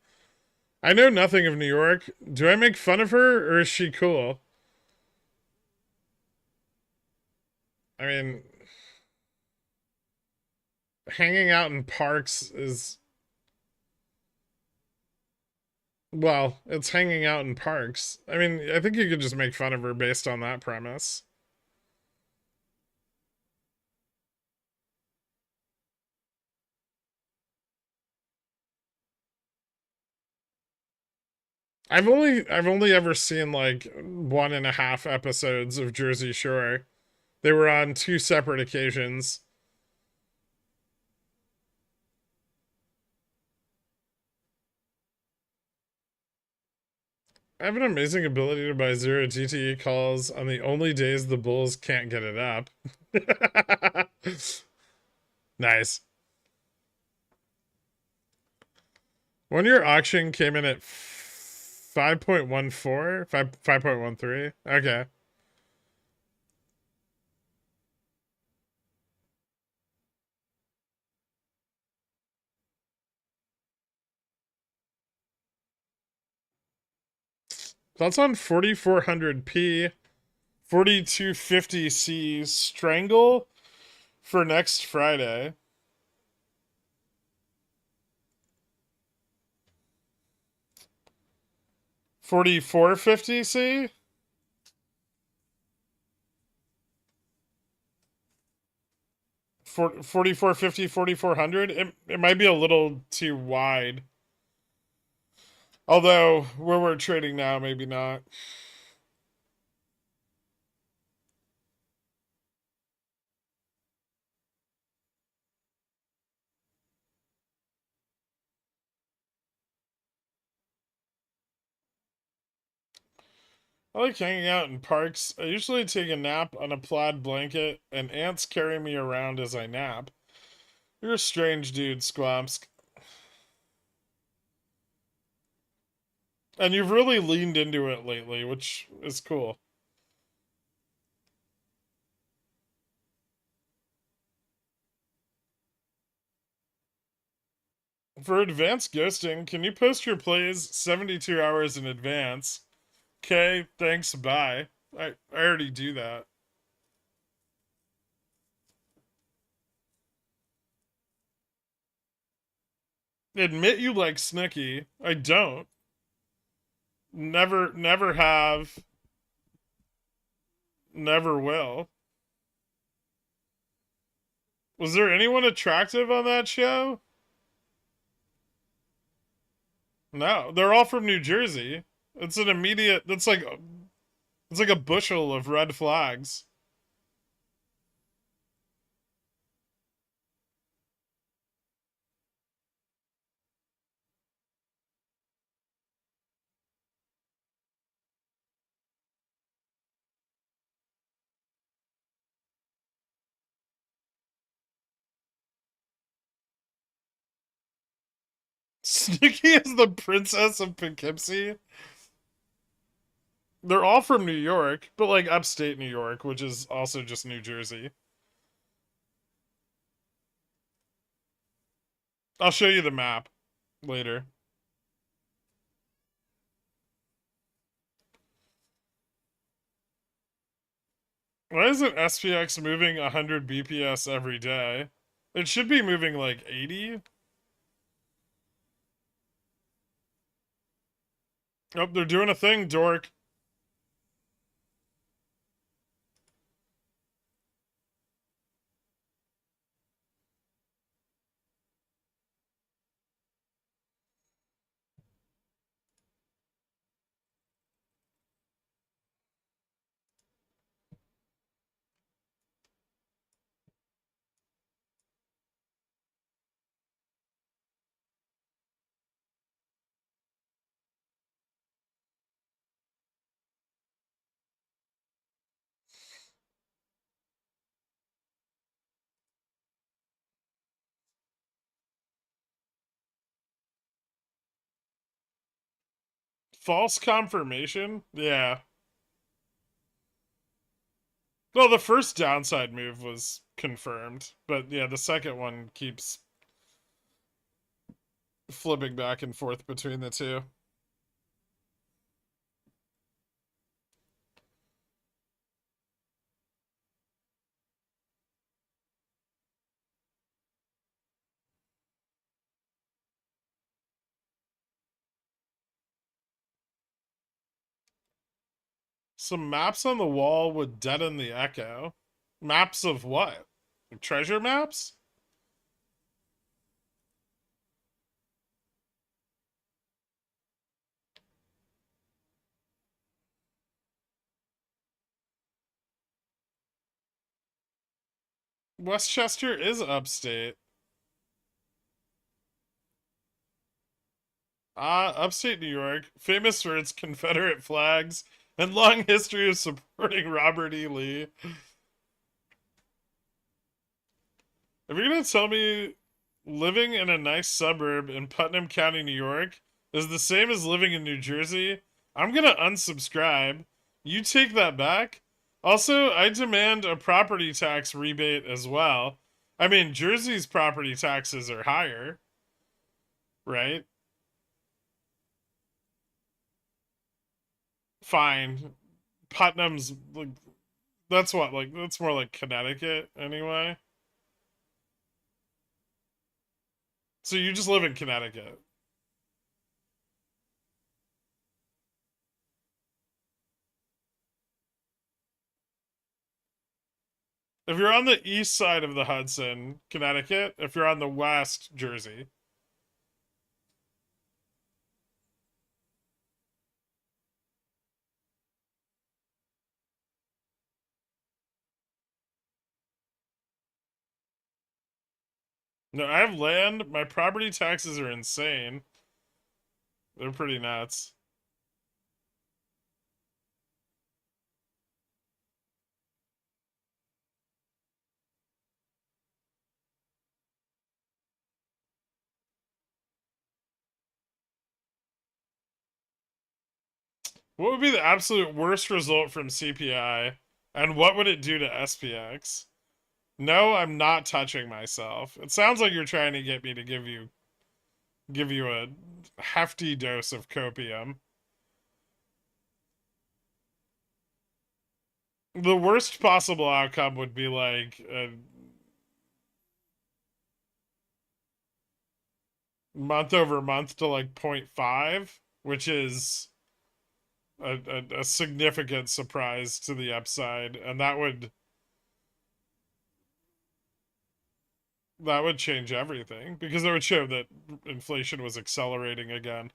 I know nothing of New York. Do I make fun of her or is she cool? I mean, hanging out in parks is, well, it's hanging out in parks. I mean, I think you could just make fun of her based on that premise. I've only ever seen like 1.5 episodes of Jersey Shore. They were on two separate occasions. I have an amazing ability to buy zero GTE calls on the only days the Bulls can't get it up. Nice. 1 year auction came in at 5.14, 5.13. Okay. Thoughts on 4400p, 4250C Strangle for next Friday. 4450C? 4450, 4400? It might be a little too wide. Although, where we're trading now, maybe not. I like hanging out in parks. I usually take a nap on a plaid blanket, and ants carry me around as I nap. You're a strange dude, Squamsk. And you've really leaned into it lately, which is cool. For advanced ghosting, can you post your plays 72 hours in advance? Okay, thanks, bye. I already do that. Admit you like Snooki. I don't. Never have. Never will. Was there anyone attractive on that show? No, they're all from New Jersey. It's an immediate. It's like a bushel of red flags. Snooki is the princess of Poughkeepsie. They're all from New York, but like upstate New York, which is also just New Jersey. I'll show you the map later. Why isn't SPX moving 100 BPS every day? It should be moving like 80. Oh, they're doing a thing, dork. False confirmation? Yeah. Well, the first downside move was confirmed, but yeah, the second one keeps flipping back and forth between the two. Some maps on the wall would deaden the echo. Maps of what? Treasure maps? Westchester is upstate. Upstate New York, famous for its Confederate flags and long history of supporting Robert E. Lee. If you're gonna tell me living in a nice suburb in Putnam County, New York is the same as living in New Jersey, I'm gonna unsubscribe. You take that back. Also, I demand a property tax rebate as well. I mean, Jersey's property taxes are higher, right? fine. Putnam's like that's what like that's more like Connecticut anyway. So you just live in Connecticut. If you're on the east side of the Hudson, Connecticut. If you're on the west, Jersey. No, I have land. My property taxes are insane. They're pretty nuts. What would be the absolute worst result from CPI? And what would it do to SPX? No, I'm not touching myself. It sounds like you're trying to get me to give you a hefty dose of copium. The worst possible outcome would be like a month over month to like 0.5, which is a significant surprise to the upside, and that would change everything because it would show that inflation was accelerating again.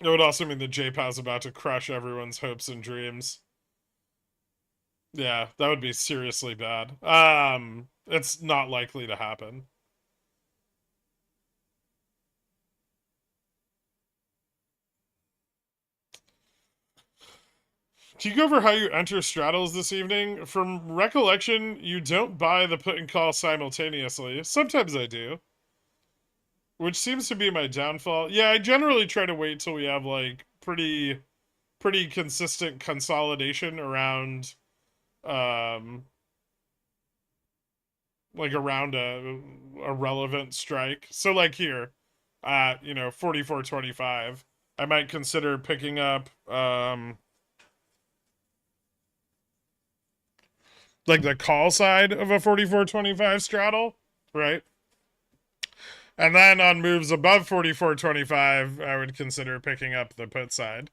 It would also mean that JPOW's about to crush everyone's hopes and dreams. Yeah, that would be seriously bad. It's not likely to happen. Can you go over how you enter straddles this evening? From recollection, you don't buy the put and call simultaneously. Sometimes I do, which seems to be my downfall. Yeah, I generally try to wait till we have like pretty consistent consolidation around um like around a relevant strike. So like here at 44.25, I might consider picking up like the call side of a 44.25 straddle, right? And then on moves above 44.25, I would consider picking up the put side.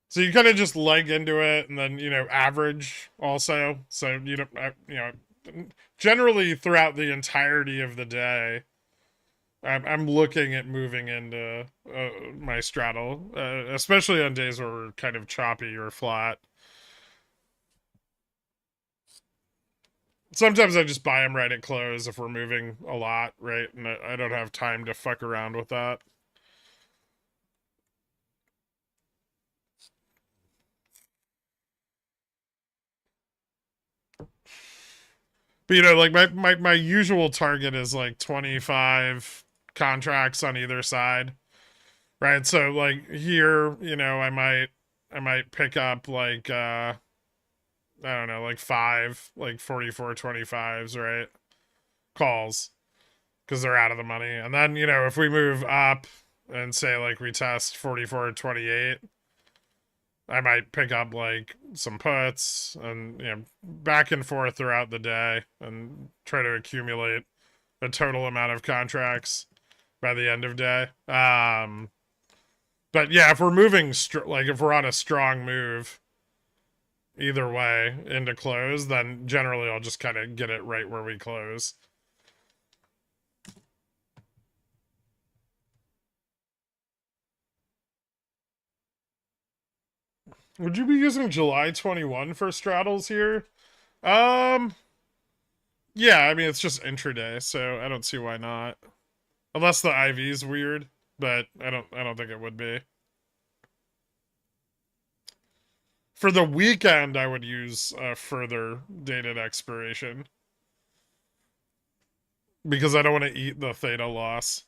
So you kind of just leg into it and then, average also. So, generally throughout the entirety of the day, I'm looking at moving into my straddle, especially on days where we're kind of choppy or flat. Sometimes I just buy them right at close if we're moving a lot, right? And I don't have time to fuck around with that. But like my usual target is like 25 contracts on either side. Right? So like here, I might pick up like I don't know, like 5 like 44.25s, right? Calls because they're out of the money. And then, if we move up and say like we test 44.28, I might pick up like some puts and back and forth throughout the day and try to accumulate a total amount of contracts by the end of day. But yeah, if we're moving like if we're on a strong move either way into close, then generally I'll just kind of get it right where we close. Would you be using July 21 for straddles here? Um, yeah, I mean it's just intraday, so I don't see why not. Unless the IV's weird, but I don't think it would be. For the weekend, I would use a further dated expiration because I don't want to eat the theta loss.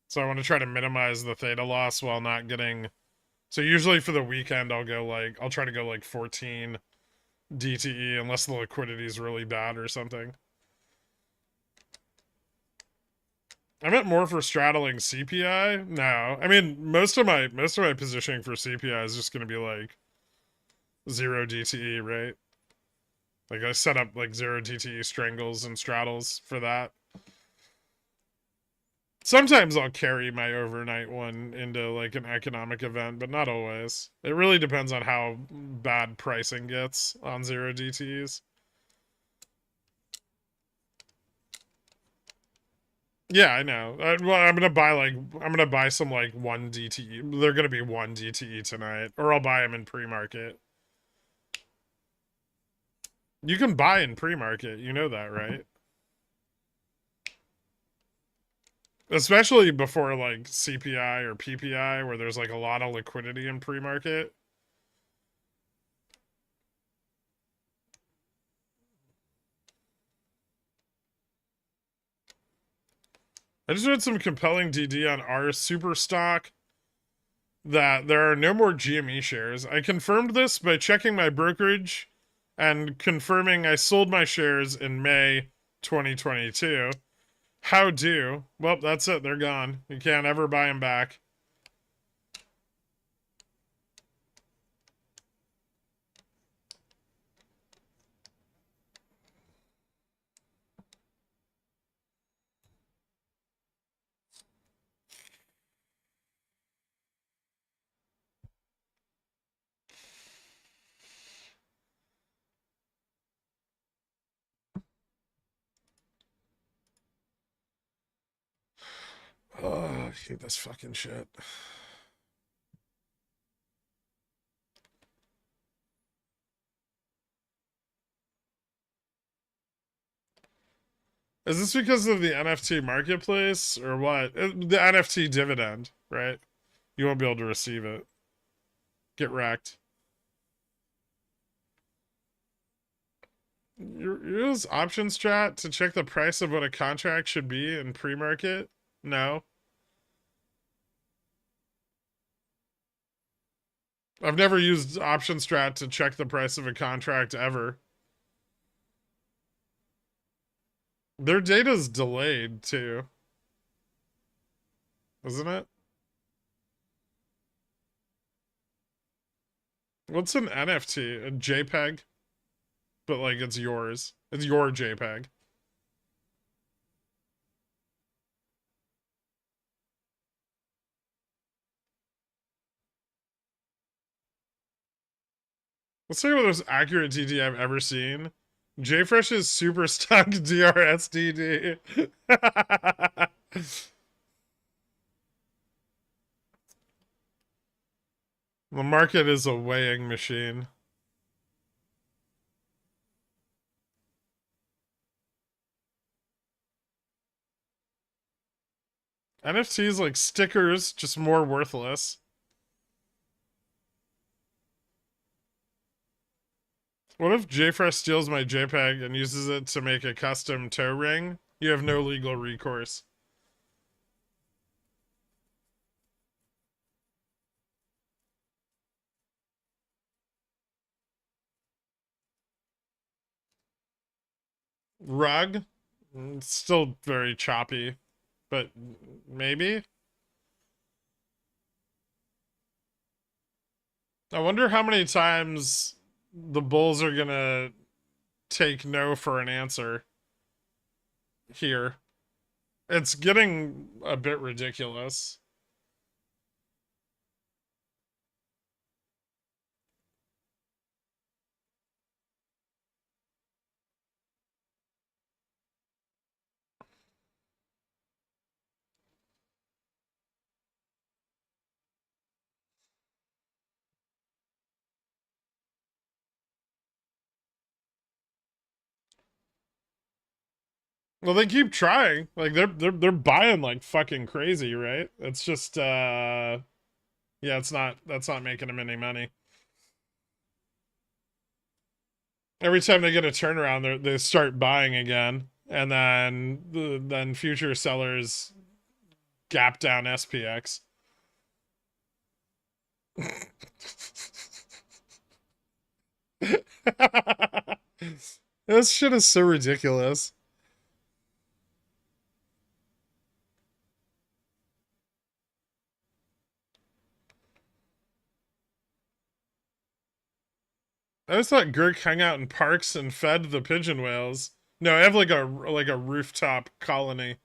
So I want to try to minimize the theta loss while not getting. So usually for the weekend, I'll try to go like 14 DTE unless the liquidity is really bad or something. I meant more for straddling CPI. No, I mean most of my positioning for CPI is just going to be like 0 DTE, right? Like I set up like 0 DTE strangles and straddles for that. Sometimes I'll carry my overnight one into like an economic event, but not always. It really depends on how bad pricing gets on 0 DTEs. Yeah, I know. Well, I'm gonna buy some like 1 DTE. They're gonna be 1 DTE tonight, or I'll buy them in pre-market. You can buy in pre-market, you know that, right? Especially before like CPI or PPI, where there's like a lot of liquidity in pre-market. I just read some compelling DD on our super stock that there are no more GME shares. I confirmed this by checking my brokerage and confirming I sold my shares in May 2022. How do? Well, that's it. They're gone. You can't ever buy them back. Oh, I hate this fucking shit. Is this because of the NFT marketplace or what? The NFT dividend, right? You won't be able to receive it. Get wrecked. You use option strat to check the price of what a contract should be in pre-market? No. I've never used option strat to check the price of a contract ever. Their data's delayed too, isn't it? What's an NFT? A JPEG? But like it's yours. It's your JPEG. Let's talk about the most accurate TT I've ever seen. JFresh's super stock DRSDD. The market is a weighing machine. NFTs like stickers, just more worthless. What if JFresh steals my JPEG and uses it to make a custom toe ring? You have no legal recourse. Rug? It's still very choppy, but maybe? I wonder how many times the Bulls are gonna take no for an answer here. It's getting a bit ridiculous. Well, they keep trying. Like they're buying like fucking crazy, right? It's just yeah, it's not that's not making them any money. Every time they get a turnaround, they start buying again, and then future sellers gap down SPX. This shit is so ridiculous. I just thought Gurk hung out in parks and fed the pigeon whales. No, I have like a rooftop colony.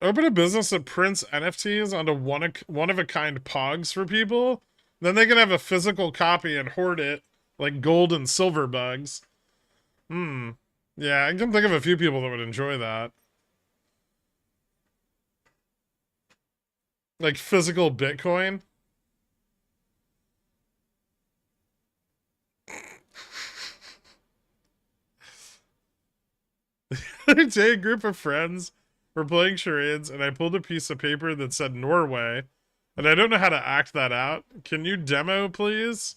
Open a business that prints NFTs onto one of a kind pogs for people. Then they can have a physical copy and hoard it like gold and silver bugs. Hmm. Yeah, I can think of a few people that would enjoy that. Like physical Bitcoin. Today, a group of friends were playing charades, and I pulled a piece of paper that said Norway, and I don't know how to act that out. Can you demo, please?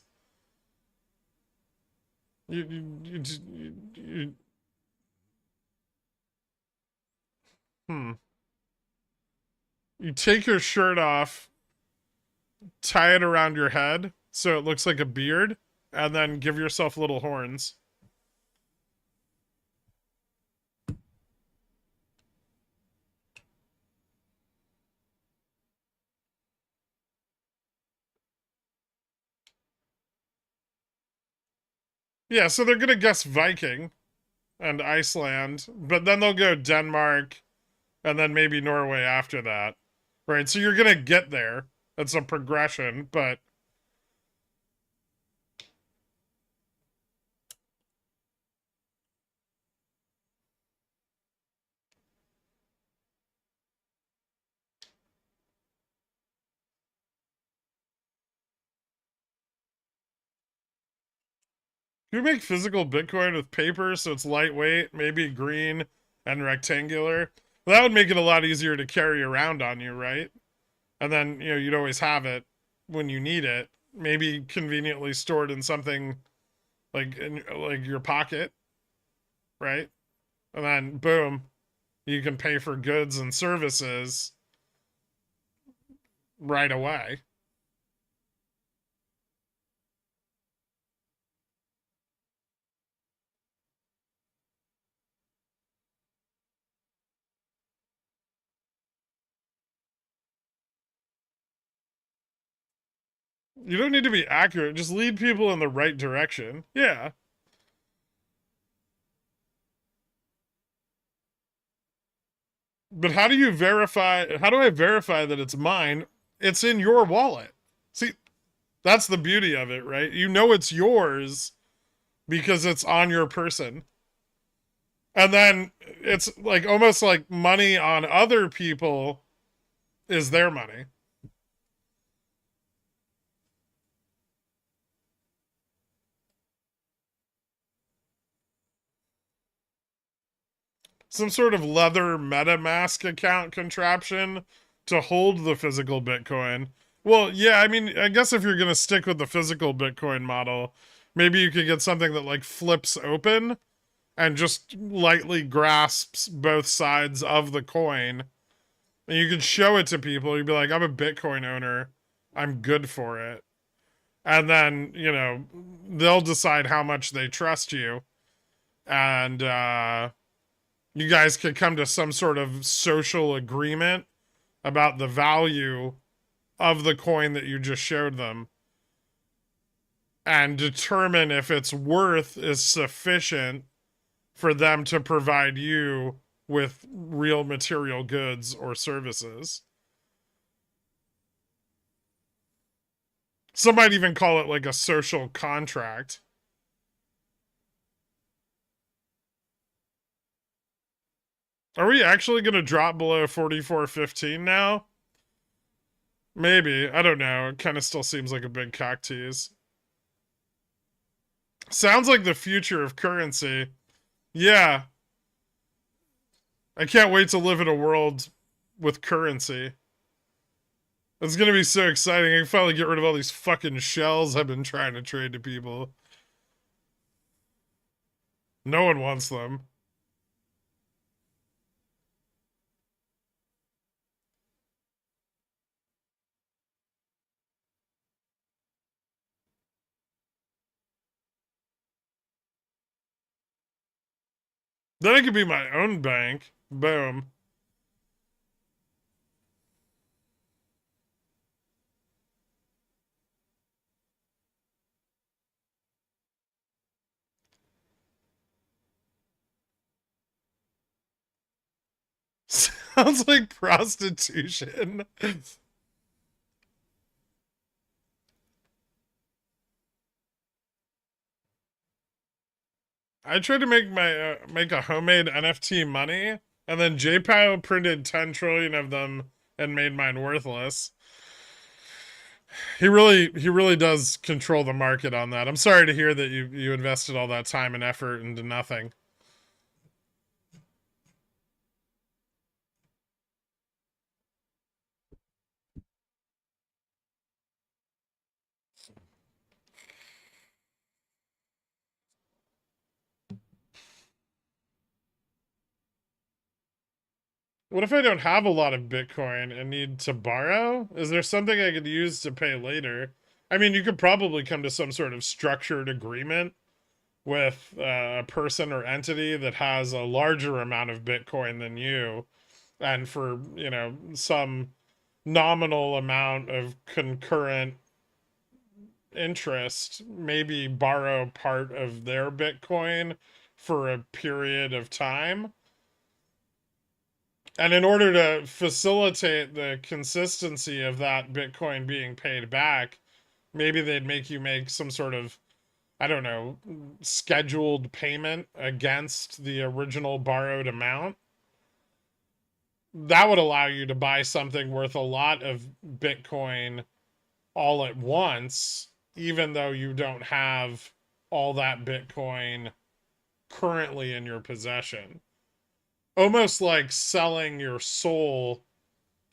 You hmm. You take your shirt off, tie it around your head so it looks like a beard, and then give yourself little horns. Yeah, so they're gonna guess Viking and Iceland, but then they'll go Denmark and then maybe Norway after that. Right? So you're gonna get there. It's a progression, but you make physical Bitcoin with paper so it's lightweight, maybe green and rectangular. Well, that would make it a lot easier to carry around on you, right? And then, you'd always have it when you need it, maybe conveniently stored in something like in like your pocket, right? And then boom, you can pay for goods and services right away. You don't need to be accurate, just lead people in the right direction. Yeah. But how do I verify that it's mine? It's in your wallet. See, that's the beauty of it, right? You know it's yours because it's on your person. And then it's like almost like money on other people is their money. Some sort of leather MetaMask account contraption to hold the physical Bitcoin. Well, yeah, I mean, I guess if you're going to stick with the physical Bitcoin model, maybe you could get something that like flips open and just lightly grasps both sides of the coin. And you could show it to people. You'd be like, I'm a Bitcoin owner. I'm good for it. And then, they'll decide how much they trust you. And you guys could come to some sort of social agreement about the value of the coin that you just showed them and determine if its worth is sufficient for them to provide you with real material goods or services. Some might even call it like a social contract. Are we actually going to drop below 44.15 now? Maybe. I don't know. It kind of still seems like a big cock tease. Sounds like the future of currency. Yeah. I can't wait to live in a world with currency. It's going to be so exciting. I can finally get rid of all these fucking shells I've been trying to trade to people. No one wants them. Then I could be my own bank. Boom. Sounds like prostitution. I tried to make a homemade NFT money, and then JPOW printed 10 trillion of them and made mine worthless. He really does control the market on that. I'm sorry to hear that you invested all that time and effort into nothing. What if I don't have a lot of Bitcoin and need to borrow? Is there something I could use to pay later? I mean, you could probably come to some sort of structured agreement with a person or entity that has a larger amount of Bitcoin than you, and for, some nominal amount of concurrent interest, maybe borrow part of their Bitcoin for a period of time. And in order to facilitate the consistency of that Bitcoin being paid back, maybe they'd make you make some sort of, I don't know, scheduled payment against the original borrowed amount. That would allow you to buy something worth a lot of Bitcoin all at once, even though you don't have all that Bitcoin currently in your possession. Almost like selling your soul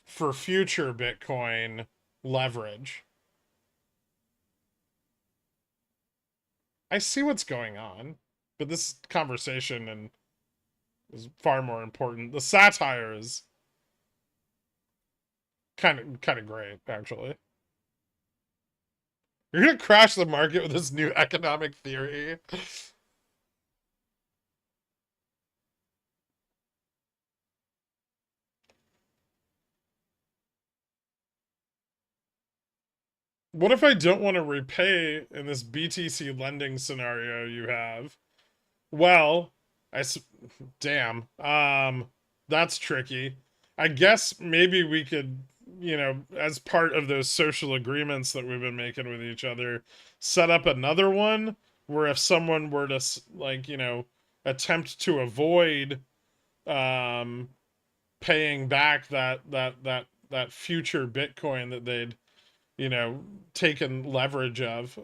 for future Bitcoin leverage. I see what's going on, but this conversation and is far more important. The satire is kind of great, actually. You're gonna crash the market with this new economic theory. What if I don't want to repay in this BTC lending scenario you have? Well, damn. That's tricky. I guess maybe we could, as part of those social agreements that we've been making with each other, set up another one where if someone were to like, attempt to avoid um paying back that future Bitcoin that they'd, taken leverage of,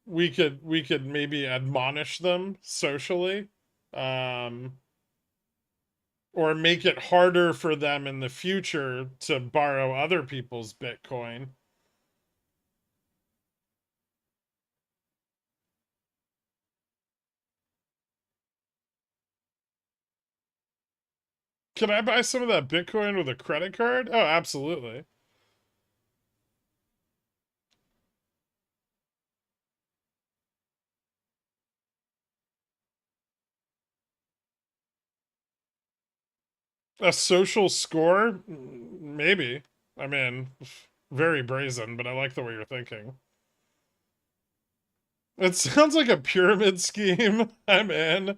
we could maybe admonish them socially, um, or make it harder for them in the future to borrow other people's Bitcoin. Can I buy some of that Bitcoin with a credit card? Oh, absolutely. A social score? Maybe. I mean, very brazen, but I like the way you're thinking. It sounds like a pyramid scheme. I'm in.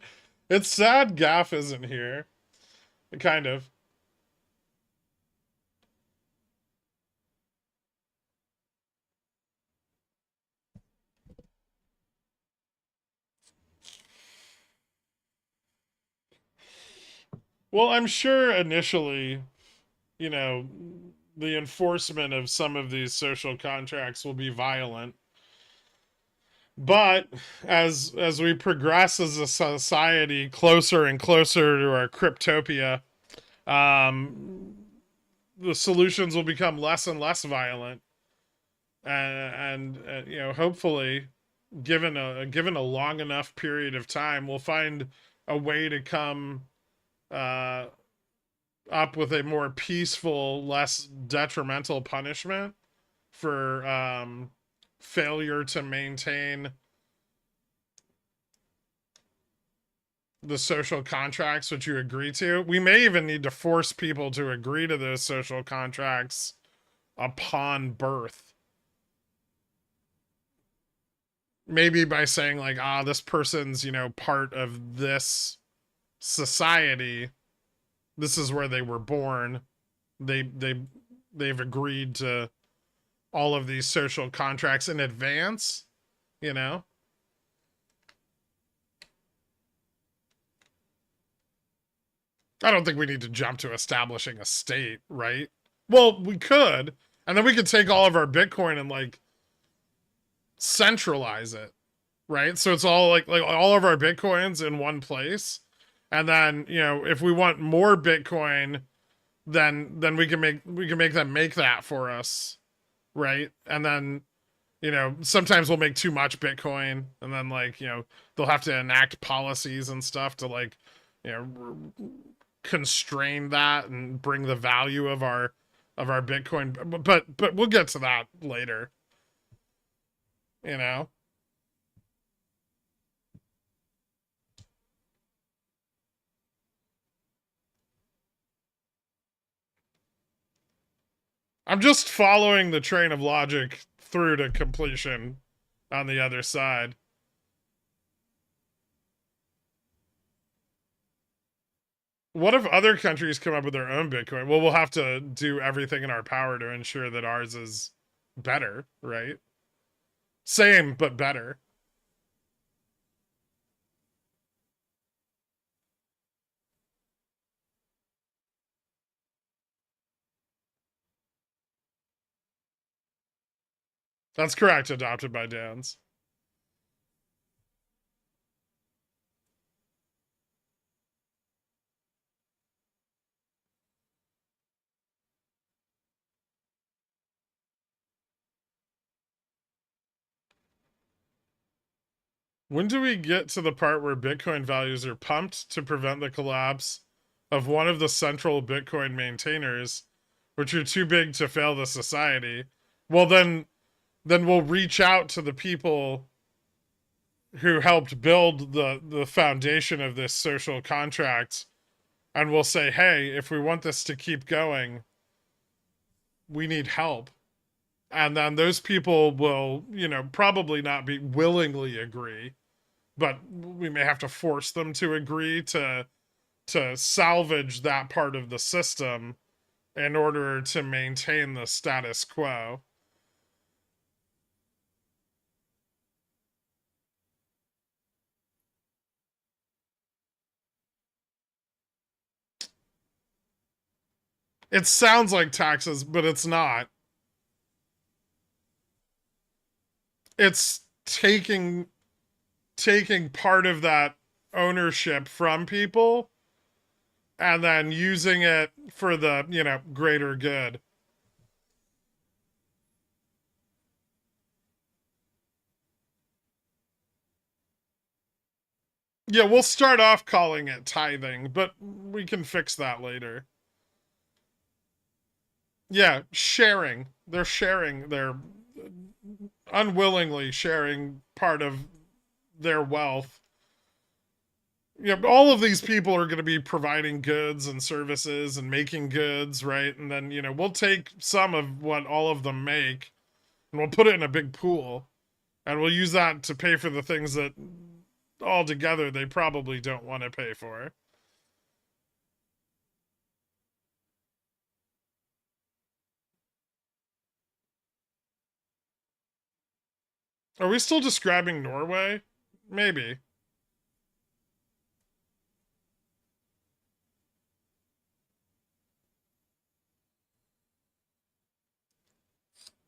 It's sad Gaff isn't here. Kind of. Well, I'm sure initially, you know, the enforcement of some of these social contracts will be violent. But as we progress as a society closer and closer to our cryptopia, um, the solutions will become less and less violent, and hopefully, given a long enough period of time, we'll find a way to come uh, up with a more peaceful, less detrimental punishment for failure to maintain the social contracts which you agree to. We may even need to force people to agree to those social contracts upon birth. Maybe by saying like, this person's, part of this society, this is where they were born. They've agreed to all of these social contracts in advance, you know? I don't think we need to jump to establishing a state, right? Well, we could, and then we could take all of our Bitcoin and like centralize it, right? So it's all like all of our Bitcoins in one place. And then, you know, if we want more Bitcoin, then we can make them make that for us, right? And then, you know, sometimes we'll make too much Bitcoin, and then like, you know, they'll have to enact policies and stuff to like, you know, constrain that and bring the value of our Bitcoin. But we'll get to that later, you know. I'm just following the train of logic through to completion on the other side. What if other countries come up with their own Bitcoin? Well, we'll have to do everything in our power to ensure that ours is better, right? Same, but better. That's correct, adopted by Dan's. When do we get to the part where Bitcoin values are pumped to prevent the collapse of one of the central Bitcoin maintainers, which are too big to fail the society? Well, then we'll reach out to the people who helped build the foundation of this social contract, and we'll say, hey, if we want this to keep going, we need help. And then those people will, you know, probably not be willingly agree, but we may have to force them to agree to salvage that part of the system in order to maintain the status quo. It sounds like taxes, but it's not. It's taking part of that ownership from people and then using it for the, you know, greater good. Yeah, we'll start off calling it tithing, but we can fix that later. Yeah, sharing. They're sharing. They're unwillingly sharing part of their wealth. Yeah, all of these people are going to be providing goods and services and making goods, right? And then, you know, we'll take some of what all of them make and we'll put it in a big pool and we'll use that to pay for the things that altogether they probably don't want to pay for. Are we still describing Norway? Maybe.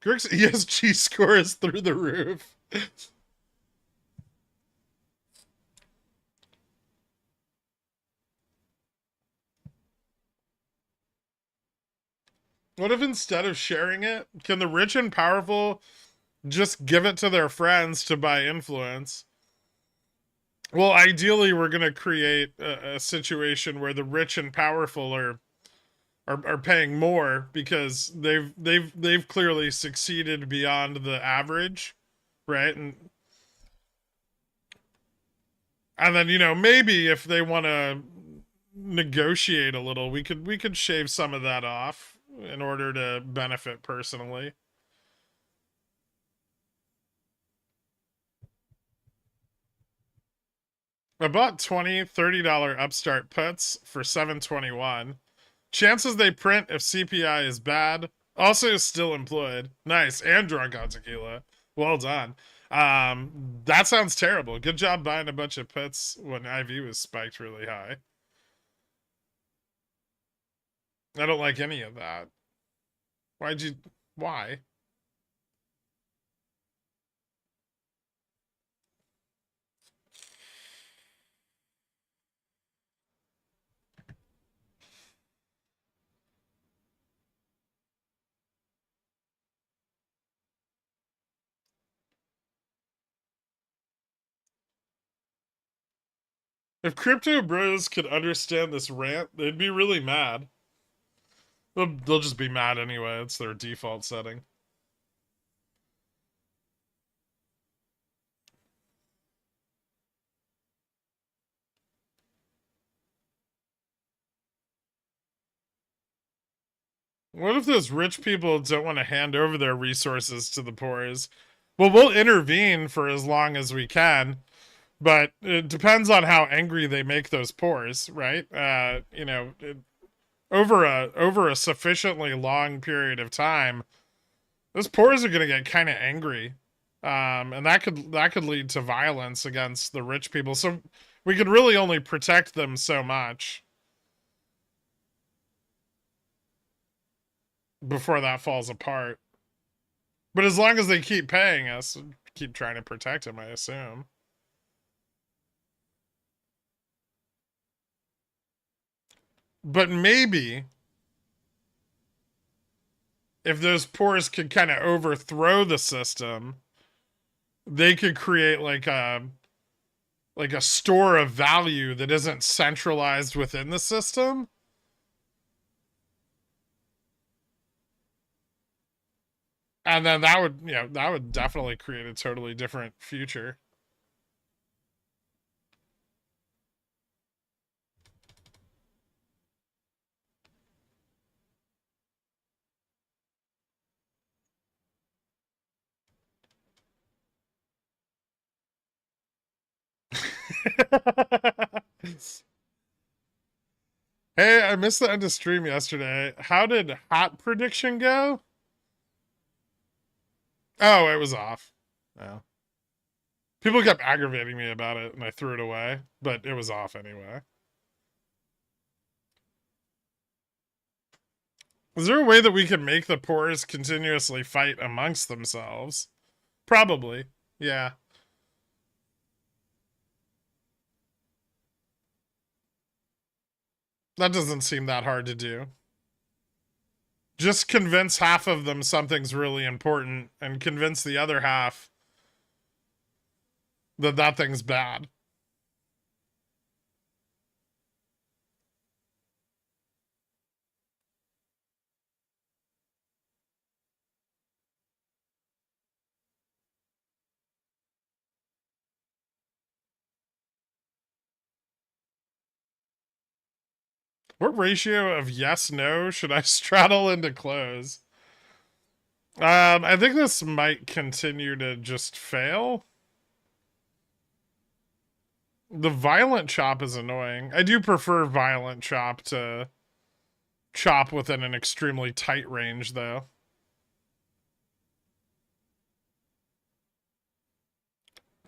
Greg's ESG score is through the roof. What if instead of sharing it, can the rich and powerful just give it to their friends to buy influence? Well, ideally, we're going to create a situation where the rich and powerful are paying more because they've clearly succeeded beyond the average, right? And then, you know, maybe if they want to negotiate a little, we could shave some of that off in order to benefit personally. I bought $20, $30 upstart puts for 721. Chances they print if CPI is bad. Also still employed. Nice. And drunk on tequila. Well done. That sounds terrible. Good job buying a bunch of puts when IV was spiked really high. I don't like any of that. Why'd you... Why? If crypto bros could understand this rant, they'd be really mad. They'll just be mad anyway. It's their default setting. What if those rich people don't want to hand over their resources to the poor's? Well, we'll intervene for as long as we can, but it depends on how angry they make those poor's, right? Over a sufficiently long period of time, those poor's are going to get kind of angry, and that could lead to violence against the rich people. So we could really only protect them so much before that falls apart. But as long as they keep paying us, keep trying to protect them, I assume. But maybe if those poors could kind of overthrow the system, they could create like a store of value that isn't centralized within the system. And then that would definitely create a totally different future. Hey, I missed the end of stream yesterday. How did hot prediction go? Oh, it was off. Oh. People kept aggravating me about it, and I threw it away, but it was off anyway. Is there a way that we can make the poors continuously fight amongst themselves? Probably. Yeah. That doesn't seem that hard to do. Just convince half of them something's really important and convince the other half that that thing's bad. What ratio of yes no should I straddle into close? I think this might continue to just fail. The violent chop is annoying. I do prefer violent chop to chop within an extremely tight range, though.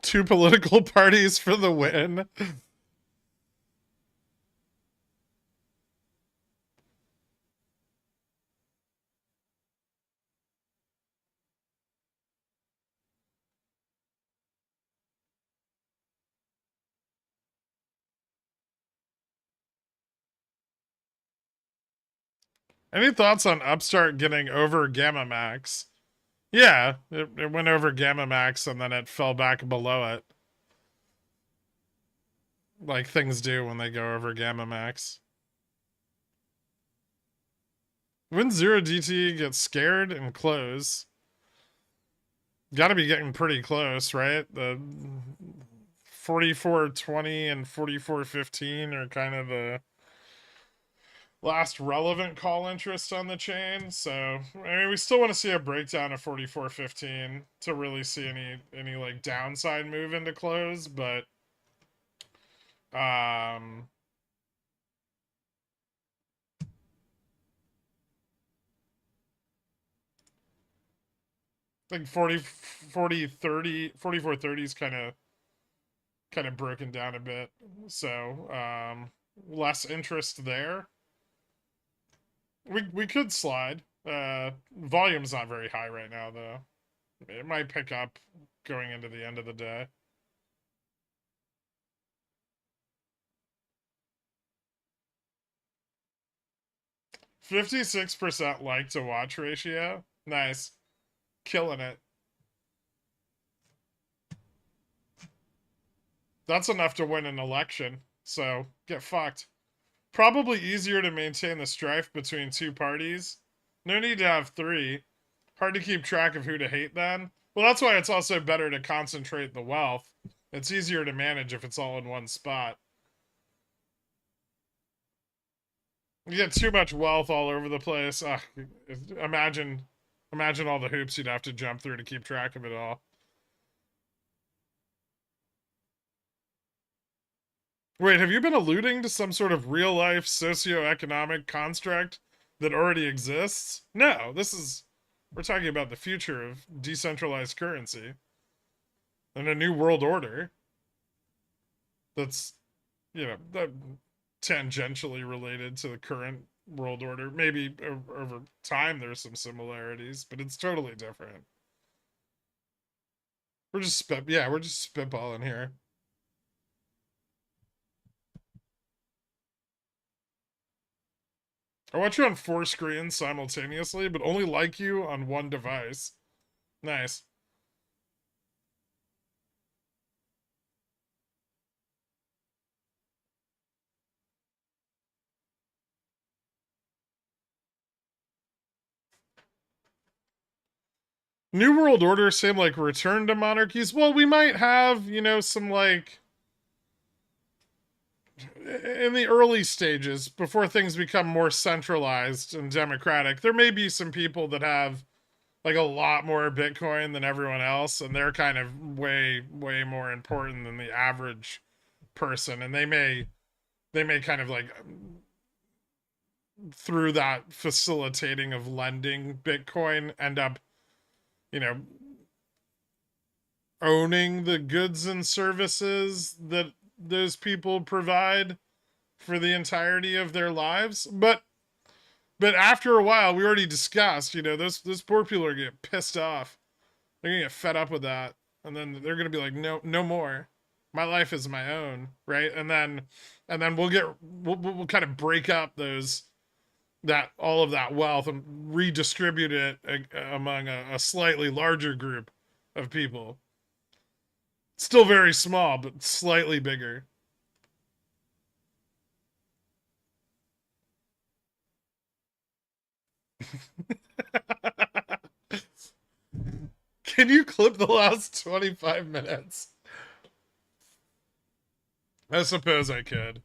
Two political parties for the win. Any thoughts on Upstart getting over Gamma Max? Yeah, it went over Gamma Max and then it fell back below it. Like things do when they go over Gamma Max. When 0DT gets scared and close, gotta be getting pretty close, right? The 44.20 and 44.15 are kind of the last relevant call interest on the chain. So I mean, we still want to see a breakdown of 44.15 to really see any like downside move into close, but I think 4430 is kind of broken down a bit. So, less interest there. We could slide. Volume's not very high right now though. It might pick up going into the end of the day. 56% like to watch ratio. Nice. Killing it. That's enough to win an election. So get fucked. Probably easier to maintain the strife between two parties. No need to have three. Hard to keep track of who to hate then. Well, that's why it's also better to concentrate the wealth. It's easier to manage if it's all in one spot. You get too much wealth all over the place. Ugh, imagine all the hoops you'd have to jump through to keep track of it all. Wait, have you been alluding to some sort of real life socioeconomic construct that already exists? No, we're talking about the future of decentralized currency and a new world order that's, that tangentially related to the current world order. Maybe over time there's some similarities, but it's totally different. We're just spitballing here. I watch you on 4 screens simultaneously, but only like you on one device. Nice. New World Order, same like return to monarchies. Well, we might have, some like in the early stages before things become more centralized and democratic. There may be some people that have like a lot more Bitcoin than everyone else, and they're kind of way more important than the average person, and they may kind of like through that facilitating of lending Bitcoin end up, you know, owning the goods and services that those people provide for the entirety of their lives. But after a while, we already discussed, those poor people are gonna get pissed off. They're gonna get fed up with that, and then they're gonna be like, no more. My life is my own, right? And then we'll kind of break up all of that wealth and redistribute it among a slightly larger group of people. Still very small, but slightly bigger. Can you clip the last 25 minutes? I suppose I could.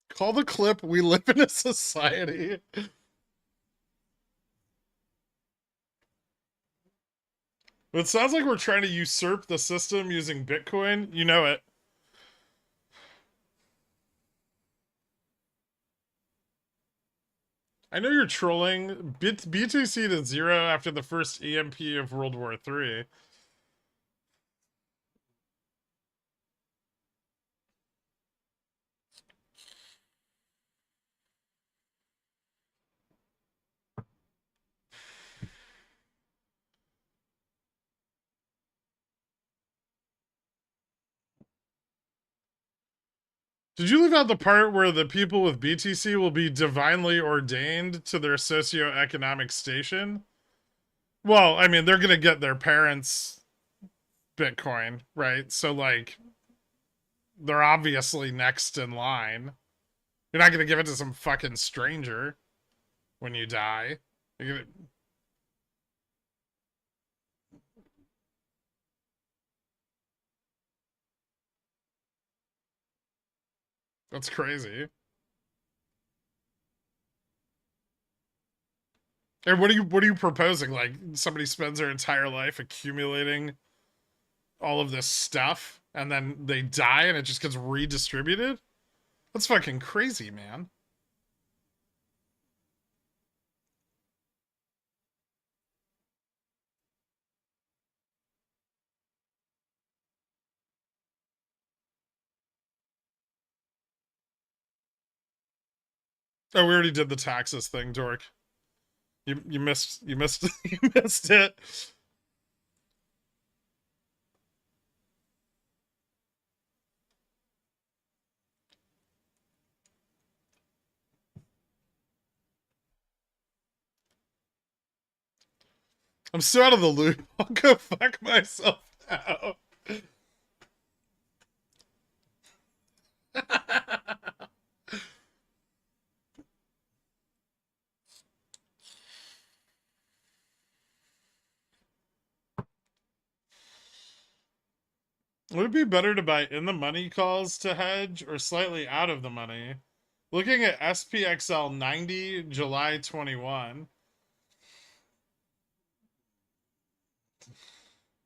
Call the clip "We Live in a Society." It sounds like we're trying to usurp the system using Bitcoin. You know it. I know you're trolling. BTC to 0 after the first EMP of World War III. Did you leave out the part where the people with BTC will be divinely ordained to their socioeconomic station? Well, I mean, they're going to get their parents' Bitcoin, right? So, like, they're obviously next in line. You're not going to give it to some fucking stranger. when you die. That's crazy. And what are you proposing? Like somebody spends their entire life accumulating all of this stuff and then they die and it just gets redistributed? That's fucking crazy, man. Oh, we already did the taxes thing, Dork. You missed you missed it. I'm so out of the loop. I'll go fuck myself now. Would it be better to buy in the money calls to hedge or slightly out of the money? Looking at SPXL 90 July 21.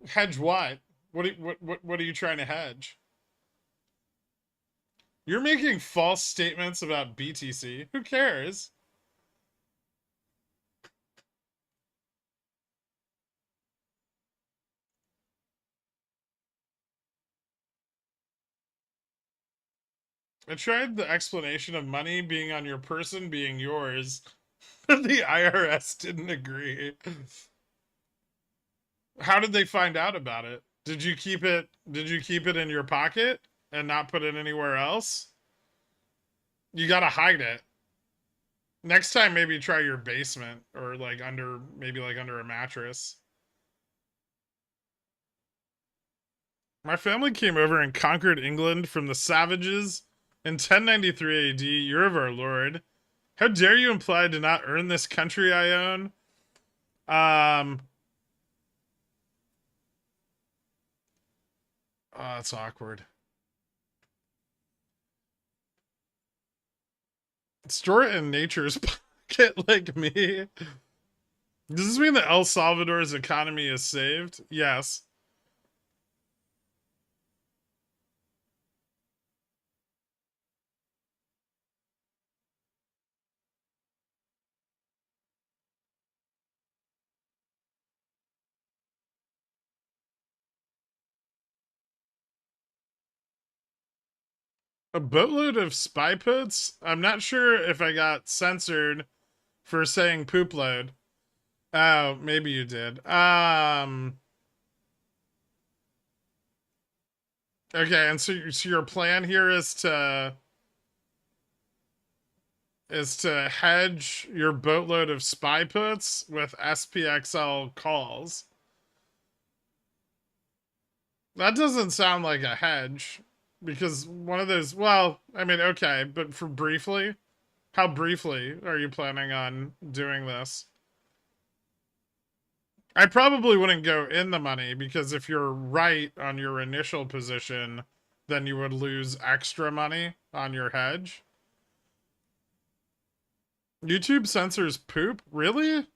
Hedge what? What are you trying to hedge? You're making false statements about BTC. Who cares? I tried the explanation of money being on your person being yours, but the IRS didn't agree. How did they find out about it? Did you keep it in your pocket and not put it anywhere else? You got to hide it. Next time maybe try your basement or like under a mattress. My family came over and conquered England from the savages in 1093 AD, year of our Lord. How dare you imply to not earn this country I own? Um, oh, that's awkward. Store it in nature's pocket like me. Does this mean that El Salvador's economy is saved? Yes. A boatload of spy puts? I'm not sure if I got censored for saying poop load. Oh, maybe you did. Okay, and so your plan here is to hedge your boatload of spy puts with SPXL calls. That doesn't sound like a hedge because one of those, well, I mean, okay, but for briefly, how briefly are you planning on doing this? I probably wouldn't go in the money because if you're right on your initial position, then you would lose extra money on your hedge. YouTube censors poop? Really?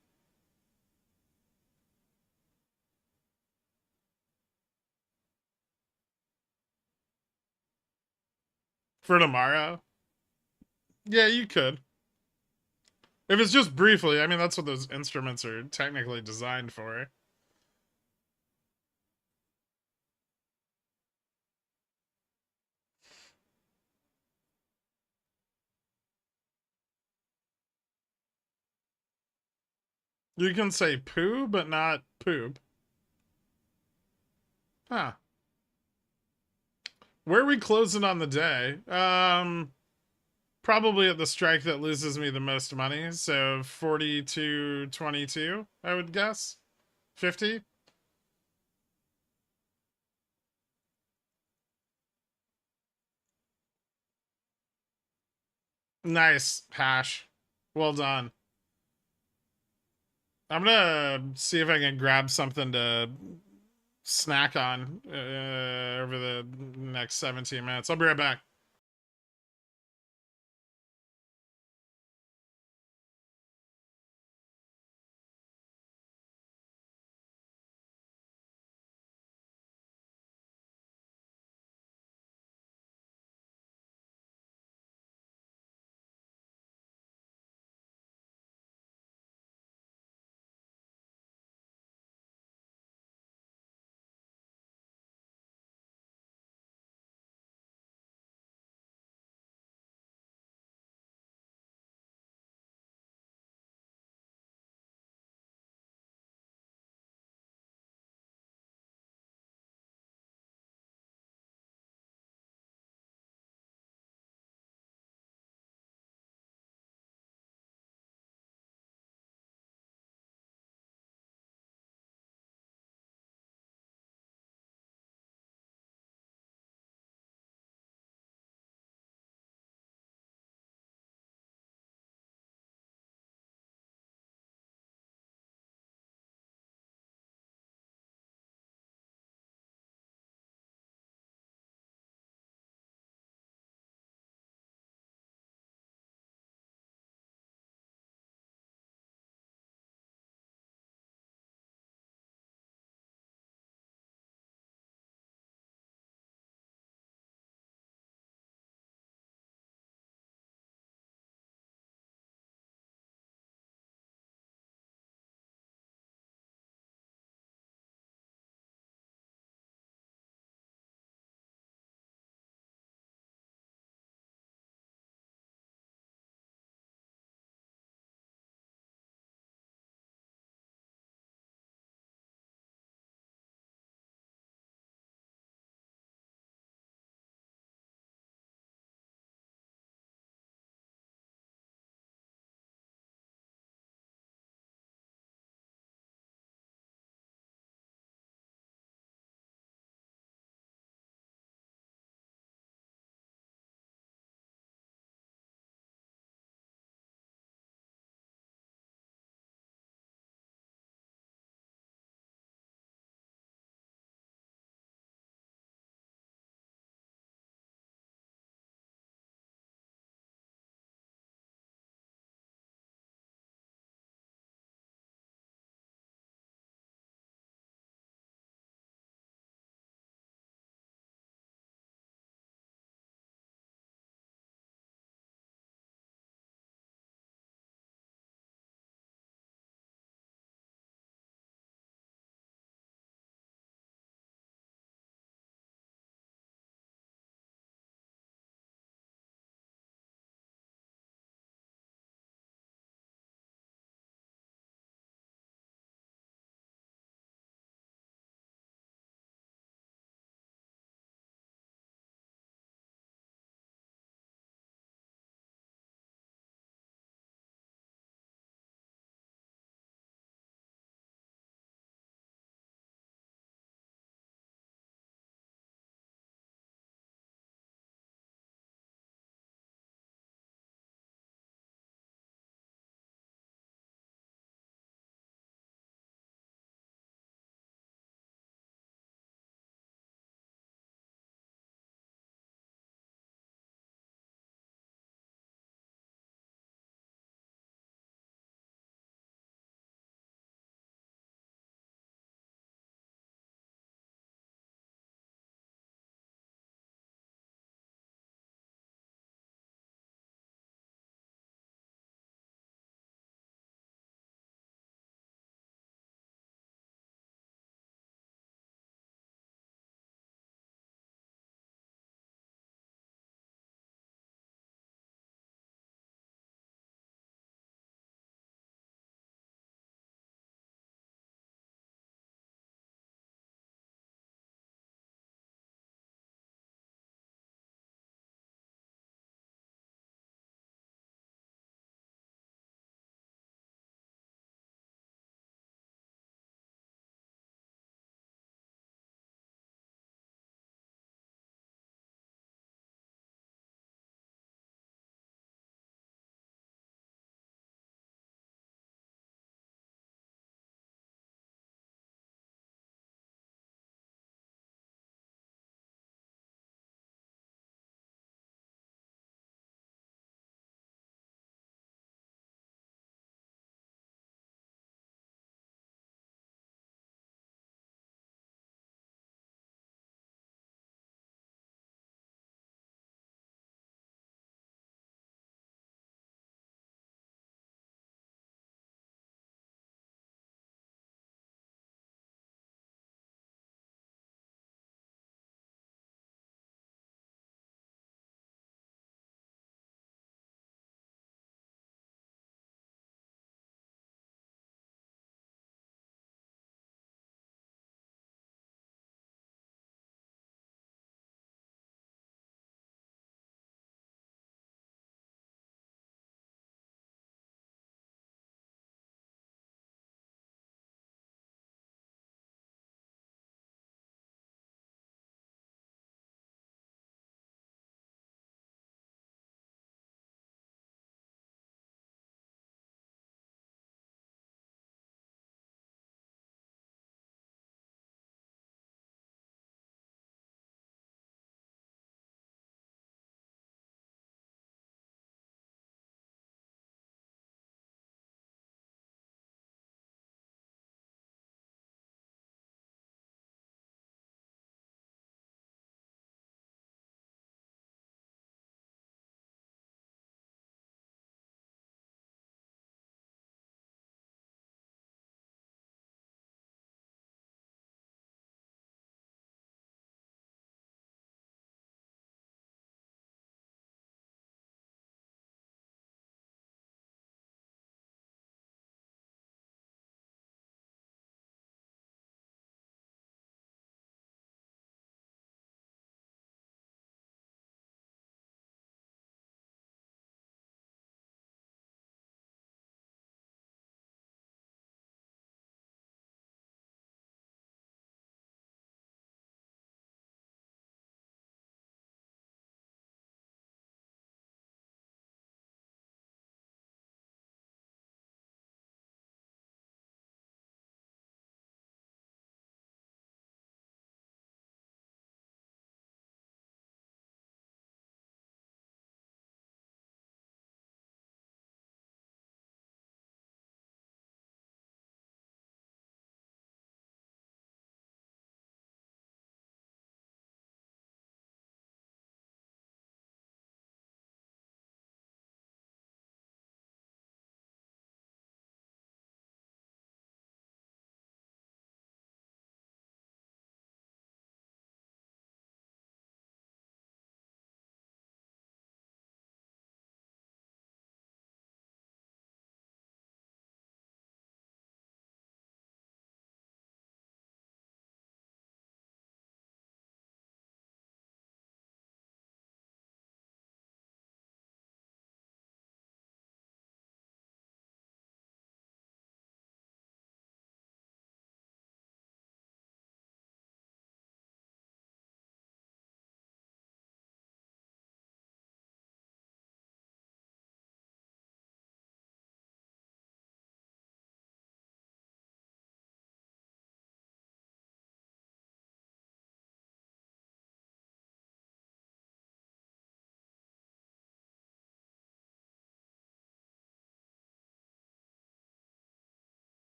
For tomorrow? Yeah, you could. If it's just briefly, I mean, that's what those instruments are technically designed for. You can say poo, but not poop. Huh. Where are we closing on the day? Probably at the strike that loses me the most money. So 42.22, I would guess. 50? Nice, Hash. Well done. I'm gonna see if I can grab something to snack on over the next 17 minutes. I'll be right back.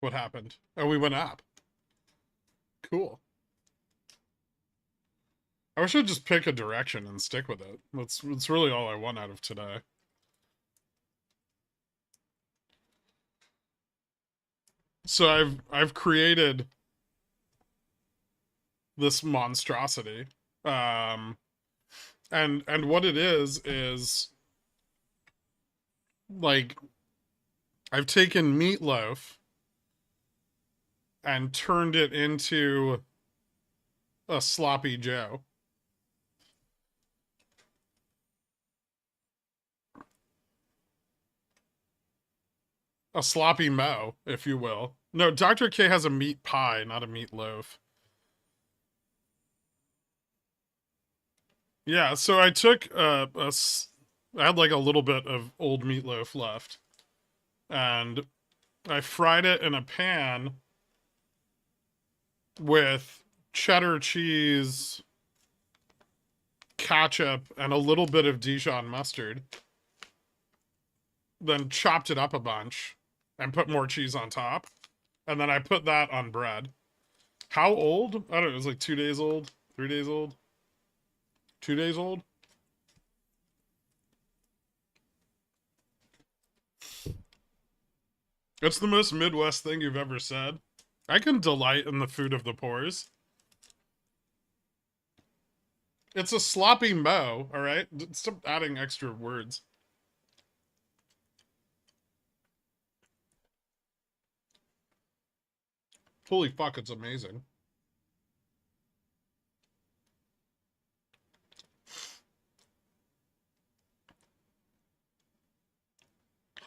What happened? Oh, we went up. Cool. I wish I'd just pick a direction and stick with it. That's really all I want out of today. So I've created this monstrosity. And what it is like I've taken meatloaf and turned it into a sloppy Joe. A sloppy Mo, if you will. No, Dr. K has a meat pie, not a meatloaf. Yeah, so I took I had like a little bit of old meatloaf left, and I fried it in a pan with cheddar cheese, ketchup, and a little bit of Dijon mustard. Then chopped it up a bunch and put more cheese on top. And then I put that on bread. How old? I don't know. It was like 2 days old, 3 days old, 2 days old. It's the most Midwest thing you've ever said. I can delight in the food of the poors. It's a sloppy Mo, all right? Stop adding extra words. Holy fuck, it's amazing.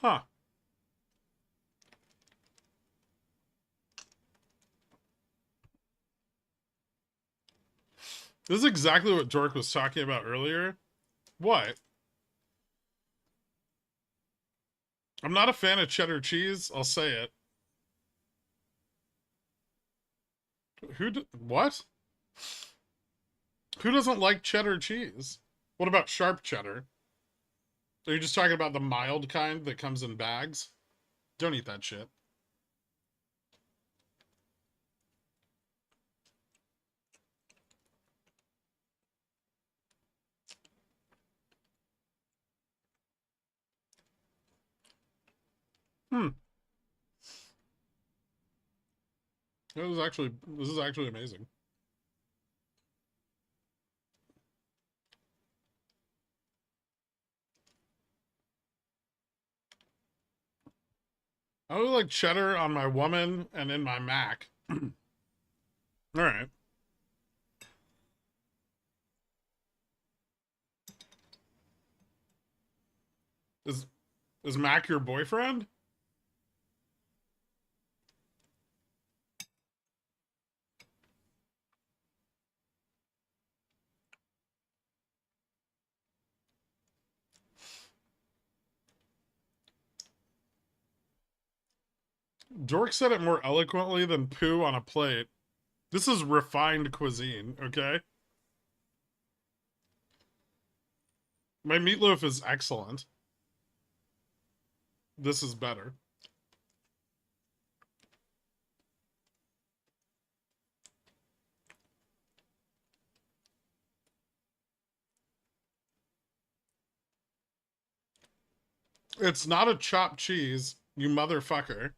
Huh. This is exactly what Dork was talking about earlier. What? I'm not a fan of cheddar cheese. I'll say it. What? Who doesn't like cheddar cheese? What about sharp cheddar? Are you just talking about the mild kind that comes in bags? Don't eat that shit. Hmm. This is actually amazing. I would like cheddar on my woman and in my Mac. All right. Is is Mac your boyfriend? Dork said it more eloquently than poo on a plate. This is refined cuisine, okay? My meatloaf is excellent. This is better. It's not a chopped cheese, you motherfucker.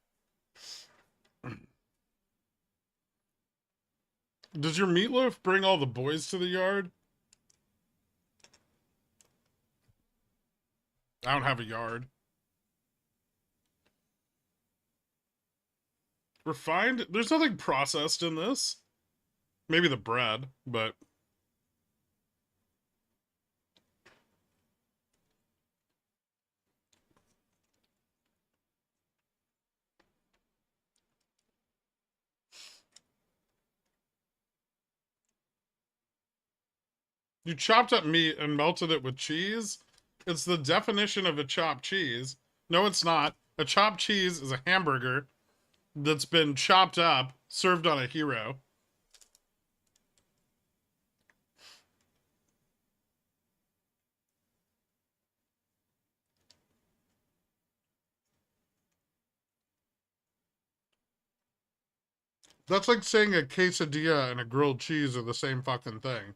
Does your meatloaf bring all the boys to the yard? I don't have a yard. Refined? There's nothing processed in this. Maybe the bread, but you chopped up meat and melted it with cheese? It's the definition of a chopped cheese. No, it's not. A chopped cheese is a hamburger that's been chopped up, served on a hero. That's like saying a quesadilla and a grilled cheese are the same fucking thing.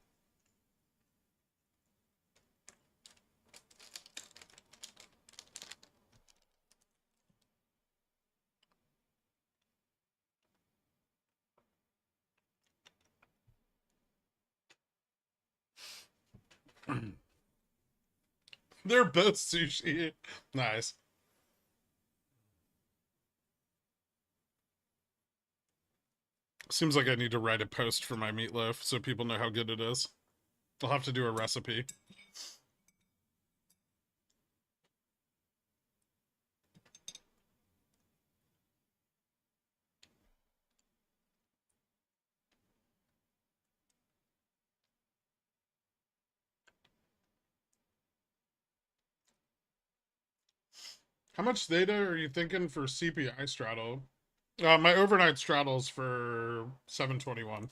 They're both sushi. Nice. Seems like I need to write a post for my meatloaf so people know how good it is. I'll have to do a recipe. How much theta are you thinking for CPI straddle? My overnight straddle's for 721.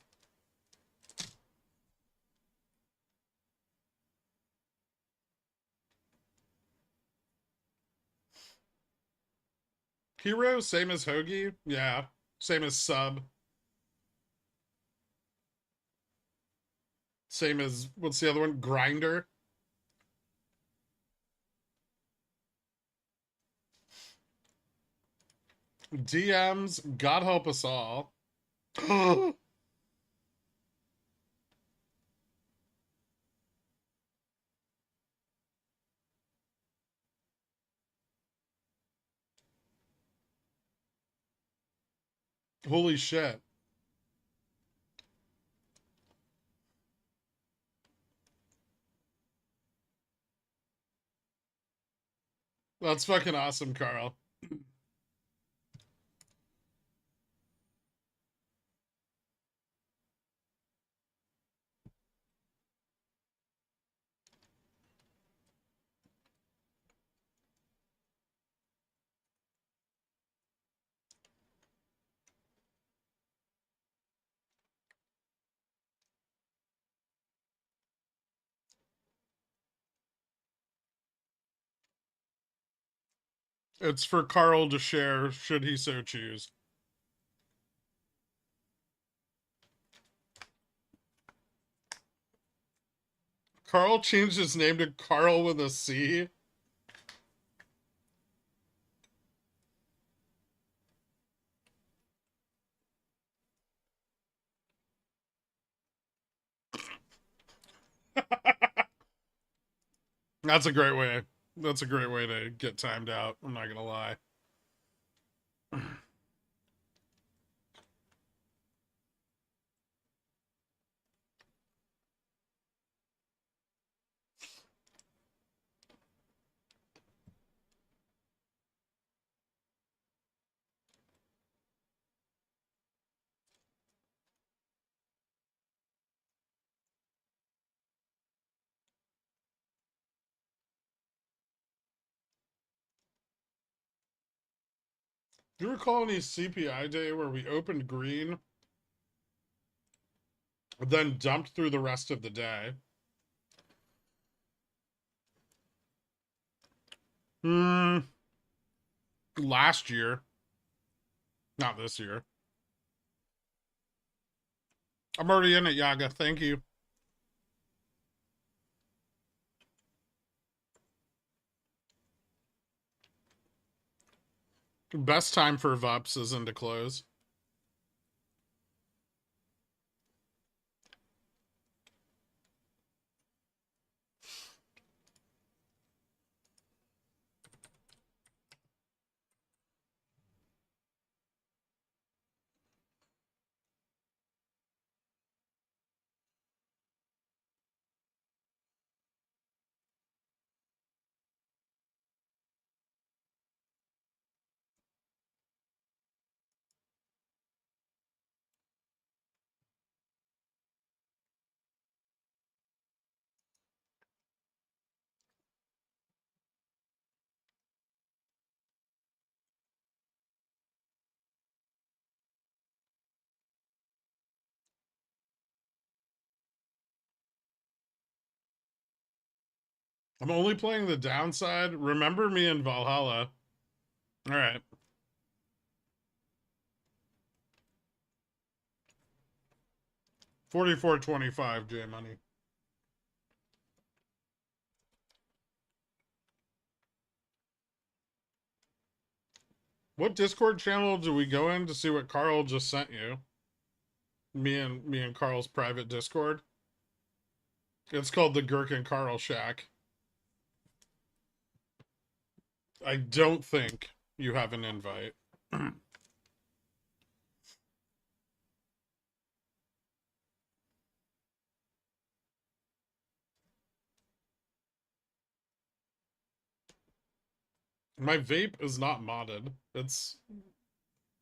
Hero, same as Hoagie? Yeah. Same as Sub. Same as, what's the other one? Grinder. DMs, God help us all. Holy shit. That's fucking awesome, Carl. It's for Carl to share, should he so choose. Carl changed his name to Carl with a C. That's a great way. That's a great way to get timed out. I'm not gonna lie. Do you recall any CPI day where we opened green, then dumped through the rest of the day? Hmm. Last year. Not this year. I'm already in it, Yaga. Thank you. Best time for VUPs is into close. I'm only playing the downside. Remember me in Valhalla. All right. 44.25, J Money. What Discord channel do we go in to see what Carl just sent you? Me and Carl's private Discord. It's called the Gherkin Carl Shack. I don't think you have an invite. My vape is not modded. It's...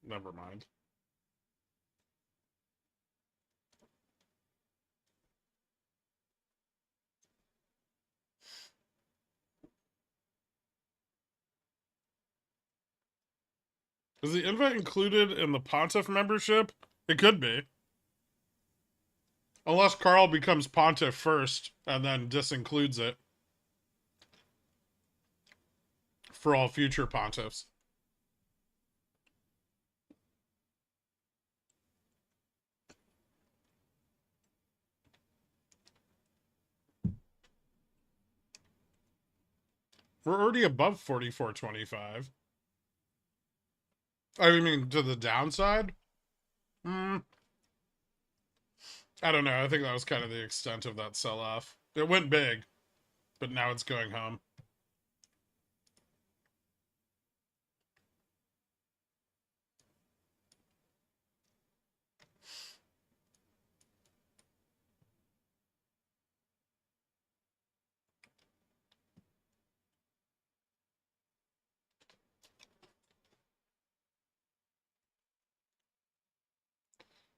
Never mind. Is the invite included in the Pontiff membership? It could be. Unless Carl becomes Pontiff first and then disincludes it for all future Pontiffs. We're already above 44.25. I mean, to the downside? I don't know. I think that was kind of the extent of that sell-off. It went big, but now it's going home.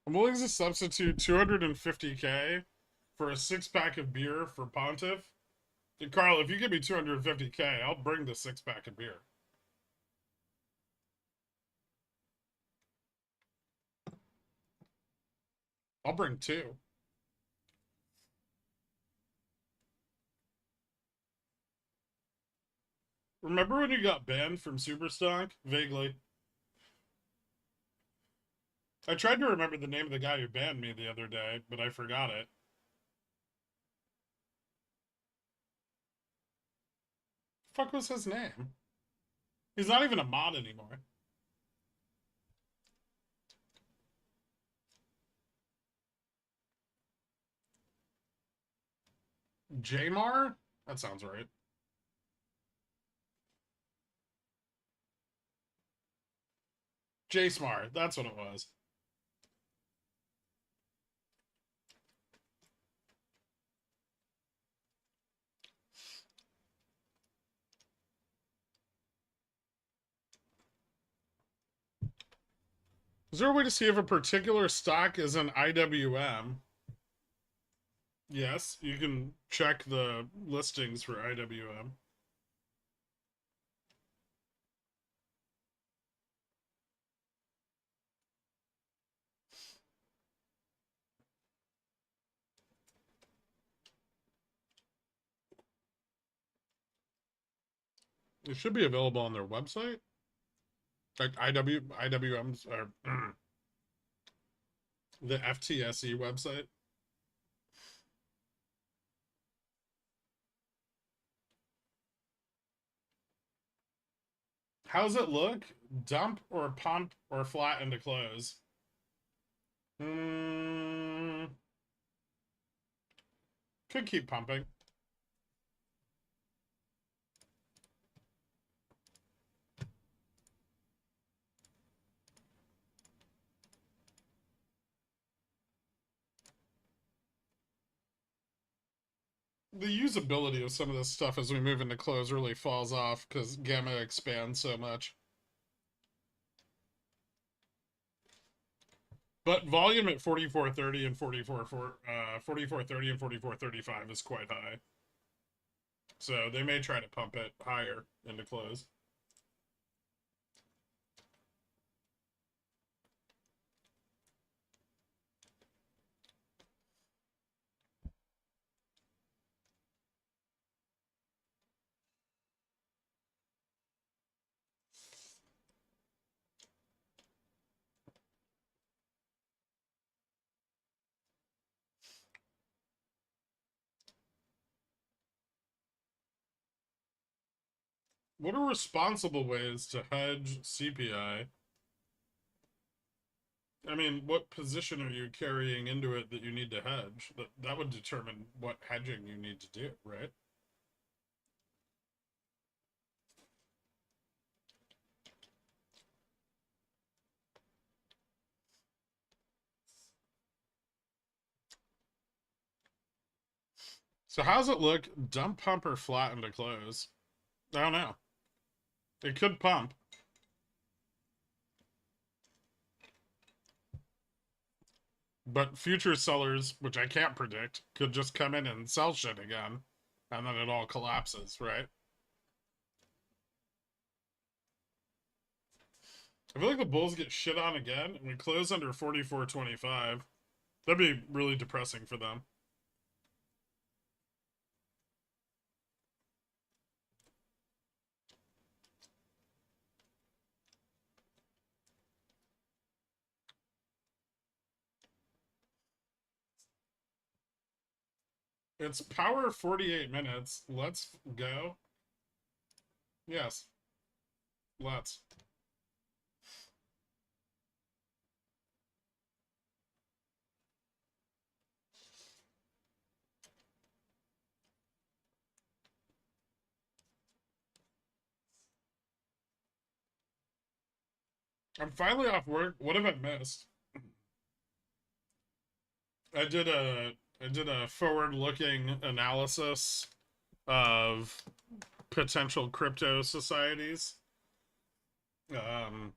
I'm willing to substitute 250K for a 6-pack of beer for Pontiff. And Carl, if you give me 250K, I'll bring the 6-pack of beer. I'll bring 2. Remember when you got banned from Superstock? Vaguely. I tried to remember the name of the guy who banned me the other day, but I forgot it. Fuck was his name? He's not even a mod anymore. Jamar? That sounds right. J-Smart, that's what it was. Is there a way to see if a particular stock is an IWM? Yes, you can check the listings for IWM. It should be available on their website. Like IWM's or the FTSE website. How's it look? Dump or pump or flat into close? Could keep pumping. The usability of some of this stuff as we move into close really falls off because gamma expands so much. But volume at 44.30 and 44.30 and 44.35 is quite high. So they may try to pump it higher into close. What are responsible ways to hedge CPI? I mean, what position are you carrying into it that you need to hedge? That would determine what hedging you need to do, right? So how's it look? Dump, pump, or flatten to close? I don't know. It could pump. But future sellers, which I can't predict, could just come in and sell shit again. And then it all collapses, right? I feel like the Bulls get shit on again and we close under 44.25. That'd be really depressing for them. It's power 48 minutes. Let's go. Yes, let's. I'm finally off work. What have I missed? I did a I did a forward-looking analysis of potential crypto societies. Um,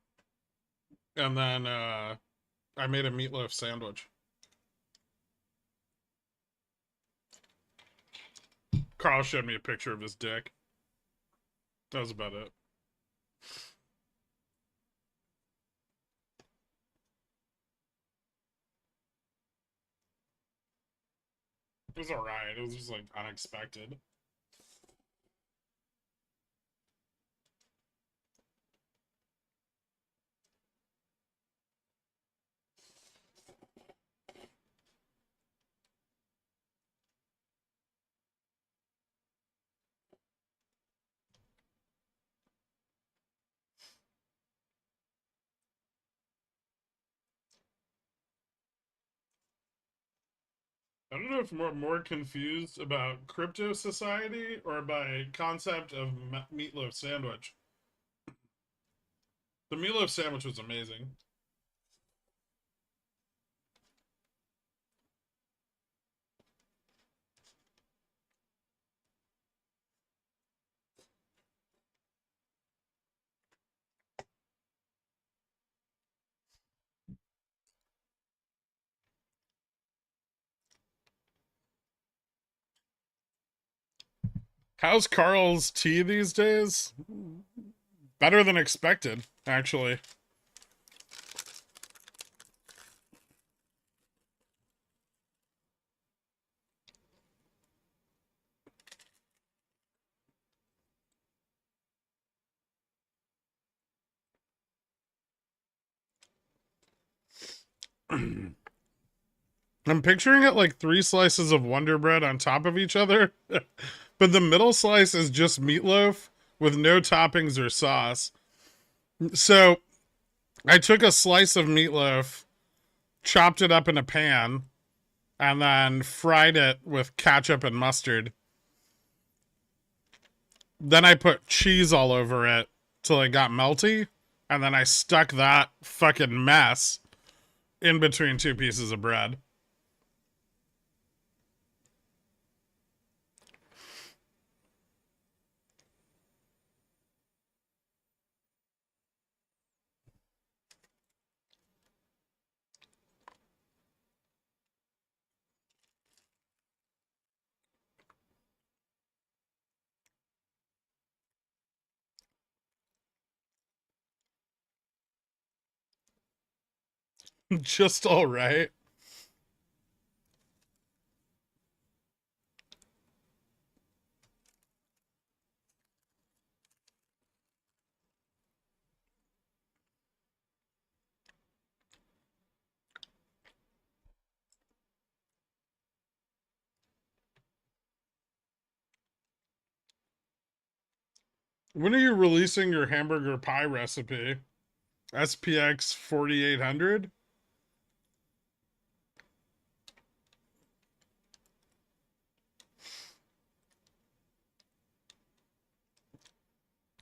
and then I made a meatloaf sandwich. Carl showed me a picture of his dick. That was about it. It was alright. It was just like unexpected. I don't know if we're more confused about crypto society or by concept of meatloaf sandwich. The meatloaf sandwich was amazing. How's Carl's tea these days? Better than expected, actually. I'm picturing it like 3 slices of Wonder Bread on top of each other, but the middle slice is just meatloaf with no toppings or sauce. So I took a slice of meatloaf, chopped it up in a pan, and then fried it with ketchup and mustard. Then I put cheese all over it till it got melty, and then I stuck that fucking mess in between 2 pieces of bread. Just all right. When are you releasing your hamburger pie recipe? SPX 4800?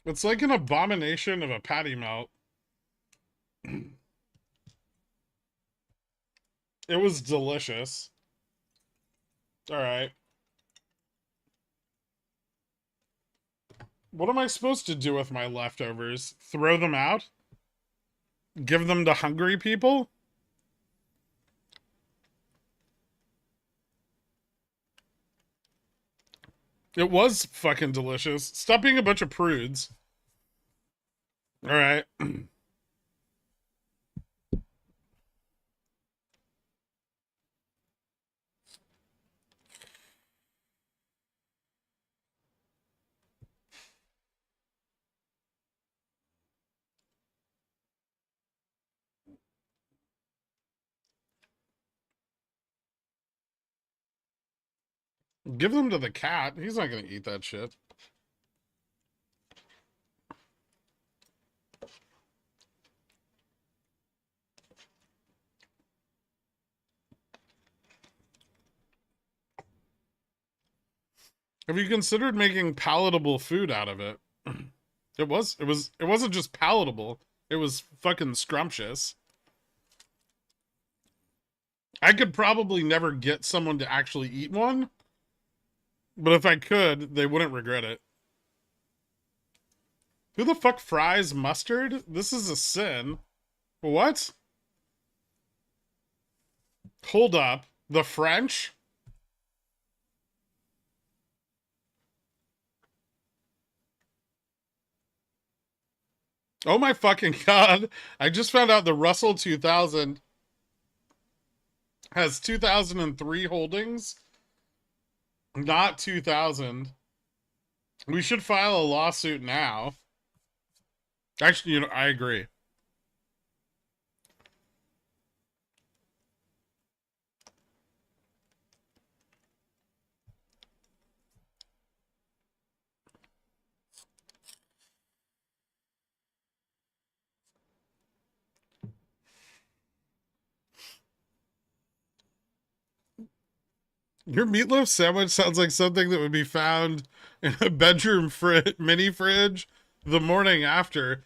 It's like an abomination of a patty melt. It was delicious. All right. What am I supposed to do with my leftovers? Throw them out? Give them to hungry people? It was fucking delicious. Stop being a bunch of prudes. All right. Give them to the cat. He's not going to eat that shit. Have you considered making palatable food out of it? It wasn't just palatable. It was fucking scrumptious. I could probably never get someone to actually eat one, but if I could, they wouldn't regret it. Who the fuck fries mustard? This is a sin. What? Hold up. The French? Oh my fucking god. I just found out the Russell 2000 has 2003 holdings, not 2000. We should file a lawsuit now. Actually, I agree. Your meatloaf sandwich sounds like something that would be found in a bedroom mini fridge the morning after.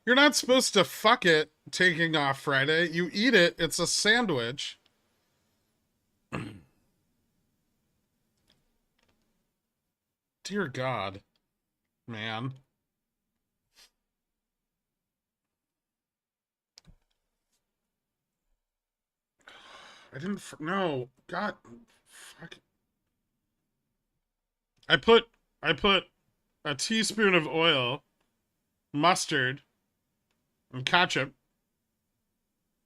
You're not supposed to fuck it taking off Friday. You eat it. It's a sandwich. Dear God, man. I didn't. No, God, fuck. I put a teaspoon of oil, mustard, and ketchup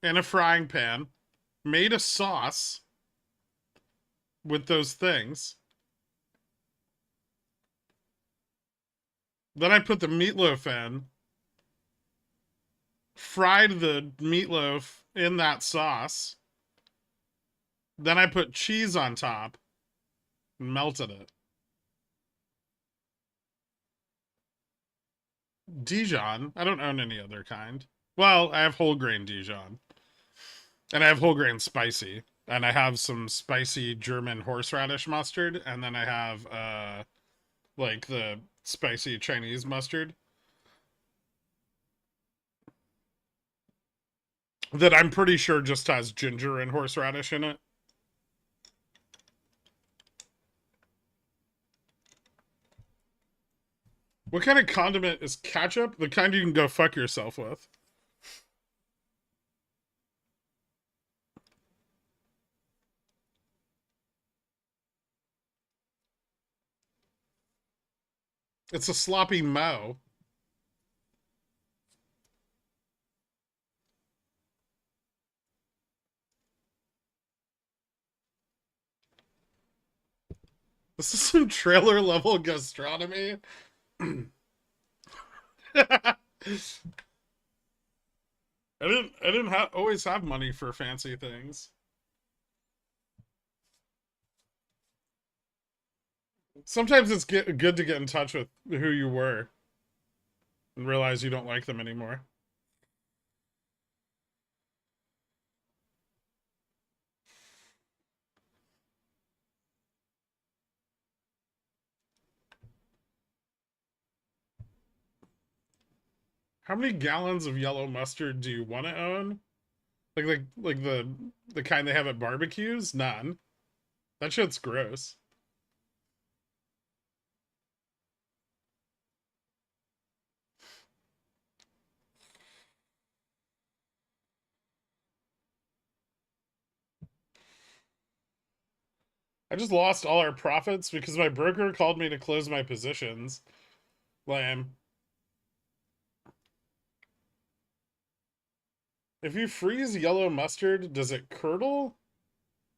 in a frying pan. Made a sauce with those things. Then I put the meatloaf in. Fried the meatloaf in that sauce. Then I put cheese on top and melted it. Dijon. I don't own any other kind. Well, I have whole grain Dijon. And I have whole grain spicy. And I have some spicy German horseradish mustard. And then I have like the spicy Chinese mustard. That I'm pretty sure just has ginger and horseradish in it. What kind of condiment is ketchup? The kind you can go fuck yourself with. It's a sloppy mo. This is some trailer level gastronomy. I didn't always have money for fancy things. Sometimes it's good to get in touch with who you were. and realize you don't like them anymore. How many gallons of yellow mustard do you want to own? Like the kind they have at barbecues? None. That shit's gross. I just lost all our profits because my broker called me to close my positions. Lame. If you freeze yellow mustard, does it curdle?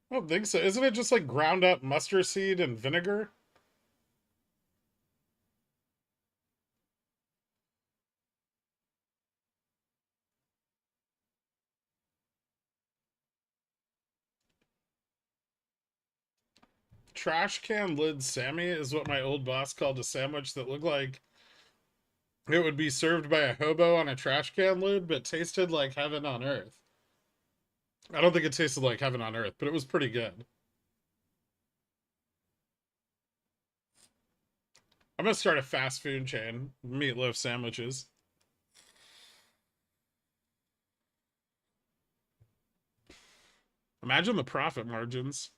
I don't think so. Isn't it just like ground up mustard seed and vinegar? Trash can lid Sammy is what my old boss called a sandwich that looked like it would be served by a hobo on a trash can lid, but tasted like heaven on earth. I don't think it tasted like heaven on earth, but it was pretty good. I'm gonna start a fast food chain, meatloaf sandwiches. Imagine the profit margins.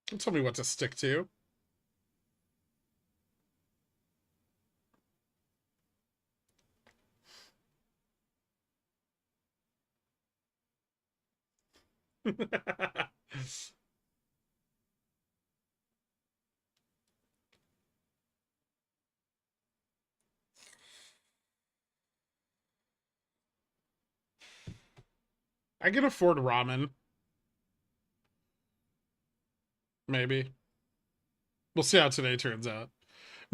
Don't tell me what to stick to. I can afford ramen. Maybe. We'll see how today turns out.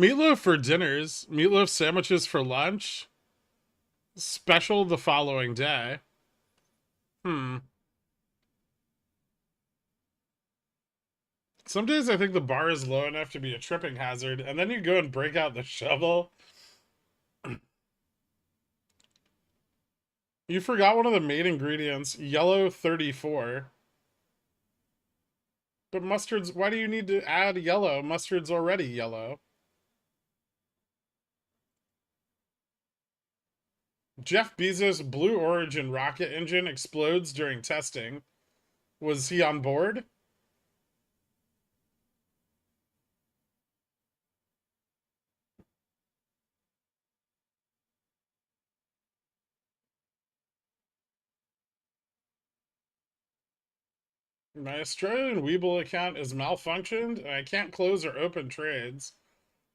Meatloaf for dinners, meatloaf sandwiches for lunch, special the following day. Some days I think the bar is low enough to be a tripping hazard, and then you go and break out the shovel. You forgot one of the main ingredients, yellow 34. But mustard's, why do you need to add yellow? Mustard's already yellow. Jeff Bezos' Blue Origin rocket engine explodes during testing. Was he on board? My Australian WeBull account is malfunctioned and I can't close or open trades.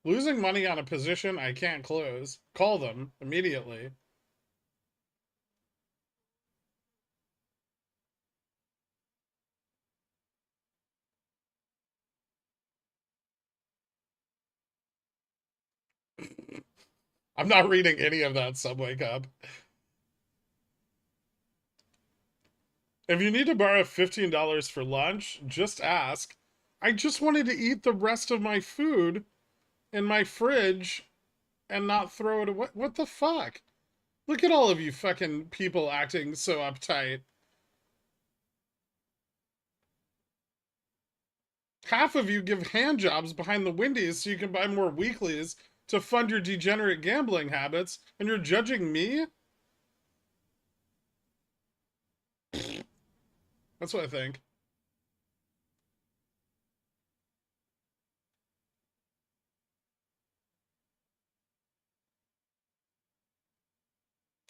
Losing money on a position I can't close. Call them immediately. I'm not reading any of that, Subway Cup. If you need to borrow $15 for lunch, just ask. I just wanted to eat the rest of my food in my fridge and not throw it away. What the fuck? Look at all of you fucking people acting so uptight. Half of you give hand jobs behind the Wendy's so you can buy more weeklies to fund your degenerate gambling habits, and you're judging me? That's what I think.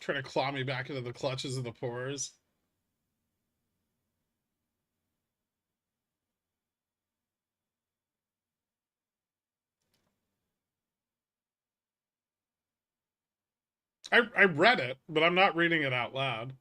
Trying to claw me back into the clutches of the poors. I read it, but I'm not reading it out loud.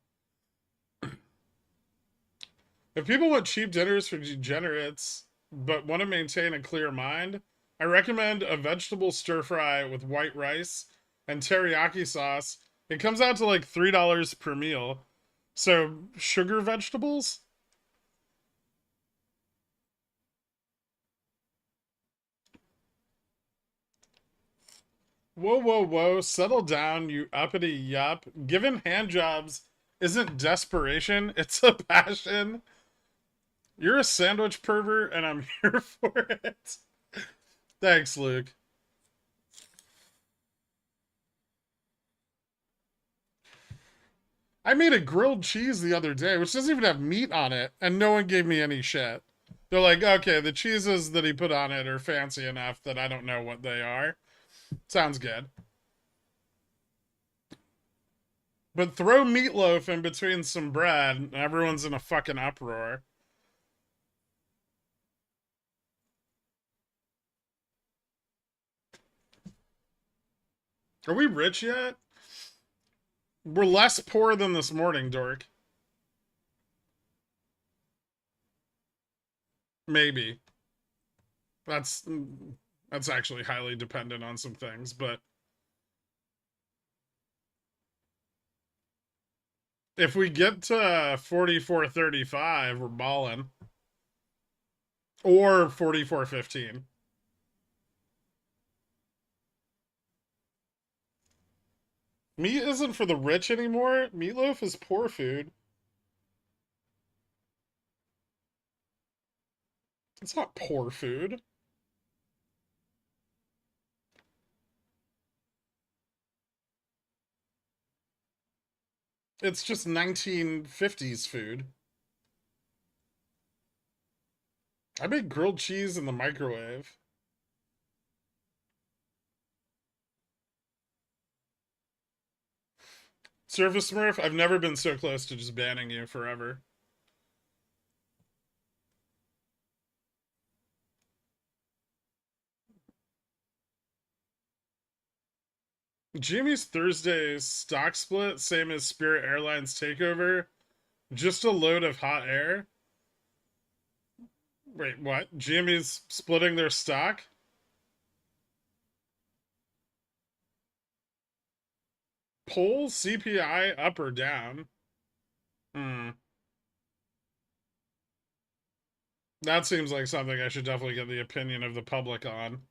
If people want cheap dinners for degenerates but want to maintain a clear mind, I recommend a vegetable stir fry with white rice and teriyaki sauce. It comes out to like $3 per meal. So, sugar vegetables? Whoa, whoa, whoa. Settle down, you uppity yup. Giving hand jobs isn't desperation, it's a passion. You're a sandwich pervert, and I'm here for it. Thanks, Luke. I made a grilled cheese the other day, which doesn't even have meat on it, and no one gave me any shit. They're like, okay, the cheeses that he put on it are fancy enough that I don't know what they are. Sounds good. But throw meatloaf in between some bread, and everyone's in a fucking uproar. Are we rich yet? We're less poor than this morning, dork. Maybe. That's that's actually highly dependent on some things, but if we get to 44.35, we're balling. Or 44.15. Meat isn't for the rich anymore. Meatloaf is poor food. It's not poor food. It's just 1950s food. I make grilled cheese in the microwave. Surface Smurf, I've never been so close to just banning you forever. Jimmy's Thursday stock split, same as Spirit Airlines takeover. Just a load of hot air. Wait, what? Jimmy's splitting their stock? Poll CPI up or down? Hmm. That seems like something I should definitely get the opinion of the public on.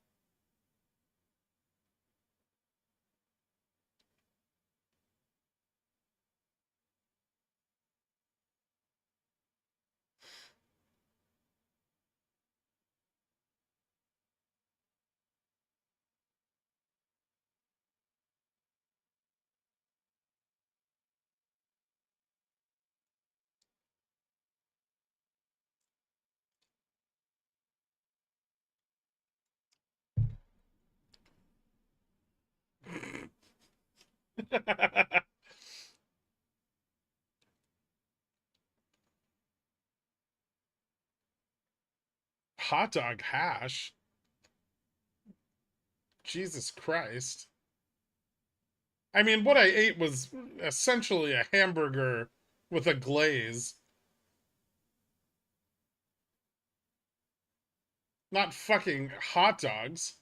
Hot dog hash? Jesus Christ. I mean, what I ate was essentially a hamburger with a glaze. Not fucking hot dogs.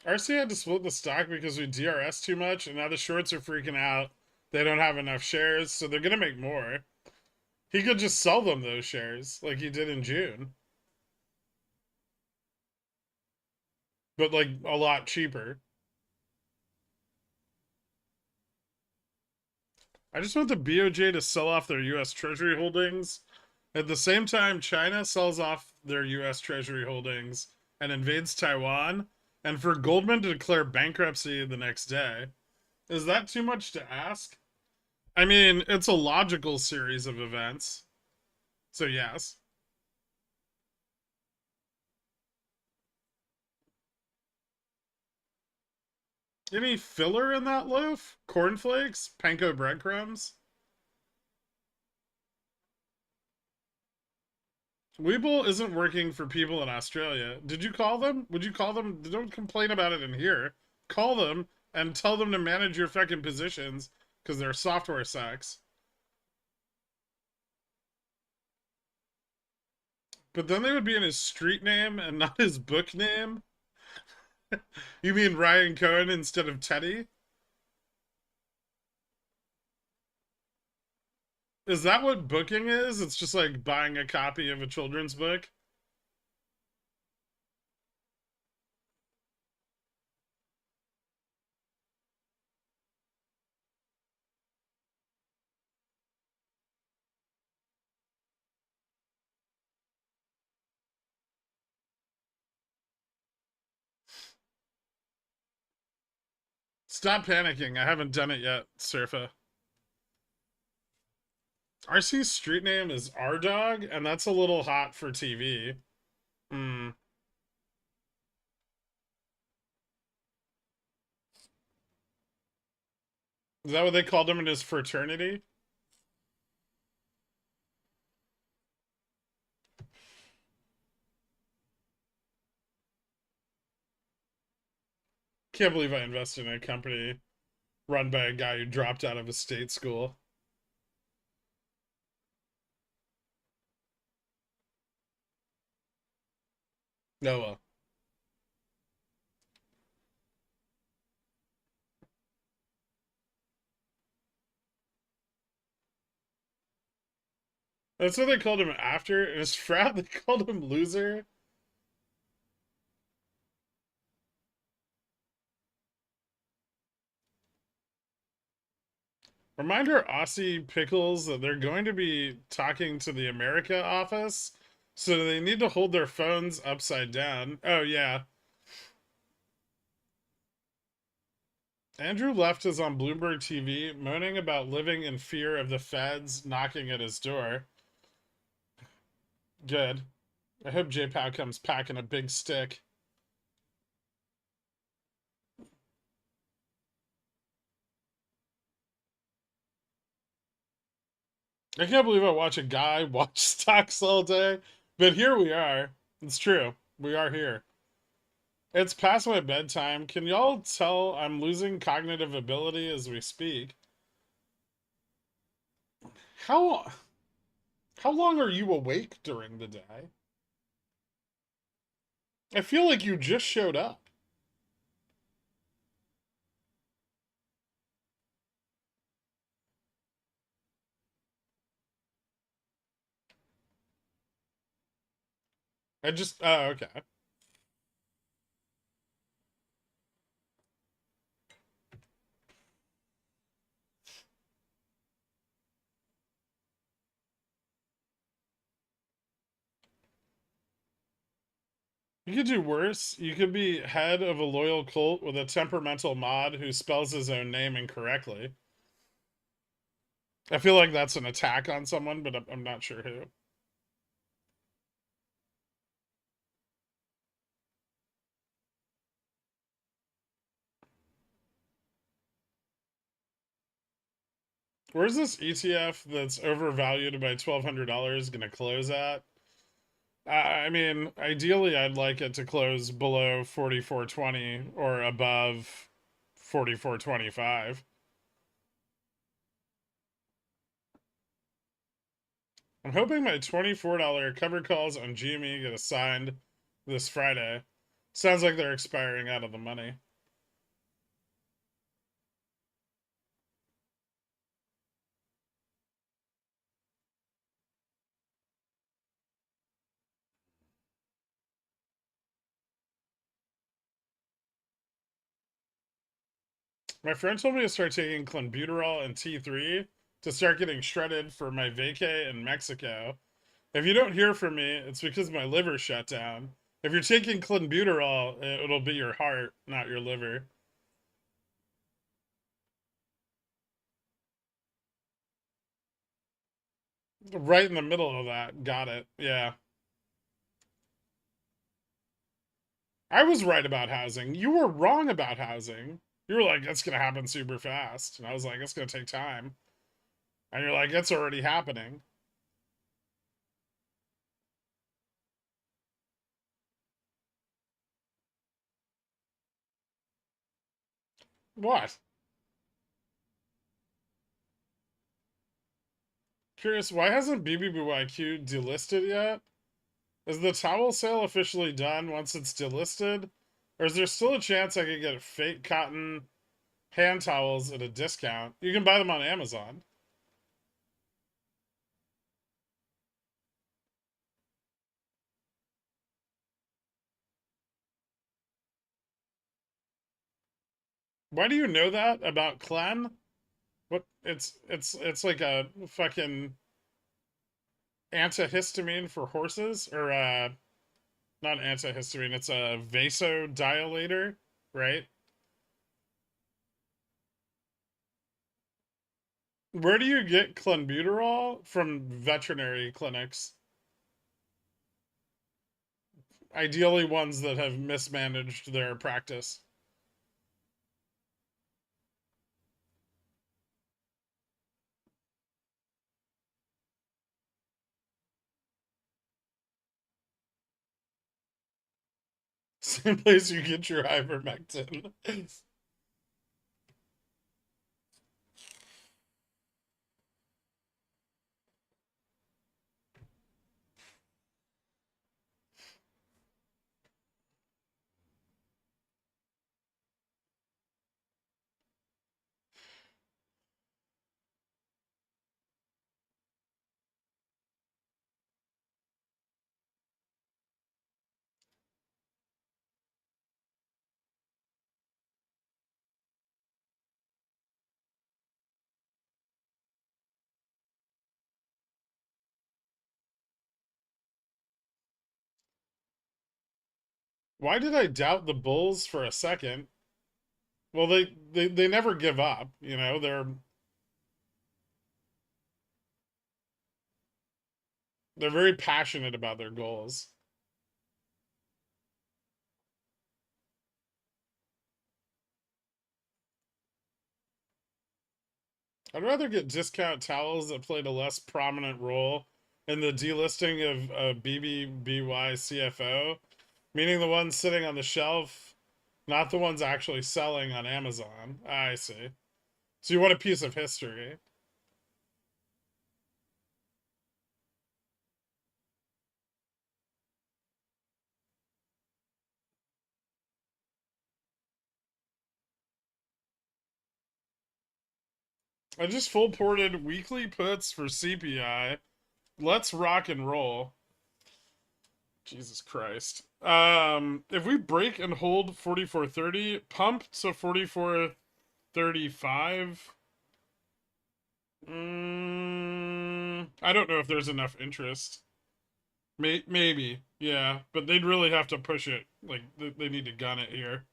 RC had to split the stock because we DRS too much, and now the shorts are freaking out. They don't have enough shares, so they're gonna make more. He could just sell them those shares like he did in June, but like a lot cheaper. I just want the BOJ to sell off their US Treasury holdings. At the same time, China sells off their US Treasury holdings and invades Taiwan, and for Goldman to declare bankruptcy the next day. Is that too much to ask? I mean, it's a logical series of events. So, yes. Any filler in that loaf? Cornflakes? Panko breadcrumbs? WeBull isn't working for people in Australia. Did you call them? Would you call them? Don't complain about it in here. Call them and tell them to manage your fucking positions because their software sucks. But then they would be in his street name and not his book name. You mean Ryan Cohen instead of Teddy? Is that what booking is? It's just like buying a copy of a children's book? Stop panicking. I haven't done it yet, Surfa. RC's street name is R Dog, and that's a little hot for TV. Hmm. Is that what they called him in his fraternity? Can't believe I invested in a company run by a guy who dropped out of a state school. No, well. That's what they called him after. In his frat, they called him loser. Reminder Aussie Pickles that they're going to be talking to the America office, so they need to hold their phones upside down. Oh, yeah. Andrew Left is on Bloomberg TV moaning about living in fear of the feds knocking at his door. Good. I hope J-Pow comes packing a big stick. I can't believe I watch a guy watch stocks all day, but here we are. It's true. We are here. It's past my bedtime. Can y'all tell I'm losing cognitive ability as we speak? How how long are you awake during the day? I feel like you just showed up. I just oh okay. You could do worse. You could be head of a loyal cult with a temperamental mod who spells his own name incorrectly. I feel like that's an attack on someone, but I'm not sure who. Where's this ETF that's overvalued by $1,200 going to close at? I mean, ideally, I'd like it to close below 44.20 or above 44.25. I'm hoping my $24 cover calls on GME get assigned this Friday. Sounds like they're expiring out of the money. My friend told me to start taking clenbuterol and T3 to start getting shredded for my vacay in Mexico. If you don't hear from me, it's because my liver shut down. If you're taking clenbuterol, it'll be your heart, not your liver. Right in the middle of that. Got it. Yeah. I was right about housing. You were wrong about housing. You were like, that's going to happen super fast. And I was like, it's going to take time. And you're like, it's already happening. What? Curious, why hasn't BBBYQ delisted yet? Is the towel sale officially done once it's delisted? Or is there still a chance I could get fake cotton hand towels at a discount? You can buy them on Amazon. Why do you know that about Clem? What it's like a fucking antihistamine for horses, or not antihistamine, it's a vasodilator, right? Where do you get clenbuterol? From veterinary clinics. Ideally ones that have mismanaged their practice. Same place you get your ivermectin. Why did I doubt the Bulls for a second? Well, they never give up, you know. They're very passionate about their goals. I'd rather get discount towels that played a less prominent role in the delisting of BBBY CFO, meaning the ones sitting on the shelf, not the ones actually selling on Amazon. I see. So you want a piece of history. I just full ported weekly puts for CPI. Let's rock and roll. Jesus Christ. If we break and hold 44.30, pump to 44.35. I don't know if there's enough interest. Maybe, yeah, but they'd really have to push it. Like they need to gun it here.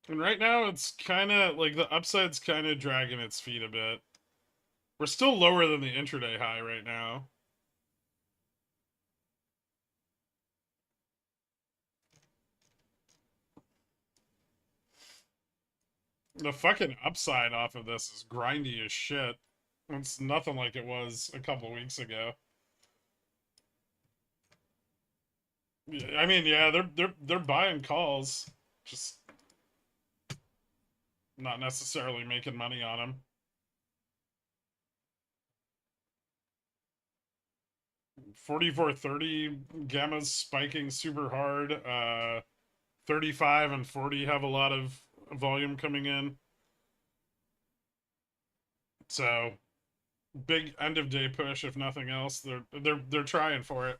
And right now, it's kind of like the upside's kind of dragging its feet a bit. We're still lower than the intraday high right now. The fucking upside off of this is grindy as shit. It's nothing like it was a couple weeks ago. I mean, yeah, they're buying calls, just not necessarily making money on them. 44.30 gamma's spiking super hard. 35 and 40 have a lot of volume coming in. So big end of day push if nothing else. They're trying for it.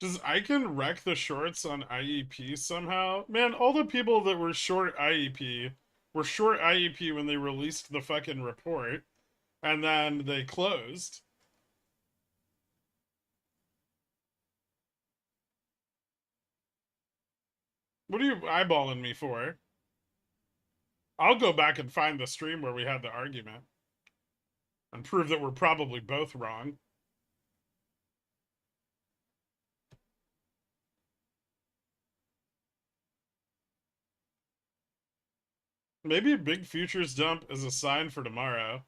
Does Icon wreck the shorts on IEP somehow? Man, all the people that were short IEP were short IEP when they released the fucking report, and then they closed. What are you eyeballing me for? I'll go back and find the stream where we had the argument and prove that we're probably both wrong. Maybe a big futures dump is a sign for tomorrow.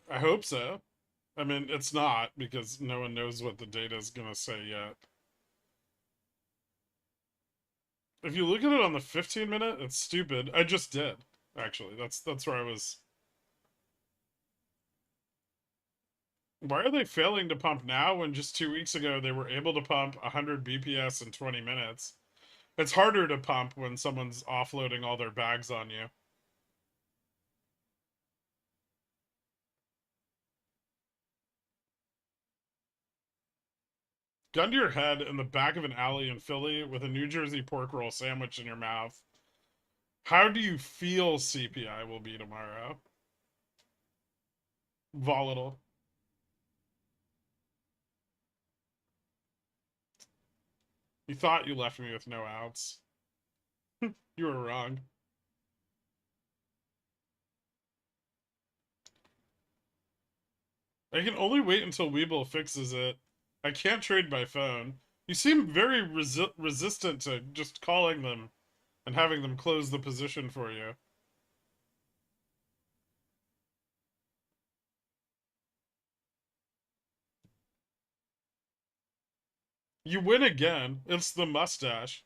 I hope so. I mean, it's not because no one knows what the data is going to say yet. If you look at it on the 15-minute, it's stupid. I just did, actually. That's where I was. Why are they failing to pump now when just 2 weeks ago they were able to pump 100 BPS in 20 minutes? It's harder to pump when someone's offloading all their bags on you. Gun to your head in the back of an alley in Philly with a New Jersey pork roll sandwich in your mouth. How do you feel CPI will be tomorrow? Volatile. You thought you left me with no outs. You were wrong. I can only wait until WeBull fixes it. I can't trade by phone. You seem very resistant to just calling them and having them close the position for you. You win again. It's the mustache.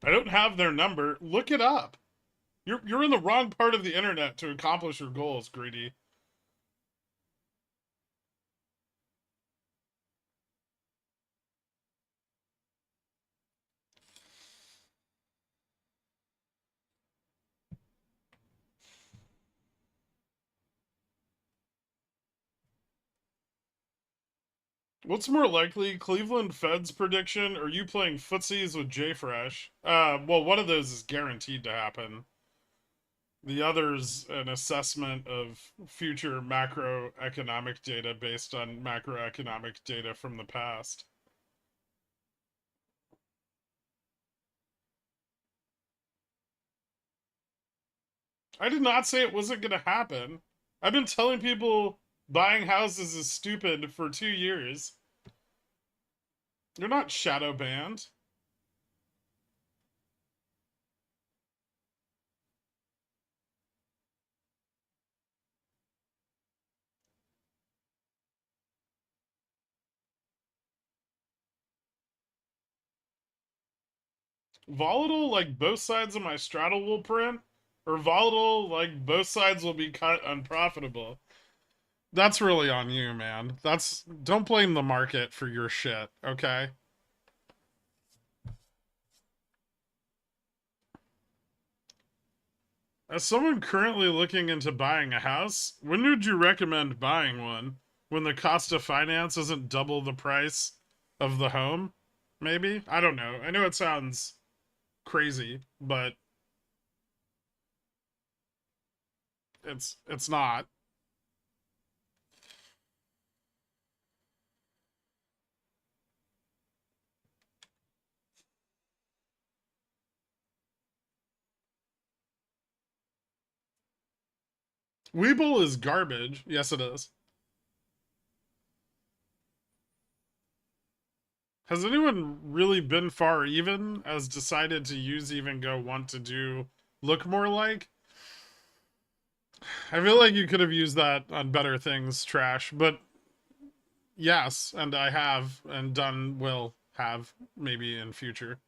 I don't have their number. Look it up. You're in the wrong part of the internet to accomplish your goals, Greedy. What's more likely, Cleveland Fed's prediction or you playing footsies with JFresh? Well, one of those is guaranteed to happen. The other's an assessment of future macroeconomic data based on macroeconomic data from the past. I did not say it wasn't going to happen. I've been telling people buying houses is stupid for 2 years. You're not shadow banned. Volatile like both sides of my straddle will print, or volatile like both sides will be cut unprofitable. That's really on you, man. Don't blame the market for your shit, okay? As someone currently looking into buying a house, when would you recommend buying one? When the cost of finance isn't double the price of the home? Maybe? I don't know. I know it sounds crazy, but it's not. Weeble is garbage. Yes, it is. Has anyone really been far even as decided to use even go want to do look more like? I feel like you could have used that on better things, trash, but yes, and I have and done will have maybe in future.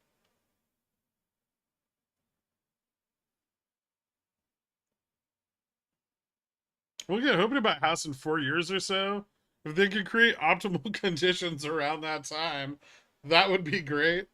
We'll get hoping about house in 4 years or so. If they could create optimal conditions around that time, that would be great.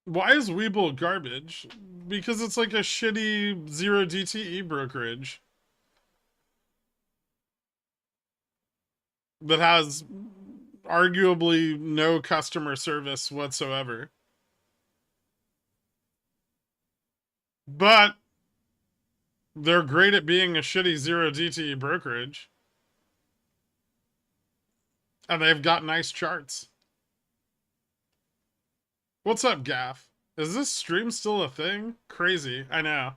Why is WeBull garbage? Because it's like a shitty zero DTE brokerage that has arguably no customer service whatsoever. But they're great at being a shitty zero DTE brokerage. And they've got nice charts. What's up, Gaff? Is this stream still a thing? Crazy, I know.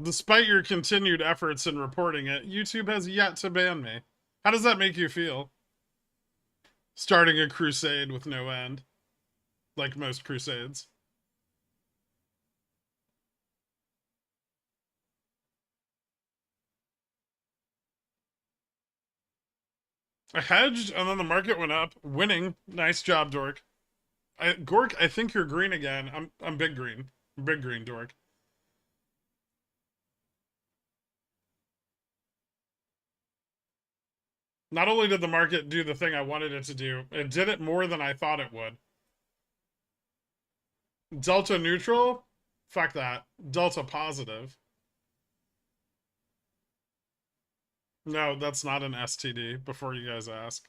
Despite your continued efforts in reporting it, YouTube has yet to ban me. How does that make you feel? Starting a crusade with no end. Like most crusades. I hedged and then the market went up, winning. Nice job, Dork. Gork, I think you're green again. I'm big green. Big green, Dork. Not only did the market do the thing I wanted it to do, it did it more than I thought it would. Delta neutral? Fuck that. Delta positive. No, that's not an STD, before you guys ask.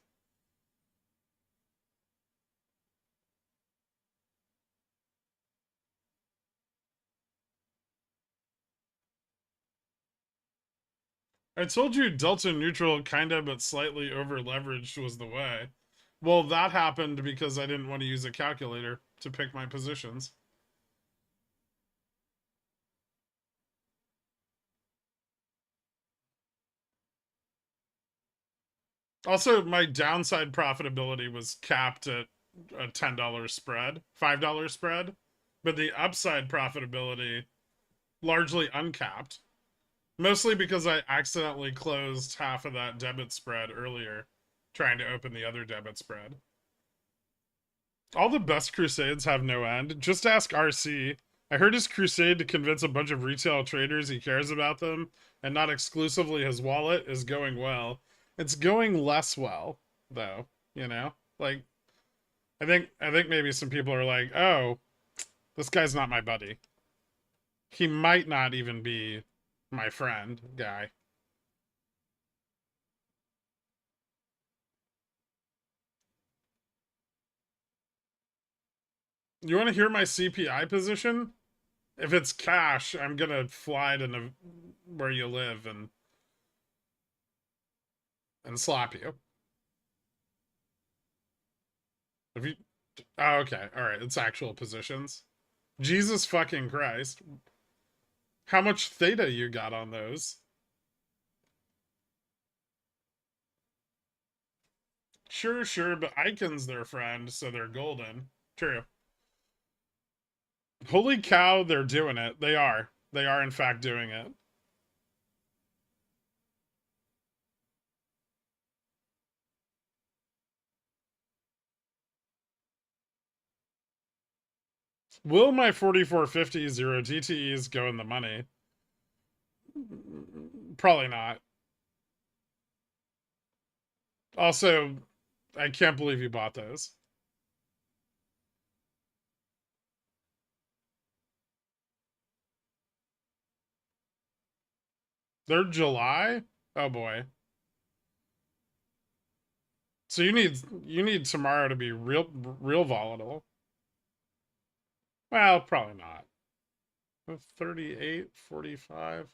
I told you delta neutral kinda but slightly over leveraged was the way. Well, that happened because I didn't want to use a calculator to pick my positions. Also, my downside profitability was capped at a $10 spread, $5 spread, but the upside profitability largely uncapped. Mostly because I accidentally closed half of that debit spread earlier, trying to open the other debit spread. All the best crusades have no end. Just ask RC. I heard his crusade to convince a bunch of retail traders he cares about them and not exclusively his wallet is going well. It's going less well, though, you know? Like I think maybe some people are like, "Oh, this guy's not my buddy. He might not even be my friend guy." You want to hear my CPI position? If it's cash, I'm gonna fly to where you live and slap you. If you, oh, okay, all right, it's actual positions. Jesus fucking Christ! How much theta you got on those? Sure, but Icon's their friend, so they're golden. True. Holy cow, they're doing it. They are. They are, in fact, doing it. Will my 4450 zero DTEs go in the money? Probably not. Also, I can't believe you bought those. They're July? Oh boy. So you need tomorrow to be real volatile. Well, probably not. 38, 45.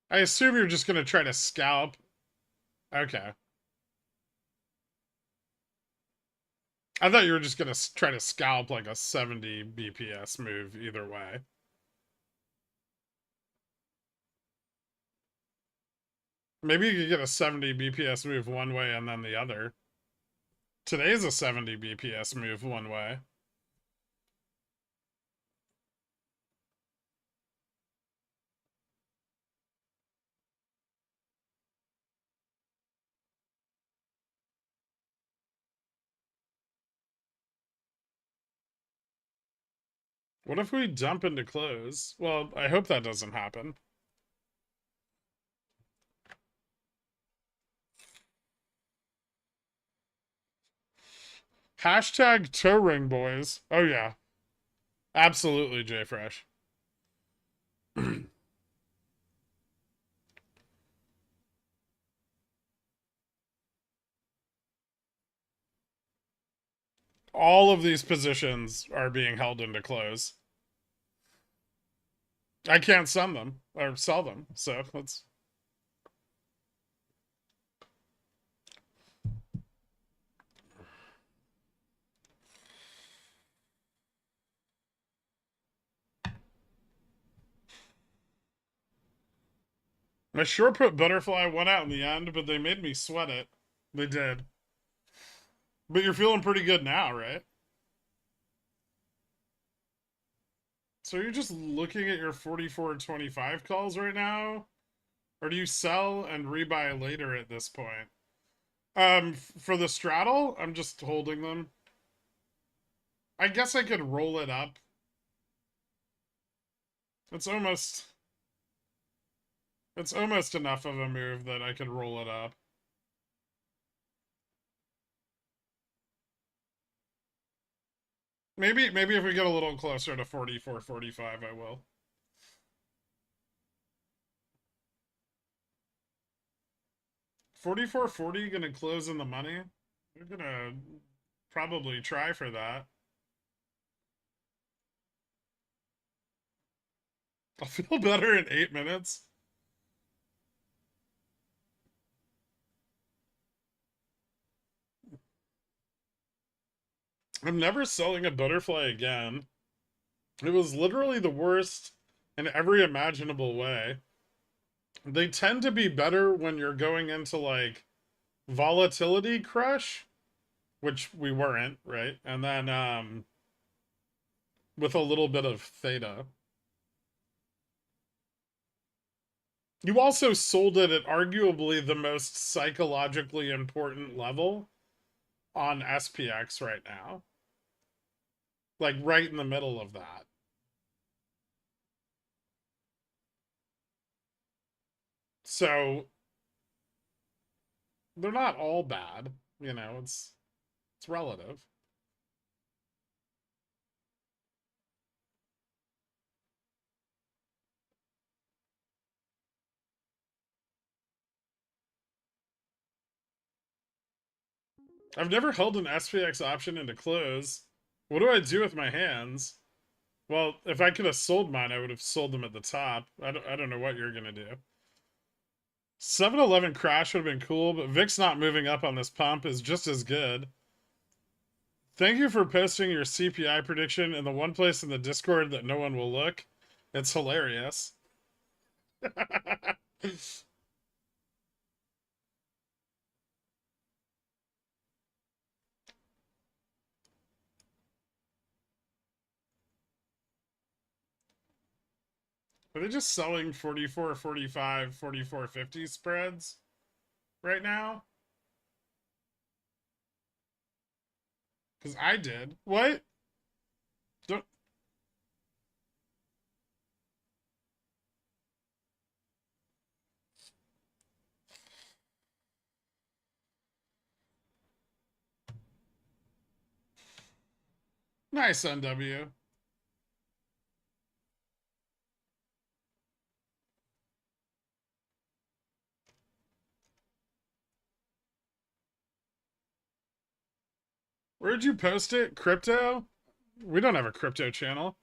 I assume you're just gonna try to scalp. Okay. I thought you were just gonna try to scalp like a 70 BPS move either way. Maybe you could get a 70 BPS move one way and then the other. Today's a 70 BPS move one way. What if we dump into close? Well, I hope that doesn't happen. Hashtag toe ring boys. Oh yeah. Absolutely, JFresh. All of these positions are being held into close. I can't send them or sell them, so let's. My short put butterfly went out in the end, but they made me sweat it. They did. But you're feeling pretty good now, right? So you're just looking at your 44.25 calls right now? Or do you sell and rebuy later at this point? For the straddle, I'm just holding them. I guess I could roll it up. It's almost enough of a move that I could roll it up. Maybe if we get a little closer to 44.45, I will. $44.40 gonna close in the money? We're gonna probably try for that. I'll feel better in 8 minutes. I'm never selling a butterfly again. It was literally the worst in every imaginable way. They tend to be better when you're going into like volatility crush, which we weren't, right? And then with a little bit of theta. You also sold it at arguably the most psychologically important level on SPX right now. Like right in the middle of that. So they're not all bad, you know, it's relative. I've never held an SPX option into close. What do I do with my hands? Well, if I could have sold mine, I would have sold them at the top. I don't know what you're going to do. 7-Eleven crash would have been cool, but VIX not moving up on this pump is just as good. Thank you for posting your CPI prediction in the one place in the Discord that no one will look. It's hilarious. Are they just selling 44, 45, 44, 50 spreads right now? Because I did. What? Don't. Nice, NW. Where'd you post it? Crypto? We don't have a crypto channel.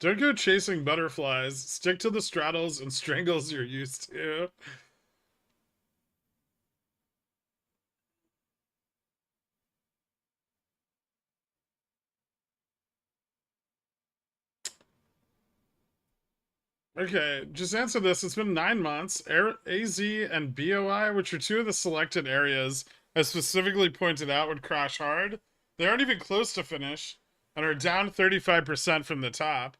Don't go chasing butterflies. Stick to the straddles and strangles you're used to. Okay, just answer this. It's been 9 months. AZ and BOI, which are two of the selected areas, as specifically pointed out, would crash hard. They aren't even close to finish and are down 35% from the top.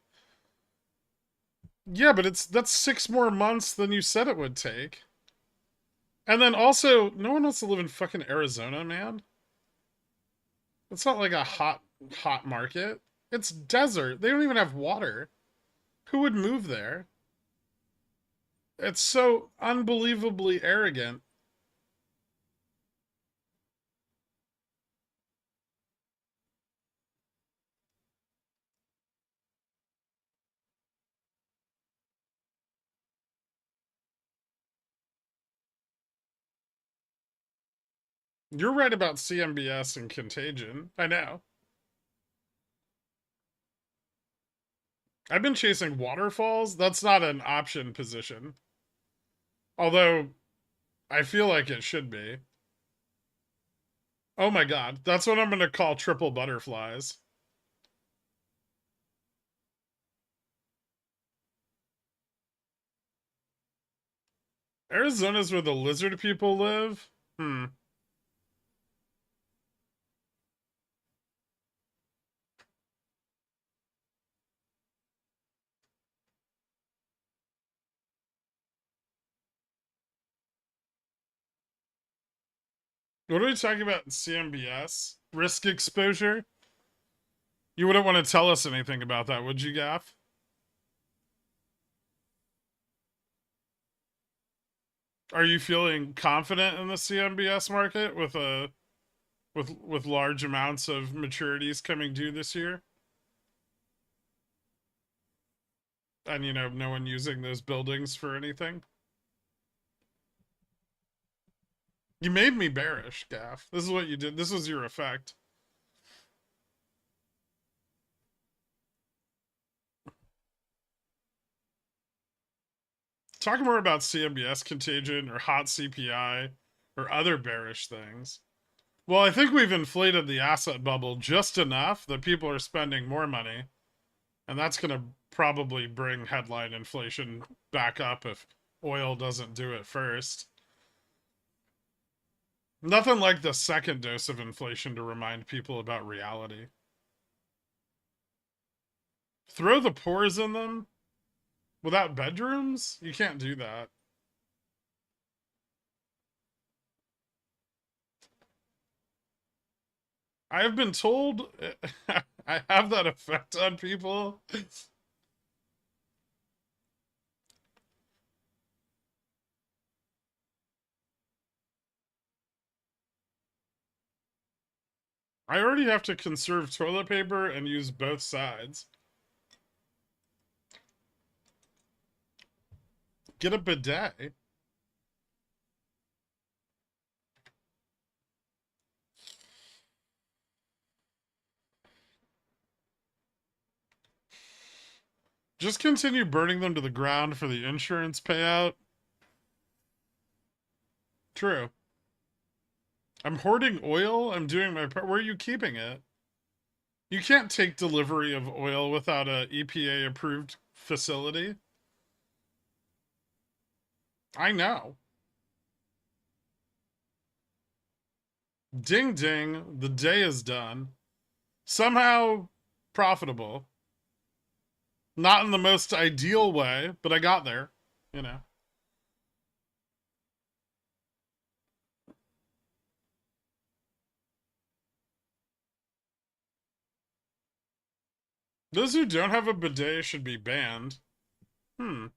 Yeah, but that's 6 more months than you said it would take. And then also, no one wants to live in fucking Arizona, man. It's not like a hot market. It's desert. They don't even have water. Who would move there? It's so unbelievably arrogant. You're right about CMBS and Contagion. I know. I've been chasing waterfalls. That's not an option position. Although I feel like it should be. Oh my god. That's what I'm going to call triple butterflies. Arizona's where the lizard people live? Hmm. What are we talking about in CMBS? Risk exposure? You wouldn't want to tell us anything about that, would you, Gaff? Are you feeling confident in the CMBS market with large amounts of maturities coming due this year? And no one using those buildings for anything? You made me bearish, Gaff. This is what you did. This was your effect. Talk more about CMBS contagion or hot CPI or other bearish things. Well, I think we've inflated the asset bubble just enough that people are spending more money. And that's going to probably bring headline inflation back up if oil doesn't do it first. Nothing like the second dose of inflation to remind people about reality. Throw the pores in them without bedrooms? You can't do that. I have been told I have that effect on people. I already have to conserve toilet paper and use both sides. Get a bidet. Just continue burning them to the ground for the insurance payout. True. I'm hoarding oil. I'm doing my part. Where are you keeping it? You can't take delivery of oil without a EPA approved facility. I know. Ding ding, the day is done. Somehow profitable. Not in the most ideal way, but I got there, you know. Those who don't have a bidet should be banned. Hmm.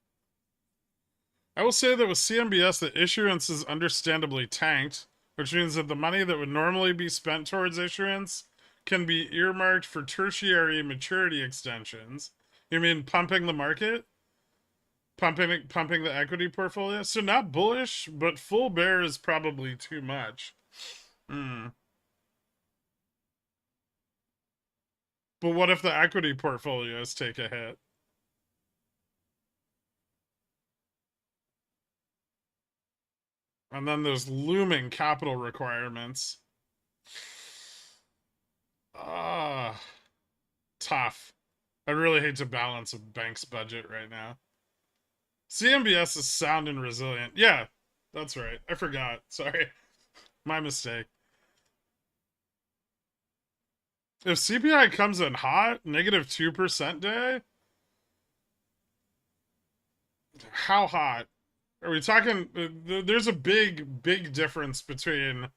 I will say that with CMBS, the issuance is understandably tanked, which means that the money that would normally be spent towards issuance can be earmarked for tertiary maturity extensions. You mean pumping the market? Pumping the equity portfolio? So not bullish, but full bear is probably too much. Hmm. But what if the equity portfolios take a hit? And then there's looming capital requirements. Ah, tough. I really hate to balance a bank's budget right now. CMBS is sound and resilient. Yeah, that's right. I forgot. Sorry. My mistake. If CPI comes in hot, -2% day, how hot? Are we talking? There's a big difference between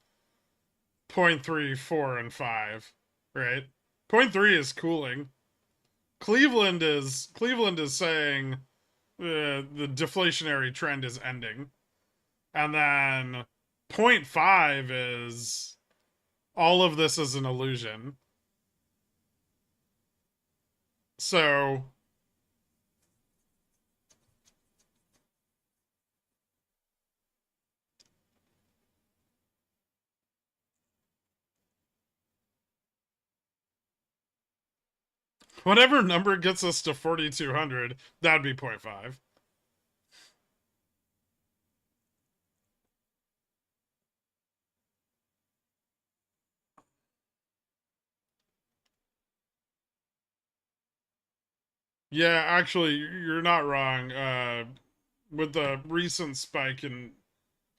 0.3, 4, and 5, right? 0.3 is cooling. Cleveland is saying the deflationary trend is ending, and then point 0.5 is all of this is an illusion. So whatever number gets us to 4,200, that'd be 0.5. Yeah, actually, you're not wrong. With the recent spike in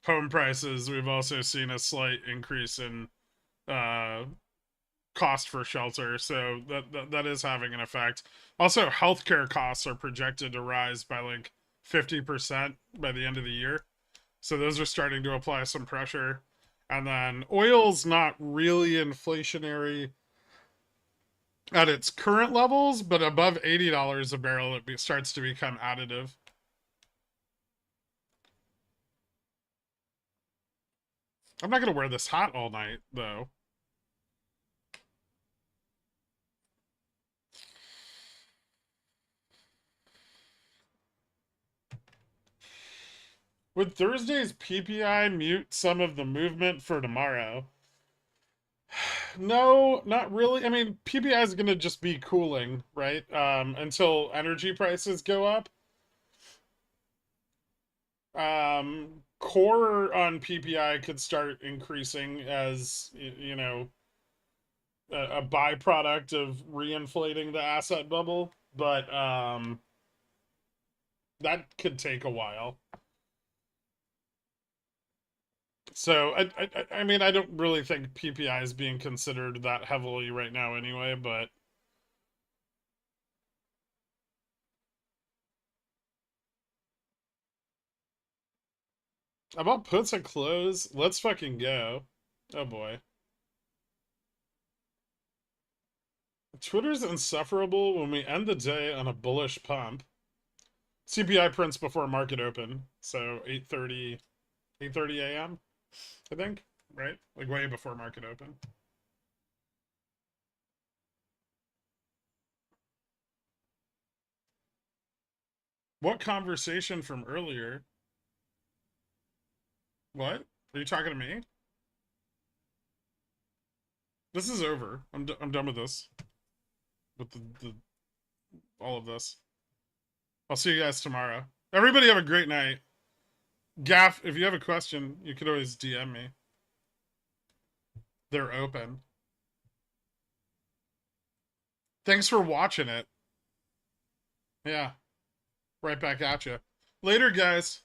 home prices, we've also seen a slight increase in uh, cost for shelter, so that is having an effect. Also, healthcare costs are projected to rise by like 50% by the end of the year, so those are starting to apply some pressure. And then oil's not really inflationary at its current levels, but above $80 a barrel, it starts to become additive. I'm not gonna wear this hat all night though. Would Thursday's PPI mute some of the movement for tomorrow? No, not really. I mean, PPI is going to just be cooling, right? Until energy prices go up. Core on PPI could start increasing as, you know, a byproduct of reinflating the asset bubble, but that could take a while. So I mean, I don't really think PPI is being considered that heavily right now anyway, but about puts at close. Let's fucking go. Oh boy. Twitter's insufferable when we end the day on a bullish pump. CPI prints before market open, so 8:30 a.m. I think, right? Like way before market open. What conversation from earlier? What? Are you talking to me? This is over. I'm done with this. With the all of this. I'll see you guys tomorrow. Everybody have a great night. Gaff, if you have a question, you could always DM me. They're open. Thanks for watching it. Yeah. Right back at you. Later, guys.